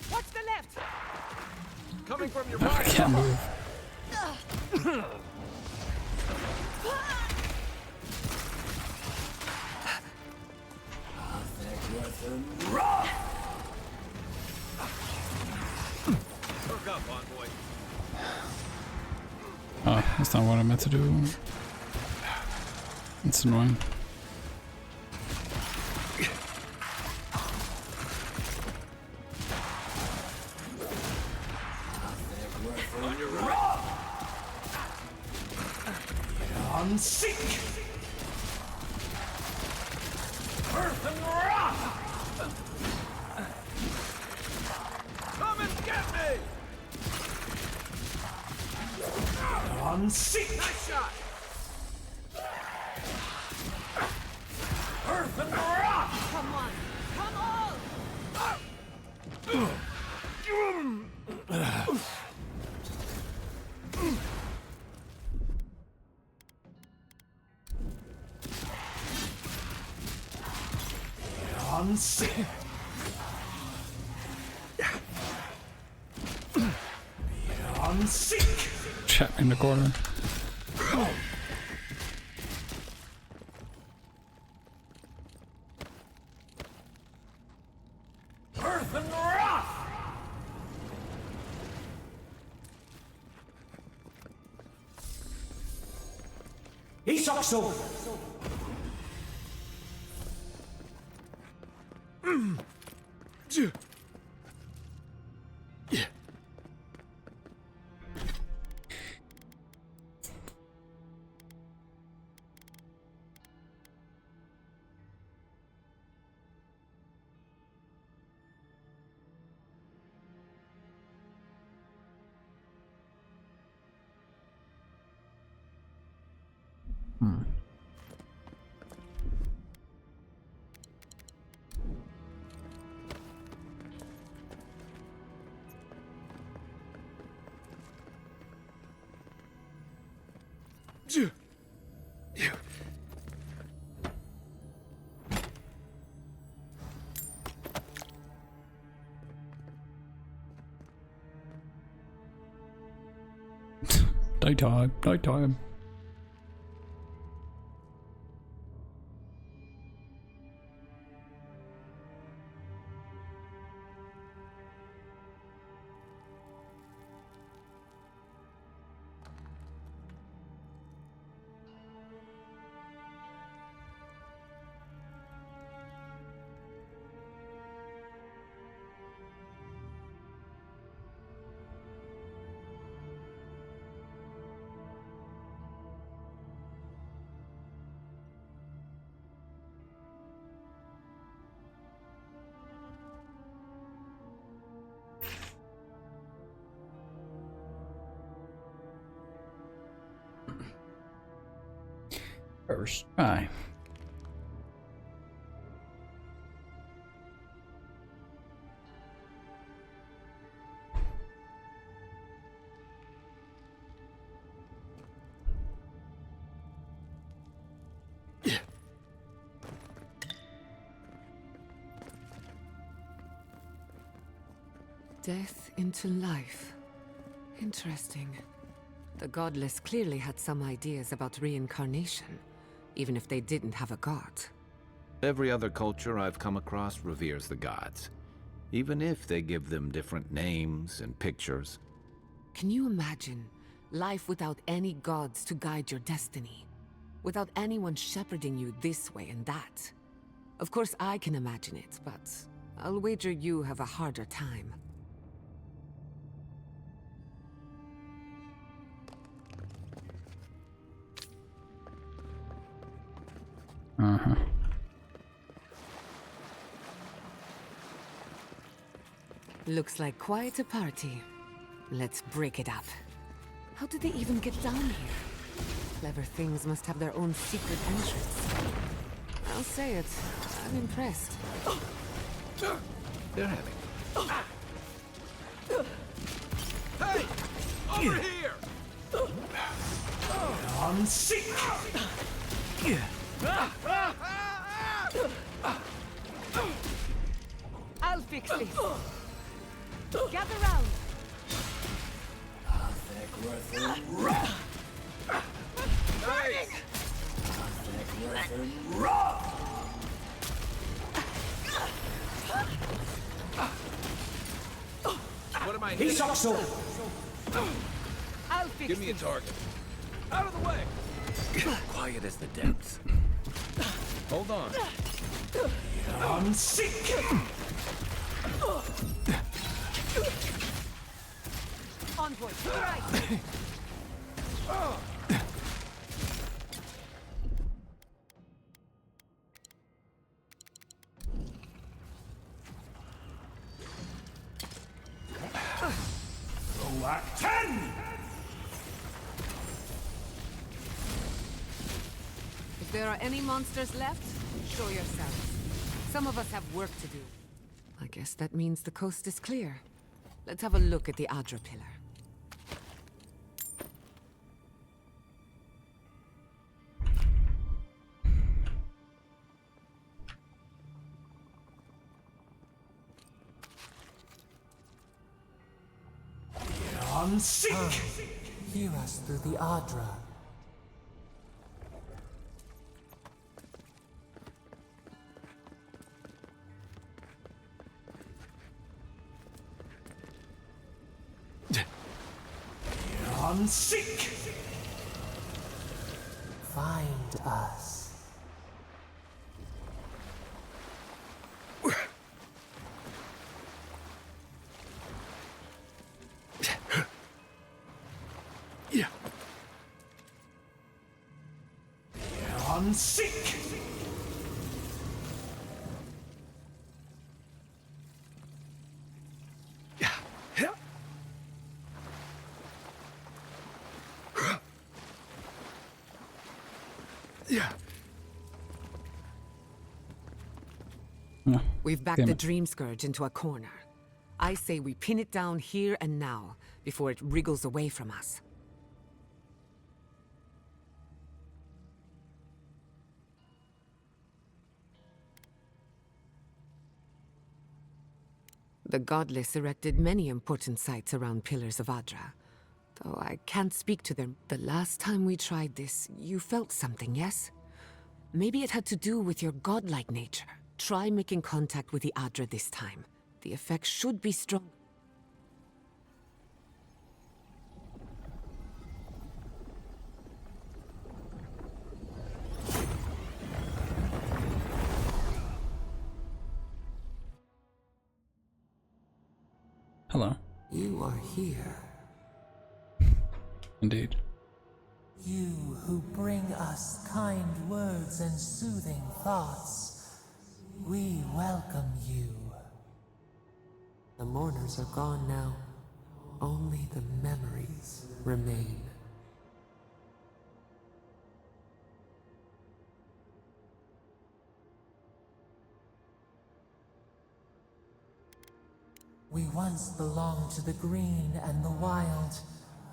What's the left? Coming from your I right. can't move. Perk up, envoy. Oh, that's not what I meant to do. It's annoying. On your right. Beyond sick! Earth and Wrath! Come and get me! Beyond sick! Nice shot! Earth and Wrath! Come on! Come on! Beyond sick! Beyond sick! Trap in the corner. Earth and Wrath! Isakso! Nighttime, nighttime. First try. Death into life. Interesting. The godless clearly had some ideas about reincarnation, even if they didn't have a god. Every other culture I've come across reveres the gods, even if they give them different names and pictures. Can you imagine life without any gods to guide your destiny? Without anyone shepherding you this way and that? Of course I can imagine it, but I'll wager you have a harder time. Uh-huh. Looks like quite a party. Let's break it up. How did they even get down here? Clever things must have their own secret entrance. I'll say it, I'm impressed. They're having. Hey! Over here! On sick! I'll fix this. Gather round. What am I He sucks so. I'll fix Give me a target. Out of the way! Quiet as the depths. Hold on. On sick! Envoy, to the right. Go at 10! If there are any monsters left, show yourselves. Some of us have work to do. I guess that means the coast is clear. Let's have a look at the Adra pillar. On sick! Hear us through the Adra. On sick! Find us. On sick! We've backed the Dream Scourge into a corner. I say we pin it down here and now, before it wriggles away from us. The Godless erected many important sites around Pillars of Adra. Though I can't speak to them. The last time we tried this, you felt something, yes? Maybe it had to do with your godlike nature. Try making contact with the Adra this time. The effect should be strong. Hello. You are here. Indeed. You who bring us kind words and soothing thoughts. We welcome you. The mourners are gone now. Only the memories remain. We once belonged to the green and the wild.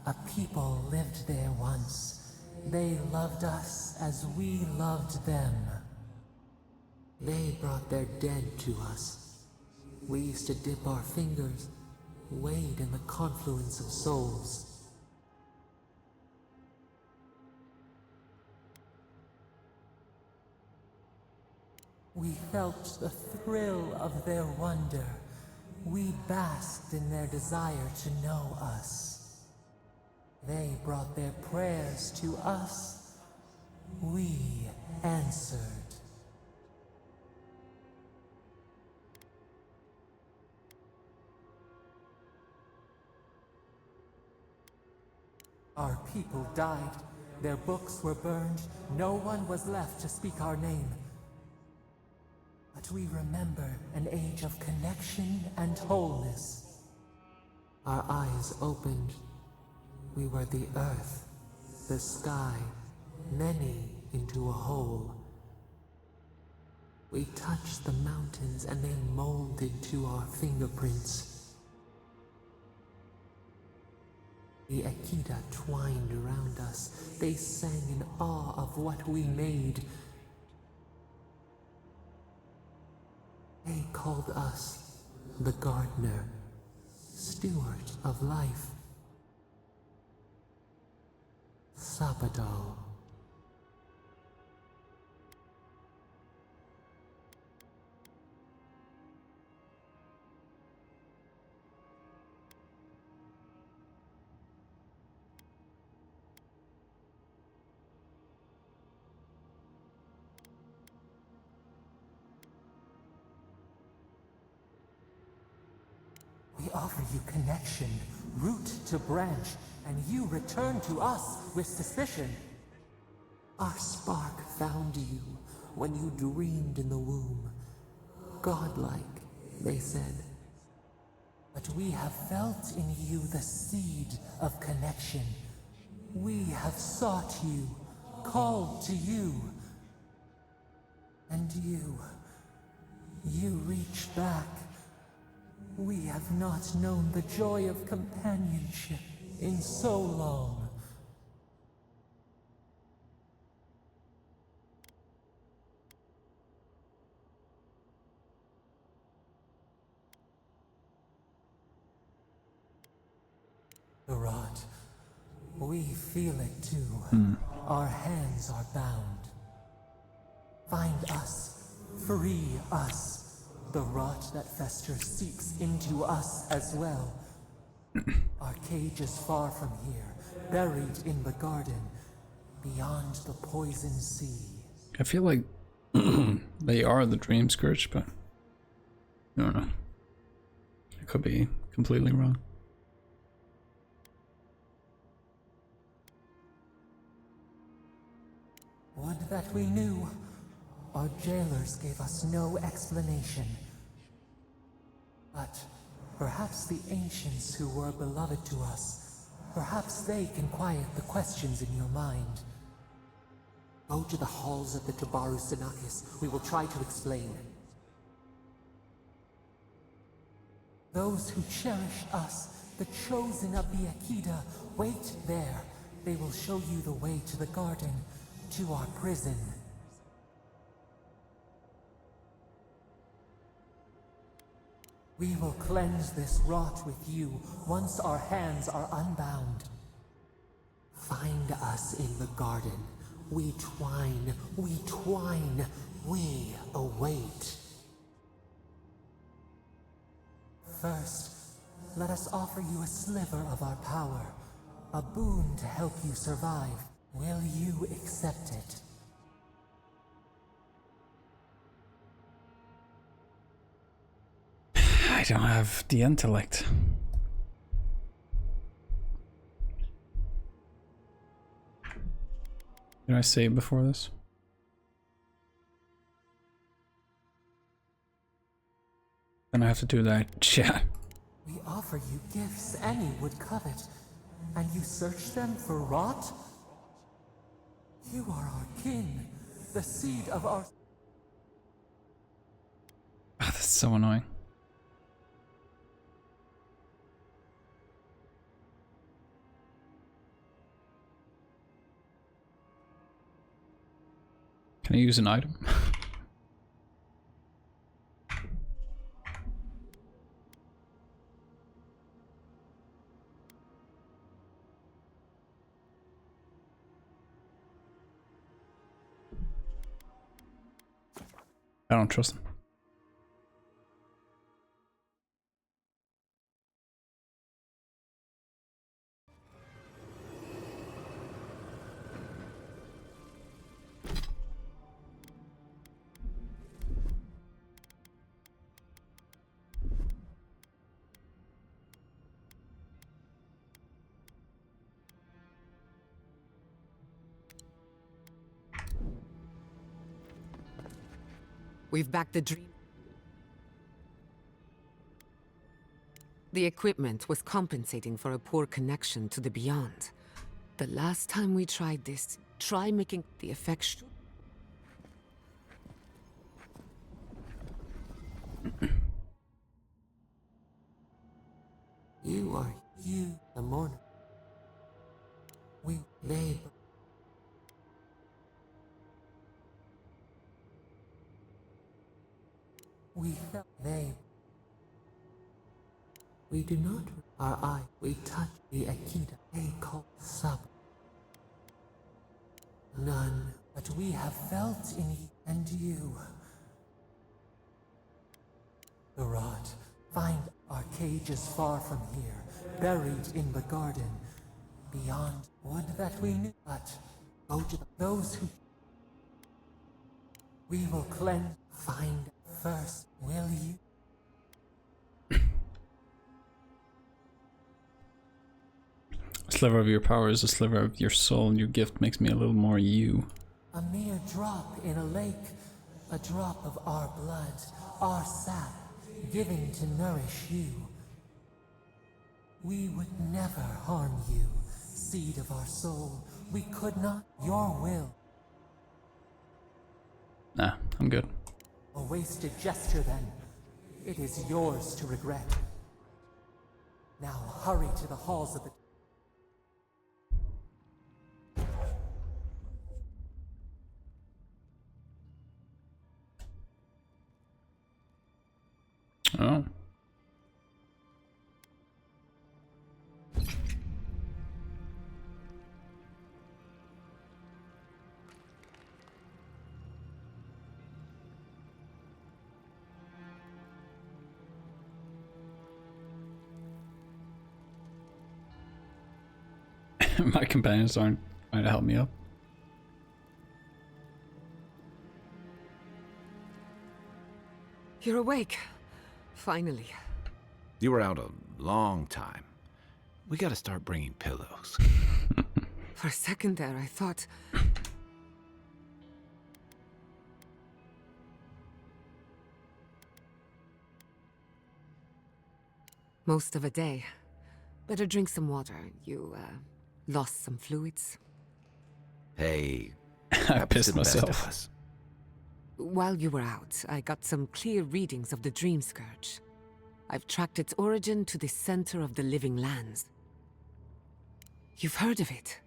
A people lived there once. They loved us as we loved them. They brought their dead to us. We used to dip our fingers, wade in the confluence of souls. We felt the thrill of their wonder. We basked in their desire to know us. They brought their prayers to us. We answered. Our people died. Their books were burned. No one was left to speak our name. But we remember an age of connection and wholeness. Our eyes opened. We were the earth, the sky, many into a whole. We touched the mountains and they molded to our fingerprints. The Akita twined around us. They sang in awe of what we made. They called us the gardener, steward of life. Sabadal. We offer you connection, root to branch, and you return to us with suspicion. Our spark found you when you dreamed in the womb. Godlike, they said. But we have felt in you the seed of connection. We have sought you, called to you. And you reached back. We have not known the joy of companionship in so long. The rot. We feel it too. Our hands are bound. Find us. Free us. The rot that festers seeps into us as well. Our cage is far from here, buried in the garden, beyond the poison sea. I feel like they are the Dream Scourge, but I don't know. I could be completely wrong. Would that we knew. Our jailers gave us no explanation. But perhaps the ancients who were beloved to us, perhaps they can quiet the questions in your mind. Go to the halls of the Tabaru Sanakis. We will try to explain. Those who cherish us, the chosen of the Akita, wait there. They will show you the way to the garden, to our prison. We will cleanse this rot with you once our hands are unbound. Find us in the garden. We twine, we await. First, let us offer you a sliver of our power, a boon to help you survive. Will you accept it? I don't have the intellect. Did I save before this? Then I have to do that. Yeah. We offer you gifts any would covet, and you search them for rot? You are our kin, the seed of our... Oh, that's so annoying. Can I use an item? I don't trust them. We've backed the dream. The equipment was compensating for a poor connection to the beyond. The last time we tried this, try making the effect. You are you, the mourner. We labor. We felt they. We do not. Our eye. We touch the Akita. They call sub. None. But we have felt in you and you. The rot. Find our cages far from here, buried in the garden. Beyond. Would that we knew. But go to those who. We will cleanse. Find. First, will you? A sliver of your power is a sliver of your soul. Your gift makes me a little more you. A mere drop in a lake, a drop of our blood, our sap, given to nourish you. We would never harm you, seed of our soul. We could not. Your will. Nah, I'm good. A wasted gesture, then. It is yours to regret. Now hurry to the halls of the... Oh. My companions aren't trying to help me up. You're awake. Finally. You were out a long time. We gotta start bringing pillows. For a second there, I thought... Most of a day. Better drink some water. You, lost some fluids? Hey, I pissed myself. While you were out, I got some clear readings of the Dream Scourge. I've tracked its origin to the center of the living lands. You've heard of it?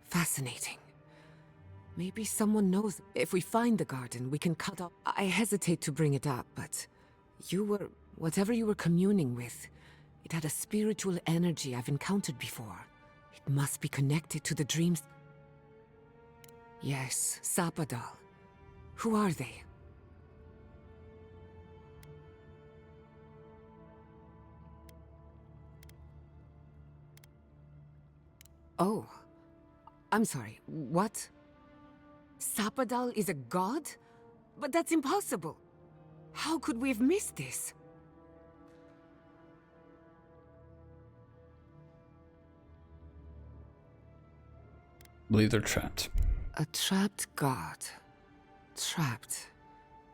Fascinating. Maybe someone knows. If we find the garden, we can cut off... I hesitate to bring it up, but you were Whatever you were communing with, it had a spiritual energy I've encountered before. It must be connected to the dreams. Yes, Sapadal. Who are they? Oh. I'm sorry, what? Sapadal is a god? But that's impossible! How could we have missed this? I believe they're trapped. A trapped god. Trapped.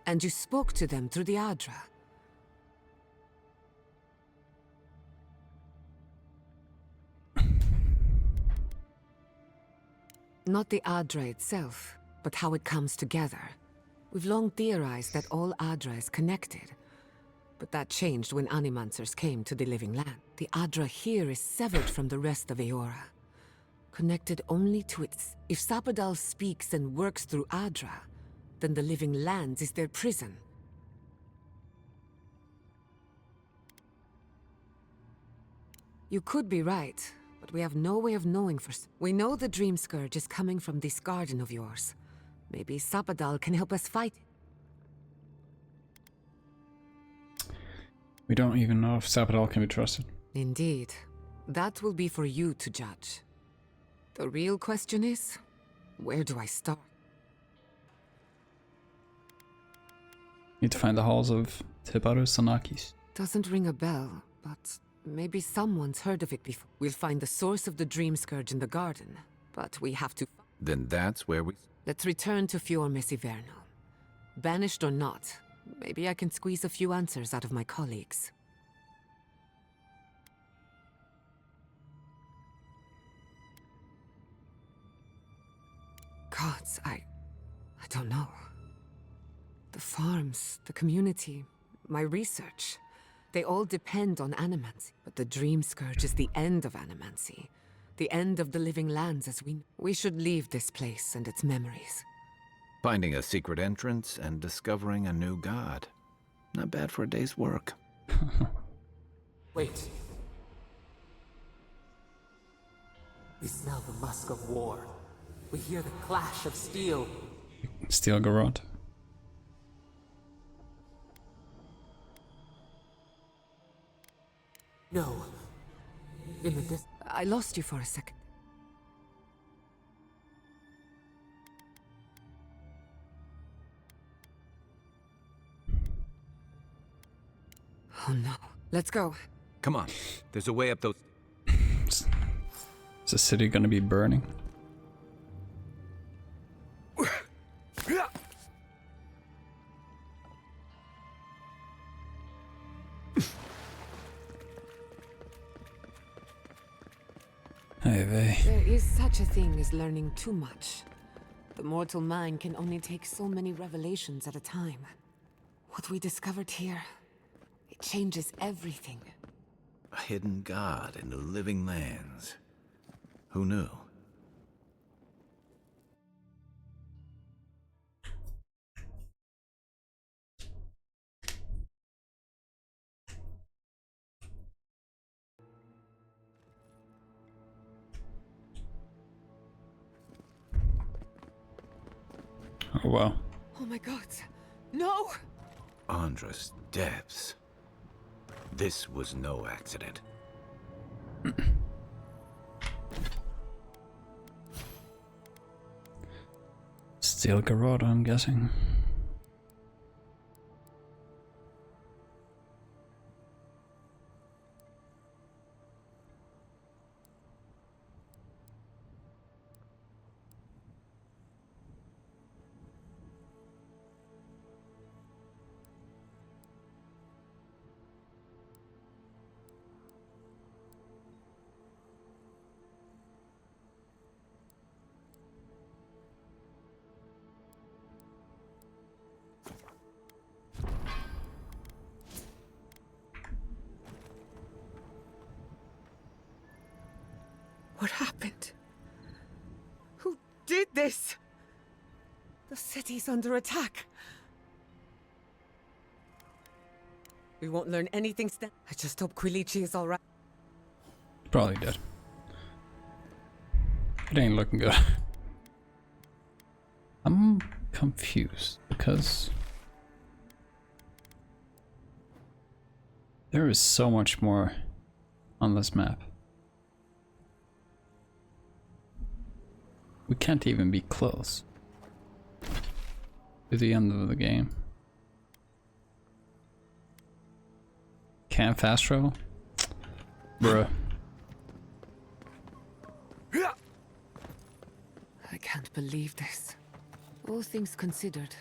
And you spoke to them through the Adra. Not the Adra itself, but how it comes together. We've long theorized that all Adra is connected. But that changed when Animancers came to the Living Land. The Adra here is severed from the rest of Eora. Connected only to its... If Sapadal speaks and works through Adra, then the Living Lands is their prison. You could be right, but we have no way of knowing for... We know the Dream Scourge is coming from this garden of yours. Maybe Sapadal can help us fight it. We don't even know if Sapadal can be trusted. Indeed. That will be for you to judge. The real question is, where do I start? Need to find the halls of Tebaru Sanakis. Doesn't ring a bell, but maybe someone's heard of it before. We'll find the source of the Dream Scourge in the garden, but we have to... Then that's where we... Let's return to Fior Messivernal. Banished or not, maybe I can squeeze a few answers out of my colleagues. Gods, I don't know. The farms, the community, my research, they all depend on animancy. But the Dream Scourge is the end of animancy. The end of the Living Lands as we should leave this place and its memories. Finding a secret entrance and discovering a new god. Not bad for a day's work. Wait. We smell the musk of war. We hear the clash of steel. Steel Garrod. No. In the distance. I lost you for a second. Oh no. Let's go. Come on. There's a way up those... Is the city gonna be burning? There is such a thing as learning too much. The mortal mind can only take so many revelations at a time. What we discovered here, it changes everything. A hidden god in the Living Lands. Who knew? Oh wow. Oh my god. No! Andra's depths. This was no accident. Steel Garrod, I'm guessing. What happened? Who did this? The city's under attack. We won't learn anything. I just hope Quilichi is all right. Probably dead. It ain't looking good. I'm confused because there is so much more on this map. We can't even be close to the end of the game. Can't fast travel? Bruh. I can't believe this. All things considered,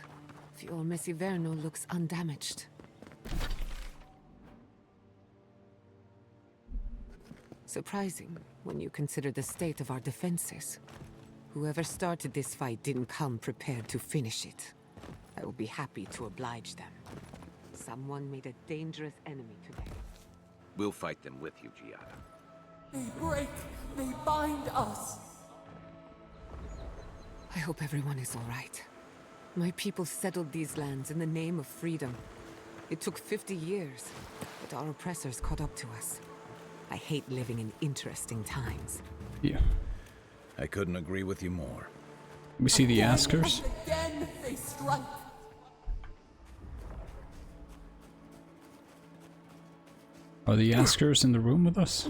Fior Messiverno looks undamaged. Surprising when you consider the state of our defenses. Whoever started this fight didn't come prepared to finish it. I will be happy to oblige them. Someone made a dangerous enemy today. We'll fight them with you, Giada. They break, they bind us. I hope everyone is all right. My people settled these lands in the name of freedom. It took 50 years, but our oppressors caught up to us. I hate living in interesting times. Yeah. I couldn't agree with you more. We see the askers. Again they strike. Are the askers in the room with us?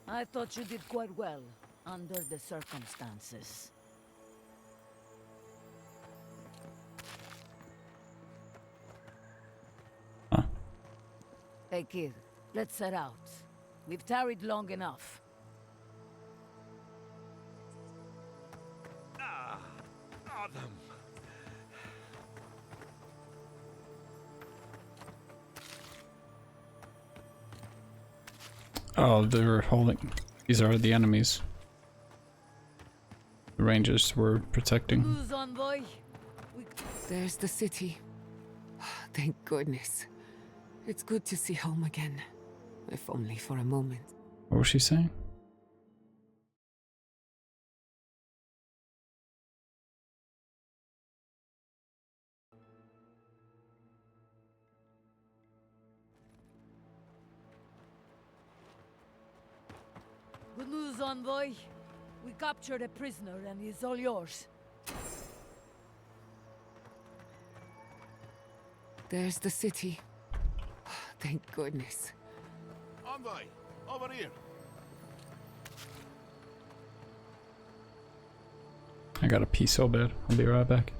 I thought you did quite well, under the circumstances. Huh? Hey kid, let's set out. We've tarried long enough. Adam. Oh, they're holding. These are the enemies. The Rangers were protecting. Who's envoy? There's the city. Thank goodness. It's good to see home again. If only for a moment. What was she saying? Good news, envoy. We captured a prisoner and he's all yours. There's the city. Thank goodness. Envoy, over here. I gotta pee so bad. I'll be right back.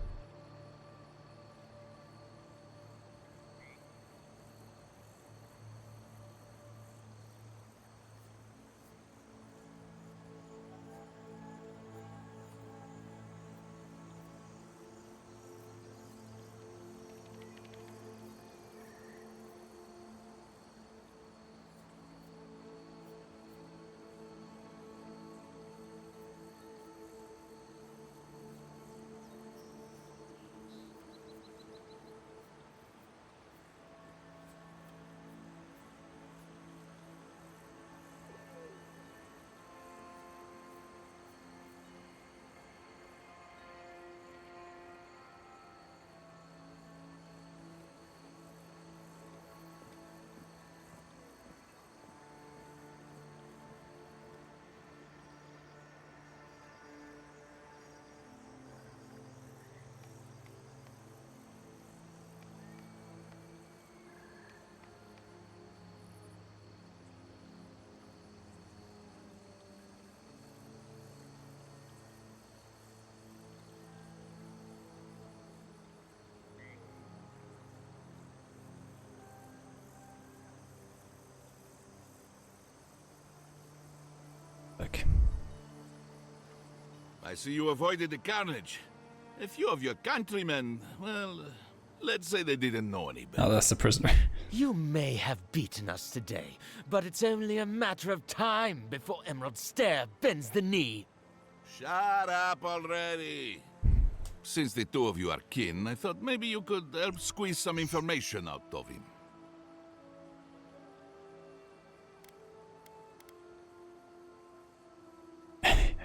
back. I see you avoided the carnage. A few of your countrymen, well, let's say they didn't know any better. Oh, that's the prisoner. You may have beaten us today, but it's only a matter of time before Emerald Stair bends the knee. Shut up already. Since the two of you are kin, I thought maybe you could help squeeze some information out of him.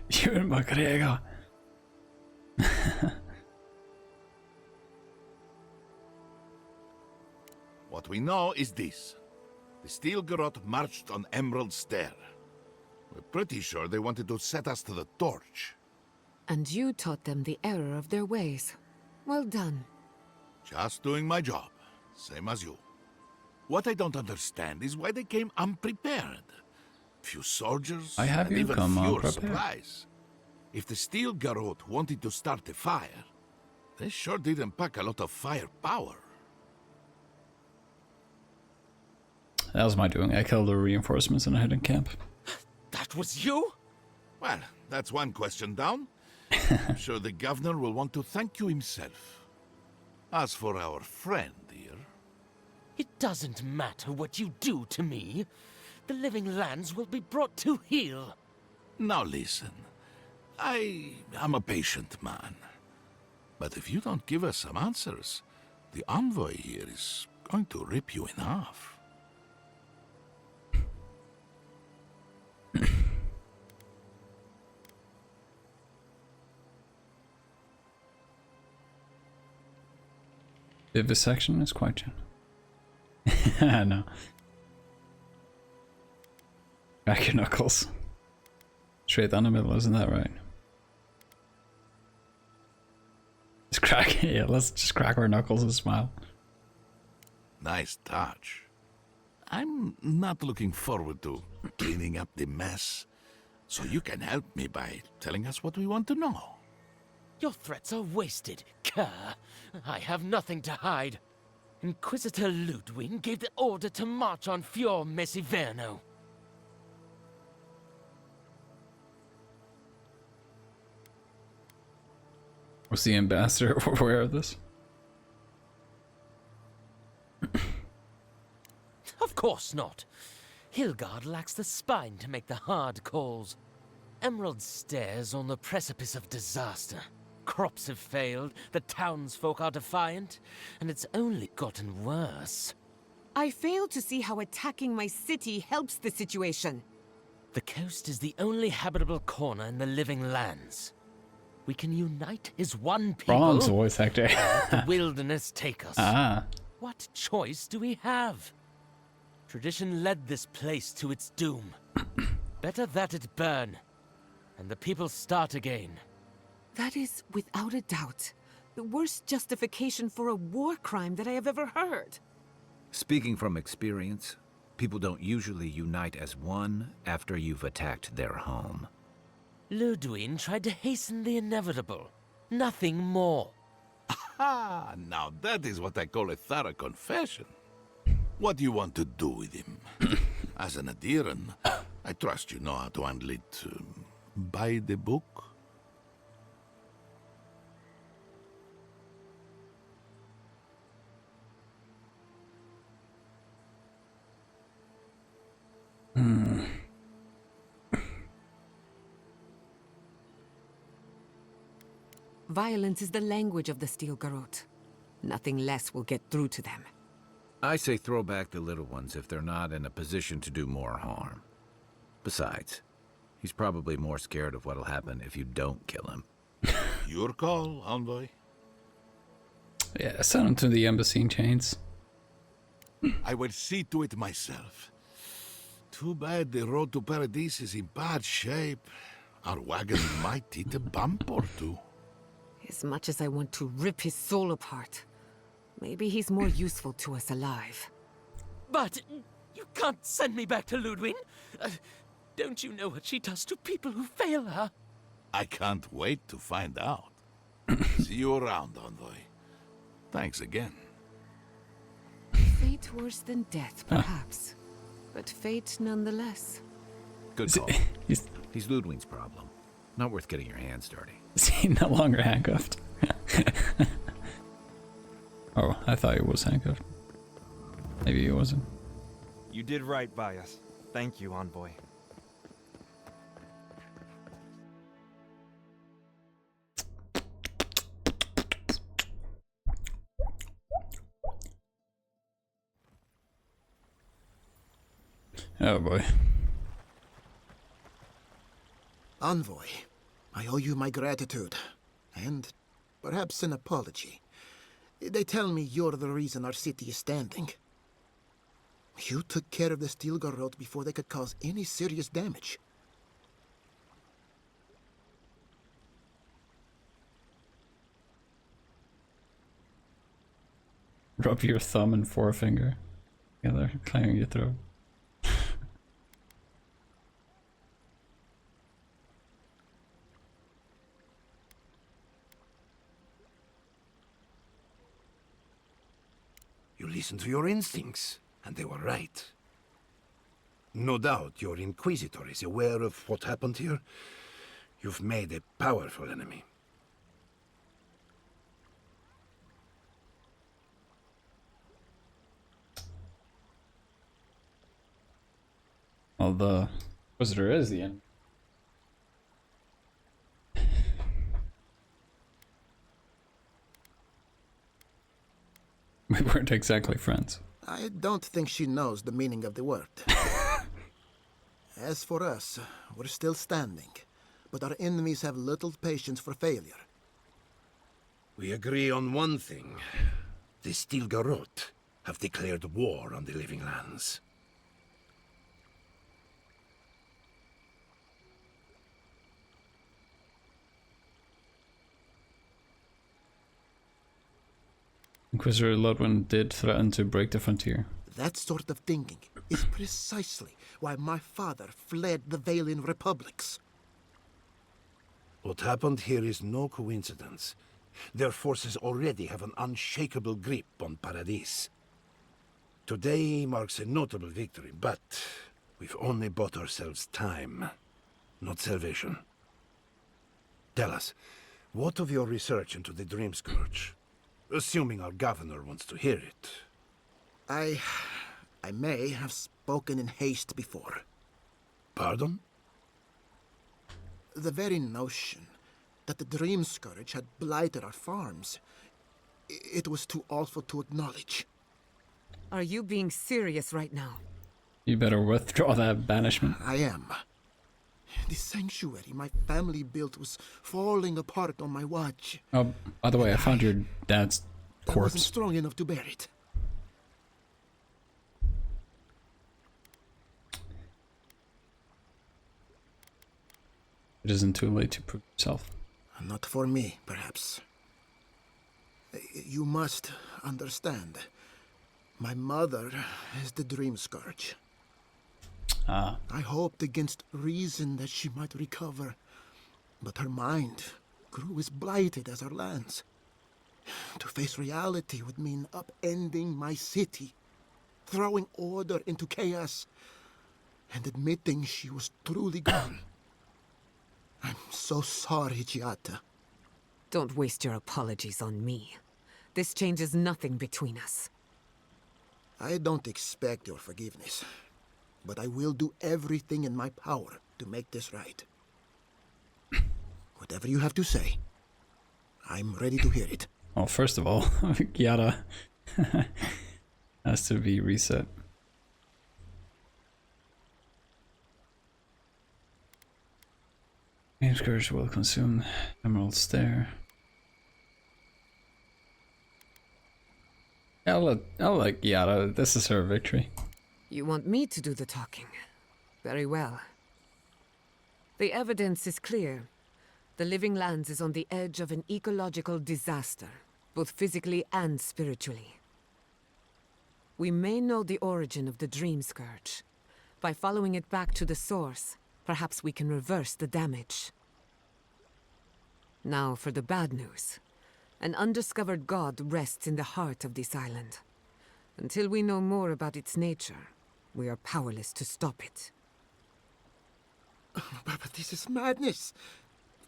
Ewan McGregor. What we know is this. The Steel Garrote marched on Emerald Stair. We're pretty sure they wanted to set us to the torch. And you taught them the error of their ways. Well done. Just doing my job, same as you. What I don't understand is why they came unprepared. Few soldiers, I have and you even come fewer unprepared. supplies. If the Steel Garrote wanted to start a fire, they sure didn't pack a lot of firepower. That was my doing. I killed the reinforcements in a hidden camp. That was you? Well, that's one question down. I'm sure the governor will want to thank you himself. As for our friend here... It doesn't matter what you do to me. The living lands will be brought to heel. Now listen, I am a patient man. But if you don't give us some answers, the envoy here is going to rip you in half. Vivisection is quite gentle. No. Crack your knuckles. Straight down the middle, isn't that right? Just crack it, yeah, let's just crack our knuckles and smile. Nice touch. I'm not looking forward to cleaning up the mess, so you can help me by telling us what we want to know. Your threats are wasted, cur. I have nothing to hide. Inquisitor Ludwig gave the order to march on Fior Mesiverno. Was the ambassador aware of this? Of course not. Hilgard lacks the spine to make the hard calls. Emerald Stair's on the precipice of disaster. Crops have failed, the townsfolk are defiant, and it's only gotten worse. I fail to see how attacking my city helps the situation. The coast is the only habitable corner in the living lands. We can unite as one people. Bronze voice actor. Let the wilderness take us. Ah. What choice do we have? Tradition led this place to its doom. Better that it burn, and the people start again. That is, without a doubt, the worst justification for a war crime that I have ever heard. Speaking from experience, people don't usually unite as one after you've attacked their home. Ludwig tried to hasten the inevitable. Nothing more. Ah, now that is what I call a thorough confession. What do you want to do with him? As an adherent, I trust you know how to handle it by the book. Violence is the language of the Steel Garrote. Nothing less will get through to them. I say throw back the little ones if they're not in a position to do more harm. Besides, he's probably more scared of what'll happen if you don't kill him. Your call, envoy. Yeah, send him to the embassy in chains. I will see to it myself. Too bad the road to Paradise is in bad shape. Our wagon might hit a bump or two. As much as I want to rip his soul apart, maybe he's more useful to us alive. But you can't send me back to Ludwig. Don't you know what she does to people who fail her? I can't wait to find out. See you around, envoy. Thanks again. Fate worse than death, perhaps. But fate nonetheless. Good call. He's Ludwig's problem. Not worth getting your hands dirty. Is he no longer handcuffed? Oh, I thought he was handcuffed. Maybe he wasn't. You did right by us. Thank you, Envoy. Oh boy. Envoy, I owe you my gratitude, and perhaps an apology. They tell me you're the reason our city is standing. You took care of the Stilgarrote before they could cause any serious damage. Rub your thumb and forefinger together, clearing your throat. You listened to your instincts, and they were right. No doubt your Inquisitor is aware of what happened here. You've made a powerful enemy. Well, the Inquisitor is the end. We weren't exactly friends. I don't think she knows the meaning of the word. As for us, we're still standing, but our enemies have little patience for failure. We agree on one thing. The Stilgarrote have declared war on the Living Lands. Inquisitor Ludwig did threaten to break the frontier. That sort of thinking is precisely why my father fled the Valian republics. What happened here is no coincidence. Their forces already have an unshakable grip on Paradis. Today marks a notable victory, but we've only bought ourselves time, not salvation. Tell us, what of your research into the Dream Scourge? Assuming our governor wants to hear it. I may have spoken in haste before. Pardon? The very notion that the Dream Scourge had blighted our farms, it was too awful to acknowledge. Are you being serious right now? You better withdraw that banishment. I am. The sanctuary my family built was falling apart on my watch. Oh, by the way, I found your dad's I wasn't corpse. strong enough to bear it. It isn't too late to prove yourself. Not for me, perhaps. You must understand. My mother is the Dream Scourge. Ah. I hoped against reason that she might recover, but her mind grew as blighted as our lands. To face reality would mean upending my city, throwing order into chaos, and admitting she was truly gone. I'm so sorry, Giata. Don't waste your apologies on me. This changes nothing between us. I don't expect your forgiveness, but I will do everything in my power to make this right. Whatever you have to say, I'm ready to hear it. Well, first of all, Yada has to be reset. Dream Scourge will consume Emerald Stair. I'll let Yada. This is her victory. You want me to do the talking? Very well. The evidence is clear. The Living Lands is on the edge of an ecological disaster, both physically and spiritually. We may know the origin of the Dream Scourge. By following it back to the source, perhaps we can reverse the damage. Now for the bad news. An undiscovered god rests in the heart of this island. Until we know more about its nature, we are powerless to stop it. But this is madness.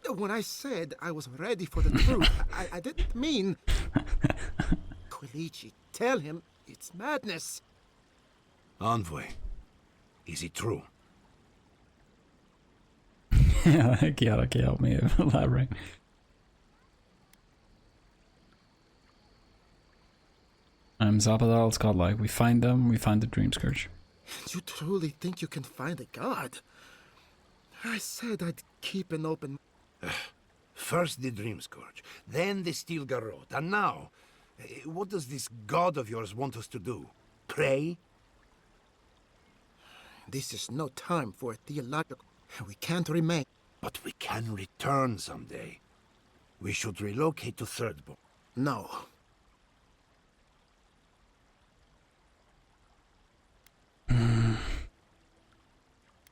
When I said I was ready for the truth, I didn't mean... Quilici, tell him it's madness. Envoy, is it true? Yeah, Chiara can help me elaborate. I'm Zapadal's godlike. We find them, we find the Dream Scourge. You truly think you can find a god? I said I'd keep an open... First the Dream Scourge, then the Steel Garrote, and now... what does this god of yours want us to do? Pray? This is no time for a theological... We can't remain. But we can return someday. We should relocate to Thirdborn. No.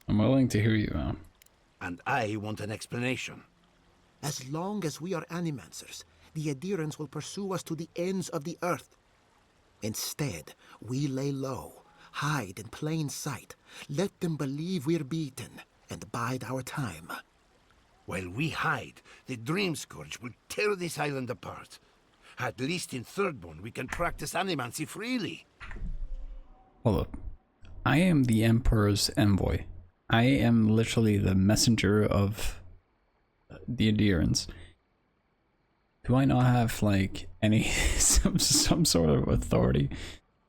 I'm willing to hear you out. And I want an explanation. As long as we are Animancers, the adherents will pursue us to the ends of the earth. Instead, we lay low, hide in plain sight, let them believe we're beaten, and bide our time. While we hide, the Dream Scourge will tear this island apart. At least in Thirdborn, we can practice animancy freely. Hold up. I am the Emperor's envoy. I am literally the messenger of the adherents. Do I not have, like, any some sort of authority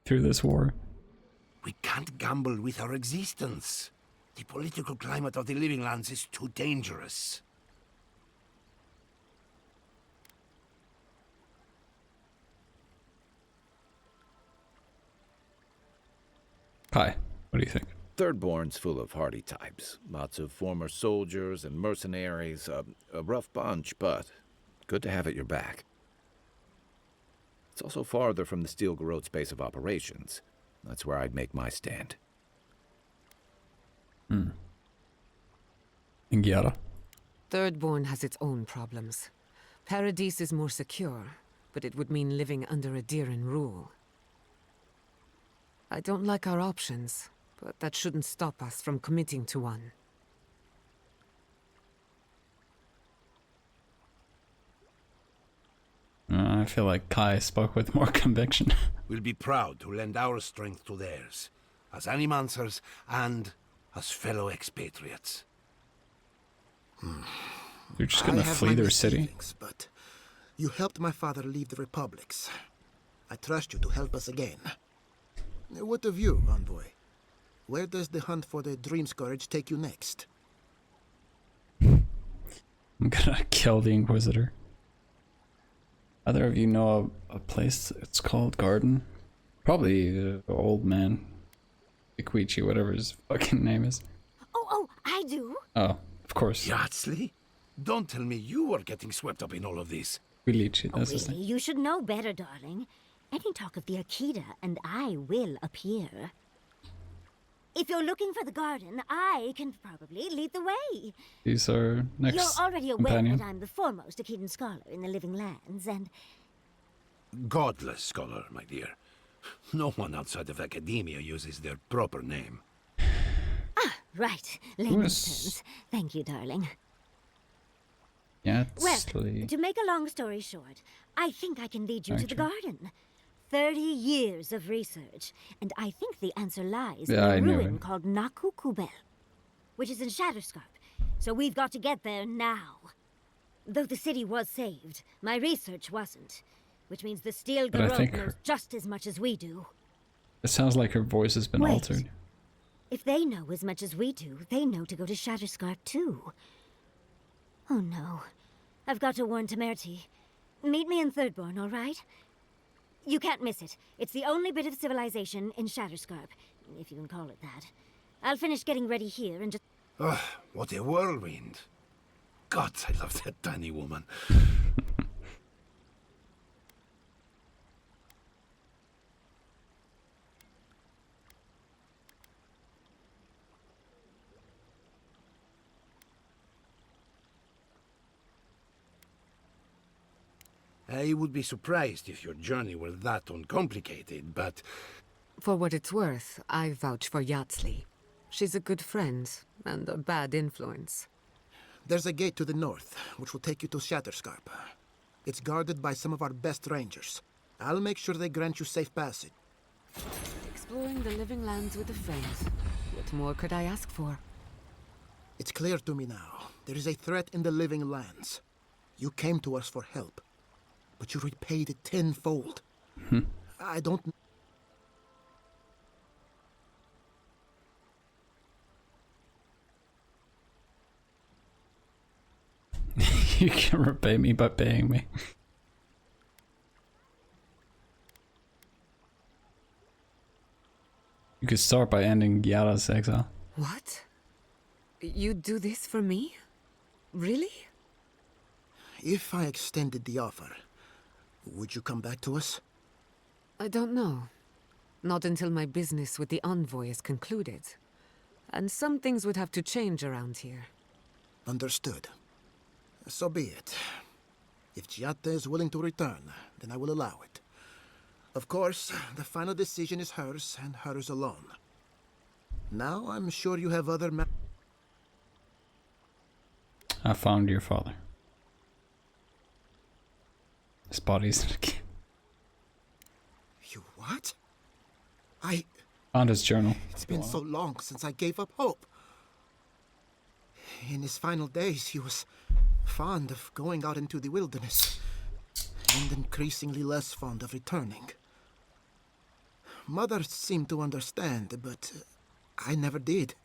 through this war? We can't gamble with our existence. The political climate of the Living Lands is too dangerous. Kai, what do you think? Thirdborn's full of hardy types. Lots of former soldiers and mercenaries. A rough bunch, but good to have at your back. It's also farther from the Steel Garrote's base of operations. That's where I'd make my stand. And Chiara? Thirdborn has its own problems. Paradise is more secure, but it would mean living under Adheran rule. I don't like our options, but that shouldn't stop us from committing to one. I feel like Kai spoke with more conviction. We'll be proud to lend our strength to theirs, as Animancers and as fellow expatriates. You're just gonna flee their city? But you helped my father leave the Republics. I trust you to help us again. What of you, Envoy? Where does the hunt for the Dream Scourge take you next? I'm gonna kill the Inquisitor. Either of you know a place it's called Garden? Probably the old man. Iquichi, whatever his fucking name is. Oh, I do. Oh, of course. Yatsli? Don't tell me you are getting swept up in all of this. Quilici, that's his Really, name. you should know better, darling. Any talk of the Akita, and I will appear. If you're looking for the garden, I can probably lead the way. He's our next You're already aware companion. that I'm the foremost Akitan scholar in the Living Lands, and... Godless scholar, my dear. No one outside of academia uses their proper name. Right. Layman's terms. Thank you, darling. Well, Yatsli. to make a long story short, I think I can lead you to the garden. 30 years of research, and I think the answer lies in Yeah, I a knew ruin it. called Naku Kubel, which is in Shatterscarp. So we've got to get there now. Though the city was saved, my research wasn't, which means the Steel But I Garrote think knows just as much as we do. It sounds like her voice has been Wait. altered. If they know as much as we do, they know to go to Shatterscarp too. Oh no. I've got to warn Temerity. Meet me in Thirdborn, all right? You can't miss it. It's the only bit of civilization in Shatterscarp, if you can call it that. I'll finish getting ready here and just... Ugh, what a whirlwind. God, I love that tiny woman. I would be surprised if your journey were that uncomplicated, but... For what it's worth, I vouch for Yatsli. She's a good friend, and a bad influence. There's a gate to the north, which will take you to Shatterscarp. It's guarded by some of our best rangers. I'll make sure they grant you safe passage. Exploring the living lands with a friend. What more could I ask for? It's clear to me now. There is a threat in the living lands. You came to us for help, but you repaid it tenfold. I don't... You can repay me by paying me. You could start by ending Yara's exile. What? You do this for me? Really? If I extended the offer, would you come back to us? I don't know. Not until my business with the envoy is concluded. And some things would have to change around here. Understood. So be it. If Giatta is willing to return, then I will allow it. Of course, the final decision is hers, and hers alone. Now, I'm sure you have other I found your father. His body's in a cave. You what? Found his journal. It's been so long since I gave up hope. In his final days, he was fond of going out into the wilderness, and increasingly less fond of returning. Mother seemed to understand, but I never did.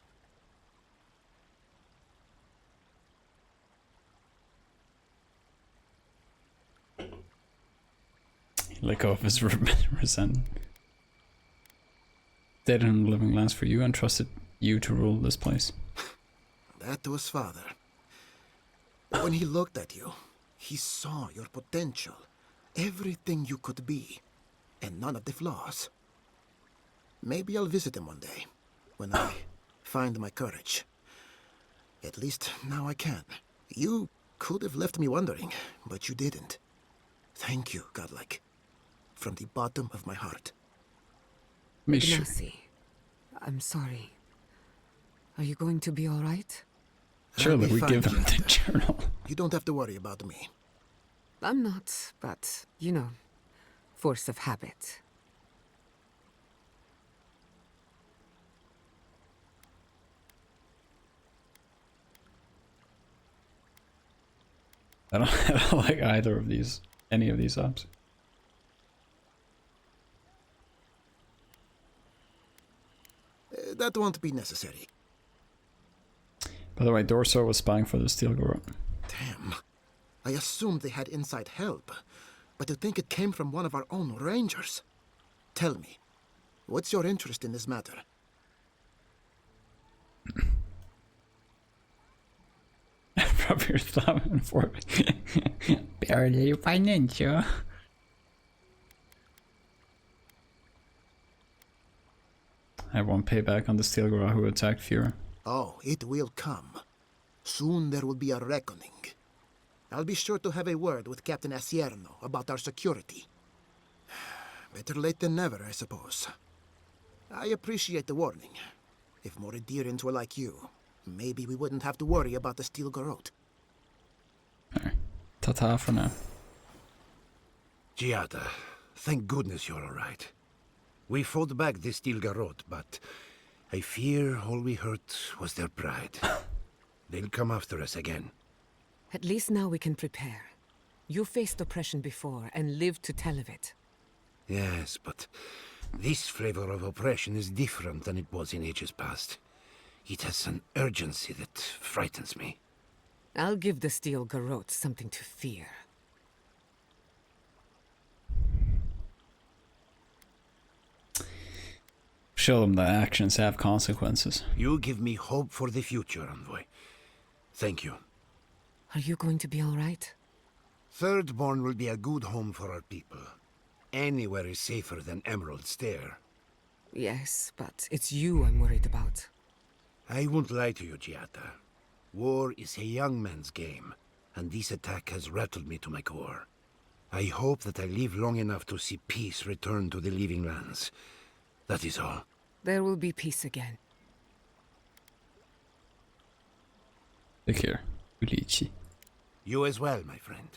Let go of his resentment. Dead in the living lands for you and trusted you to rule this place. That was father. When he looked at you, he saw your potential, everything you could be, and none of the flaws. Maybe I'll visit him one day, when I find my courage. At least now I can. You could have left me wondering, but you didn't. Thank you, Godlike. From the bottom of my heart. Ignacy, I'm sorry. Are you going to be all right? Surely we give him the journal. You don't have to worry about me. I'm not, but, you know, force of habit. I don't like either of these, any of these apps. That won't be necessary. By the way, Dorso was spying for the Steel Garrote. Damn. I assumed they had inside help, but to think it came from one of our own rangers. Tell me, what's your interest in this matter? Rub your thumb and forehead. Barely financial. I want payback on the Steel Garrote who attacked Fuhrer. Oh, it will come. Soon there will be a reckoning. I'll be sure to have a word with Captain Asierno about our security. Better late than never, I suppose. I appreciate the warning. If Moridirians were like you, maybe we wouldn't have to worry about the Steel Garrote. Ta-ta for now. Giada, thank goodness you're alright. We fought back the Steel Garrote, but I fear all we hurt was their pride. They'll come after us again. At least now we can prepare. You faced oppression before and lived to tell of it. Yes, but this flavor of oppression is different than it was in ages past. It has an urgency that frightens me. I'll give the Steel Garrote something to fear. Show them that actions have consequences. You give me hope for the future, Envoy. Thank you. Are you going to be all right? Thirdborn will be a good home for our people. Anywhere is safer than Emerald Stair. Yes, but it's you I'm worried about. I won't lie to you, Giata. War is a young man's game, and this attack has rattled me to my core. I hope that I live long enough to see peace return to the living lands. That is all. There will be peace again. Take care, Ulichi. You as well, my friend.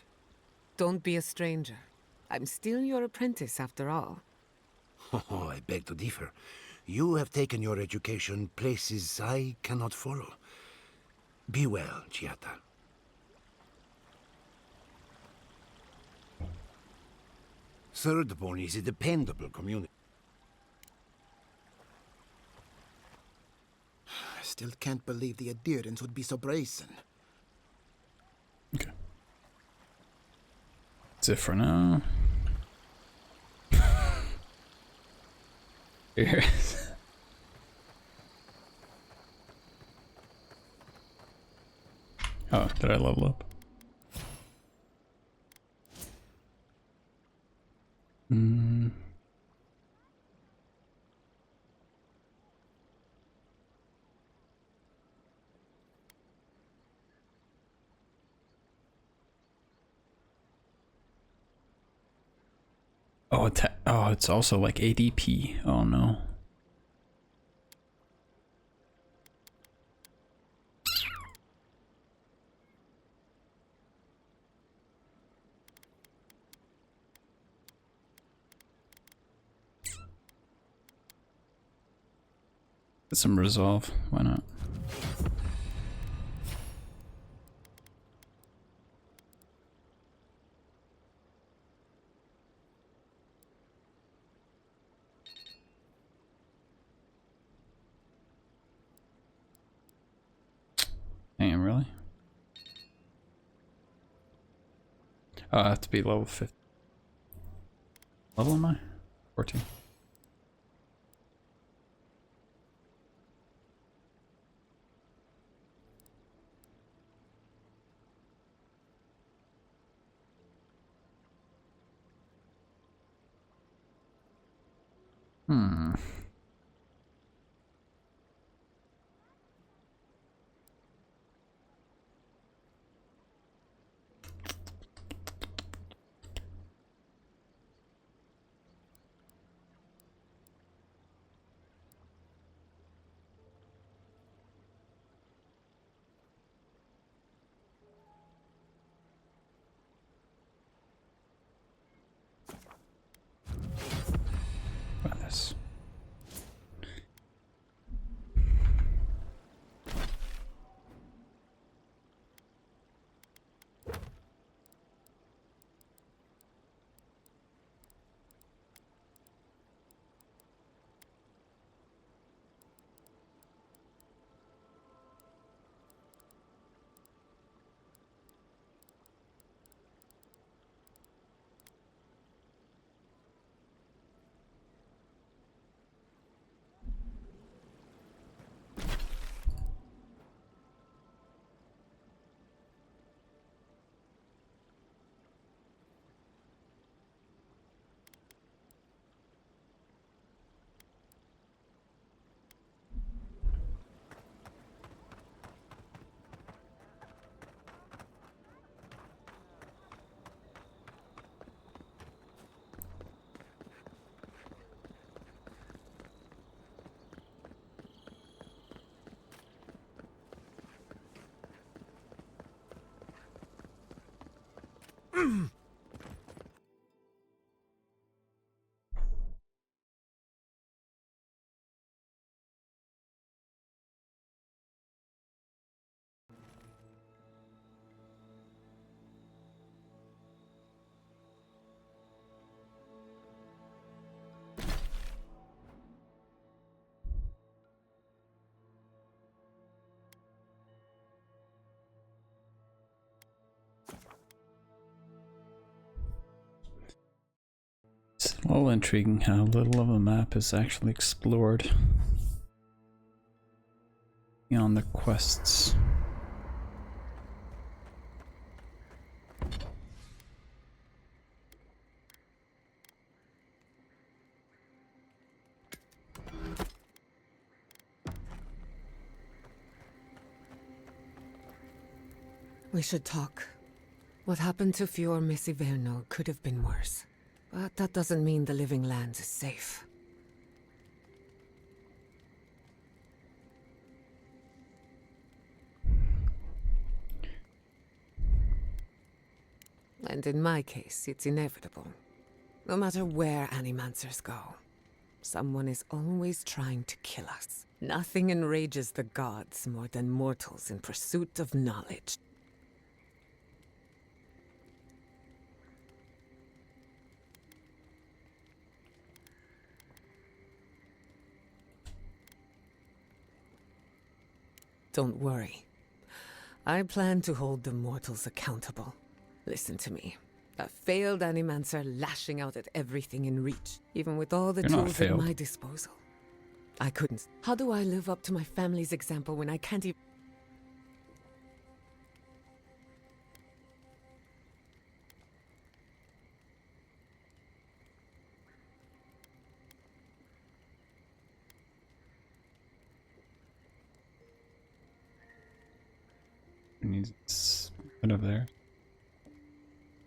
Don't be a stranger. I'm still your apprentice after all. Oh, I beg to differ. You have taken your education places I cannot follow. Be well, Chiata. Thirdborn is a dependable community. I still can't believe the adherents would be so brazen. Okay. That's it for now. Here. Oh, did I level up? Hmm. Oh, it's also like ADP. Oh no. Get some resolve. Why not? Damn, really? Oh, I have to be level 50. Level am I? 14. Hmm. About this. It's a little intriguing how little of a map is actually explored beyond the quests. We should talk. What happened to Fior Messiverno could have been worse. But that doesn't mean the Living Lands is safe. And in my case, it's inevitable. No matter where animancers go, someone is always trying to kill us. Nothing enrages the gods more than mortals in pursuit of knowledge. Don't worry. I plan to hold the mortals accountable. Listen to me. A failed animancer lashing out at everything in reach, even with all the tools at my disposal. I couldn't. How do I live up to my family's example when I can't even... He's right over there.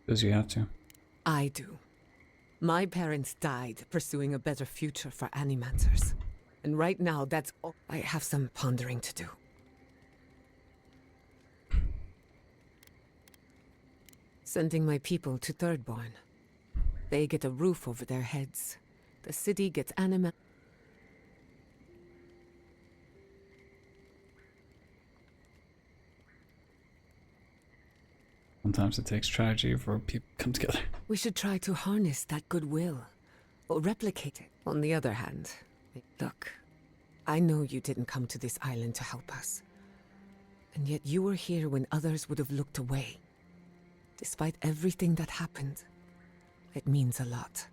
Does you have to? I do. My parents died pursuing a better future for animancers. And right now, that's all. I have some pondering to do. Sending my people to Thirdborn. They get a roof over their heads. The city gets anima... Sometimes it takes tragedy for people to come together. We should try to harness that goodwill, or replicate it. On the other hand, look, I know you didn't come to this island to help us. And yet you were here when others would have looked away. Despite everything that happened, it means a lot.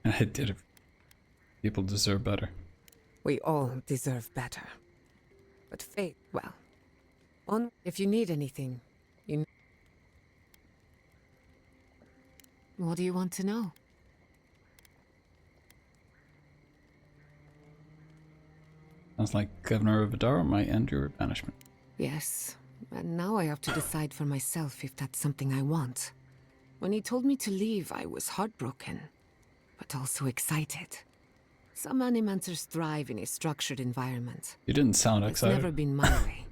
I did it. People deserve better. We all deserve better. But fate, well, if you need anything, you... What do you want to know? Sounds like Governor of Vidara might end your banishment. Yes, and now I have to decide for myself if that's something I want. When he told me to leave, I was heartbroken, but also excited. Some animancers thrive in a structured environment. You didn't sound excited. It's never been my way.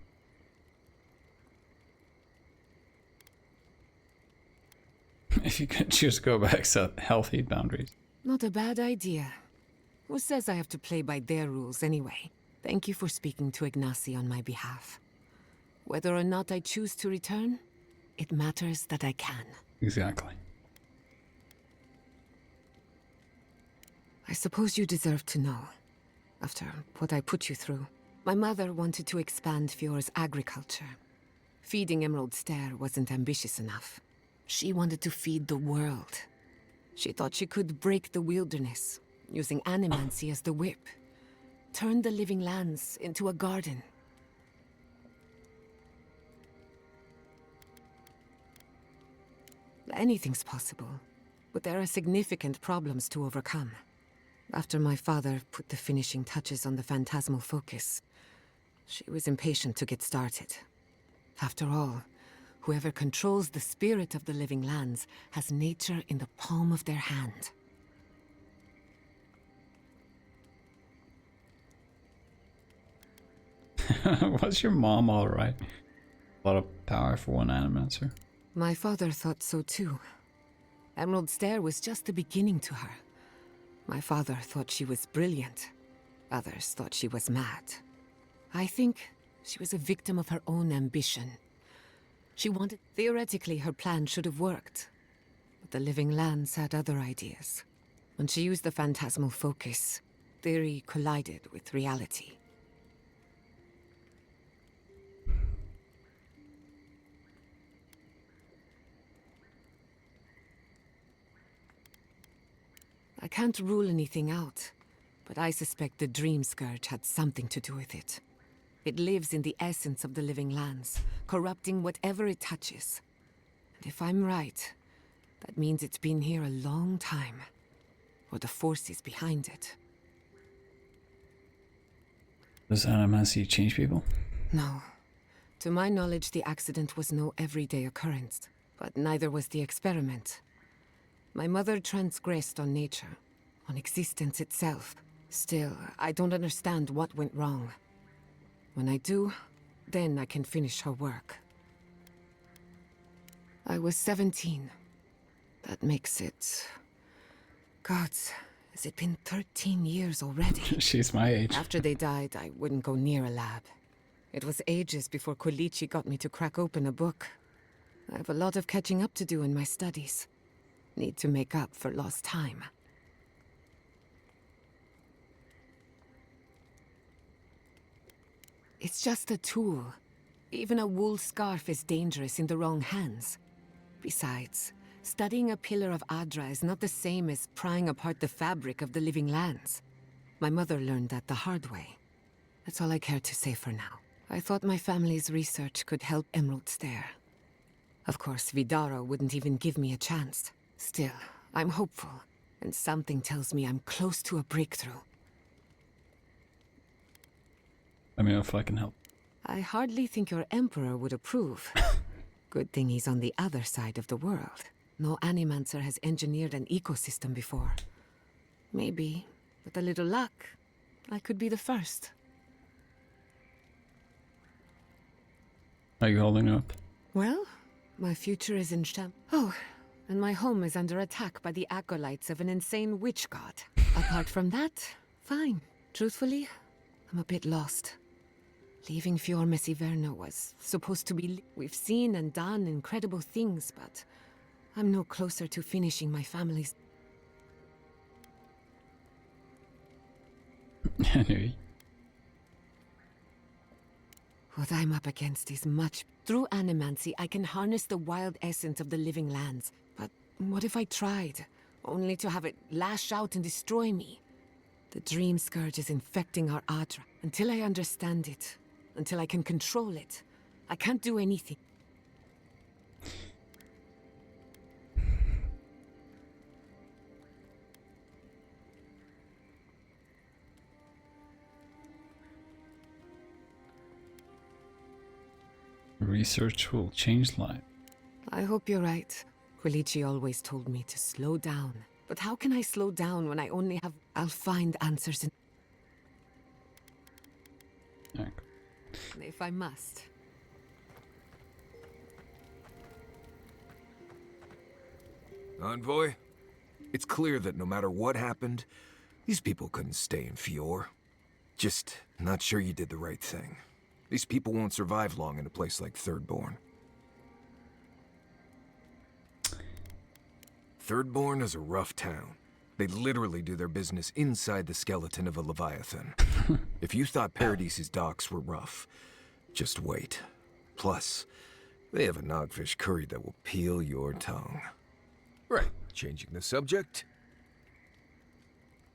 If you could choose to go back, set healthy boundaries. Not a bad idea. Who says I have to play by their rules anyway? Thank you for speaking to Ignacy on my behalf. Whether or not I choose to return, it matters that I can. Exactly. I suppose you deserve to know, after what I put you through. My mother wanted to expand Fiore's agriculture. Feeding Emerald Stair wasn't ambitious enough. She wanted to feed the world. She thought she could break the wilderness, using animancy as the whip. Turn the living lands into a garden. Anything's possible, but there are significant problems to overcome. After my father put the finishing touches on the phantasmal focus, she was impatient to get started. After all, whoever controls the spirit of the living lands has nature in the palm of their hand. Was your mom alright? A lot of power for one animancer. My father thought so too. Emerald Stair was just the beginning to her. My father thought she was brilliant. Others thought she was mad. I think she was a victim of her own ambition. She wanted... Theoretically, her plan should have worked. But the living lands had other ideas. When she used the phantasmal focus, theory collided with reality. I can't rule anything out, but I suspect the Dream Scourge had something to do with it. It lives in the essence of the living lands, corrupting whatever it touches. And if I'm right, that means it's been here a long time, or the forces behind it. Does animancy change people? No. To my knowledge, the accident was no everyday occurrence, but neither was the experiment. My mother transgressed on nature, on existence itself. Still, I don't understand what went wrong. When I do, then I can finish her work. I was 17. That makes it... Gods, has it been 13 years already? She's my age. After they died, I wouldn't go near a lab. It was ages before Quilici got me to crack open a book. I have a lot of catching up to do in my studies. Need to make up for lost time. It's just a tool. Even a wool scarf is dangerous in the wrong hands. Besides, studying a pillar of Adra is not the same as prying apart the fabric of the living lands. My mother learned that the hard way. That's all I care to say for now. I thought my family's research could help Emerald Stair. Of course, Vidara wouldn't even give me a chance. Still, I'm hopeful, and something tells me I'm close to a breakthrough. Let me know if I can help. I hardly think your Emperor would approve. Good thing he's on the other side of the world. No Animancer has engineered an ecosystem before. Maybe, with a little luck, I could be the first. Are you holding up? Well, my future is in Oh, and my home is under attack by the acolytes of an insane witch god. Apart from that, fine. Truthfully, I'm a bit lost. Leaving Fior Messiverno was supposed to be... We've seen and done incredible things, but I'm no closer to finishing my family's... Anyway. What I'm up against is much... Through animancy, I can harness the wild essence of the living lands. But what if I tried, only to have it lash out and destroy me? The dream scourge is infecting our Adra. Until I understand it, until I can control it, I can't do anything. Research will change life. I hope you're right. Quilici always told me to slow down. But how can I slow down when I only have... I'll find answers in... Okay. If I must. Envoy, it's clear that no matter what happened, these people couldn't stay in Fior. Just not sure you did the right thing. These people won't survive long in a place like Thirdborn. Thirdborn is a rough town. They literally do their business inside the skeleton of a Leviathan. If you thought Paradise's docks were rough, just wait. Plus, they have a nogfish curry that will peel your tongue. Right, changing the subject.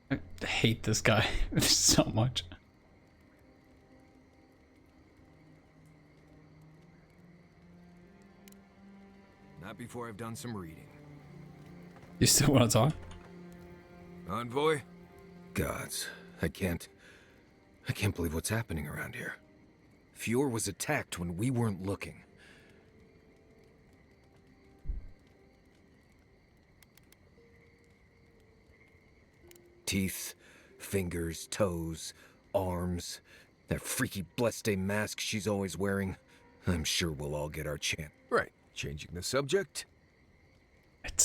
I hate this guy so much. Not before I've done some reading. You still want to talk? Envoy? Gods, I can't believe what's happening around here. Fior was attacked when we weren't looking. Teeth, fingers, toes, arms. That freaky Blessed mask she's always wearing. I'm sure we'll all get our chance. Right, changing the subject. It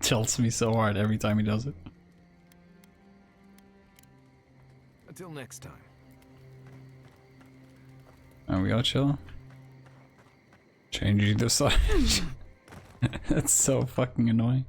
tilts me so hard every time he does it. Until next time. And we gotta chill. Changing the side. That's so fucking annoying.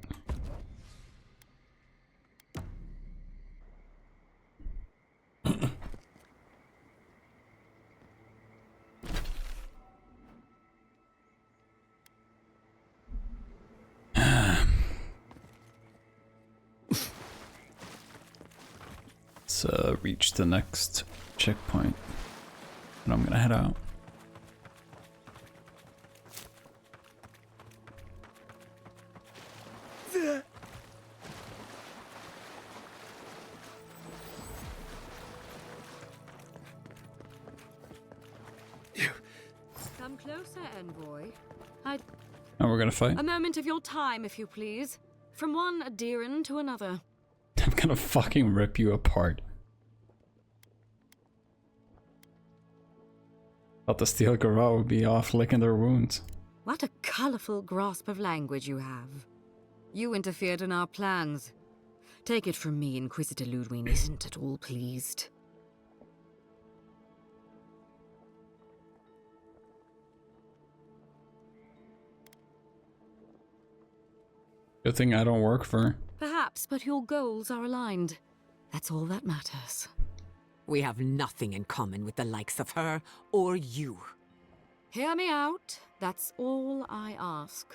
Let's reach the next checkpoint. And I'm gonna head out. Come closer, envoy. Oh, we're gonna fight? A moment of your time, if you please. From one Adiran to another. I'm gonna fucking rip you apart. Thought the steel garrote would be off licking their wounds. What a colorful grasp of language you have. You interfered in our plans. Take it from me, Inquisitor Ludwig isn't at all pleased. Good thing I don't work for her. Perhaps, but your goals are aligned. That's all that matters. We have nothing in common with the likes of her or you. Hear me out. That's all I ask.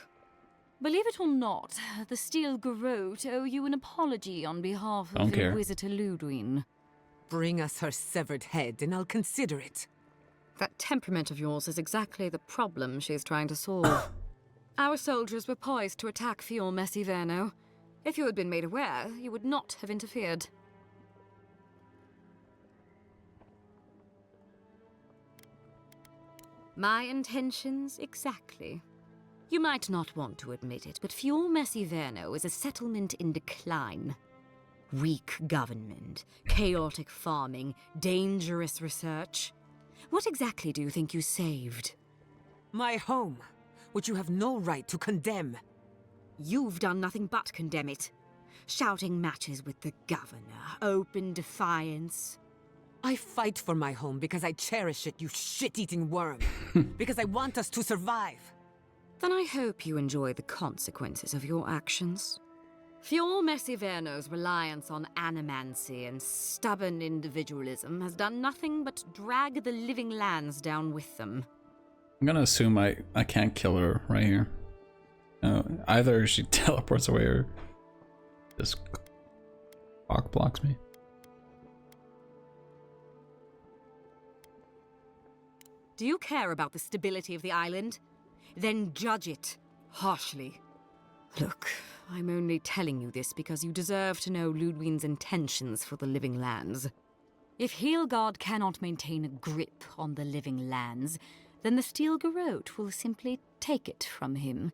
Believe it or not, the Steel Garrote owe you an apology on behalf of Inquisitor Ludwig. Bring us her severed head and I'll consider it. That temperament of yours is exactly the problem she's trying to solve. Our soldiers were poised to attack Fiume Siverno. If you had been made aware, you would not have interfered. My intentions exactly. You might not want to admit it, but Fiume Siverno is a settlement in decline. Weak government, chaotic farming, dangerous research. What exactly do you think you saved? My home, which you have no right to condemn. You've done nothing but condemn it. Shouting matches with the governor, open defiance. I fight for my home because I cherish it, you shit-eating worm. Because I want us to survive. Then I hope you enjoy the consequences of your actions. Fiume Siverno's reliance on animancy and stubborn individualism has done nothing but drag the living lands down with them. I'm gonna assume I can't kill her right here. Either she teleports away or just cock blocks me. Do you care about the stability of the island? Then judge it harshly. Look, I'm only telling you this because you deserve to know Ludwig's intentions for the living lands. If Heelgard cannot maintain a grip on the living lands, then the Steel Garrote will simply take it from him.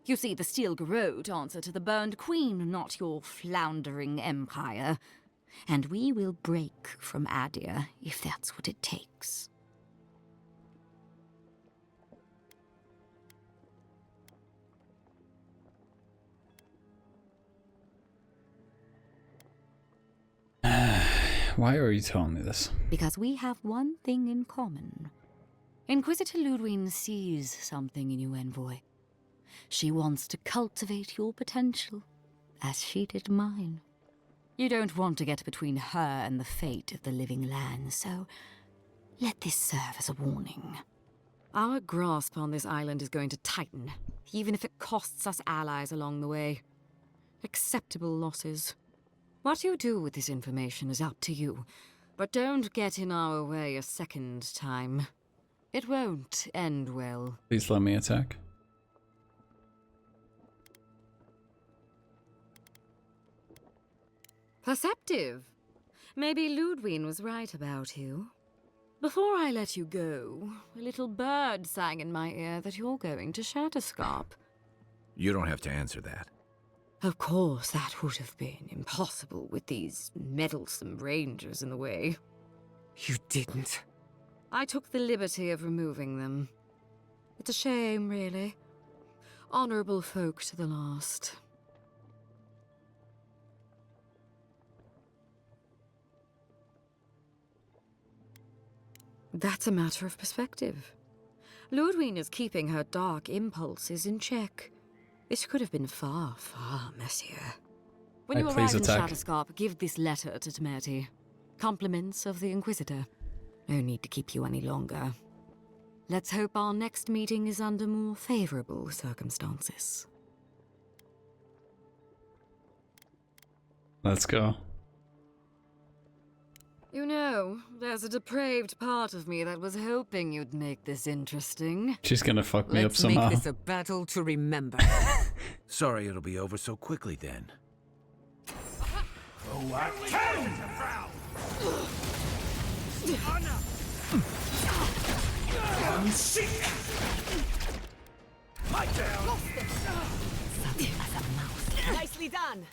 You see, the Steel Garrote answer to the Burned Queen, not your floundering empire. And we will break from Adir if that's what it takes. Why are you telling me this? Because we have one thing in common. Inquisitor Ludwig sees something in you, Envoy. She wants to cultivate your potential, as she did mine. You don't want to get between her and the fate of the living land, so let this serve as a warning. Our grasp on this island is going to tighten, even if it costs us allies along the way. Acceptable losses. What you do with this information is up to you, but don't get in our way a second time. It won't end well. Please let me attack. Perceptive. Maybe Ludwig was right about you. Before I let you go, a little bird sang in my ear that you're going to Shatterscarp. You don't have to answer that. Of course, that would have been impossible with these meddlesome rangers in the way. You didn't. I took the liberty of removing them. It's a shame, really. Honorable folk to the last. That's a matter of perspective. Ludwig is keeping her dark impulses in check. This could have been far, far messier. When you arrive in Shatterscarp, give this letter to Temerity. Compliments of the Inquisitor. No need to keep you any longer. Let's hope our next meeting is under more favorable circumstances. Let's go. You know, there's a depraved part of me that was hoping you'd make this interesting. She's gonna fuck me up somehow. Let's make this a battle to remember. Sorry it'll be over so quickly then. Oh, I can! I'm sick! My turn! Subtle as a mouse. Nicely done!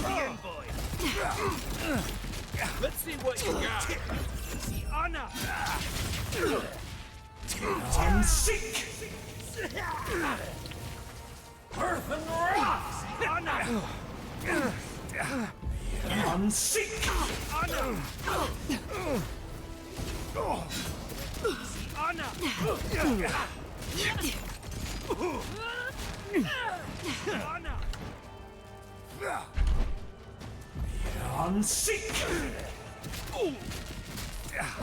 the envoy. Let's see what you got. The honor. I'm sick. Earth and rocks. Honor. I'm sick. Honor. Honor. I'm sick.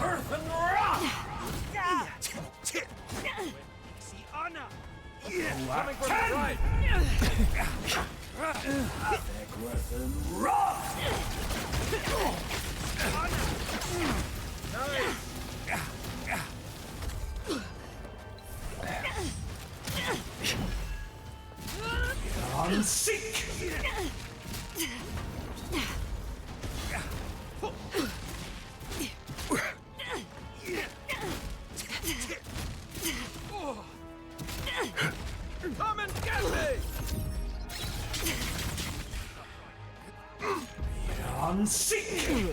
Earth and rock. Honor. Coming from the right. Earth and rock. I'm sick. Come and get me! I'm sick.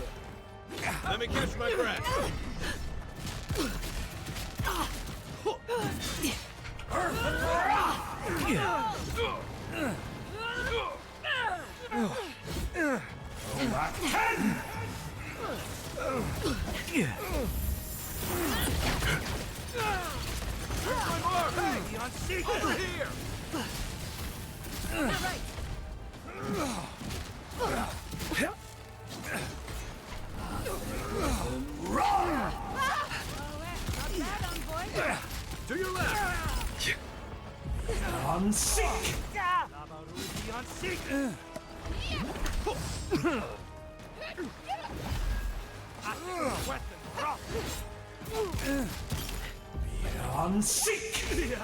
Let me catch my breath. Earth and rock. Hey, on seek over here! To your left! I'm sick. On seek! I'm sick.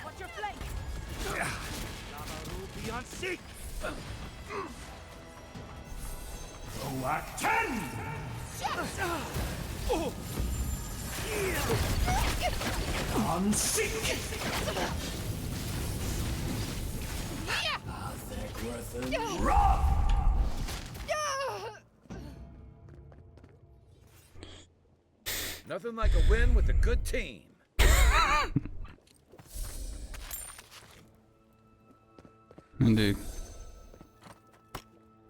Watch your flank! On seek! I'm sick. Nothing like a win with a good team. Indeed.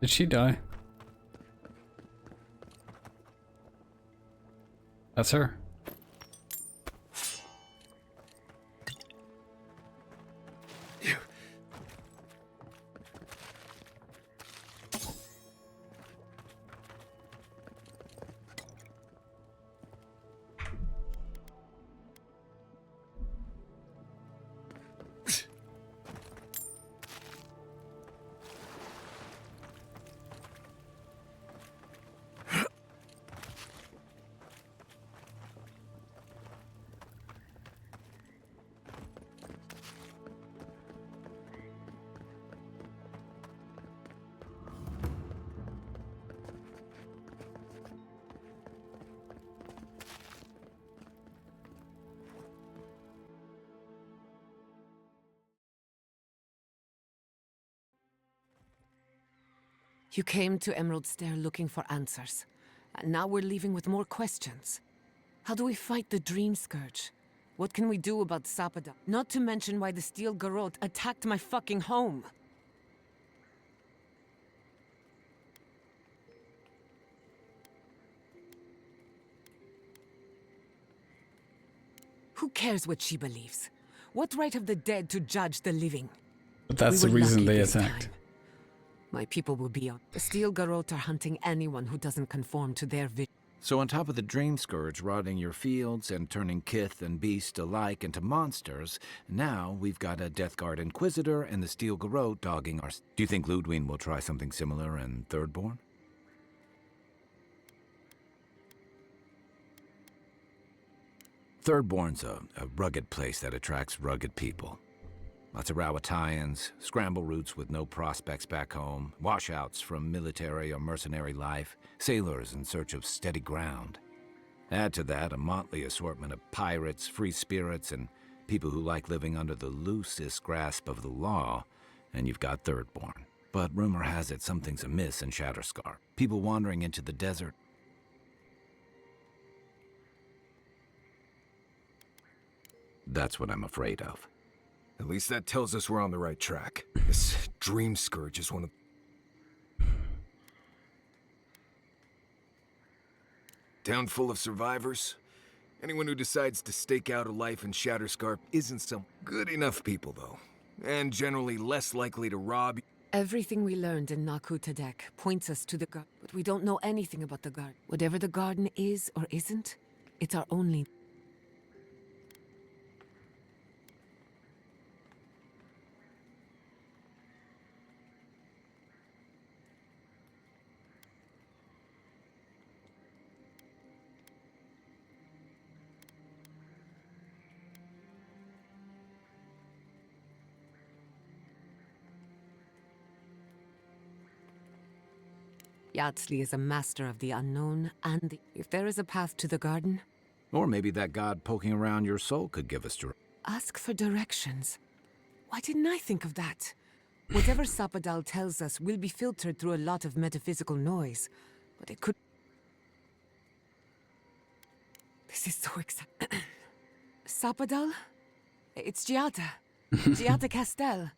Did she die? That's her. You came to Emerald Stair looking for answers. And now we're leaving with more questions. How do we fight the Dream Scourge? What can we do about Sapada? Not to mention why the Steel Garrote attacked my fucking home. Who cares what she believes? What right have the dead to judge the living? But that's the reason they this attacked. time. My people will be on. The Steel Garrote are hunting anyone who doesn't conform to their vision. So on top of the Dream Scourge rotting your fields and turning kith and beast alike into monsters, now we've got a Death Guard Inquisitor and the Steel Garrote dogging our... Do you think Ludwig will try something similar in Thirdborn? Thirdborn's a rugged place that attracts rugged people. Lots of Rawatayans, scramble routes with no prospects back home, washouts from military or mercenary life, sailors in search of steady ground. Add to that a motley assortment of pirates, free spirits, and people who like living under the loosest grasp of the law, and you've got Thirdborn. But rumor has it something's amiss in Shatterscar. People wandering into the desert. That's what I'm afraid of. At least that tells us we're on the right track. This Dream Scourge is one of... Town full of survivors? Anyone who decides to stake out a life in Shatterscarp isn't some good enough people, though. And generally less likely to rob... Everything we learned in Nakutadek points us to the garden, but we don't know anything about the garden. Whatever the garden is or isn't, it's our only... Yardsley is a master of the unknown, and if there is a path to the garden... Or maybe that god poking around your soul could give us Ask for directions. Why didn't I think of that? Whatever Sapadal tells us will be filtered through a lot of metaphysical noise, but it could... This is so exciting. Sapadal? It's Giada. Giada Castel.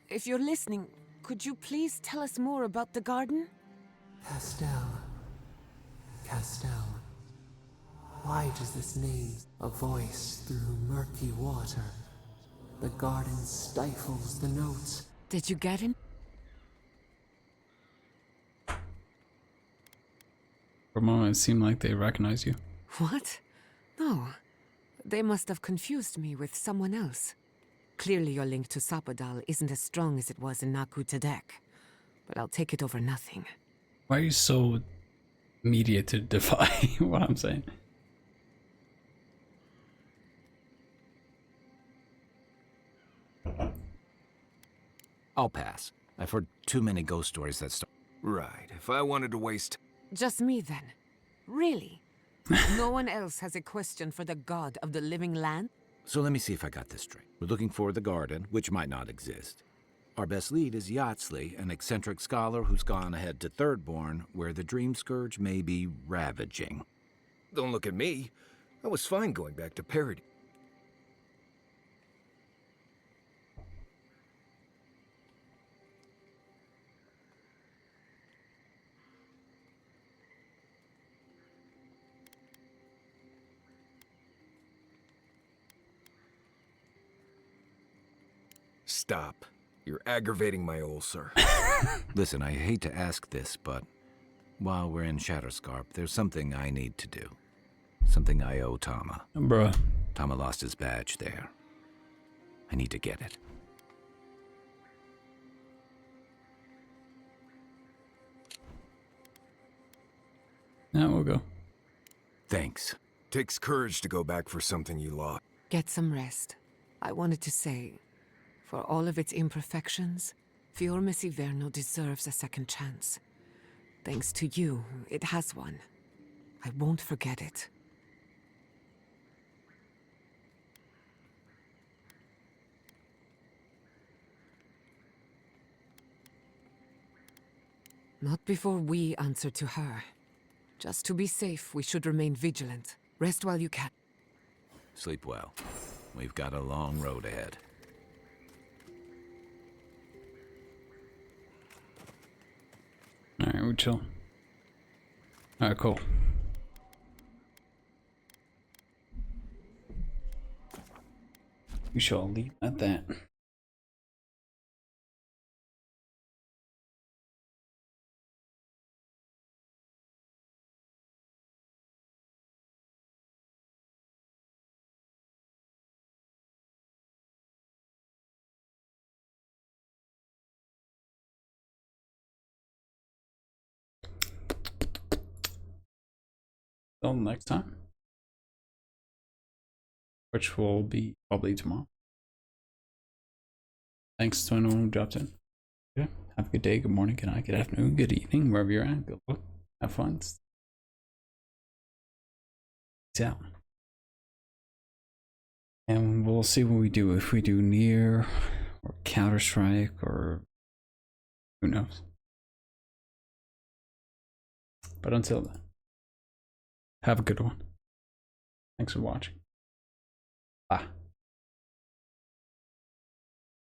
If you're listening, could you please tell us more about the garden? Castel. Why does this name a voice through murky water? The garden stifles the notes. Did you get him? For a moment, it seemed like they recognize you. What? No. They must have confused me with someone else. Clearly your link to Sapadal isn't as strong as it was in Nakutadek. But I'll take it over nothing. Why are you so media to defy what I'm saying? I'll pass. I've heard too many ghost stories that start... Right, if I wanted to waste... Just me then. Really? No one else has a question for the god of the living land? So let me see if I got this straight. We're looking for the garden, which might not exist. Our best lead is Yardsley, an eccentric scholar who's gone ahead to Thirdborn, where the Dream Scourge may be ravaging. Don't look at me. I was fine going back to Parody. Stop. You're aggravating my ulcer. Listen, I hate to ask this, but while we're in Shatterscarp, there's something I need to do. Something I owe Tama. Bruh. Tama lost his badge there. I need to get it. Yeah, we'll go. Thanks. Takes courage to go back for something you lost. Get some rest. I wanted to say, for all of its imperfections, Fiorme Siverno deserves a second chance. Thanks to you, it has one. I won't forget it. Not before we answer to her. Just to be safe, we should remain vigilant. Rest while you can. Sleep well. We've got a long road ahead. Alright, we chill. Alright, cool. We shall leave at that. Till next time, which will be probably tomorrow. Thanks to anyone who dropped in. Yeah, have a good day, good morning, good night, good afternoon, good evening, wherever you're at. Good luck, have fun. down. And we'll see what we do, if we do near or Counter-Strike or who knows. But until then, have a good one. Thanks for watching.